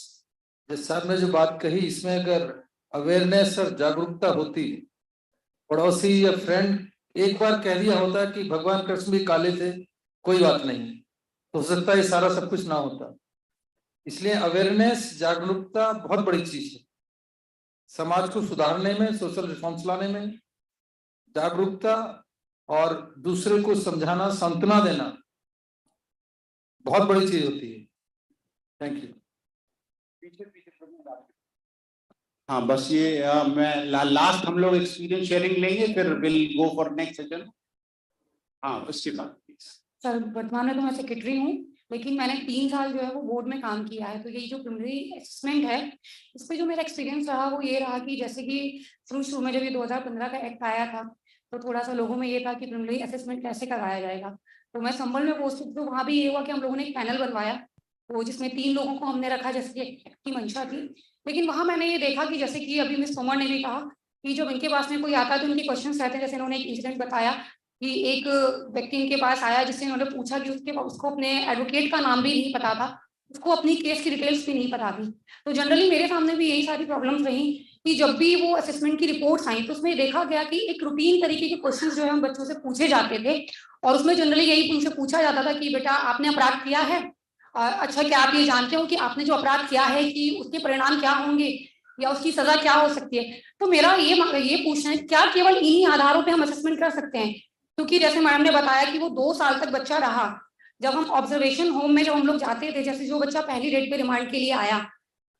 Sir ने जो बात कही, इसमें अगर awareness और जागरूकता होती, पड़ोसी या फ्रेंड एक बार कह दिया होता कि भगवान कृष्ण भी काले थे, कोई बात नहीं, हो सकता है सारा सब कुछ ना होता। इसलिए अवेयरनेस, जागरूकता बहुत बड़ी चीज है। समाज को सुधारने में, सोशल रिफॉर्म्स लाने में जागरूकता और दूसरे को समझाना, सांत्वना देना बहुत बड़ी चीज होती है। Thank you. हाँ, बस ये मैं लास्ट हम लोग एक्सपीरियंस शेयरिंग लेंगे, फिर will go for next session. हाँ उसके बाद सर वर्तमान में तो मैं सेक्रेटरी हूँ, लेकिन मैंने 3 साल जो है वो बोर्ड में काम किया है। तो यही जो प्रिलिमिनरी असेसमेंट है, इस पे जो मेरा एक्सपीरियंस रहा वो ये रहा कि जैसे कि शुरू में जब ये 2015 का एक्ट आया था, तो थोड़ा सा लोगों में ये था कि प्रिलिमिनरी असेसमेंट कैसे कराया जाएगा। तो मैं संभल में पोस्टेड, तो वहाँ भी ये हुआ कि हम लोगों ने एक पैनल बनवाया, वो जिसमें 3 लोगों को हमने रखा जैसे कि एक्ट की मंशा थी। लेकिन वहाँ मैंने ये देखा कि जैसे कि अभी मिस तोमर ने भी कहा कि जब इनके पास में कोई आता है तो उनके क्वेश्चन रहते हैं। जैसे इन्होंने एक इंसिडेंट बताया कि एक व्यक्ति इनके पास आया जिससे उन्होंने पूछा कि उसको अपने एडवोकेट का नाम भी नहीं पता था, उसको अपनी केस की डिटेल्स भी नहीं पता थी। तो जनरली मेरे सामने भी यही सारी प्रॉब्लम्स रही कि जब भी वो असेसमेंट की रिपोर्ट्स आई तो उसमें देखा गया कि एक रूटीन तरीके के क्वेश्चंस जो है हम बच्चों से पूछे जाते थे, और उसमें जनरली यही उनसे पूछा जाता था कि बेटा आपने अपराध किया है, अच्छा क्या आप ये जानते हो कि आपने जो अपराध किया है कि उसके परिणाम क्या होंगे या उसकी सजा क्या हो सकती है। तो मेरा ये पूछना है, क्या केवल इन्हीं आधारों पे हम असेसमेंट कर सकते हैं? क्योंकि जैसे मैडम ने बताया कि वो 2 साल तक बच्चा रहा। जब हम ऑब्जर्वेशन होम में जब हम लोग जाते थे, जैसे जो बच्चा पहली डेट पे रिमांड के लिए आया,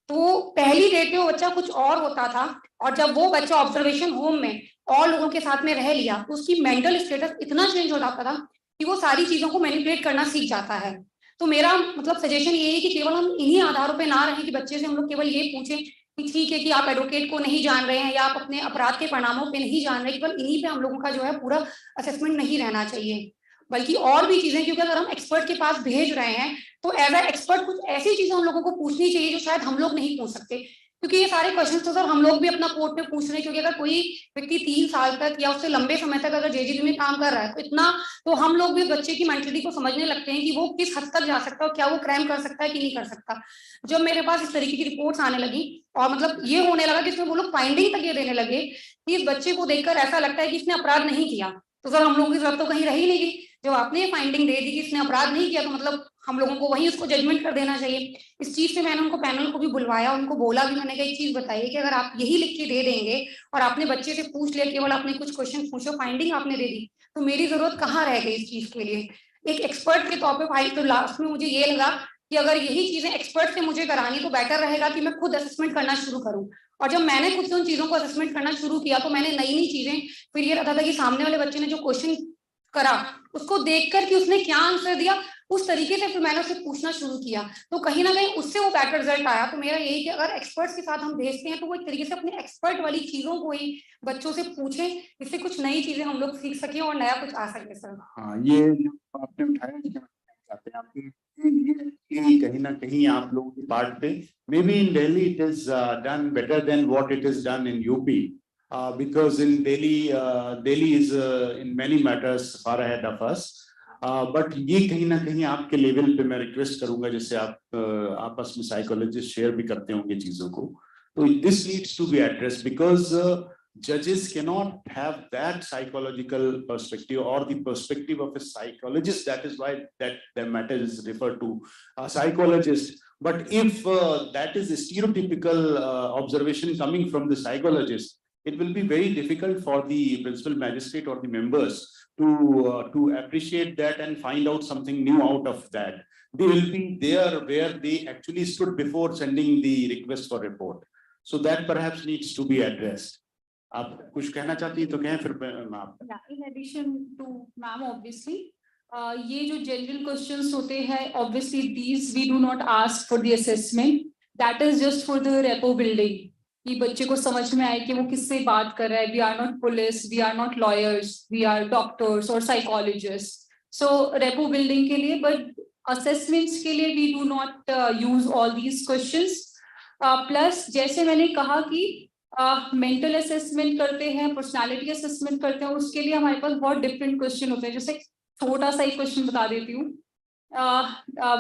तो पहली डेट पे वो बच्चा कुछ और होता था, और जब वो बच्चा ऑब्जर्वेशन होम में और लोगों के साथ में रह लिया तो उसकी मेंटल स्टेटस इतना चेंज हो जाता था कि वो सारी चीजों को मैनिपुलेट करना सीख जाता है। तो मेरा मतलब सजेशन ये है कि केवल हम इन्हीं आधारों पे ना रहें कि बच्चे से हम लोग केवल ये पूछें कि ठीक है कि आप एडवोकेट को नहीं जान रहे हैं या आप अपने अपराध के परिणामों पे नहीं जान रहे, केवल इन्हीं पे हम लोगों का जो है पूरा असेसमेंट नहीं रहना चाहिए, बल्कि और भी चीजें। क्योंकि अगर हम एक्सपर्ट के पास भेज रहे हैं तो एज ए एक्सपर्ट कुछ ऐसी चीजें हम लोगों को पूछनी चाहिए जो शायद हम लोग नहीं पूछ सकते। क्योंकि ये सारे क्वेश्चन तो सर हम लोग भी अपना कोर्ट में पूछ रहे हैं, क्योंकि अगर कोई व्यक्ति 3 साल तक या उससे लंबे समय तक अगर जेजीबी में काम कर रहा है तो इतना तो हम लोग भी बच्चे की मेंटलिटी को समझने लगते हैं कि वो किस हद तक जा सकता है और क्या वो क्राइम कर सकता है कि नहीं कर सकता। जब मेरे पास इस तरीके की रिपोर्ट्स आने लगी और मतलब ये होने लगा कि इसमें वो लोग फाइंडिंग तक ये देने लगे कि इस बच्चे को देखकर ऐसा लगता है कि इसने अपराध नहीं किया, तो सर हम लोगों की जरूरत तो कहीं रही नहीं। जब आपने ये फाइंडिंग दे दी कि इसने अपराध नहीं किया तो मतलब हम लोगों को वहीं उसको जजमेंट कर देना चाहिए। इस चीज से मैंने उनको पैनल को भी बुलवाया, उनको बोला भी, मैंने कहा एक चीज बताइए कि अगर आप यही लिख के दे देंगे और आपने बच्चे से पूछ लिया, केवल आपने कुछ क्वेश्चन पूछो, फाइंडिंग आपने दे दी, तो मेरी जरूरत कहाँ रह गई इस चीज के लिए एक एक्सपर्ट के तौर पर भाई। तो लास्ट में मुझे ये लगा कि अगर यही चीजें एक्सपर्ट से मुझे करानी तो बेटर रहेगा कि मैं खुद असेसमेंट करना शुरू करूं। और जब मैंने खुद से उन चीजों को असेसमेंट करना शुरू किया तो मैंने नई नई चीजें, फिर ये रहता था कि सामने वाले बच्चे ने जो क्वेश्चन करा उसको देखकर कि उसने क्या आंसर दिया उस तरीके से फिर मैंने उससे पूछना शुरू किया, तो कहीं ना कहीं उससे वो बेटर रिजल्ट आया। तो मेरा यही कि अगर एक्सपर्ट्स के साथ हम भेजते हैं तो वो एक तरीके से अपने एक्सपर्ट वाली चीजों को ही बच्चों से पूछें, इससे कुछ नई चीजें हम लोग सीख सकें और नया कुछ आ सके। सर हाँ, ये जो आपने उठाया चाहते हैं आपके ये कहीं ना कहीं आप लोगों के पार्ट पे may be in Delhi it is done better than what it is done in UP because in Delhi is in many matters far ahead of us, but ये कहीं ना कहीं आपके लेवल पे मैं रिक्वेस्ट करूंगा, जैसे आप आपस में साइकोलॉजिस्ट शेयर भी करते होंगे चीजों को, तो this needs to be addressed because judges cannot have that psychological perspective or the perspective of a psychologist. That is why that the matter is referred to a psychologist. But if that is a stereotypical observation coming from the psychologist, it will be very difficult for the principal magistrate or the members to appreciate that and find out something new out of that. They will be there where they actually stood before sending the request for report. So that perhaps needs to be addressed. आप कुछ कहना चाहती हैं तो कहें, फिर आप। In addition to ma'am, obviously, ये जो general questions होते हैं, obviously these we do not ask for the assessment. That is just for the repo building. कि बच्चे को समझ में आए कि वो किससे बात कर रहा है. We are not police, we are not lawyers, we are doctors or psychologists. So repo building के लिए, but assessments के लिए we do not use all these questions. Plus जैसे मैंने कहा कि मेंटल असेसमेंट करते हैं, पर्सनालिटी असेसमेंट करते हैं, उसके लिए हमारे पास बहुत डिफरेंट क्वेश्चन होते हैं. जैसे छोटा सा एक क्वेश्चन बता देती हूँ.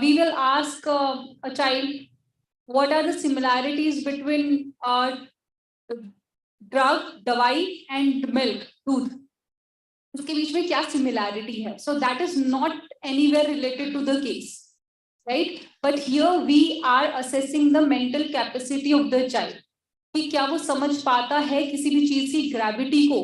We will ask a child what are the similarities between drug, दवाई एंड मिल्क, दूध, उसके बीच में क्या सिमिलैरिटी है. So that is not anywhere related to the case, right, but here we are assessing the mental capacity of the child कि क्या वो समझ पाता है किसी भी चीज की ग्रेविटी को,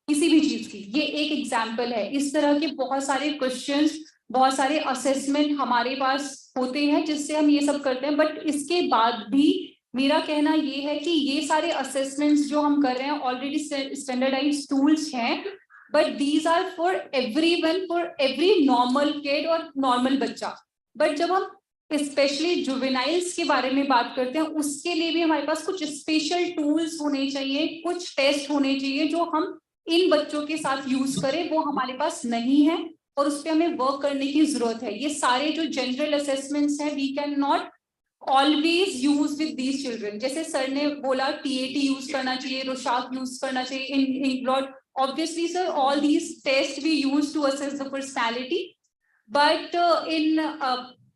किसी भी चीज की. ये एक एग्जाम्पल है. इस तरह के बहुत सारे क्वेश्चंस, बहुत सारे असेसमेंट हमारे पास होते हैं जिससे हम ये सब करते हैं. बट इसके बाद भी मेरा कहना ये है कि ये सारे असेसमेंट्स जो हम कर रहे हैं ऑलरेडी स्टैंडर्डाइज्ड टूल्स हैं, but these are for everyone, for every normal kid or normal बच्चा. But जब हम स्पेशली जुवेनाइल्स के बारे में बात करते हैं, उसके लिए भी हमारे पास कुछ स्पेशल टूल्स होने चाहिए, कुछ टेस्ट होने चाहिए जो हम इन बच्चों के साथ यूज करें, वो हमारे पास नहीं है और उस पर हमें वर्क करने की जरूरत है. ये सारे जो जनरल असेसमेंट्स हैं, we can not always use with these children. जैसे सर ने बोला TAT यूज करना चाहिए, रोशाक यूज करना चाहिए, इन obviously sir, all these tests we use to assess the personality, but in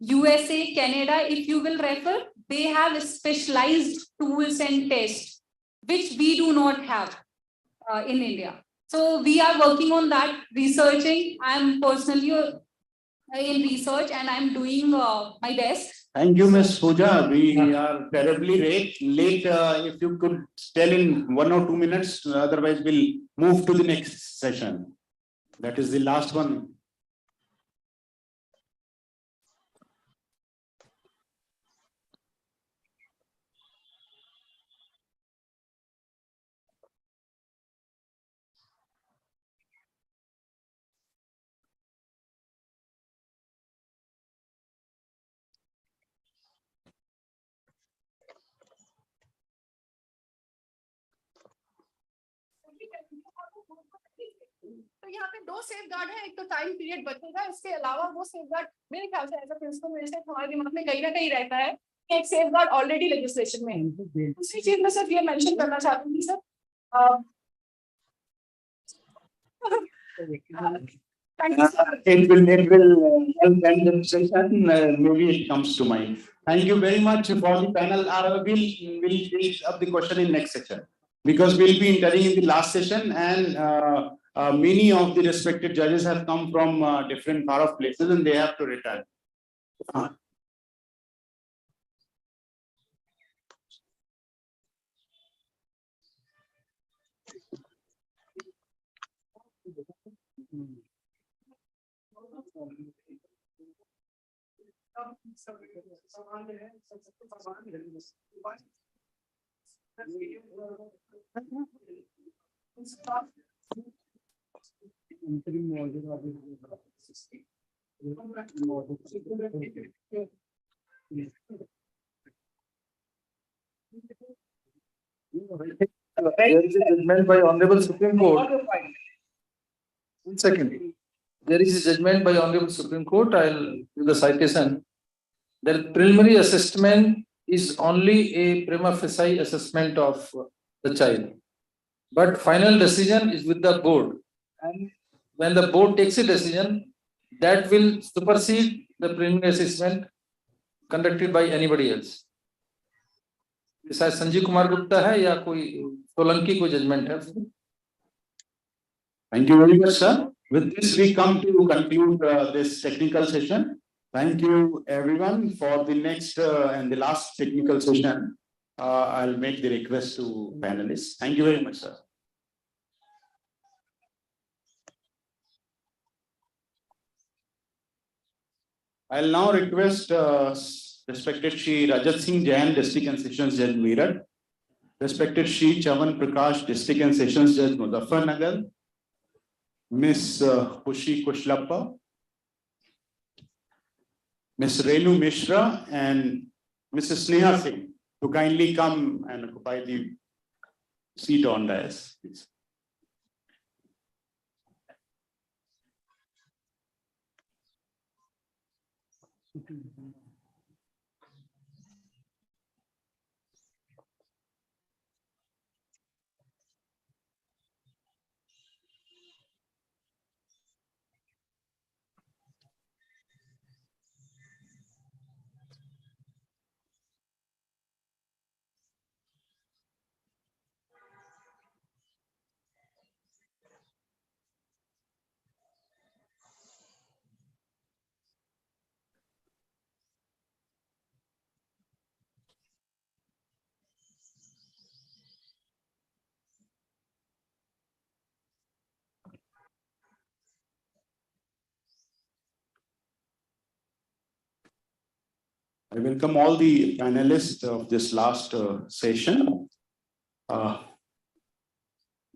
USA, Canada, if you will refer, they have specialized tools and tests which we do not have in India. So we are working on that, researching. I am personally in research and I am doing my best. Thank you, Ms. Pooja. We are terribly late. If you could tell in 1 or 2 minutes, otherwise we'll move to the next session. That is the last one. तो यहाँ पे 2 safeguard है, एक तो time period बचेगा, इसके अलावा वो सेफगार्ड मेरे ख्याल से एज अ प्रिंसिपल मिनिस्टर हमारे दिमाग में कहीं ना कहीं रहता है कि एक सेफगार्ड ऑलरेडी लेजिस्लेशन में है. दूसरी चीज मैं सिर्फ ये मेंशन करना चाहती थी sir, It will help end the session. Maybe it comes to mind. Thank you very much for the panel. We'll take up the question in next session because we'll be entering in the last session, and many of the respected judges have come from different far off places and they have to return. There is a judgment by Honorable Supreme Court. 1 second. There is a judgment by Honorable Supreme Court. I'll give the citation. The preliminary assessment is only a prima facie assessment of the child, but final decision is with the board. And when the board takes a decision, that will supersede the preliminary assessment conducted by anybody else. शायद संजीव कुमार गुप्ता है या कोई सोलंकी कोई judgement है. Thank you very much, sir. With this, we come to conclude this technical session. Thank you, everyone, for the next and the last technical session. I'll make the request to panelists. Thank you very much, sir. I'll now request respected Shri Rajat Singh Jain, District and Sessions Judge Meerut, respected Shri Chavan Prakash, District and Sessions Judge Muzaffarnagar, Miss Pushi Kushlappa, Miss Renu Mishra, and Mrs. Sneha Singh to kindly come and occupy the seat on dais. Please. I welcome all the panelists of this last session.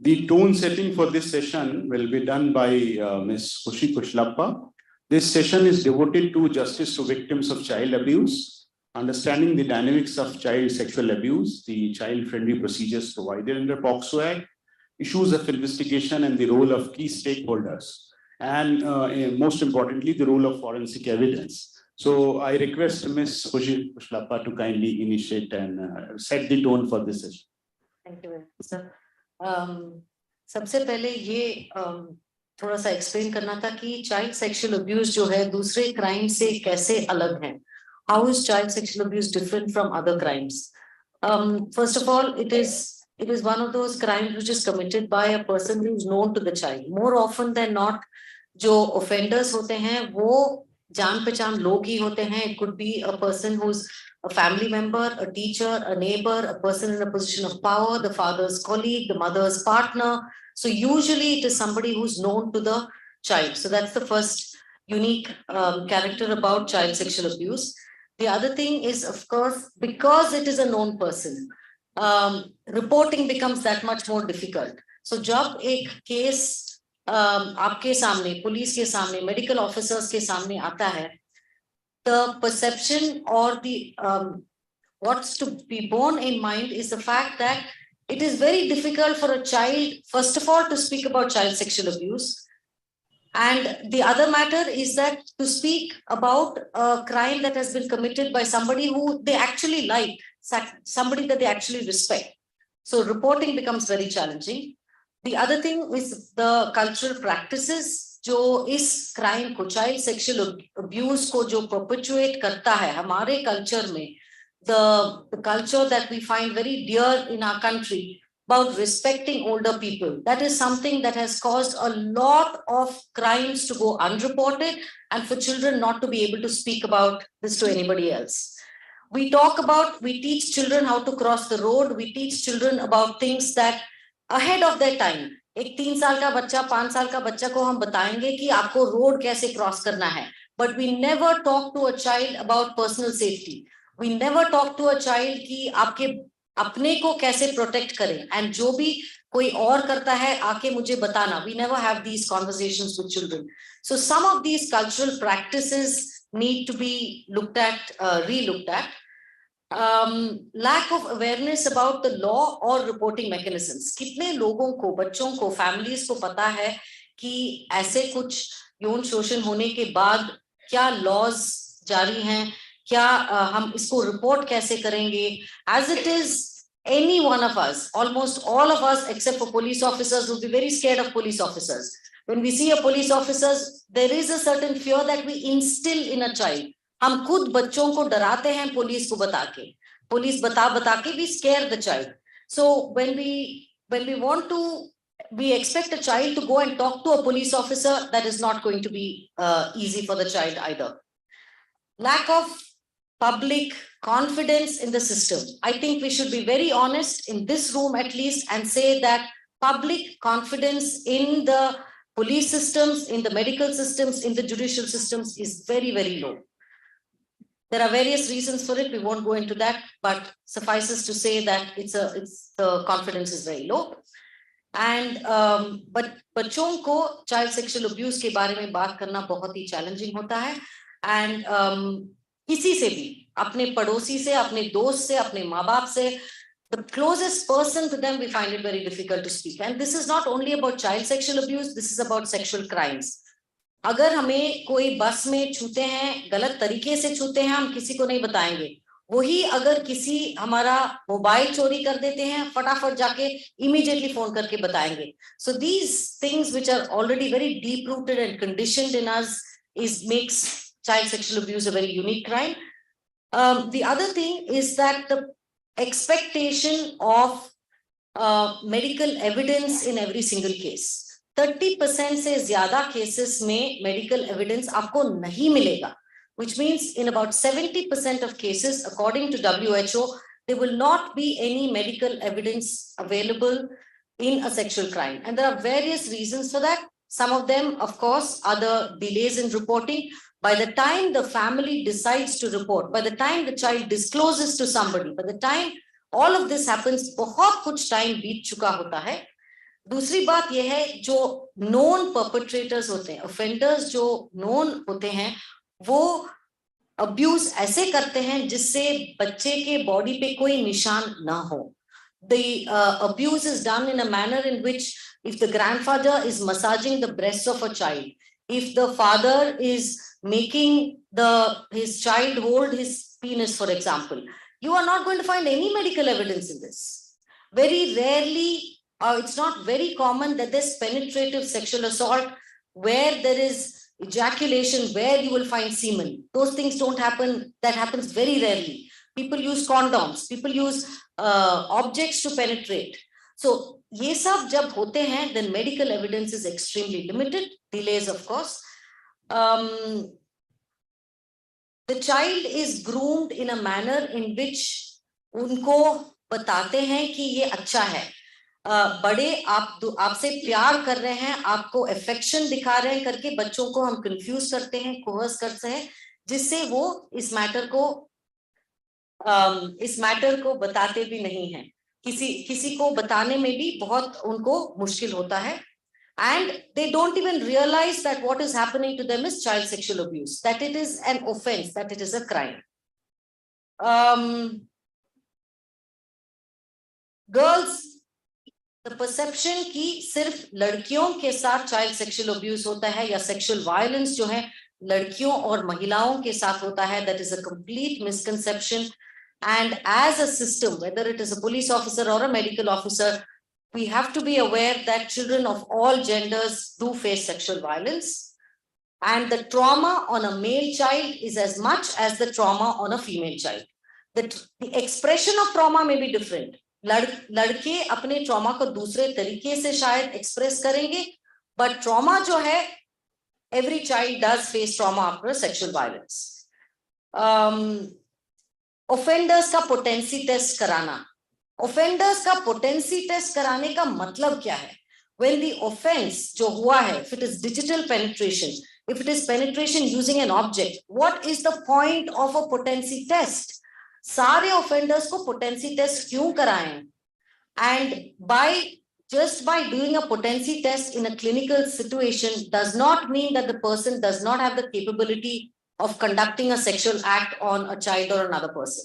The tone setting for this session will be done by Ms. Khushi Kushlappa. This session is devoted to justice to victims of child abuse, understanding the dynamics of child sexual abuse, the child-friendly procedures provided under POCSO Act, issues of investigation and the role of key stakeholders, and most importantly, the role of forensic evidence. So I request Ms. Khushi Kushlappa to kindly initiate and set the tone for this session. Thank you very much, sir. सबसे पहले ये थोड़ा सा explain करना था कि child sexual abuse जो है दूसरे क्राइम से कैसे अलग है. How is child sexual abuse different from other crimes? First of all, it is one of those crimes which is committed by a person who is known to the child. More often than not, जो offenders होते हैं वो जान पहचान लोग ही होते हैं. It could be a person who's a family member, a teacher, a neighbor, a person in a position of power, the father's colleague, the mother's partner. So usually it is somebody who's known to the child. So that's the first unique character about child sexual abuse. The other thing is, of course, because it is a known person, reporting becomes that much more difficult. So जब एक case आपके सामने, police के सामने, medical officers के सामने आता है, the perception or the what's to be borne in mind is the fact that it is very difficult for a child, first of all, to speak about child sexual abuse. And the other matter is that to speak about a crime that has been committed by somebody who they actually like, somebody that they actually respect. So reporting becomes very challenging. The other thing is the cultural practices जो इस crime को child sexual abuse को जो perpetuate करता है हमारे culture में, the culture that we find very dear in our country about respecting older people, that is something that has caused a lot of crimes to go unreported and for children not to be able to speak about this to anybody else. We teach children how to cross the road, we teach children about things that ahead of their time. एक 3 साल का बच्चा 5 साल का बच्चा को हम बताएंगे कि आपको रोड कैसे क्रॉस करना है, but we never talk to a child about personal safety. We never talk to a child कि आपके अपने को कैसे प्रोटेक्ट करें, and जो भी कोई और करता है आके मुझे बताना. We never have these conversations with children. So some of these cultural practices need to be looked at, re-looked at. Lack of awareness about the law or reporting mechanisms. कितने लोगों को, बच्चों को, families को पता है कि ऐसे कुछ यौन शोषण होने के बाद क्या laws जारी हैं, क्या हम इसको report कैसे करेंगे? As it is, any one of us, almost all of us except for police officers will be very scared of police officers. When we see a police officer, there is a certain fear that we instill in a child. हम खुद बच्चों को डराते हैं police को बता के, police बता के we scare the child. So when we want to, we expect a child to go and talk to a police officer, that is not going to be easy for the child either. Lack of public confidence in the system. I think we should be very honest in this room at least and say that public confidence in the police systems, in the medical systems, in the judicial systems is very, very low. There are various reasons for it. We won't go into that, but suffices to say that the confidence is very low. And but बच्चों को child sexual abuse के बारे में बात करना बहुत ही challenging होता है. And किसी से भी, अपने पड़ोसी से, अपने दोस्त से, अपने माँ बाप से, the closest person to them, we find it very difficult to speak. And this is not only about child sexual abuse, this is about sexual crimes. अगर हमें कोई बस में छूते हैं, गलत तरीके से छूते हैं, हम किसी को नहीं बताएंगे. वही अगर किसी हमारा मोबाइल चोरी कर देते हैं, फटाफट जाके immediately फोन करके बताएंगे. So these things which are already very deep rooted and conditioned in us makes child sexual abuse a very unique crime. The other thing is that the expectation of medical evidence in every single case. 30% से ज्यादा cases में medical evidence आपको नहीं मिलेगा, which means in about 70% of cases, according to WHO, there will not be any medical evidence available in a sexual crime. And there are various reasons for that. Some of them, of course, are the delays in reporting. By the time the family decides to report, by the time the child discloses to somebody, by the time all of this happens, बहुत कुछ time बीत चुका होता है. दूसरी बात यह है जो नोन परपेट्रेटर्स होते हैं, ऑफेंडर्स जो नोन होते हैं, वो अब्यूज ऐसे करते हैं जिससे बच्चे के बॉडी पे कोई निशान ना हो. The abuse is done in a manner in which if the grandfather is massaging the breasts of a child, if the father is making his child hold his penis, for example, you are not going to find any medical evidence in this. Very rarely, it's not very common that there's penetrative sexual assault where there is ejaculation, where you will find semen. Those things don't happen. That happens very rarely. People use condoms. People use objects to penetrate. So, ये सब जब होते हैं, then medical evidence is extremely limited. Delays, of course. The child is groomed in a manner in which उनको बताते हैं कि ये अच्छा है. बड़े आपसे प्यार कर रहे हैं, आपको affection दिखा रहे हैं करके बच्चों को हम confuse करते हैं, coerce करते हैं, जिससे वो इस मैटर को बताते भी नहीं हैं. किसी को बताने में भी बहुत उनको मुश्किल होता है. And they don't even realize that what is happening to them is child sexual abuse, that it is an offense, that it is a crime. Girls, the perception कि सिर्फ लड़कियों के साथ child sexual abuse होता है या sexual violence जो है लड़कियों और महिलाओं के साथ होता है, that is a complete misconception. And as a system, whether it is a police officer or a medical officer, we have to be aware that children of all genders do face sexual violence. And the trauma on a male child is as much as the trauma on a female child. The expression of trauma may be different. लड़के अपने trauma को दूसरे तरीके से शायद express करेंगे, but trauma जो है, every child does face trauma after sexual violence. Offenders का potency test कराना. Offenders का potency test कराने का मतलब क्या है? When the offense जो हुआ है, if it is digital penetration, if it is penetration using an object, what is the point of a potency test? सारे offenders को potency test क्यों कराएं? And just by doing a potency test in a clinical situation does not mean that the person does not have the capability of conducting a sexual act on a child or another person.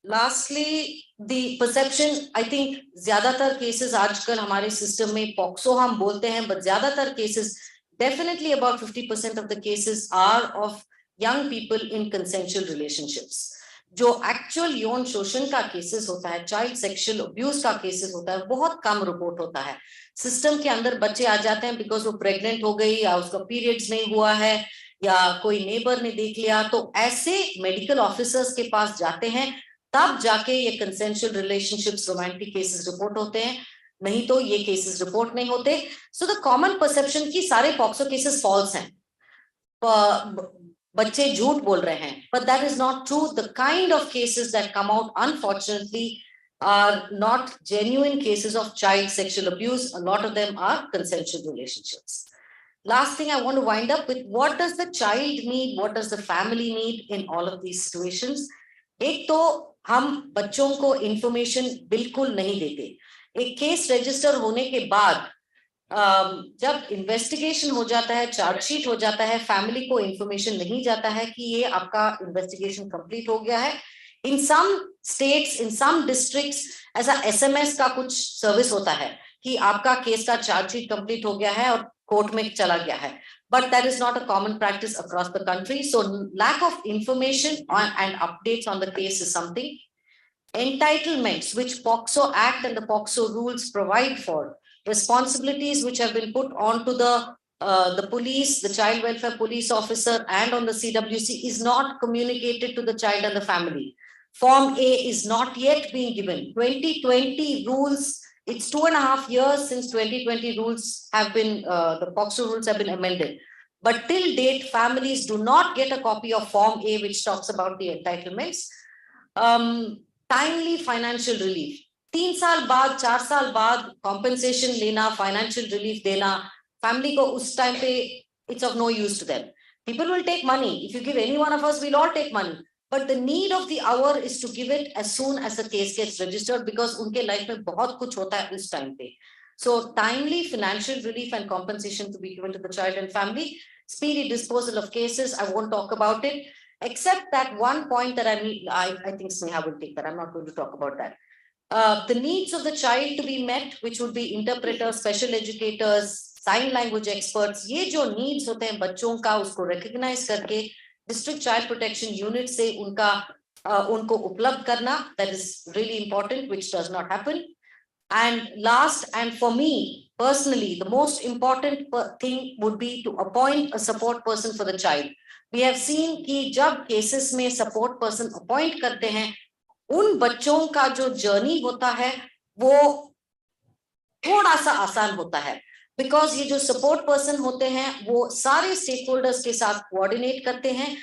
Lastly, the perception, I think ज़्यादातर cases आजकल हमारे system में POCSO हम बोलते हैं, but ज़्यादातर cases, definitely about 50% of the cases are of young people in consensual relationships. जो actual यौन शोषण का cases होता है, child sexual abuse का cases होता है, बहुत कम report होता है. System के अंदर बच्चे आ जाते हैं because वो pregnant हो गई या उसका periods नहीं हुआ है या कोई neighbor ने देख लिया, तो ऐसे medical officers के पास जाते हैं, तब जाके ये consensual relationships, romantic cases report होते हैं, नहीं तो ये cases report नहीं होते. So the common perception कि सारे POCSO cases false हैं, बच्चे झूठ बोल रहे हैं, but that is not true. The kind of cases that come out, unfortunately, are not genuine cases of child sexual abuse. A lot of them are consensual relationships. Last thing I want to wind up with, what does the child need? What does the family need in all of these situations? एक तो हम बच्चों को information बिल्कुल नहीं देते. एक case register होने के बाद जब investigation हो जाता है, charge-sheet हो जाता है, family को information नहीं जाता है कि ये आपका investigation complete हो गया है. In some states, in some districts, ऐसा SMS का कुछ service होता है कि आपका case का charge-sheet complete हो गया है और court में चला गया है. But that is not a common practice across the country. So lack of information and updates on the case is something. Entitlements, which POCSO Act and the POCSO rules provide for, responsibilities which have been put onto the police, the child welfare police officer, and on the CWC is not communicated to the child and the family. Form A is not yet being given. 2020 rules, it's 2.5 years since 2020 rules have been, the POCSO rules have been amended. But till date, families do not get a copy of Form A, which talks about the entitlements. Timely financial relief. 3 साल बाद, 4 साल बाद compensation लेना, financial relief देना, family को उस time पे it's of no use to them. People will take money. If you give any one of us, we'll all take money. but the need of the hour is to give it as soon as the case gets registered, because उनके life में बहुत कुछ होता है उस time पे. So timely financial relief and compensation to be given to the child and family, speedy disposal of cases. I won't talk about it, except that one point that I think Sneha will take that. I'm not going to talk about that. The needs of the child to be met, which would be interpreters, special educators, sign language experts. ये जो needs होते हैं बच्चों का, उसको recognize करके district child protection unit से उनको उपलब्ध करना, that is really important, which does not happen. And last, and for me personally, the most important thing would be to appoint a support person for the child. We have seen कि जब cases में support person appoint करते हैं, उन बच्चों का जो journey होता है वो थोड़ा सा आसान होता है, because ये जो support person होते हैं वो सारे stakeholders के साथ coordinate करते हैं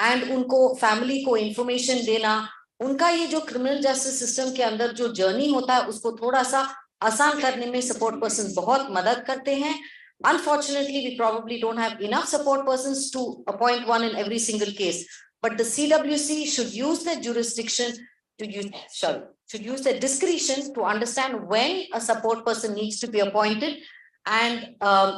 and उनको family को information देना, उनका ये जो क्रिमिनल जस्टिस सिस्टम के अंदर जो जर्नी होता है उसको थोड़ा सा आसान करने में सपोर्ट पर्सन बहुत मदद करते हैं. Unfortunately, we probably don't have enough support persons to appoint one in every single case, but the CWC should use their jurisdiction to use their discretion to understand when a support person needs to be appointed and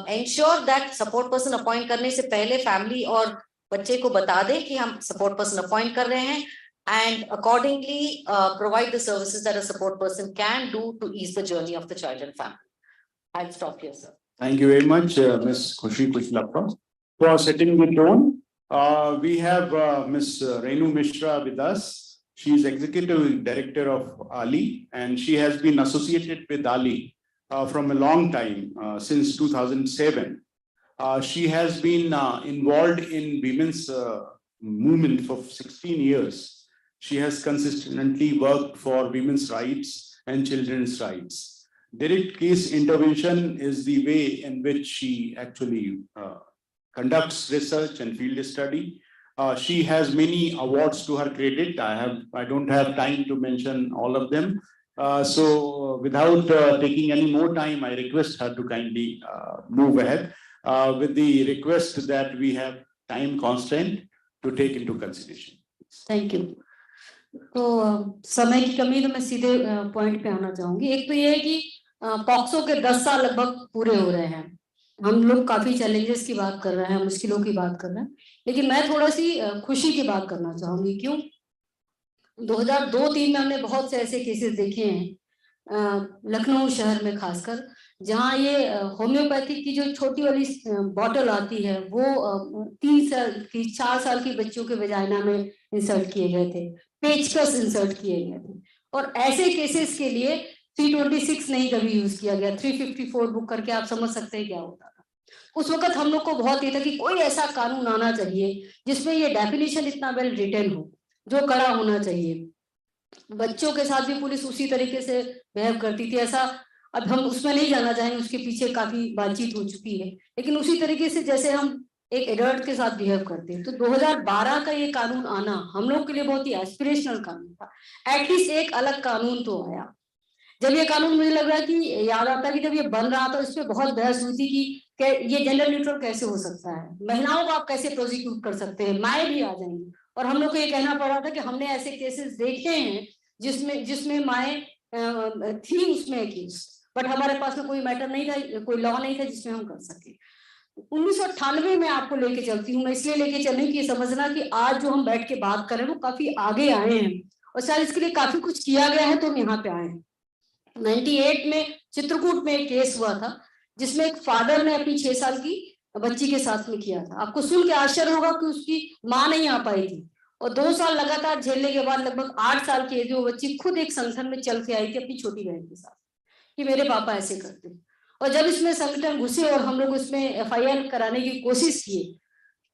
ensure that support person appoint करने से पहले family और बच्चे को बता दे कि हम support person appoint कर रहे हैं, and accordingly provide the services that a support person can do to ease the journey of the child and family. I'll stop here, sir. Thank you very much, Ms. Khushi Kushlappa, for setting the tone. We have Ms. Renu Mishra with us. She is Executive Director of Ali, and she has been associated with Ali from a long time, since 2007. She has been involved in women's movement for 16 years. She has consistently worked for women's rights and children's rights. Direct case intervention is the way in which she actually conducts research and field study. She has many awards to her credit. I don't have time to mention all of them. So without taking any more time, I request her to kindly move ahead with the request that we have time constraint to take into consideration. Thank you. तो समय की कमी, तो मैं सीधे point पे आना चाहूंगी. एक तो ये है कि पॉक्सो के 10 साल लगभग पूरे हो रहे हैं. हम लोग काफी चैलेंजेस की बात कर रहे हैं, मुश्किलों की बात कर रहे हैं, लेकिन मैं थोड़ा सी खुशी की बात करना चाहूंगी. क्यों? 2002-03 में हमने बहुत से ऐसे केसेस देखे हैं लखनऊ शहर में खासकर, जहाँ ये होम्योपैथिक की जो छोटी वाली बॉटल आती है वो 3 साल की 4 साल की बच्चों के वजाइना में इंसर्ट किए गए थे, पेचकस इंसर्ट किए गए थे. और ऐसे केसेस के लिए 326 नहीं कभी यूज किया गया, 354 बुक करके आप समझ सकते हैं क्या होता था. उस वक्त हम लोग को बहुत ये था कि कोई ऐसा कानून आना चाहिए जिसमें ये डेफिनेशन इतना वेल रिटन हो, जो कड़ा होना चाहिए. बच्चों के साथ भी पुलिस उसी तरीके से बिहेव करती थी. ऐसा अब हम उसमें नहीं जाना चाहेंगे, उसके पीछे काफी बातचीत हो चुकी है, लेकिन उसी तरीके से जैसे हम एक एडल्ट के साथ बिहेव करते हैं. तो 2012 का ये कानून आना हम लोग के लिए बहुत ही एस्पिरेशनल कानून था. एटलीस्ट एक अलग कानून तो आया. जब ये कानून, मुझे लग रहा है कि याद आता है कि जब ये बन रहा था, इस पे बहुत बहस हुई थी कि ये जेंडर न्यूट्रल कैसे हो सकता है, महिलाओं को आप कैसे प्रोसिक्यूट कर सकते हैं, माएँ भी आ जाएंगी. और हम लोग को ये कहना पड़ रहा था कि हमने ऐसे केसेस देखे हैं जिसमें माएँ थी उसमें एक्यूज, बट हमारे पास में कोई मैटर नहीं था, कोई लॉ नहीं था जिसमें हम कर सके. 1998 में आपको लेके चलती हूँ. मैं इसलिए लेके चलूँ कि समझना कि आज जो हम बैठ के बात कर रहे हैं वो काफी आगे आए हैं और शायद इसके लिए काफी कुछ किया गया है, तो हम यहाँ पे आए हैं. 98 में चित्रकूट में एक केस हुआ था जिसमें एक फादर ने अपनी 6 साल की बच्ची के साथ में किया था. आपको सुन के आश्चर्य होगा कि उसकी माँ नहीं आ पाई थी और 2 साल लगातार झेलने के बाद लगभग 8 साल की एज में वो बच्ची खुद एक संगठन में चल के आई थी अपनी छोटी बहन के साथ कि मेरे पापा ऐसे करते. और जब इसमें संगठन घुसे और हम लोग इसमें FIR कराने की कोशिश किए,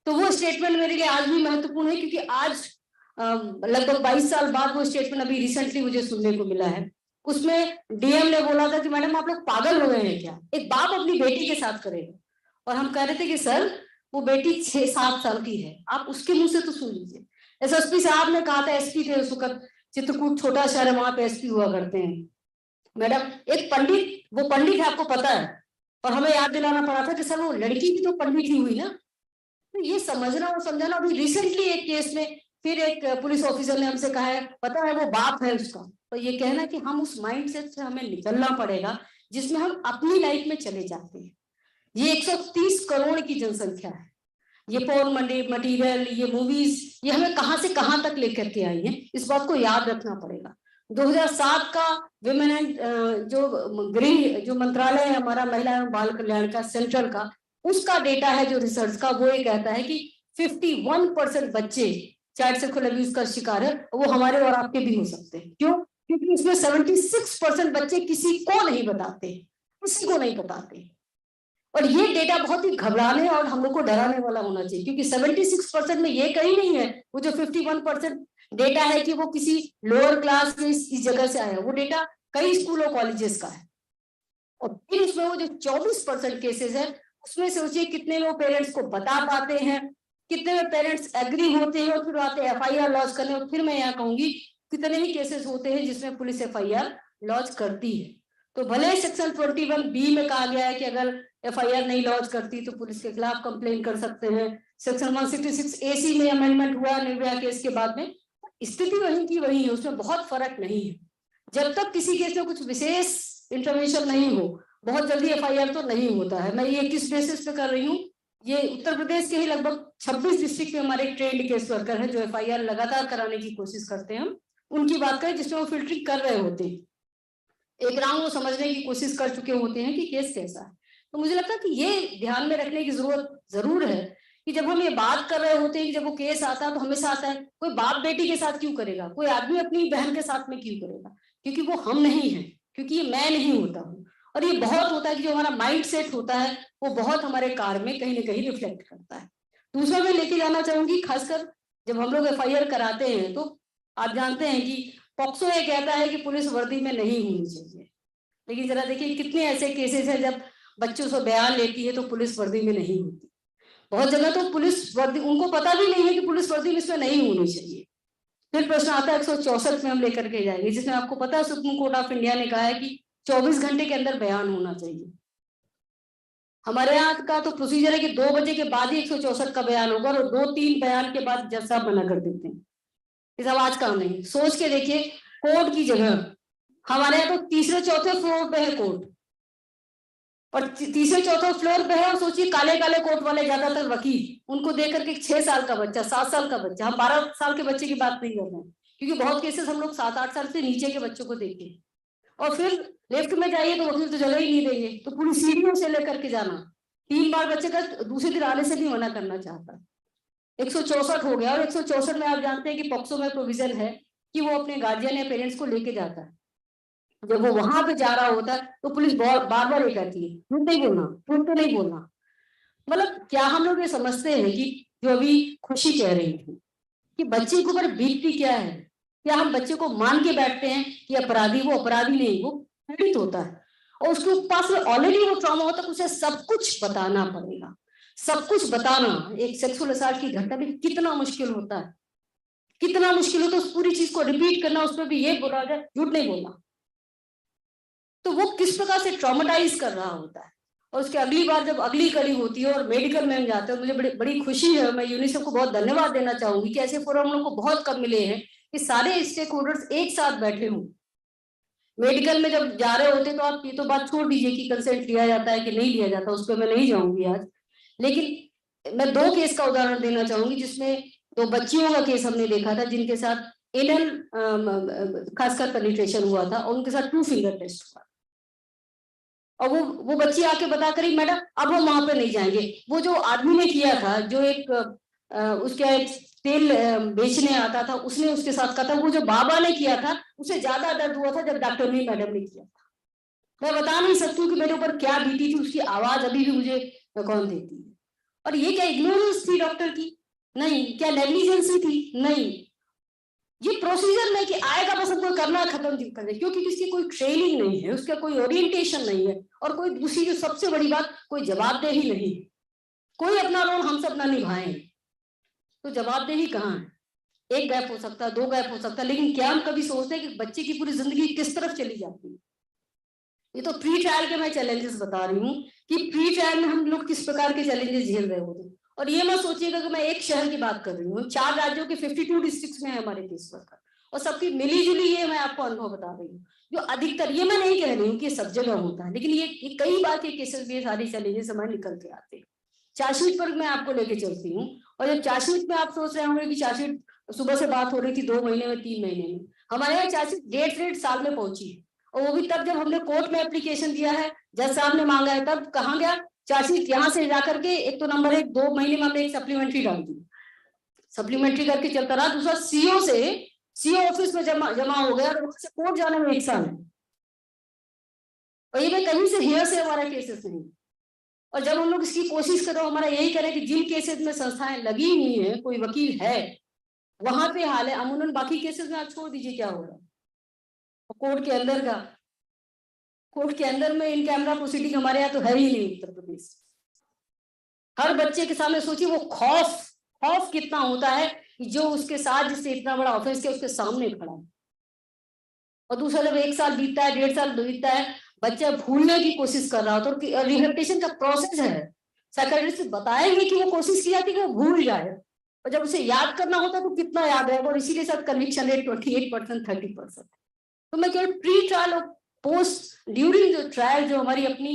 तो वो स्टेटमेंट मेरे लिए आज भी महत्वपूर्ण है, क्योंकि आज लगभग 22 साल बाद वो स्टेटमेंट अभी रिसेंटली मुझे सुनने को मिला है. उसमें DM ने बोला था कि मैडम आप लोग पागल हो गए हैं क्या, एक बाप अपनी बेटी के साथ करेगा. और हम कह रहे थे कि सर वो बेटी 6-7 साल की है, आप उसके मुंह से तो सुन लीजिए. SSP साहब ने कहा था, SP थे उस वक्त, चित्रकूट छोटा शहर है, वहां पे SP हुआ करते हैं. मैडम एक पंडित, वो पंडित है आपको पता है, और हमें याद दिलाना पड़ा था कि सर वो लड़की भी तो पंडित ही हुई ना. तो ये समझना और समझाना. अभी रिसेंटली एक केस में फिर एक पुलिस ऑफिसर ने हमसे कहा है पता है वो बाप है उसका। तो ये कहना कि हम उस माइंडसेट से हमें निकलना पड़ेगा जिसमें हम अपनी लाइफ में चले जाते हैं। ये 130 करोड़ की जनसंख्या है, ये पोर्न मटेरियल, ये मूवीज, ये हमें कहां से कहां तक लेकर के आई है, इस बात को याद रखना पड़ेगा। 2007 का विमेन एंड जो गृह जो मंत्रालय है हमारा, महिला एवं बाल कल्याण का, सेंट्रल का, उसका डेटा है जो रिसर्च का, वो ये कहता है कि 51% बच्चे चाइल्ड सेक्सुअल अब्यूज का शिकार है, वो हमारे और आपके भी हो सकते हैं। क्यों? क्योंकि इसमें 76% बच्चे किसी को नहीं बताते, किसी को नहीं बताते। और ये डेटा बहुत ही घबराने और हम लोग को डराने वाला होना चाहिए, क्योंकि 76% में ये कहीं नहीं है, वो जो 51% डेटा है कि वो किसी लोअर क्लास के इस जगह से आया, वो डेटा कई स्कूल और कॉलेजेस का है। और फिर उसमें वो जो 24% केसेस है, उसमें सोचिए कितने लोग पेरेंट्स को बता पाते हैं, कितने में पेरेंट्स एग्री होते हैं और फिर आते हैं FIR लॉन्च करने। और फिर मैं यहाँ कहूंगी कितने ही केसेस होते हैं जिसमें पुलिस FIR लॉन्च करती है। तो भले सेक्शन 21B में कहा गया है कि अगर FIR नहीं लॉन्च करती तो पुलिस के खिलाफ कंप्लेन कर सकते हैं, सेक्शन 166AC में अमेंडमेंट हुआ निर्भया केस के बाद में, स्थिति वही की वही है, उसमें बहुत फर्क नहीं है। जब तक किसी केस में कुछ विशेष इंटरवेंशन नहीं हो, बहुत जल्दी FIR तो नहीं होता है। मैं ये किस बेसिस पे कर रही हूँ, ये उत्तर प्रदेश के ही लगभग 26 डिस्ट्रिक्ट में हमारे ट्रेंड केस वर्कर हैं जो FIR लगातार कराने की कोशिश करते हैं, हम उनकी बात करें जिसमें वो फिल्टरिंग कर रहे होते हैं, एक राउंड वो समझने की कोशिश कर चुके होते हैं कि केस कैसा है। तो मुझे लगता है कि ये ध्यान में रखने की जरूरत जरूर है कि जब हम ये बात कर रहे होते हैं कि जब वो केस आता है तो हमेशा आता है कोई बाप बेटी के साथ क्यों करेगा, कोई आदमी अपनी बहन के साथ में क्यों करेगा, क्योंकि वो हम नहीं है, क्योंकि ये मैं नहीं होता हूँ। और ये बहुत होता है कि जो हमारा माइंड सेट होता है वो बहुत हमारे कार्य में कहीं ना कहीं रिफ्लेक्ट करता है। दूसरा मैं लेके जाना चाहूंगी, खासकर जब हम लोग FIR कराते हैं तो आप जानते हैं कि POCSO ये कहता है कि पुलिस वर्दी में नहीं होनी चाहिए, लेकिन जरा देखिए कितने ऐसे केसेस हैं जब बच्चों से बयान लेती है तो पुलिस वर्दी में नहीं होती। बहुत जगह तो पुलिस वर्दी उनको पता भी नहीं है कि पुलिस वर्दी में इसमें नहीं होनी चाहिए। फिर प्रश्न आता है 164 में हम लेकर के जाएंगे, जिसमें आपको पता है सुप्रीम कोर्ट ऑफ इंडिया ने कहा है कि 24 घंटे के अंदर बयान होना चाहिए। हमारे यहाँ का तो प्रोसीजर है कि 2 बजे के बाद ही 164 का बयान होगा और 2-3 बयान के बाद जज साहब मना कर देते हैं। इस आवाज काम नहीं, सोच के देखिए कोर्ट की जगह हमारे यहाँ तो तीसरे चौथे फ्लोर पे है कोर्ट, और तीसरे चौथे फ्लोर पे है, और सोचिए काले काले कोट वाले ज्यादातर वकील, उनको देख करके 6 साल का बच्चा, 7 साल का बच्चा, हम 12 साल के बच्चे की बात नहीं कर रहे हैं, क्योंकि बहुत केसेस हम लोग 7-8 साल से नीचे के बच्चों को देखे। और फिर लेफ्ट में जाइए तो वकील तो जगह ही नहीं देंगे, तो पूरी सीढ़ियों से लेकर के जाना, 3 बार बच्चे का दूसरे दिन आने से भी मना करना चाहता। 164 हो गया, और 164 में आप जानते हैं कि POCSO में प्रोविजन है कि वो अपने गार्जियन या पेरेंट्स को लेके जाता है। जब वो वहां पे जा रहा होता है तो पुलिस बार बार ये कहती है झूठ नहीं बोलना, झूठ तो नहीं बोलना। मतलब क्या हम लोग ये समझते हैं कि जो अभी खुशी कह रही थी कि बच्चे के ऊपर बीतती क्या है, क्या हम बच्चे को मान के बैठते हैं कि अपराधी वो अपराधी नहीं, वो पीड़ित होता है और उसके पास में ऑलरेडी वो ट्रॉमा होता है, उसे सब कुछ बताना पड़ेगा। सब कुछ बताना एक सेक्सुअल असॉल्ट की घटना में कितना मुश्किल होता है, कितना मुश्किल होता है उस पूरी चीज को रिपीट करना, उसमें भी ये बोला जाए झूठ नहीं बोलना, तो वो किस प्रकार से ट्रॉमेटाइज कर रहा होता है। और उसके अगली बार जब अगली कड़ी होती है और मेडिकल में हम जाते हैं, मुझे बड़ी खुशी है, मैं यूनिसेफ को बहुत धन्यवाद देना चाहूंगी कि ऐसे फोरम हम लोग को बहुत कम मिले हैं कि सारे स्टेक होल्डर्स एक साथ बैठे हों। मेडिकल में जब जा रहे होते तो आप ये तो बात छोड़ दीजिए कि कंसेंट लिया जाता है कि नहीं लिया जाता, उस पर मैं नहीं जाऊंगी आज, लेकिन मैं 2 केस का उदाहरण देना चाहूंगी जिसमें 2 बच्चियों का केस हमने देखा था जिनके साथ एनल खासकर पेनिट्रेशन हुआ था और उनके साथ 2 फिंगर टेस्ट हुआ, और वो बच्ची आके बता करी मैडम अब हम वहां पे नहीं जाएंगे। वो जो आदमी ने किया था, जो एक उसके तेल बेचने आता था, उसने उसके साथ कहा था, वो जो बाबा ने किया था उसे ज्यादा दर्द हुआ था जब डॉक्टर ने मैडम ने किया था। मैं बता नहीं सकती हूँ कि मेरे ऊपर क्या बीती थी, उसकी आवाज अभी भी मुझे कौन देती है। और ये क्या इग्नोरेंस थी डॉक्टर की? नहीं। क्या नेग्लिजेंसी थी? नहीं। ये प्रोसीजर नहीं कि आएगा बस हमको करना खत्म कर दे, क्योंकि किसी कोई ट्रेनिंग नहीं है, उसका कोई ओरिएंटेशन नहीं है, और कोई दूसरी जो सबसे बड़ी बात कोई जवाबदेही नहीं है, कोई अपना रोल हम सब ना निभाएं, तो जवाबदेही कहाँ है? एक गैप हो सकता है, 2 गैप हो सकता है, लेकिन क्या हम कभी सोचते हैं कि बच्चे की पूरी जिंदगी किस तरफ चली जाती है? ये तो प्री ट्रायल के मैं चैलेंजेस बता रही हूँ कि प्री ट्रायल में हम लोग किस प्रकार के चैलेंजेस झेल रहे होते हैं, और ये मत सोचिएगा कि मैं एक शहर की बात कर रही हूँ, 4 राज्यों के 52 डिस्ट्रिक्ट्स में है हमारे केस वर्कर, और सबकी मिली जुली ये मैं आपको अनुभव बता रही हूँ। जो अधिकतर, ये मैं नहीं कह रही हूँ कि सब जगह होता है, लेकिन ये कई बार के केसेस भी सारी चैलेंजेस हमारे निकल के आते हैं। चार्जशीट पर मैं आपको लेके चलती हूँ, और जब चार्जशीट में आप सोच रहे होंगे कि चार्जशीट सुबह से बात हो रही थी 2 महीने में, 3 महीने में, हमारे यहाँ चार्जशीट 1.5 साल में पहुंची, और वो भी तब जब हमने कोर्ट में एप्लीकेशन दिया है, जज साहब ने मांगा है, तब कहाँ गया चार्जशीट, यहाँ से जाकर के एक तो नंबर 1 2 महीने में हमने एक सप्लीमेंट्री डाल दी, सप्लीमेंट्री करके चलता रहा, दूसरा सीओ ऑफिस में जमा हो गया, और वहां से कोर्ट जाने में 1 साल है। और ये मैं कहीं से हियर से हमारा केसेस नहीं। और जब हम लोग इसकी कोशिश कर रहे हो, हमारा यही करें कि जिन केसेस में संस्थाएं लगी हुई है, कोई वकील है, वहां पे हाल है, अमूमन बाकी केसेस में आप छोड़ दीजिए क्या हो रहा है। कोर्ट के अंदर में इन कैमरा प्रोसीडिंग हमारे यहाँ तो है ही नहीं उत्तर प्रदेश। हर बच्चे के सामने सोचिए वो खौफ कितना होता है कि जो उसके साथ जिससे इतना बड़ा ऑफेंस किया उसके सामने खड़ा है, और दूसरा जब 1 साल बीतता है, 1.5 साल बीतता है, बच्चा भूलने की कोशिश कर रहा होता है, तो रिहेबिलिटेशन का प्रोसेस है, साइकियाट्रिस्ट बताएंगे कि वो कोशिश की जाती है कि वो भूल जाए, और जब उसे याद करना होता है तो कितना याद रहेगा, और इसीलिए साथ कन्विक्शन रेट 28%, 30%। तो मैं केवल प्री ट्रायल और पोस्ट ड्यूरिंग द ट्रायल जो हमारी अपनी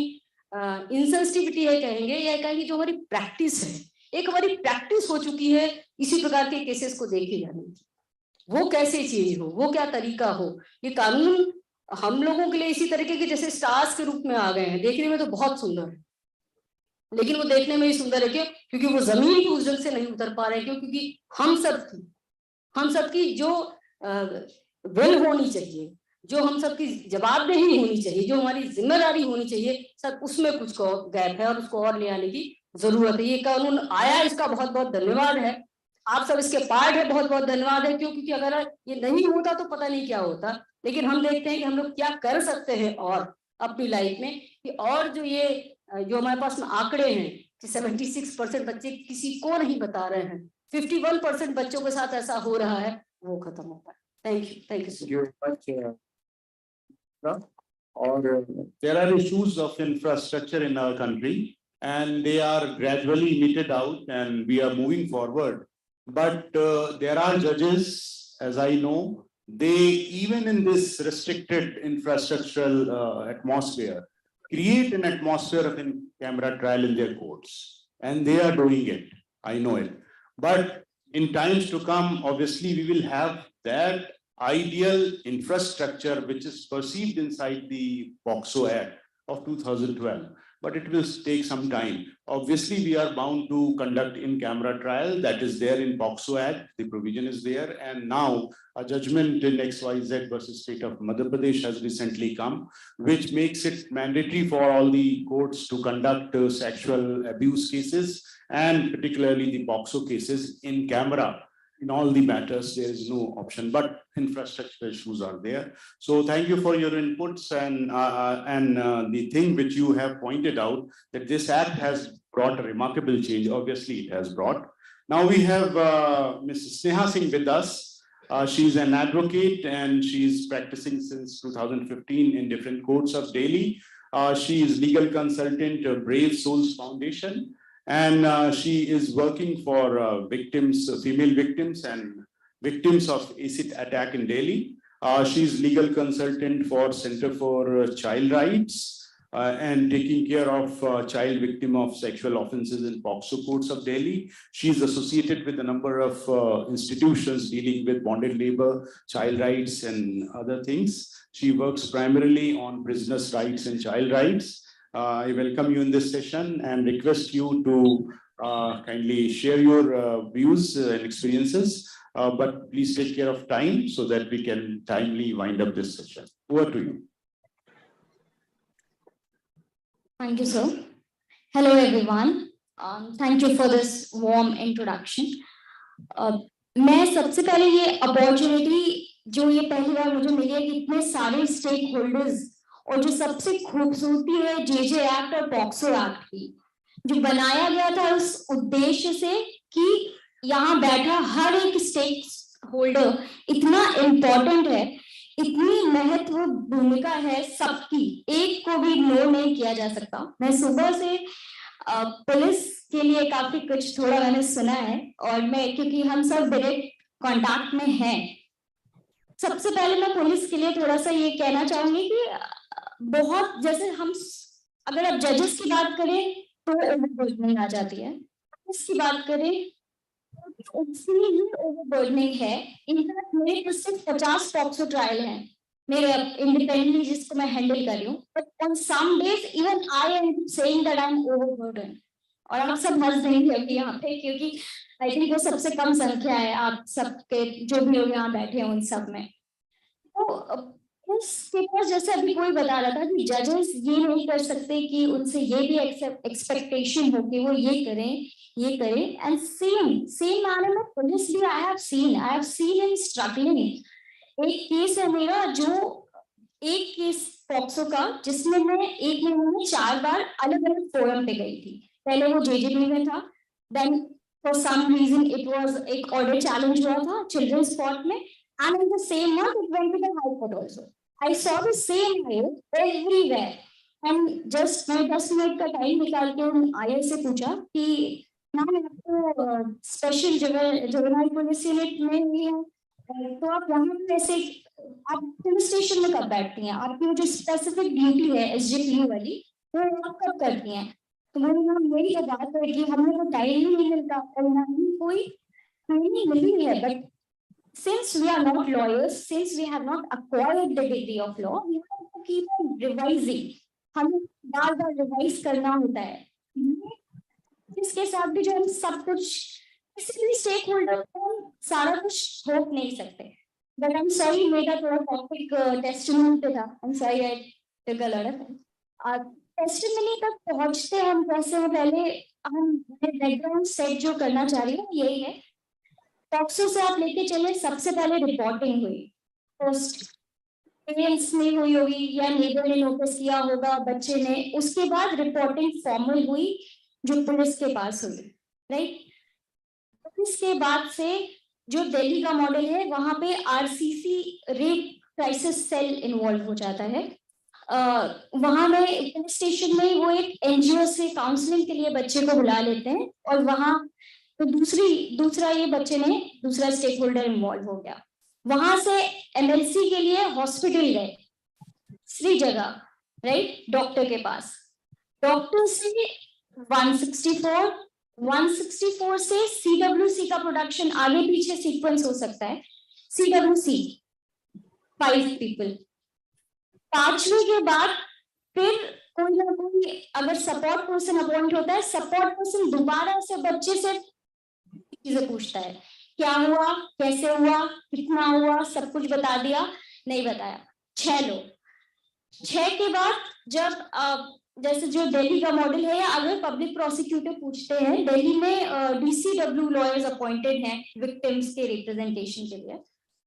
इंसेंसिटिविटी है कहेंगे, या कहेंगे जो हमारी प्रैक्टिस है, एक हमारी प्रैक्टिस हो चुकी है इसी प्रकार के केसेस को देखे जाने की, वो कैसे चेंज हो, वो क्या तरीका हो। ये कानून हम लोगों के लिए इसी तरीके के जैसे स्टार्स के रूप में आ गए हैं, देखने में तो बहुत सुंदर है, लेकिन वो देखने में ही सुंदर है क्यों, क्योंकि वो जमीन की उजल से नहीं उतर पा रहे, क्यों, क्योंकि हम सबकी जो विल होनी चाहिए, जो हम सबकी जवाबदेही होनी चाहिए, जो हमारी जिम्मेदारी होनी चाहिए, सब उसमें कुछ गैप है, और उसको और ले आने की जरूरत है। ये कानून आया, इसका बहुत बहुत धन्यवाद है, आप सब इसके पार्ट है, बहुत बहुत धन्यवाद है, क्यों, क्योंकि अगर ये नहीं होता तो पता नहीं क्या होता। लेकिन हम देखते हैं कि हम लोग क्या कर सकते हैं और अपनी लाइफ में, कि और जो हमारे पास में आंकड़े हैं कि 76% बच्चे किसी को नहीं बता रहे हैं, 51% बच्चों के साथ ऐसा हो रहा है, वो खत्म होता है। Thank you so much. Or there are issues of infrastructure in our country, and they are gradually meted out, and we are moving forward. But there are judges, as I know, they even in this restricted infrastructural atmosphere, create an atmosphere of in-camera trial in their courts, and they are doing it. I know it. But in times to come, obviously, we will have that ideal infrastructure which is perceived inside the POCSO Act of 2012, but it will take some time. Obviously, we are bound to conduct in-camera trial. That is there in POCSO Act. The provision is there, and now a judgment in XYZ versus State of Madhya Pradesh has recently come, which makes it mandatory for all the courts to conduct sexual abuse cases, and particularly the POCSO cases in camera. In all the matters, there is no option, but infrastructure issues are there. So thank you for your inputs, and the thing which you have pointed out, that this act has brought a remarkable change. Obviously, it has brought. Now we have Ms. Sneha Singh with us. She's an advocate, and she's practicing since 2015 in different courts of Delhi. She is legal consultant of Brave Souls Foundation. And she is working for victims, female victims and victims of acid attack in Delhi. She's legal consultant for Center for Child Rights and taking care of child victim of sexual offenses in POCSO courts of Delhi. She's associated with a number of institutions dealing with bonded labor, child rights, and other things. She works primarily on prisoners' rights and child rights. I welcome you in this session and request you to kindly share your views and experiences, but please take care of time so that we can timely wind up this session. Over to you. Thank you, sir. Hello, everyone. Thank you for this warm introduction. मैं सबसे पहले ये opportunity जो ये पहली बार मुझे मिली है कि इतने सारे स्टेक होल्डर्स और जो सबसे खूबसूरती है जेजे एक्ट और पॉक्सो एक्ट की, जो बनाया गया था उस उद्देश्य से कि यहाँ बैठा हर एक स्टेक होल्डर इतना इम्पोर्टेंट है, इतनी महत्वपूर्ण भूमिका है सबकी, एक को भी इग्नोर नहीं किया जा सकता। मैं सुबह से पुलिस के लिए काफी कुछ थोड़ा मैंने सुना है, और मैं क्योंकि हम सब डायरेक्ट कांटेक्ट में हैं, सबसे पहले मैं पुलिस के लिए थोड़ा सा ये कहना चाहूंगी कि बहुत, जैसे हम अगर आप जजेस की बात करें तो ओवरबर्डनिंग आ जाती है, इसकी बात करें उससे ही ओवरबर्डनिंग है। इनफैक्ट मेरे पास सिर्फ 50 पॉक्सो ट्रायल हैं मेरे इंडिपेंडेंटली जिसको मैं हैंडल कर रही हूँ, but on some days even I am saying that I am overburden. और आप सब हंस देंगे अभी यहाँ पे, क्योंकि आई थिंक वो सबसे कम संख्या है आप सबके जो भी लोग यहाँ बैठे हैं उन सब में। तो उसके पास जैसे अभी कोई बता रहा था कि जजेस ये नहीं कर सकते कि उनसे ये भी एक्सपेक्टेशन हो कि वो ये करें, एंड सेम मैनर में पुलिस भी I have seen in struggling. एक केस है मेरा, जो एक केस पॉक्सो का जिसमें मैं एक महीने में 4 बार अलग अलग फोरम पे गई थी। पहले वो जेजेबी में था, then for some reason it was एक ऑर्डर चैलेंज हुआ था चिल्ड्रंस कोर्ट में, and in the same month it went to the high court also. I saw the same high everywhere, and just मैं 10 minute का time निकाल के उन आईए से पूछा कि मैम आपको स्पेशल जुवेनाइल पुलिस यूनिट में ही है, तो आप वहाँ पे ऐसे आप पुलिस स्टेशन में कब बैठती हैं, आपकी वो जो स्पेसिफिक ड्यूटी है एसजीपीयू वाली वो आप कब करती हैं? तो मेरे नाम यही तो बात है कि हमें तो टाइम ही नहीं मिलता और ना ही कोई ट्रेनिंग मिली है। But since we are not lawyers, since we have not acquired the degree of law, we have to keep on revising. हमें बार-बार रिवाइज करना होता है। इसके साथ भी जो हम सब कुछ किसी भी स्टेक होल्डर को सारा कुछ थोप नहीं सकते। बट आई एम सॉरी, मेरा थोड़ा टॉपिक टेस्टिमनी पे था। आई am sorry I took a lot of testimony तक पहुंचते हम कैसे हो, पहले हम बैकग्राउंड सेट जो करना चाह रही हूँ यही है। पॉक्सो से आप लेके चले, सबसे पहले रिपोर्टिंग हुई, पोस्ट पेरेंट्स ने हुई होगी या नेबर ने नोटिस किया होगा बच्चे ने, उसके बाद रिपोर्टिंग फॉर्मल हुई जो पुलिस के पास हुई, राइट। इसके बाद से जो दिल्ली का मॉडल है वहां पे RCC rape crisis cell involve हो जाता है। वहां में पुलिस स्टेशन में वो एक एनजीओ से काउंसलिंग के लिए बच्चे को बुला लेते हैं, और वहां तो दूसरा ये बच्चे ने दूसरा स्टेक होल्डर इन्वॉल्व हो गया। वहां से एमएलसी के लिए हॉस्पिटल गए, दूसरी जगह, राइट, डॉक्टर के पास, डॉक्टर से 164 से सीडब्ल्यूसी का प्रोडक्शन, आगे पीछे सीक्वेंस हो सकता है, सीडब्ल्यूसी 5 पीपल, 5वें के बाद फिर कोई ना कोई अगर सपोर्ट पर्सन अपॉइंट होता है, सपोर्ट पर्सन दोबारा से बच्चे से चीजें पूछता है, क्या हुआ, कैसे हुआ, कितना हुआ, सब कुछ बता दिया, नहीं बताया। 6 लोग, 6 के बाद जब जैसे जो दिल्ली का मॉडल है, अगर पब्लिक प्रोसिक्यूटर पूछते हैं, दिल्ली में डीसीडब्ल्यू लॉयर्स अपॉइंटेड हैं विक्टिम्स के रिप्रेजेंटेशन के लिए।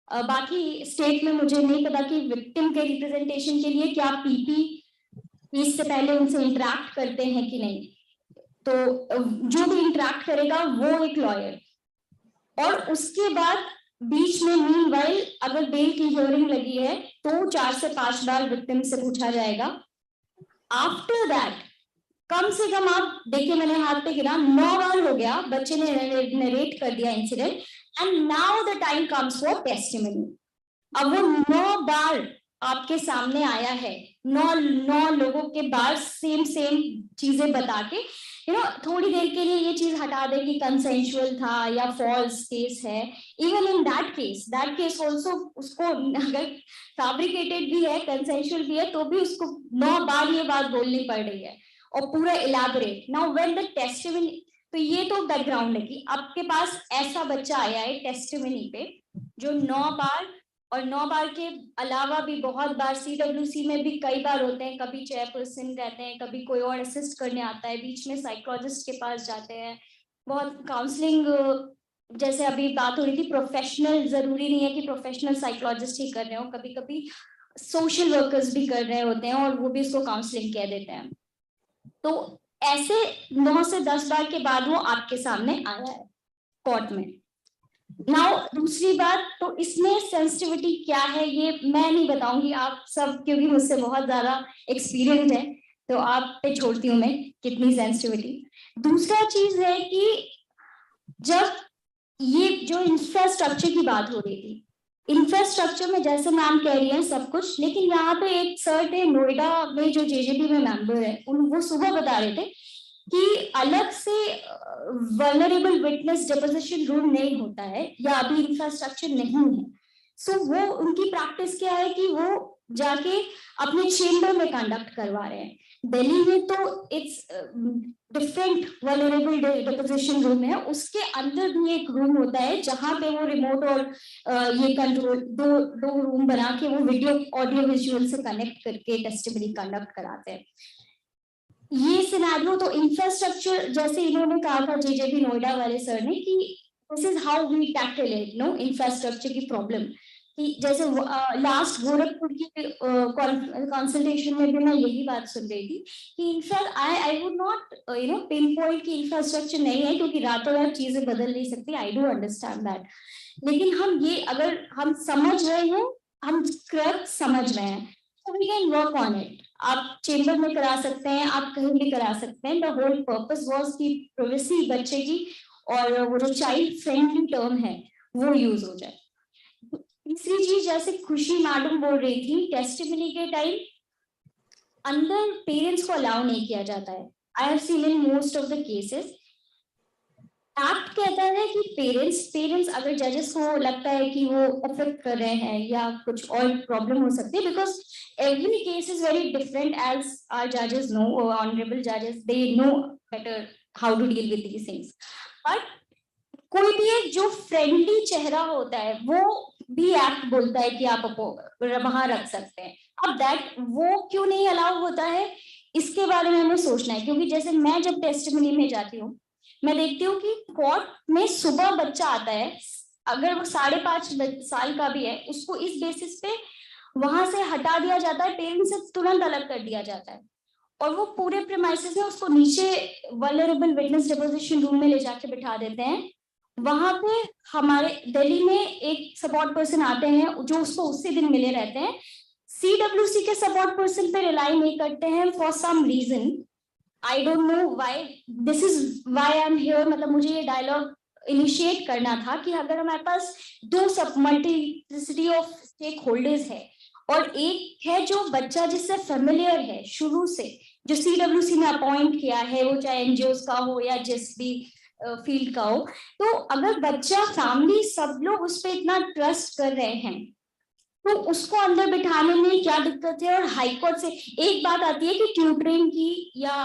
बाकी स्टेट में मुझे नहीं पता कि विक्टिम के रिप्रेजेंटेशन के लिए क्या पीपी इससे पहले उनसे इंटरेक्ट करते हैं कि नहीं, तो जो भी इंटरेक्ट करेगा वो एक लॉयर। और उसके बाद बीच में मीनवाइल अगर बेल की हियरिंग लगी है तो 4 से 5 बार विक्टिम से पूछा जाएगा। आफ्टर दैट कम से कम आप देखिए, मैंने हाथ पे गिना, 9 बार हो गया, बच्चे ने नरेट कर दिया incident, and now the time comes for testimony. अब वो 9 बार आपके सामने आया है, 9 लोगों के बार सेम चीजें बता के, थोड़ी देर के लिए ये चीज हटा दे कि कंसेंशुअल था या फॉल्स केस है। Even in that case also उसको अगर फैब्रिकेटेड भी है, कंसेंशुअल भी है, तो भी उसको 9 बार ये बात बोलनी पड़ रही है और पूरा elaborate. Now when the testimony, तो ये तो बैकग्राउंड है कि आपके पास ऐसा बच्चा आया है टेस्टिमनी पे जो 9 बार, और 9 बार के अलावा भी बहुत बार सीडब्ल्यूसी में भी कई बार होते हैं, कभी चेयरपर्सन रहते हैं, कभी कोई और असिस्ट करने आता है, बीच में साइकोलॉजिस्ट के पास जाते हैं, बहुत काउंसलिंग, जैसे अभी बात हो रही थी, प्रोफेशनल, जरूरी नहीं है कि प्रोफेशनल साइकोलॉजिस्ट ही कर रहे हो, कभी कभी सोशल वर्कर्स भी कर रहे होते हैं और वो भी इसको काउंसलिंग कह देते हैं। तो ऐसे 9 से 10 बार के बाद वो आपके सामने आया है कोर्ट में। नाउ दूसरी बात, तो इसमें सेंसिटिविटी क्या है ये मैं नहीं बताऊंगी, आप सब क्योंकि मुझसे बहुत ज्यादा एक्सपीरियंस है, तो आप पे छोड़ती हूँ मैं कितनी सेंसिटिविटी। दूसरा चीज है कि जब ये जो इंफ्रास्ट्रक्चर की बात हो रही थी, इंफ्रास्ट्रक्चर में जैसे मैम कह रही है सब कुछ, लेकिन यहाँ पे एक सर थे नोएडा में जो जेजेबी में मेंबर है, वो सुबह बता रहे थे कि अलग से वल्नरेबल विटनेस डिपोजिशन रूम नहीं होता है या अभी इंफ्रास्ट्रक्चर नहीं है। सो वो उनकी प्रैक्टिस क्या है कि वो जाके अपने चेंबर में कंडक्ट करवा रहे हैं। दिल्ली में तो it's different vulnerable deposition room है, उसके अंदर भी एक रूम होता है जहां पे वो रिमोट और ये कंट्रोल दो रूम बना के वो वीडियो ऑडियो विजुअल से कनेक्ट करके टेस्टिमनी कंडक्ट कराते हैं। ये सिनेरियो तो इंफ्रास्ट्रक्चर, जैसे इन्होंने कहा था जेजेबी नोएडा वाले सर ने कि this is how we tackle it, no infrastructure की प्रॉब्लम। कि जैसे लास्ट गोरखपुर की कंसल्टेशन में भी मैं यही बात सुन रही थी कि in fact I would not pin point की इंफ्रास्ट्रक्चर नहीं है, क्योंकि रातों रात चीजें बदल नहीं सकती, आई डू अंडरस्टैंड दैट। लेकिन हम ये अगर हम समझ रहे हैं, हम करेक्ट समझ रहे हैं, so we can work on it। आप चेंबर में करा सकते हैं, आप कहीं भी करा सकते हैं। द होल पर्पस वाज कि प्राइवेसी बच्चे की और वो जो चाइल्ड फ्रेंडली टर्म है वो यूज हो जाए। तीसरी चीज, जैसे खुशी मैडम बोल रही थी, टेस्टिमनी के टाइम अंदर पेरेंट्स को अलाउ नहीं किया जाता है। I have seen in most of the cases act कहता है कि पेरेंट्स अगर जजेस को लगता है कि वो अफेक्ट कर रहे हैं या कुछ और प्रॉब्लम हो सकती है, because every case is very different, as our जजेस नो, ऑनरेबल जजेस they know better how to deal with these things. But कोई भी एक जो फ्रेंडली चेहरा होता है वो भी एक्ट बोलता है कि आप वहां रख सकते हैं। अब दैट वो क्यों नहीं अलाउ होता है, इसके बारे में हमें सोचना है। क्योंकि जैसे मैं जब टेस्टिमनी में जाती हूँ, मैं देखती हूँ कि कोर्ट में सुबह बच्चा आता है, अगर वो 5.5 साल का भी है, उसको इस बेसिस पे वहां से हटा दिया जाता है, पेरेंट्स से तुरंत अलग कर दिया जाता है, और वो पूरे प्रीमाइसेस में उसको नीचे वल्नरेबल विटनेस डिपोजिशन रूम में ले जाके बिठा देते हैं। वहां पे हमारे दिल्ली में एक सपोर्ट पर्सन आते हैं जो उसको उसी दिन मिले रहते हैं। CWC के सपोर्ट पर्सन पे रिलाई नहीं करते हैं for some reason, I don't know why, this is why I am here. मतलब मुझे ये डायलॉग इनिशिएट करना था कि अगर हमारे पास दो सब मल्टीप्लिसिटी ऑफ स्टेक होल्डर्स है और एक है जो बच्चा जिससे फेमिलियर है शुरू से, जो CWC ने अपॉइंट किया है, वो चाहे NGOs का हो या जिस भी फील्ड का हो, तो अगर बच्चा फैमिली सब लोग उस पर इतना ट्रस्ट कर रहे हैं तो उसको अंदर बिठाने में क्या दिक्कत है। और हाईकोर्ट से एक बात आती है कि ट्यूटरिंग की या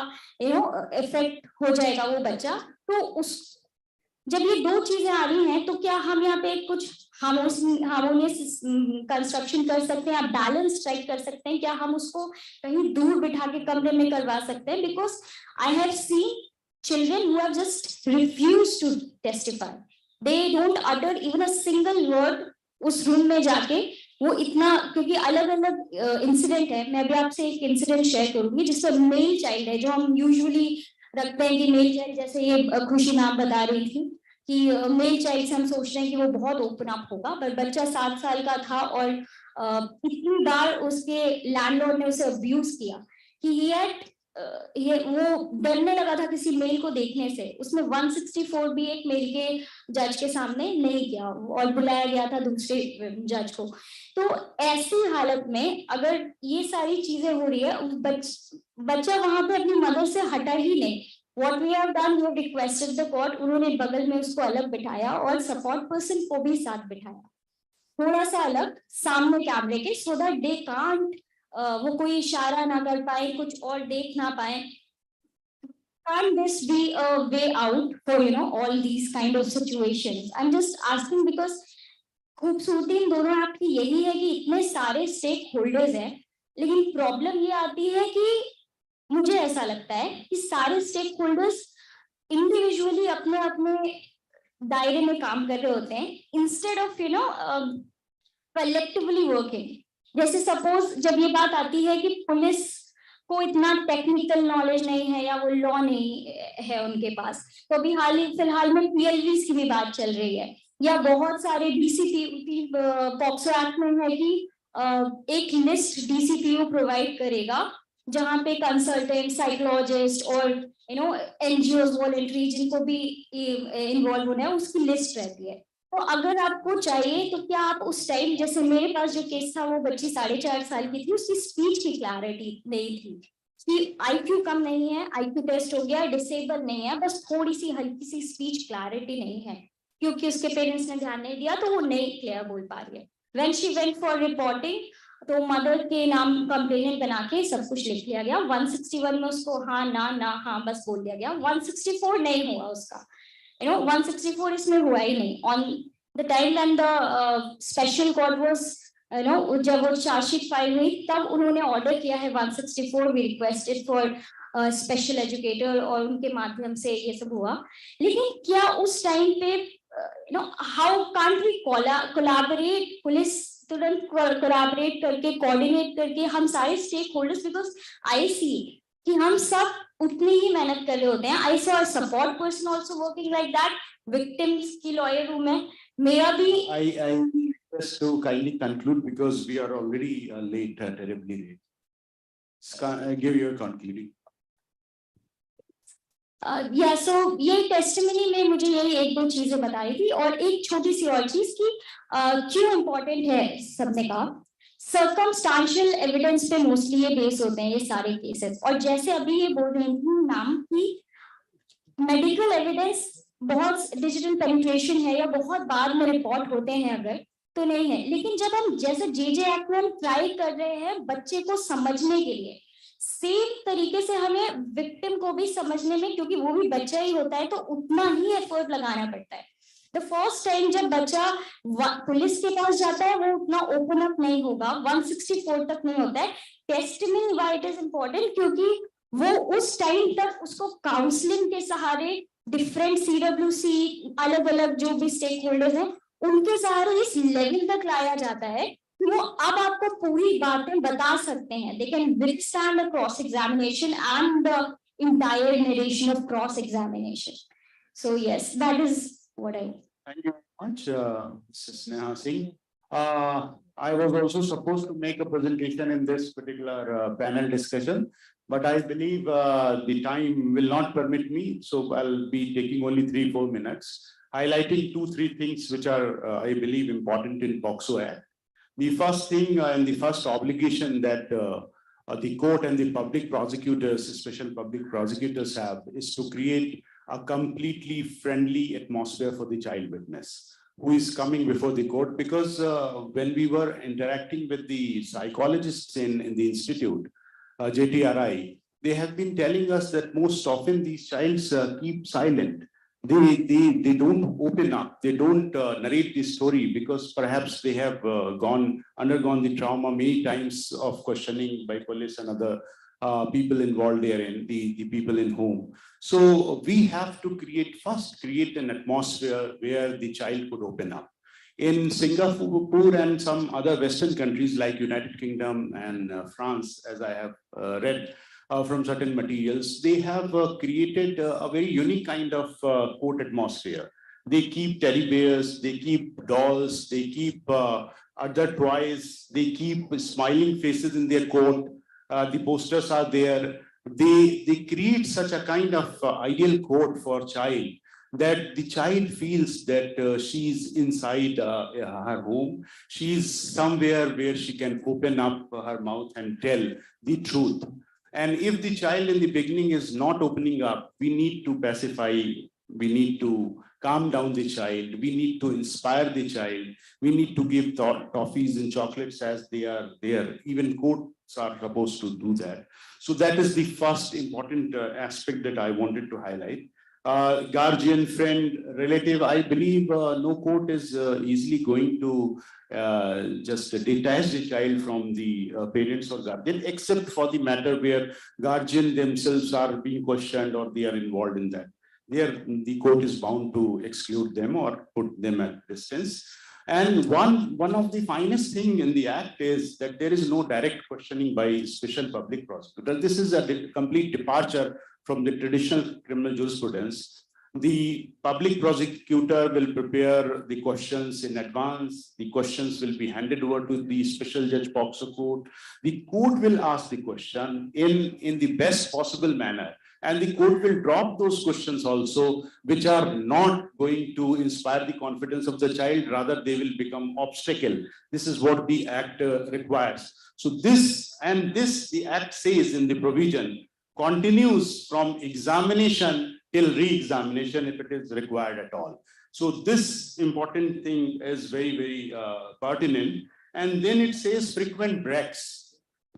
इफेक्ट हो जाएगा वो बच्चा, तो उस जब ये दो चीजें आ रही हैं तो क्या हम यहाँ पे कुछ हार्मोनियस कंस्ट्रक्शन कर सकते हैं, बैलेंस स्ट्राइक कर सकते हैं? क्या हम उसको कहीं दूर बिठा के कमरे में करवा सकते हैं? Because I have seen children who have just refused to testify, they don't utter even a single word उस रूम में जाके। वो इतना, क्योंकि अलग अलग इंसिडेंट है, मैं भी आपसे एक इंसिडेंट शेयर करूंगी जिसमें मेल चाइल्ड है, जो हम यूजुअली रखते हैं कि मेल चाइल्ड, जैसे ये खुशी मैम बता रही थी कि मेल चाइल्ड से हम सोच रहे हैं कि वो बहुत ओपन अप होगा, पर बच्चा 7 साल का था और इतनी बार उसके लैंडलॉर्ड ने उसे अब्यूज किया कि ये वो डरने लगा था किसी मेल को देखने से। उसने 164 भी एक मेल के जज के सामने नहीं किया और बुलाया गया था दूसरे जज को। तो ऐसी हालत में अगर ये सारी चीजें हो रही है, बच्चा वहां पे अपनी मदर से हटा ही नहीं। What we have done, we have requested the court, उन्होंने बगल में उसको अलग बिठाया और सपोर्ट पर्सन को भी साथ बिठाया, थोड़ा सा अलग सामने कैमरे के, so that they can't वो कोई इशारा ना कर पाए, कुछ और देख ना पाए। Can't this be a way out for all these kind of situations? I'm just asking because खूबसूरती इन दोनों एक्ट की यही है कि इतने सारे स्टेक होल्डर्स हैं, लेकिन प्रॉब्लम ये आती है कि मुझे ऐसा लगता है कि सारे स्टेक होल्डर्स इंडिविजुअली अपने अपने दायरे में काम कर रहे होते हैं, इंस्टेड ऑफ कलेक्टिवली वर्किंग। जैसे सपोज जब ये बात आती है कि पुलिस को इतना टेक्निकल नॉलेज नहीं है या वो लॉ नहीं है उनके पास, तो अभी फिलहाल में PLVs की भी बात चल रही है, या बहुत सारे POCSO एक्ट में है कि एक लिस्ट DCPO प्रोवाइड करेगा जहाँ पे कंसल्टेंट, साइकोलॉजिस्ट और NGOs वॉलंटरी जिनको भी इन्वॉल्व होना है उसकी लिस्ट रहती है। तो अगर आपको चाहिए तो क्या आप उस टाइम, जैसे मेरे पास जो केस था वो बच्ची 4.5 साल की थी, उसकी स्पीच की क्लैरिटी नहीं थी, कि IQ कम नहीं है, IQ टेस्ट हो गया, डिसेबल नहीं है, बस थोड़ी सी हल्की सी स्पीच क्लैरिटी नहीं है क्योंकि उसके पेरेंट्स ने ध्यान नहीं दिया तो वो नहीं क्लियर बोल पा रही है। When she went for reporting, तो मदर के नाम कंप्लेनेंट बना के सब कुछ लिख लिया गया। 161 में उसको हाँ ना ना हाँ बस बोल दिया गया। 164 नहीं हुआ उसका, 164 इसमें हुआ ही नहीं। On the time when the special court was जब वो चार्जशीट फाइल हुई तब उन्होंने ऑर्डर किया है 164 we requested for special educator और उनके माध्यम से ये सब हुआ। लेकिन क्या उस टाइम पे how can't we collaborate, police तुरंत कोलैबोरेट करके कोऑर्डिनेट करके हम सारे stakeholders, because I see कि हम सब उतनी ही मेहनत कर रहे होते हैं। I saw support person also working like that, victims की लॉयर हूं मैं, मेरा भी I request to kindly conclude because we are already late, terribly late. Give your concluding. सो ये टेस्टिमनी में मुझे यही एक दो चीजें बताई थी और एक छोटी सी और चीज की क्यों इम्पोर्टेंट है सबने कहा। सर्कमस्टांशियल एविडेंस पे मोस्टली ये बेस होते हैं ये सारे केसेस, और जैसे अभी ये बोल रही थी मैम की मेडिकल एविडेंस बहुत डिजिटल पेनिट्रेशन है या बहुत बाद में रिपोर्ट होते हैं अगर तो नहीं है। लेकिन जब हम जैसे JJ एक्ट में हम ट्राई कर रहे हैं बच्चे को समझने के लिए, सेम तरीके से हमें विक्टिम को भी समझने में, क्योंकि वो भी बच्चा ही होता है तो उतना ही एफर्ट लगाना पड़ता है। द फर्स्ट टाइम जब बच्चा पुलिस के पास जाता है वो उतना ओपन अप नहीं होगा, 164 तक नहीं होता है। Testimony why it is important, क्योंकि वो उस टाइम तक उसको काउंसलिंग के सहारे डिफरेंट CWC अलग अलग जो भी स्टेक होल्डर्स हैं उनके सहारे इस लेवल तक लाया जाता है कि वो अब आपको पूरी बातें बता सकते हैं। They can withstand the cross examination and the entire narration of cross examination. So yes, that is what I. Thank you very much, Mrs. Sneha Singh. I was also supposed to make a presentation in this particular panel discussion, but I believe the time will not permit me, so I'll be taking only 3-4 minutes, highlighting 2-3 things which are, I believe, important in POCSO Act. The first thing and the first obligation that the court and the public prosecutors, special public prosecutors have is to create a completely friendly atmosphere for the child witness who is coming before the court. Because when we were interacting with the psychologists in the institute, JTRI, they have been telling us that most often these childs keep silent. They don't open up, they don't narrate the story because perhaps they have undergone the trauma many times of questioning by police and other people involved therein, the people in home. So we have to create an atmosphere where the child could open up. In Singapore and some other Western countries like United Kingdom and France, as I have read from certain materials, they have created a very unique kind of court atmosphere. They keep teddy bears, they keep dolls, they keep other toys, they keep smiling faces in their court. The posters are there. They create such a kind of ideal court for child that the child feels that she's inside her home. She's somewhere where she can open up her mouth and tell the truth. And if the child in the beginning is not opening up, we need to pacify, we need to calm down the child, we need to inspire the child, we need to give toffees and chocolates as they are there. Even courts are supposed to do that. So that is the first important aspect that I wanted to highlight. Guardian, friend, relative, I believe no court is easily going to just detach the child from the parents or guardian, except for the matter where guardian themselves are being questioned or they are involved in that. There, the court is bound to exclude them or put them at distance. And one of the finest thing in the act is that there is no direct questioning by special public prosecutor. This is a complete departure from the traditional criminal jurisprudence. The public prosecutor will prepare the questions in advance. The questions will be handed over to the special judge POCSO court. The court will ask the question in the best possible manner. And the court will drop those questions also, which are not going to inspire the confidence of the child, rather they will become obstacle. This is what the act requires. So the act says in the provision, continues from examination till re-examination if it is required at all. So this important thing is very, very pertinent. And then it says frequent breaks.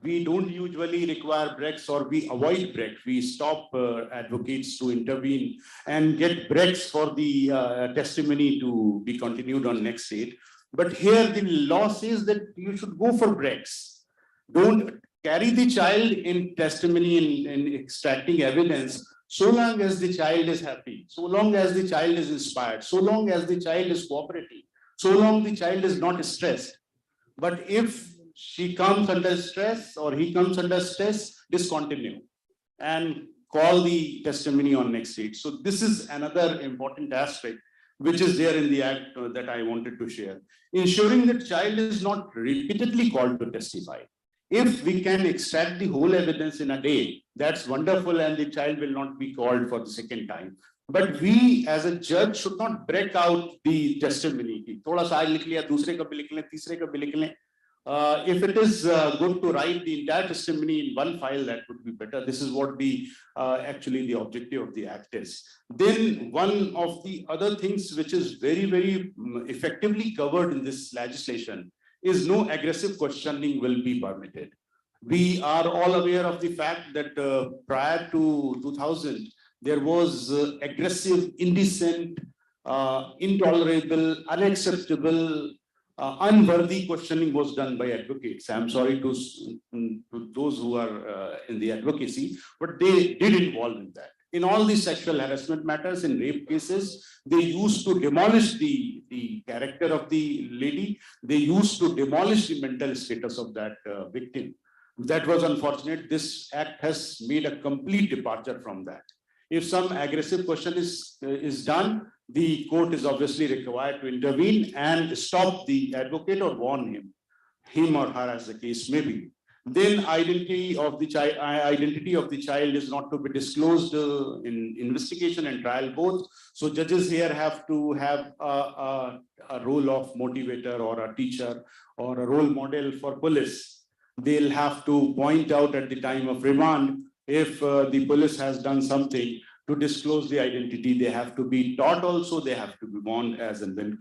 We don't usually require breaks, or we avoid break. We stop advocates to intervene and get breaks for the testimony to be continued on next date. But here the law says that you should go for breaks. Don't carry the child in testimony in extracting evidence so long as the child is happy, so long as the child is inspired, so long as the child is cooperative, so long the child is not stressed. But if she comes under stress or he comes under stress, discontinue and call the testimony on next date. So this is another important aspect which is there in the act that I wanted to share. Ensuring that child is not repeatedly called to testify. If we can extract the whole evidence in a day, that's wonderful, and the child will not be called for the second time. But we as a judge should not break out the testimony. Thoda sa likh liya, dusre ka bhi likh le, teesre ka bhi likh le. If it is good to write the entire testimony in one file, that would be better. This is what the actually the objective of the act is. Then one of the other things which is very, very effectively covered in this legislation is no aggressive questioning will be permitted. We are all aware of the fact that prior to 2000, there was aggressive, indecent, intolerable, unacceptable, unworthy questioning was done by advocates. I'm sorry to those who are in the advocacy, but they did involve in that. In all these sexual harassment matters, in rape cases, they used to demolish the character of the lady. They used to demolish the mental status of that victim. That was unfortunate. This act has made a complete departure from that. If some aggressive question is done, the court is obviously required to intervene and stop the advocate or warn him or her, as the case may be. Then identity of the child is not to be disclosed in investigation and trial both. So judges here have to have a role of motivator or a teacher or a role model for police. They'll have to point out at the time of remand if the police has done something to disclose the identity. They have to be taught also. They have to be warned as and when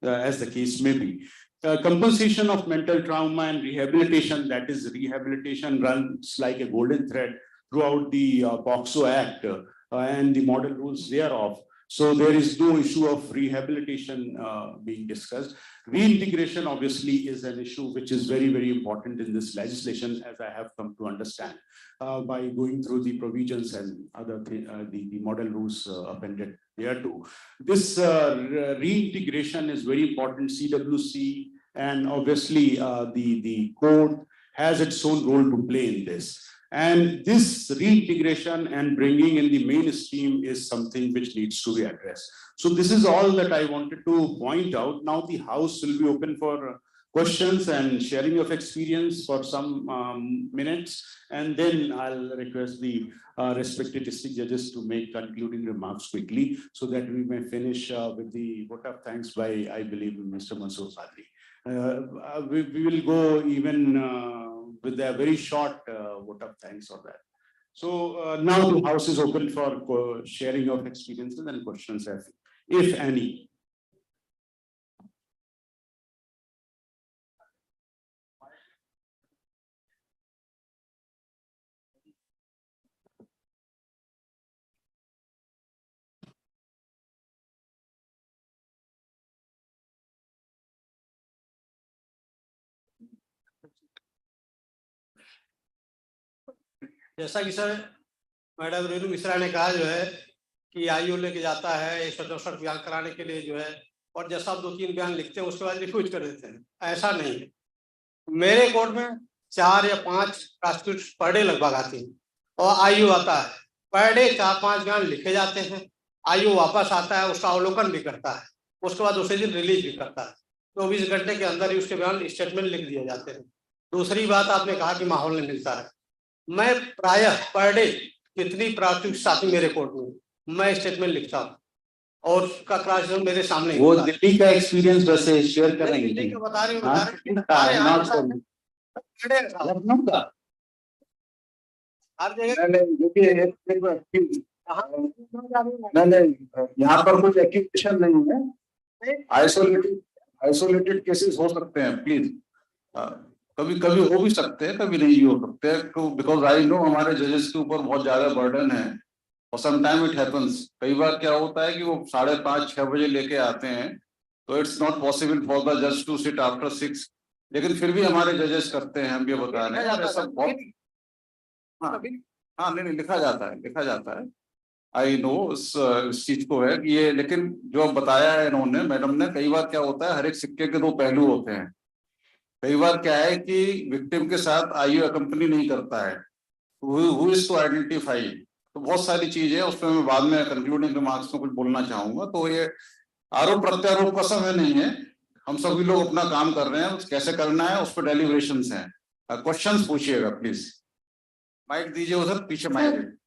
as the case may be. Compensation of mental trauma and rehabilitation, that is, rehabilitation runs like a golden thread throughout the POCSO Act and the model rules thereof. So there is no issue of rehabilitation being discussed. Reintegration obviously is an issue which is very, very important in this legislation, as I have come to understand by going through the provisions and other the model rules appended here too. This reintegration is very important. CWC and obviously the court has its own role to play in this. And this reintegration and bringing in the mainstream is something which needs to be addressed. So this is all that I wanted to point out. Now the House will be open for questions and sharing of experience for some minutes. And then I'll request the respected district judges to make concluding remarks quickly so that we may finish with the vote of thanks by, I believe, Mr. Mansoor Sadri. We will go even with a very short vote of thanks for that. So now the House is open for sharing of experiences and questions, if any. जैसा कि sir madam Renu Mishra ने कहा जो है कि IO लेके जाता है 164 बयान कराने के लिए जो है, और जैसा आप 2-3 बयान लिखते हैं उसके बाद रिफ्यूज कर देते हैं। ऐसा नहीं है। मेरे कोर्ट में 4 या 5 प्रोसिक्यूट पर डे लगभग आती हैं और आईओ आता है, पर डे 4-5 बयान लिखे जाते हैं आईओ वापस आता है, उसका अवलोकन भी करता है, उसके बाद उसी दिन रिलीज भी करता है। 24 घंटे के अंदर ही उसके बयान स्टेटमेंट लिख दिए जाते हैं। दूसरी बात आपने कहा कि माहौल नहीं मिलता है। मैं प्रायः पर डे कितनी प्राथमिक आती मेरे कोर्ट में, मैं स्टेटमेंट लिखता हूँ और उसका क्रॉस मेरे सामने वो दिल्ली का एक्सपीरियंस वैसे शेयर कर रही थी। बता रही लखनऊ का हर जगह नहीं, यहाँ पर कुछ एक्यूजेशन नहीं है, आइसोलेटेड केसेस हो सकते हैं, प्लीज। कभी कभी हो भी सकते हैं, कभी नहीं भी हो सकते हैं, तो बिकॉज आई नो हमारे जजेस के ऊपर बहुत ज्यादा बर्डन है और समटाइम इट हैपेंस। कई बार क्या होता है कि वो 5:30-6 बजे लेके आते हैं, तो it's not possible for the जज टू सिट आफ्टर 6, लेकिन फिर भी हमारे जजेस करते हैं, हम ये बता रहे हैं। ऐसा बहुत हाँ नहीं लिखा जाता है। आई नो इस चीज को है कि ये, लेकिन जो अब बताया है इन्होंने, मैडम ने, कई बार क्या होता है, हर एक सिक्के के दो पहलू होते हैं। कई बार क्या है कि विक्टिम के साथ आईओ कंपनी नहीं करता है, हु इज टू आइडेंटिफाई, तो बहुत सारी चीजें उसमें मैं बाद में कंक्लूडिंग रिमार्क्स में कुछ बोलना चाहूंगा। तो ये आरोप प्रत्यारोप का समय नहीं है, हम सभी लोग अपना काम कर रहे हैं, कैसे करना है उस पर डेलिब्रेशंस हैं। क्वेश्चंस पूछिएगा प्लीज। माइक दीजिए उधर पीछे माइक।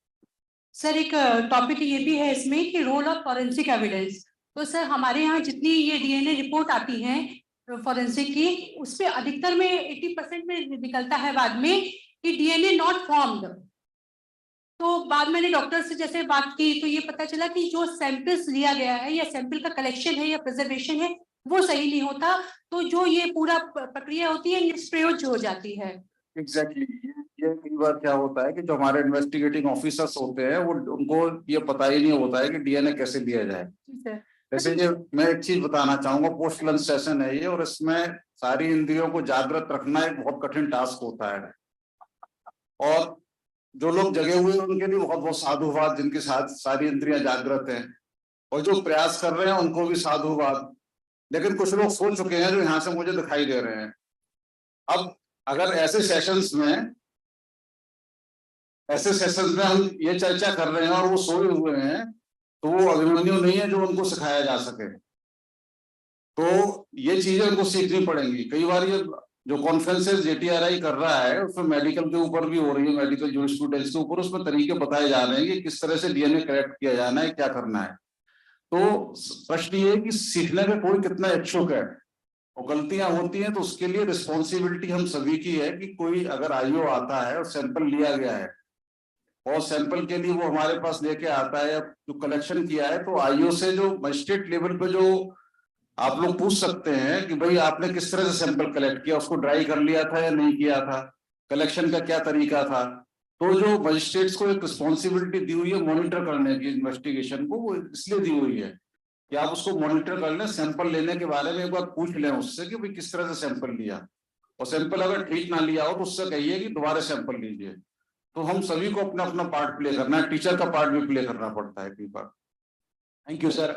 सर एक टॉपिक ये भी है इसमें कि रोल ऑफ फॉरेंसिक एविडेंस। तो सर हमारे यहाँ जितनी ये डीएनए रिपोर्ट आती है फॉरेंसिक की, उस पे अधिकतर में 80% में निकलता है बाद में कि डीएनए नॉट फॉर्म्ड। तो बाद मैंने डॉक्टर से जैसे बात की तो ये पता चला कि जो सैंपल्स लिया गया है या सैंपल का कलेक्शन है या प्रिजर्वेशन है वो सही नहीं होता, तो जो ये पूरा प्रक्रिया होती है निष्प्रयोज्य हो जाती है। एग्जैक्टली ये कई बार क्या होता है कि जो हमारे इन्वेस्टिगेटिंग ऑफिसर्स होते हैं वो, उनको ये पता ही नहीं होता है कि डीएनए कैसे लिया जाए। जैसे ये मैं एक चीज बताना चाहूंगा, पोस्ट लंच सेशन है ये, और इसमें सारी इंद्रियों को जागृत रखना एक बहुत कठिन टास्क होता है, और जो लोग जगे हुए हैं उनके लिए बहुत बहुत साधुवाद, जिनके साथ सारी इंद्रियां जागृत हैं, और जो प्रयास कर रहे हैं उनको भी साधुवाद। लेकिन कुछ लोग सो चुके हैं जो यहाँ से मुझे दिखाई दे रहे हैं। अब अगर ऐसे सेशंस में हम ये चर्चा कर रहे हैं और वो सोए हुए हैं, तो वो अभिमन्यु नहीं है जो उनको सिखाया जा सके। तो ये चीजें उनको सीखनी पड़ेंगी। कई बार ये जो कॉन्फ्रेंसेस जेटीआरआई कर रहा है उसमें मेडिकल के ऊपर भी हो रही है, मेडिकल जूरिस्प्रूडेंस के ऊपर, उसमें तरीके बताए जा रहे हैं कि किस तरह से डीएनए करेक्ट किया जाना है, क्या करना है। तो प्रश्न ये है कि सीखने का कोई कितना इच्छुक है, और गलतियां होती हैं तो उसके लिए रिस्पॉन्सिबिलिटी हम सभी की है कि कोई अगर आईओ आता है और सैंपल लिया गया है और सैंपल के लिए वो हमारे पास लेके आता है या जो कलेक्शन किया है, तो आईओ से जो मजिस्ट्रेट लेवल पे जो आप लोग पूछ सकते हैं कि भाई आपने किस तरह से सैंपल कलेक्ट किया, उसको ड्राई कर लिया था या नहीं किया था, कलेक्शन का क्या तरीका था। तो जो मजिस्ट्रेट्स को एक रिस्पॉन्सिबिलिटी दी हुई है मॉनिटर करने की इन्वेस्टिगेशन को, वो इसलिए दी हुई है कि आप उसको मॉनिटर कर लें, सैंपल लेने के बारे में एक बार पूछ लें उससे कि भाई किस तरह से सैंपल लिया, और सैंपल अगर ठीक ना लिया हो तो उससे कहिए कि दोबारा सैंपल लीजिए। तो हम सभी को अपना अपना पार्ट प्ले करना है, टीचर का पार्ट भी प्ले करना पड़ता है कई बार। Thank you sir.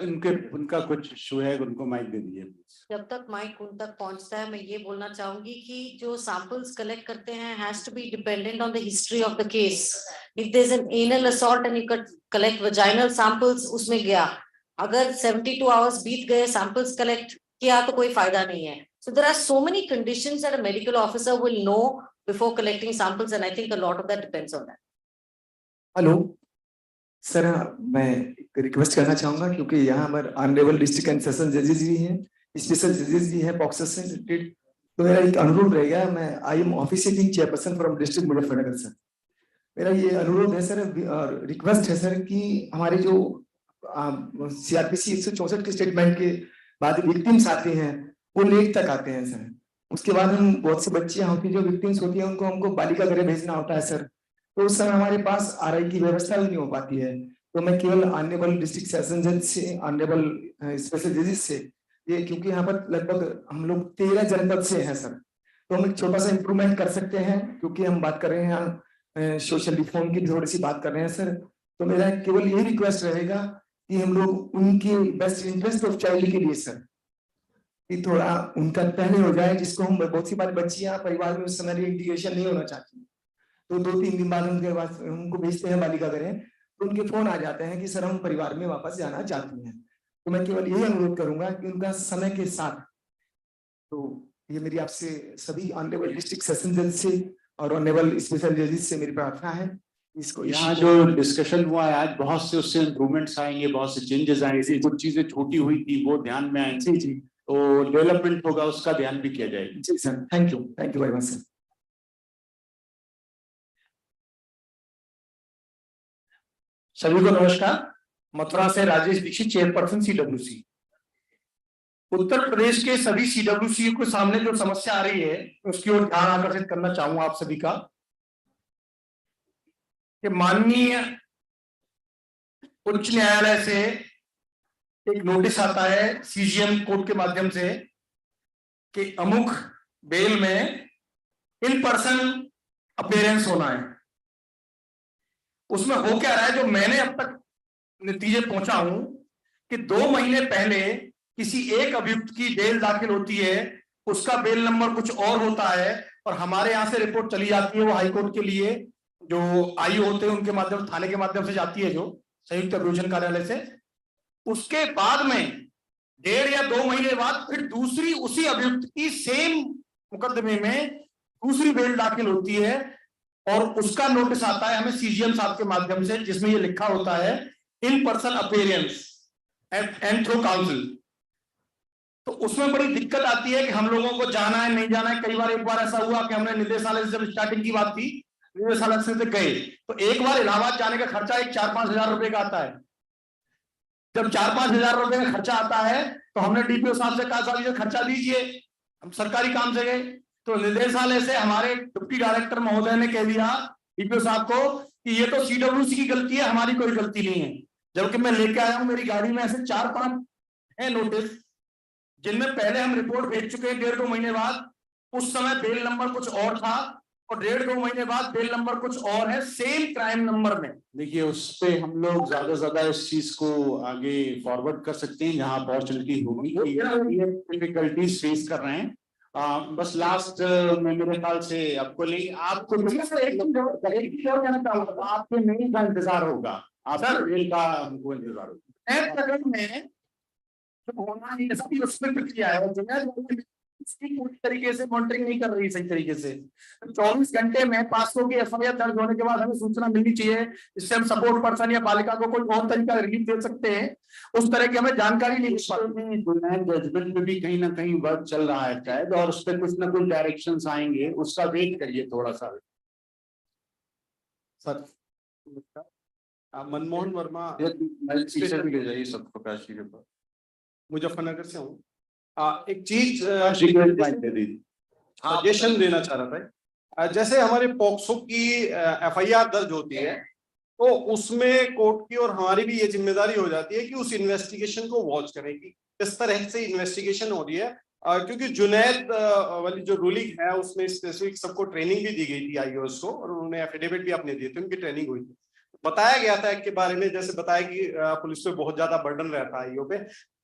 उनका कुछ इशू है, उनको माइक दे दीजिए। जब तक माइक उन तक पहुंचता है, मैं ये बोलना चाहूंगी कि जो सैंपल्स कलेक्ट करते हैं has to be dependent on the history of the case. If there is an anal assault and you collect vaginal samples, उसमें गया, अगर 72 आवर्स बीत गए, सैंपल्स कलेक्ट किया तो कोई फायदा नहीं है। So there are so many conditions that a medical officer will know before collecting samples, and I think a lot of that depends on that. Hello sir, मैं एक रिक्वेस्ट करना चाहूंगा क्योंकि यहाँ हमारे ऑनरेबल डिस्ट्रिक्ट एंड सेशन जजेस भी हैं, स्पेशल जजेस भी हैं पॉक्सो से रिलेटेड, तो मेरा एक अनुरोध रहेगा। मैं I am officiating chairperson from district Muzaffarnagar sir. मेरा ये अनुरोध है सर, रिक्वेस्ट है सर कि हमारे जो सीआरपीसी 164 के स्टेटमेंट के बाद विक्टिम्स आते हैं वो लेट तक आते हैं सर। उसके बाद हम बहुत सी बच्चियां होती हैं जो विक्टिम्स होती हैं, उनको हमको बालिका गृह भेजना होता है सर, तो उस समय हमारे पास आरआई की व्यवस्था भी नहीं हो पाती है। तो मैं केवल ऑनरेबल डिस्ट्रिक्ट सेशन जज से, ऑनरेबल स्पेशल जजेस से, ये क्योंकि यहाँ पर लगभग हम लोग 13 जनपद से हैं सर, तो हम एक छोटा सा इंप्रूवमेंट कर सकते हैं क्योंकि हम बात कर रहे हैं यहाँ सोशल रिफॉर्म की थोड़ी सी बात कर रहे हैं सर। तो मेरा केवल यही रिक्वेस्ट रहेगा कि हम लोग उनके बेस्ट इंटरेस्ट ऑफ चाइल्ड के लिए सर कि थोड़ा उनका पहले हो जाए, जिसको हम बहुत सी बार बच्चियां परिवार में उस समय इंटीग्रेशन नहीं होना चाहती, तो 2-3 दिन बाद उनके बाद उनको भेजते हैं बालिका गृह, तो उनके फोन आ जाते हैं कि सर हम परिवार में वापस जाना चाहती हैं। तो मैं केवल यही अनुरोध करूंगा कि उनका समय के साथ, तो ये मेरी आपसे सभी ऑनरेबल डिस्ट्रिक्ट सेशन जज से और ऑनरेबल स्पेशल जजेस से मेरी प्रार्थना है, इसको यहाँ जो डिस्कशन हुआ है आज, बहुत से उससे इम्प्रूवमेंट्स आएंगे, बहुत से चेंजेस आएंगे, कुछ चीजें छोटी हुई थी वो ध्यान में आएंगी। जी, तो डेवलपमेंट होगा, उसका ध्यान भी किया जाएगा। जी sir, thank you very much sir. सभी को नमस्कार। मथुरा से राजेश दीक्षित, चेयरपर्सन CWC। उत्तर प्रदेश के सभी CWC के सामने जो समस्या आ रही है उसकी ओर ध्यान आकर्षित करना चाहूंगा आप सभी का, कि माननीय उच्च न्यायालय से एक नोटिस आता है CGM कोर्ट के माध्यम से कि अमुक बेल में इन पर्सन अपीयरेंस होना है। उसमें हो क्या रहा है, जो मैंने अब तक नतीजे पहुंचा हूं कि 2 महीने पहले किसी एक अभियुक्त की बेल दाखिल होती है, उसका बेल नंबर कुछ और होता है और हमारे यहां से रिपोर्ट चली जाती है, वो हाईकोर्ट के लिए जो आयु होते हैं उनके माध्यम, थाने के माध्यम से जाती है, जो संयुक्त अभियोजन कार्यालय से। उसके बाद में 1.5 या 2 महीने बाद फिर दूसरी उसी अभियुक्त की सेम मुकदमे में दूसरी बेल दाखिल होती है और उसका नोटिस आता है हमें CGM साहब के माध्यम से, जिसमें ये लिखा होता है in person appearance and through council. तो उसमें बड़ी दिक्कत आती है कि हम लोगों को जाना है नहीं जाना है। कई बार, एक बार ऐसा हुआ कि हमने निदेशालय से, जब स्टार्टिंग की बात थी, निदेशालय से गए तो एक बार इलाहाबाद जाने का खर्चा एक 4-5 हजार रुपए का आता है। जब 4-5 हजार रुपए का खर्चा आता है तो हमने DPO साहब से कहा, साहब ये खर्चा दीजिए, हम सरकारी काम से गए। तो निदेशालय से हमारे डिप्टी डायरेक्टर महोदय ने कह दिया DPO साहब को कि ये तो CWC की गलती है, हमारी कोई गलती नहीं है। जबकि मैं लेके आया हूं मेरी गाड़ी में ऐसे 4-5 है नोटिस, जिनमें पहले हम रिपोर्ट भेज चुके हैं 1.5-2 महीने बाद। उस समय बेल नंबर कुछ और था और 1.5-2 महीने बाद बेल नंबर कुछ और है, सेम क्राइम नंबर में। देखिए, उस पे हम लोग ज्यादा से ज्यादा इस चीज को आगे फॉरवर्ड कर सकते हैं जहां अपॉर्चुनिटी होगी। ये डिफिकल्टीज फेस कर रहे हैं। बस लास्ट में मेरे ख्याल से आपको आपको कहना चाहूंगा, आपके मेल का इंतजार होगा, आपके मेल का हमको इंतजार होगा। होना ही सभी उसमें प्रक्रिया है, इसकी पूरी तरीके से मॉनिटरिंग नहीं कर रही सही तरीके से। 24 घंटे में 500 की FIR दर्ज होने के बाद हमें सूचना मिलनी चाहिए, इससे हम सपोर्ट पर्सन या बालिका को कोई और तरीका रिलीफ दे सकते हैं। उस तरह की हमें जानकारी नहीं मिल पाती। जजमेंट में भी कहीं ना कहीं वर्क चल रहा है शायद, और उस पर कुछ ना कुछ डायरेक्शंस आएंगे, उसका वेट करिए थोड़ा सा। सर मनमोहन वर्मा, ले जाइए सब प्रकाश जी के पास। मुजफ्फरनगर से हूँ। एक चीज सजेशन देना चाह रहा था। जैसे हमारे पॉक्सो की FIR दर्ज होती है तो उसमें कोर्ट की और हमारी भी ये जिम्मेदारी हो जाती है कि उस इन्वेस्टिगेशन को वॉच करें कि किस तरह से इन्वेस्टिगेशन हो रही है। क्योंकि जुनैद वाली जो रूलिंग है उसमें स्पेसिफिक सबको ट्रेनिंग भी दी गई थी IOS को, और उन्होंने एफिडेविट भी अपने दिए थे, उनकी ट्रेनिंग हुई थी। बताया गया था के बारे में, जैसे बताया कि पुलिस पे बहुत ज्यादा बर्डन रहता है IO पे,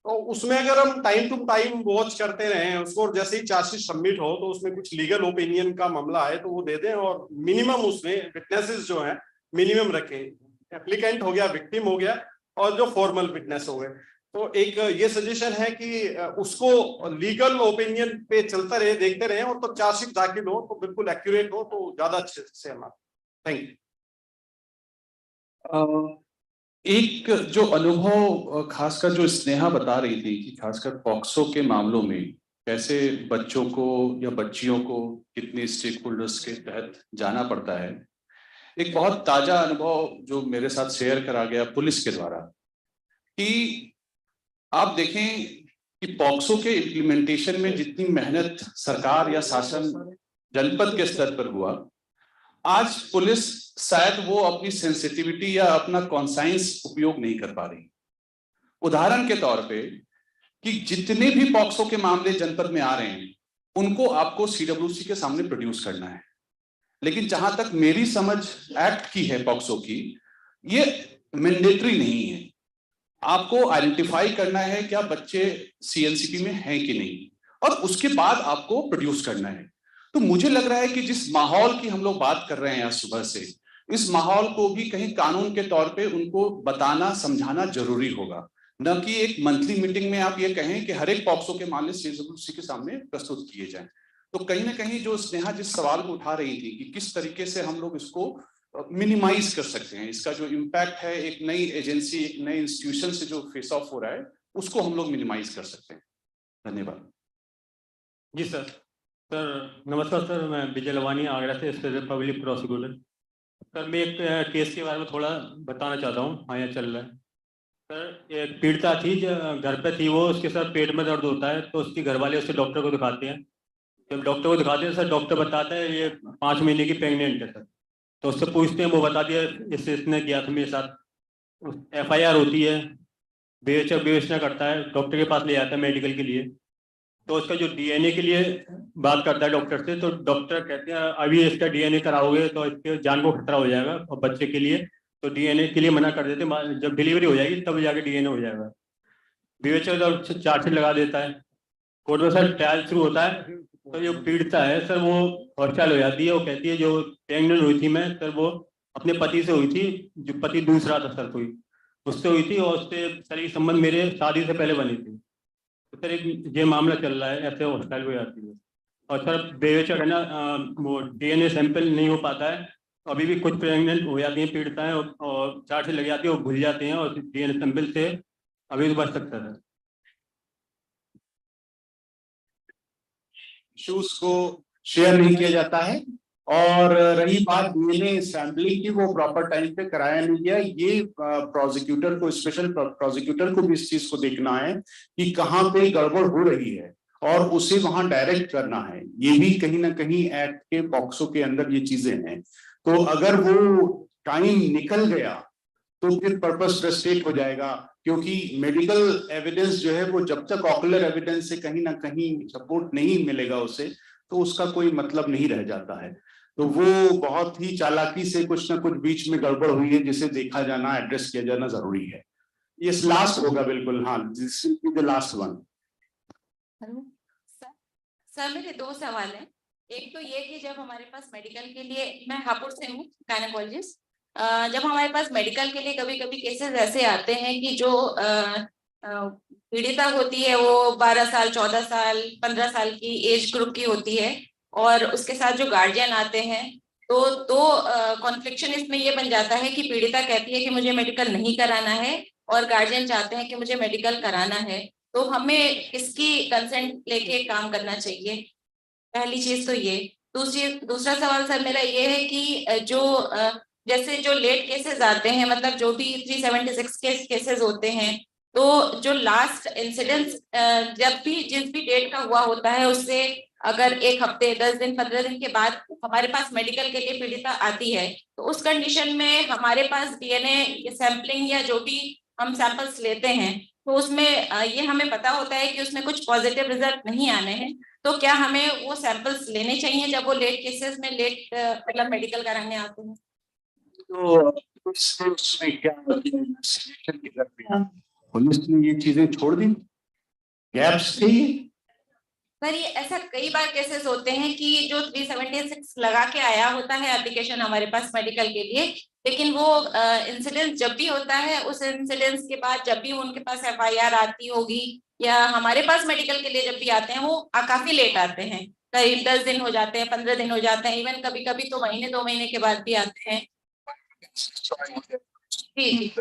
तो उसमें अगर हम टाइम टू टाइम वॉच करते रहें उसको, और जैसे ही चार्जशीट सबमिट हो तो उसमें कुछ लीगल ओपिनियन का मामला है तो वो दे दें, और मिनिमम उसमें विटनेसेस जो है मिनिमम रखें। एप्लीकेंट हो गया, विक्टिम हो गया, और जो फॉर्मल विटनेस हो गए। तो एक ये सजेशन है कि उसको लीगल ओपिनियन पे चलता रहे, देखते रहे, और तो चार्जशीट दाखिल हो तो बिल्कुल एक्यूरेट हो तो ज्यादा अच्छे से हमारा। Thank you. एक जो अनुभव खासकर जो स्नेहा बता रही थी कि खासकर पॉक्सो के मामलों में कैसे बच्चों को या बच्चियों को कितने स्टेक होल्डर्स के तहत जाना पड़ता है, एक बहुत ताजा अनुभव जो मेरे साथ शेयर करा गया पुलिस के द्वारा, कि आप देखें कि पॉक्सो के इम्प्लीमेंटेशन में जितनी मेहनत सरकार या शासन जनपद के स्तर पर हुआ, आज पुलिस शायद वो अपनी सेंसिटिविटी या अपना कॉन्साइंस उपयोग नहीं कर पा रही। उदाहरण के तौर पे कि जितने भी पॉक्सो के मामले जनपद में आ रहे हैं उनको आपको CWC के सामने प्रोड्यूस करना है, लेकिन जहां तक मेरी समझ एक्ट की है पॉक्सो की, ये मैंडेटरी नहीं है। आपको आइडेंटिफाई करना है क्या बच्चे CNCP में हैं कि नहीं, और उसके बाद आपको प्रोड्यूस करना है। तो मुझे लग रहा है कि जिस माहौल की हम लोग बात कर रहे हैं आज सुबह से, इस माहौल को भी कहीं कानून के तौर पे उनको बताना समझाना जरूरी होगा, न कि एक मंथली मीटिंग में आप ये कहें कि हर एक पॉक्सो के मामले सीडब्ल्यूसी के सामने प्रस्तुत किए जाएं। तो कहीं ना कहीं जो स्नेहा जिस सवाल को उठा रही थी कि किस तरीके से हम लोग इसको मिनिमाइज कर सकते हैं, इसका जो इम्पैक्ट है एक नई एजेंसी एक नए इंस्टीट्यूशन से जो फेस ऑफ हो रहा है उसको हम लोग मिनिमाइज कर सकते हैं। धन्यवाद। जी सर। सर नमस्कार सर, मैं विजय लवानी आगरा से स्पेशल पब्लिक प्रोसिक्यूटर। सर मैं एक केस के बारे में थोड़ा बताना चाहता हूँ। हाँ, यहाँ चल रहा है सर। एक पीड़िता थी जो घर पे थी, वो उसके साथ पेट में दर्द होता है तो उसके घर वाले उससे डॉक्टर को दिखाते हैं। जब डॉक्टर को दिखाते हैं सर, डॉक्टर बताता है ये 5 महीने की प्रेग्नेंट है सर। तो उससे पूछते हैं, वो बता दिया इसने किया था मेरे साथ। FIR होती है, विवेचना करता है, डॉक्टर के पास ले जाता है मेडिकल के लिए। तो उसका जो DNA के लिए बात करता है डॉक्टर से, तो डॉक्टर कहते हैं अभी इसका DNA कराओगे तो इसके जान को खतरा हो जाएगा, और बच्चे के लिए तो DNA के लिए मना कर देते हैं, जब डिलीवरी हो जाएगी तब जाके DNA हो जाएगा। विवेचना तो चार्जशीट लगा देता है, कोर्ट में सर ट्रायल शुरू होता है। तो जो पीड़िता है सर वो हॉस्पिटल हो जाती है, वो कहती है जो प्रेग्नेंट हुई थी मैं सर, वो अपने पति से हुई थी, जो पति दूसरा था सर कोई, उससे हुई थी, और उससे शरीर संबंध मेरे शादी से पहले बनी थी। तो सर एक ये मामला चल रहा है, ऐसे हॉस्पिटल हो जाती है। और सर बेवजह है ना, वो DNA सैंपल नहीं हो पाता है। अभी भी कुछ प्रेग्नेंट हो जाती हैं पीड़िताएं, और चार्ज लग जाती है, वो भूल जाते हैं, और DNA सैंपल से अभी तो बच सकता है। इश्यूज को शेयर नहीं किया जाता है। और रही बात DNA सैम्पलिंग की, वो प्रॉपर टाइम पे कराया नहीं गया। ये प्रोसिक्यूटर को, स्पेशल प्रोसिक्यूटर को भी इस चीज को देखना है कि कहाँ पे गड़बड़ हो रही है और उसे वहां डायरेक्ट करना है। ये भी कहीं ना कहीं एक्ट के पॉक्सो के अंदर ये चीजें हैं। तो अगर वो टाइम निकल गया तो फिर पर्पस फ्रस्ट्रेट हो जाएगा, क्योंकि मेडिकल एविडेंस जो है वो जब तक ऑकुलर एविडेंस से कहीं ना कहीं सपोर्ट नहीं मिलेगा उसे, तो उसका कोई मतलब नहीं रह जाता है। तो वो बहुत ही चालाकी से कुछ ना कुछ बीच में गड़बड़ हुई है, जिसे देखा जाना, एड्रेस किया जाना जरूरी है। ये लास्ट होगा बिल्कुल। हाँ, this will be the last one. Hello sir, मेरे 2 सवाल हैं। एक तो ये कि जब हमारे पास मेडिकल के लिए, मैं हापुड़ से हूँ, गायनेकोलॉजिस्ट। जब हमारे पास मेडिकल के लिए कभी कभी केसेस ऐसे आते हैं कि जो पीड़िता होती है वो 12 साल, 14 साल, 15 साल की एज ग्रुप की होती है, और उसके साथ जो गार्जियन आते हैं, तो कॉन्फ्लिक्शन इसमें ये बन जाता है कि पीड़िता कहती है कि मुझे मेडिकल नहीं कराना है, और गार्जियन चाहते हैं कि मुझे मेडिकल कराना है। तो हमें किसकी कंसेंट लेके काम करना चाहिए? पहली चीज तो ये। दूसरा सवाल सर मेरा ये है कि जो जैसे जो लेट केसेस आते हैं, मतलब जो भी 376 केसेस होते हैं, तो जो लास्ट इंसिडेंस जब भी जिस भी डेट का हुआ होता है, उससे अगर 1 हफ्ते, 10 दिन, 15 दिन के बाद हमारे पास मेडिकल के लिए पीड़िता आती है, तो उस कंडीशन में हमारे पास DNA सैंपलिंग या जो भी हम सैंपल्स लेते हैं, तो उसमें ये हमें पता होता है कि उसमें कुछ पॉजिटिव रिजल्ट नहीं आने हैं। तो क्या हमें वो सैंपल्स लेने चाहिए जब वो लेट केसेस में मतलब मेडिकल कराने आते हैं? तो उसमें क्या पुलिस ने ये चीजें छोड़ दी, गैप्स थी। सर ये ऐसा कई बार केसेस होते हैं कि जो 376 लगा के आया होता है एप्लीकेशन हमारे पास मेडिकल के लिए, लेकिन वो इंसिडेंस जब भी होता है, उस इंसिडेंस के बाद जब भी उनके पास FIR आती होगी, या हमारे पास मेडिकल के लिए जब भी आते हैं, वो काफी लेट आते हैं। करीब 10 दिन हो जाते हैं, 15 दिन हो जाते हैं, इवन कभी कभी तो महीने 2 महीने के बाद भी आते हैं। जी।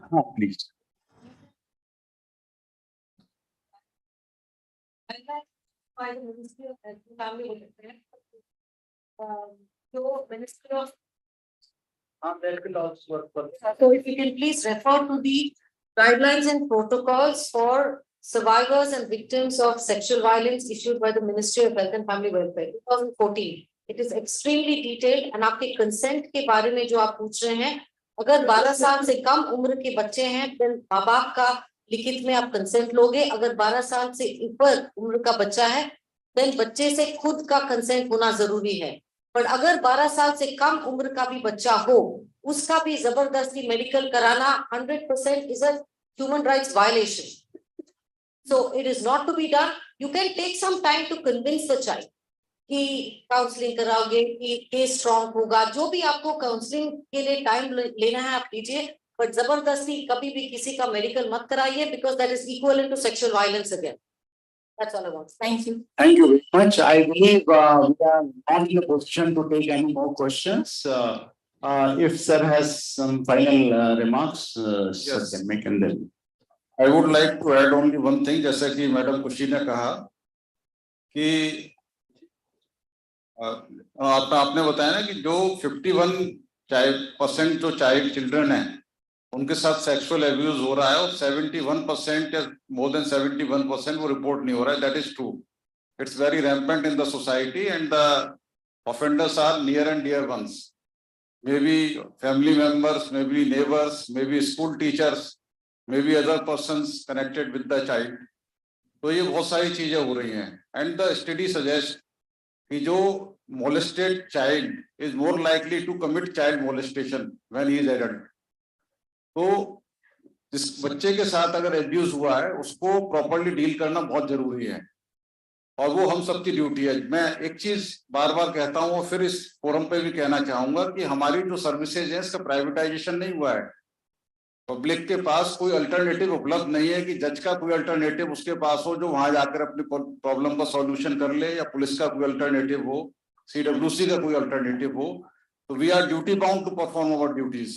हाँ please. So if you can please refer to the guidelines and protocols for survivors and victims of sexual violence issued by the Ministry of Health and Family Welfare 2014. It is extremely detailed and आपके consent के बारे में जो आप पूछ रहे हैं, अगर 12 साल से कम उम्र के बच्चे हैं, then माँ बाप का लिखित में आप कंसेंट लोगे। अगर 12 साल से ऊपर उम्र का बच्चा है, then बच्चे से खुद का कंसेंट होना जरूरी है। पर अगर 12 साल से कम उम्र का भी बच्चा हो, उसका भी जबरदस्ती मेडिकल कराना 100% is a human rights violation. So it is not to be done. You can take some time to convince the child. कि काउंसलिंग कराओगे कि केस स्ट्रॉन्ग होगा, जो भी आपको काउंसलिंग के लिए टाइम लेना है आप लीजिए, बट जबरदस्ती कभी भी किसी का मेडिकल मत कराइए, because that is equal to sexual violence again. That's all I want. Thank you. Thank you very much. I believe we are not in a position to take any more questions. If sir has some final remarks, sir can make, and then I would like to add only one thing. जैसा कि madam खुशी ने कहा कि आपने बताया ना कि जो 51% जो चाइल्ड चिल्ड्रन हैं उनके साथ सेक्सुअल एब्यूज हो रहा है और 71% या मोर देन 71% वो रिपोर्ट नहीं हो रहा है. That is true. It's very rampant in the society and the offenders are near and dear ones. May be family members, may be neighbours, may be school teachers, may be other persons connected with the child. तो ये बहुत सारी चीजें हो रही हैं. And the study suggest कि जो molested child is more likely to commit child molestation when he is adult. तो जिस बच्चे के साथ अगर एब्यूज हुआ है उसको प्रॉपर्ली डील करना बहुत जरूरी है और वो हम सबकी ड्यूटी है. मैं एक चीज बार बार कहता हूँ और फिर इस फोरम पे भी कहना चाहूंगा कि हमारी जो सर्विसेज है इसका प्राइवेटाइजेशन नहीं हुआ है. पब्लिक के पास कोई अल्टरनेटिव उपलब्ध नहीं है कि जज का कोई अल्टरनेटिव उसके पास हो जो वहां जाकर अपनी प्रॉब्लम का सॉल्यूशन कर ले, या पुलिस का कोई अल्टरनेटिव हो, CWC का कोई अल्टरनेटिव हो. तो we are duty bound to perform our duties.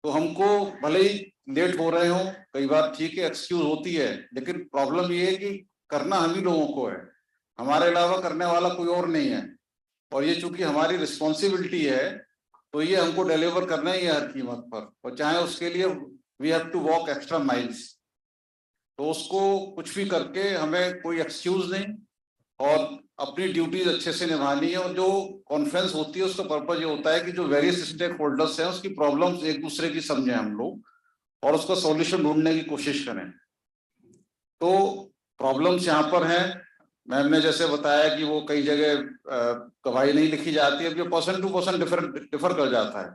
तो हमको भले ही लेट हो रहे हो, कई बार ठीक है एक्सक्यूज होती है, लेकिन प्रॉब्लम ये है कि करना हम ही लोगों को है, हमारे अलावा करने वाला कोई और नहीं है. और ये चूंकि हमारी रिस्पॉन्सिबिलिटी है तो ये हमको डिलीवर करना ही है हर कीमत पर, और चाहे उसके लिए we have to walk extra miles. तो उसको कुछ भी करके हमें कोई एक्सक्यूज नहीं और अपनी ड्यूटीज अच्छे से निभानी है. और जो कॉन्फ्रेंस होती है उसका पर्पज ये होता है कि जो वेरियस स्टेक होल्डर्स हैं उसकी प्रॉब्लम्स एक दूसरे की समझें हम लोग और उसका सॉल्यूशन ढूंढने की कोशिश करें. तो प्रॉब्लम्स यहाँ पर हैं. मैम ने जैसे बताया कि वो कई जगह गवाही नहीं लिखी जाती है, अब ये पर्सन टू पर्सन डिफर कर जाता है.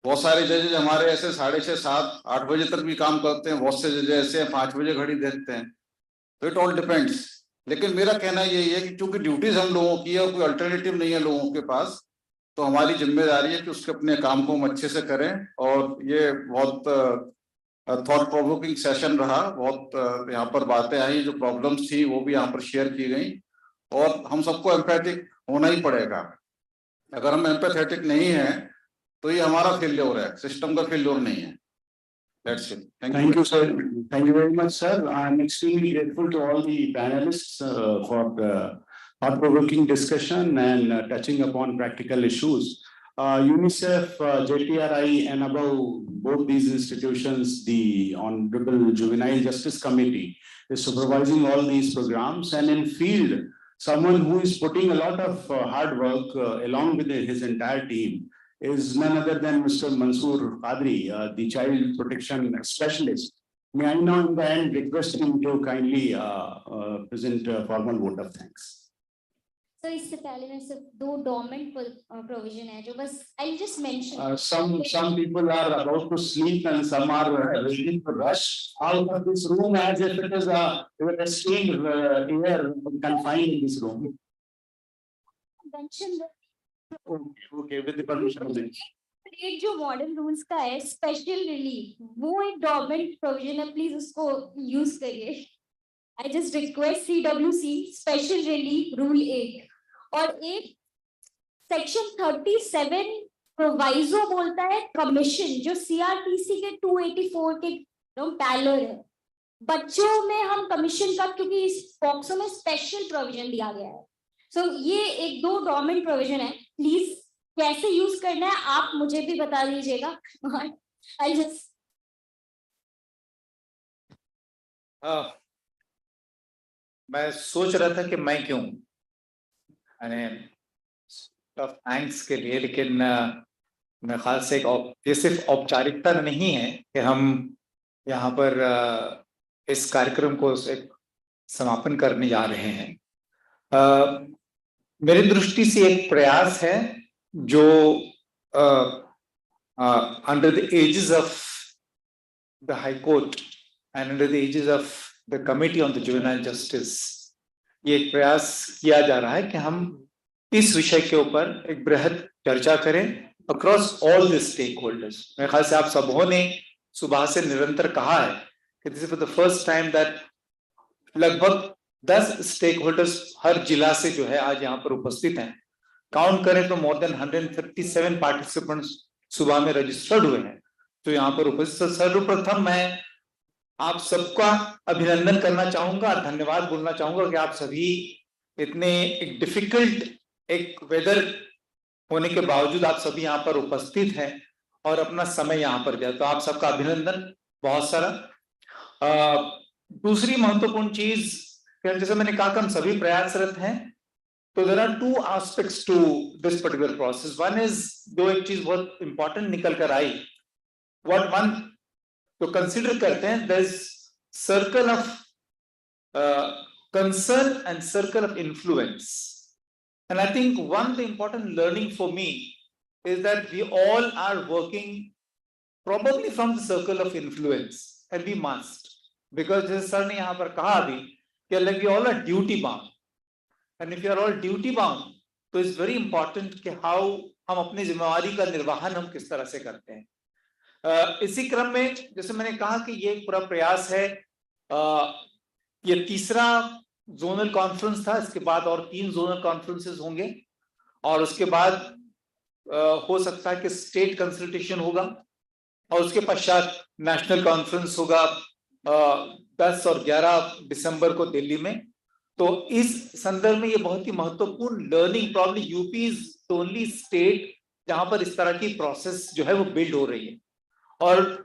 बहुत सारे जजेज हमारे ऐसे 6:30, 7, 8 बजे तक भी काम करते हैं, बहुत से जजेज ऐसे 5 बजे घड़ी देखते हैं. तो इट ऑल डिपेंड्स. लेकिन मेरा कहना यही है कि चूंकि ड्यूटीज हम लोगों की है और कोई अल्टरनेटिव नहीं है लोगों के पास, तो हमारी जिम्मेदारी है कि उसके अपने काम को हम अच्छे से करें. और ये बहुत थॉट प्रोवोकिंग सेशन रहा. बहुत यहाँ पर बातें आई, जो प्रॉब्लम्स थी वो भी यहाँ पर शेयर की गई. और हम सबको एम्पैथिक होना ही पड़ेगा. अगर हम एम्पैथेटिक नहीं है तो ये हमारा फेल्योर है, सिस्टम का फेल्योर नहीं है. That's it. Thank you, sir. Thank you very much, sir. I'm extremely grateful to all the panelists for the thought-provoking discussion and touching upon practical issues. UNICEF, JTRI, and above both these institutions, the Honorable Juvenile Justice Committee is supervising all these programs, and in field, someone who is putting a lot of hard work along with his entire team is none other than Mr. Mansoor Qadri, the child protection specialist. May I now in the end request him to kindly present a formal vote of thanks. So इससे पहले मैं सिर्फ 2 dormant provision है जो बस I'll just mention. Some people are about to sleep and some are ready to rush out of this room as if it is a restrained air confined in this room. Mention Okay, with the permission of the. एक जो modern rules का है special relief, वो एक dormant provision है, please उसको use करिए. I just request CWC special relief rule 8 और एक सेक्शन 37 प्रोवाइजो बोलता है कमीशन, जो CRPC के 284 के पैलर है. बच्चों में हम कमीशन का, क्योंकि इस पॉक्सो में स्पेशल प्रोविजन दिया गया है. सो ये एक 2 डॉर्मेंट प्रोविजन है, प्लीज कैसे यूज करना है आप मुझे भी बता दीजिएगा. आई जस्ट मैं सोच रहा था कि मैं क्यों थैंक्स के लिए, लेकिन मेरे ख्याल से ये सिर्फ औपचारिकता नहीं है कि हम यहाँ पर इस कार्यक्रम को एक समापन करने जा रहे हैं. मेरी दृष्टि से एक प्रयास है जो under the aegis of the High Court and under the aegis of the Committee on the Juvenile Justice ये एक प्रयास किया जा रहा है कि हम इस विषय के ऊपर एक बृहद चर्चा करें across all the stakeholders. मेरे ख्याल से आप सबों ने सुबह से निरंतर कहा है कि this is for the first time that लगभग 10 स्टेक होल्डर्स हर जिला से जो है आज यहाँ पर उपस्थित हैं। काउंट करें तो मोर देन 137 पार्टिसिपेंट्स सुबह में रजिस्टर्ड हुए हैं तो यहाँ पर उपस्थित। सर्वप्रथम मैं आप सबका अभिनंदन करना चाहूंगा, धन्यवाद बोलना चाहूंगा कि आप सभी इतने एक डिफिकल्ट एक वेदर होने के बावजूद आप सभी यहाँ पर उपस्थित हैं और अपना समय यहाँ पर दिया, तो आप सबका अभिनंदन बहुत सारा। दूसरी महत्वपूर्ण चीज जैसे मैंने कहा कि हम सभी प्रयासरत हैं, तो there are two aspects to this particular process. One is, जो एक चीज बहुत इंपॉर्टेंट निकल कर आई, व्हाट वन तो कंसिडर करते हैं, there is circle of concern and circle of influence. And I think one of the important learning for me is that we all are working probably from the circle of influence, and we must, because जैसे sir ने यहाँ पर कहा अभी कि like we all are duty bound, and if you are all duty bound, तो it's very important कि how हम अपनी जिम्मेवारी का निर्वहन हम किस तरह से करते हैं। इसी क्रम में जैसे मैंने कहा कि ये पूरा प्रयास है, ये तीसरा जोनल कॉन्फ्रेंस था, इसके बाद और 3 जोनल कॉन्फ्रेंसेस होंगे और उसके बाद हो सकता है कि स्टेट कंसल्टेशन होगा और उसके पश्चात नेशनल कॉन्फ्रेंस होगा 10 और 11 दिसंबर को दिल्ली में। तो इस संदर्भ में ये बहुत ही महत्वपूर्ण learning, probably UP is the only state जहां पर इस तरह की प्रोसेस जो है वो बिल्ड हो रही है और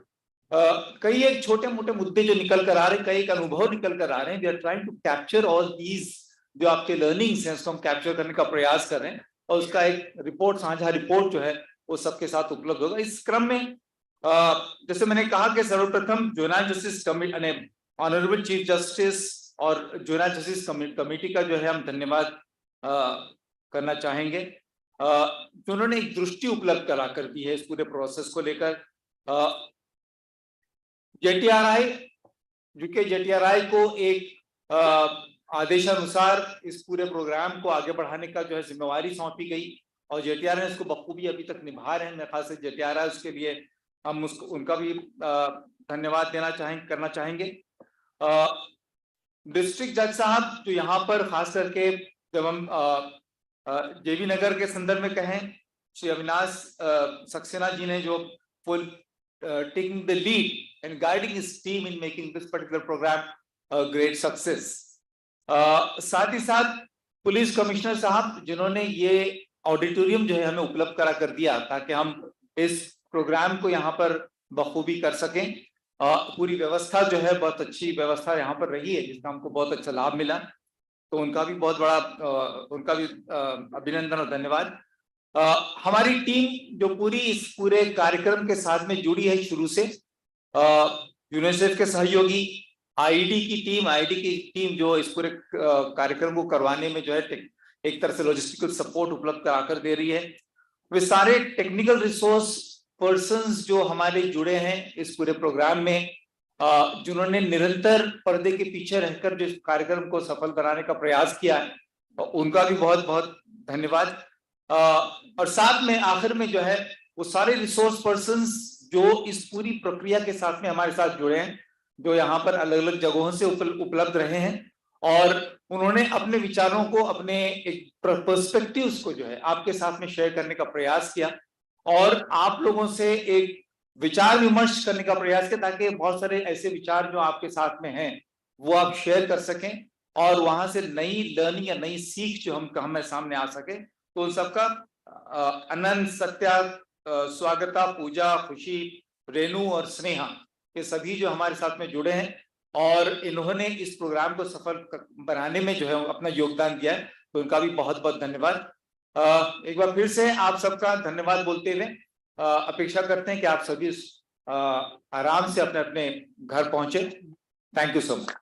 कई एक छोटे मोटे मुद्दे जो निकल कर आ रहे हैं, कई एक अनुभव निकल कर आ रहे हैं। We are trying to capture all these, जो आपके लर्निंग्स हैं उसको हम कैप्चर करने का प्रयास कर रहे हैं और उसका एक रिपोर्ट, साझा रिपोर्ट जो है वो सबके साथ उपलब्ध होगा। इस क्रम में जैसे मैंने कहा कि सर्वप्रथम juvenile justice committee, honourable chief justice और जुवेनाइल जस्टिस कमेटी का जो है हम धन्यवाद करना चाहेंगे, जिन्होंने एक दृष्टि उपलब्ध करा कर दी है इस पूरे प्रोसेस को लेकर। जेटीआरआई, यूके जेटीआरआई को एक आदेशानुसार इस पूरे प्रोग्राम को आगे बढ़ाने का जो है जिम्मेवारी सौंपी गई और जेटीआरआई ने इसको बखूबी अभी तक निभा रहे हैं। मेरे ख्याल से जेटीआरआई उसके लिए हम उसको उनका भी धन्यवाद करना चाहेंगे। डिस्ट्रिक्ट जज साहब जो यहाँ पर खास करके जब हम जेबी नगर के संदर्भ में कहें, श्री अविनाश सक्सेना जी ने जो full taking the lead and guiding his team in making this particular program a great success. साथ ही साथ पुलिस कमिश्नर साहब जिन्होंने ये ऑडिटोरियम जो है हमें उपलब्ध करा कर दिया ताकि हम इस प्रोग्राम को यहाँ पर बखूबी कर सकें। पूरी व्यवस्था जो है बहुत अच्छी व्यवस्था यहाँ पर रही है जिसका हमको बहुत अच्छा लाभ मिला, तो उनका भी बहुत बड़ा उनका भी अभिनंदन और धन्यवाद। हमारी टीम जो पूरी इस पूरे कार्यक्रम के साथ में जुड़ी है शुरू से, यूनिसेफ के सहयोगी, आईडी की टीम जो इस पूरे कार्यक्रम को करवाने में जो है एक तरह से लॉजिस्टिकल सपोर्ट उपलब्ध कराकर दे रही है। वे सारे टेक्निकल रिसोर्स पर्संस जो हमारे जुड़े हैं इस पूरे प्रोग्राम में, जिन्होंने निरंतर पर्दे के पीछे रहकर जो इस कार्यक्रम को सफल बनाने का प्रयास किया है, उनका भी बहुत बहुत धन्यवाद। और साथ में आखिर में जो है वो सारे रिसोर्स पर्संस जो इस पूरी प्रक्रिया के साथ में हमारे साथ जुड़े हैं, जो यहाँ पर अलग अलग जगहों से उपलब्ध रहे हैं और उन्होंने अपने विचारों को, अपने एक पर्सपेक्टिव्स को जो है आपके साथ में शेयर करने का प्रयास किया और आप लोगों से एक विचार विमर्श करने का प्रयास किया ताकि बहुत सारे ऐसे विचार जो आपके साथ में हैं वो आप शेयर कर सकें और वहां से नई लर्निंग या नई सीख जो हमें सामने आ सके। तो उन सबका अनंत, सत्या, स्वागता, पूजा, खुशी, रेनू और स्नेहा, ये सभी जो हमारे साथ में जुड़े हैं और इन्होंने इस प्रोग्राम को सफल बनाने में जो है अपना योगदान दिया है, तो उनका भी बहुत बहुत धन्यवाद। एक बार फिर से आप सबका धन्यवाद बोलते हुए अपेक्षा करते हैं कि आप सभी आराम से अपने अपने घर पहुंचे। Thank you so much.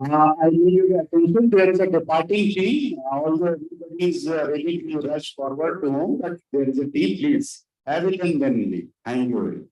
I need your attention. There is a departing team. Although everybody is ready to rush forward to home, but there is a team. Please have it and then leave. Thank you.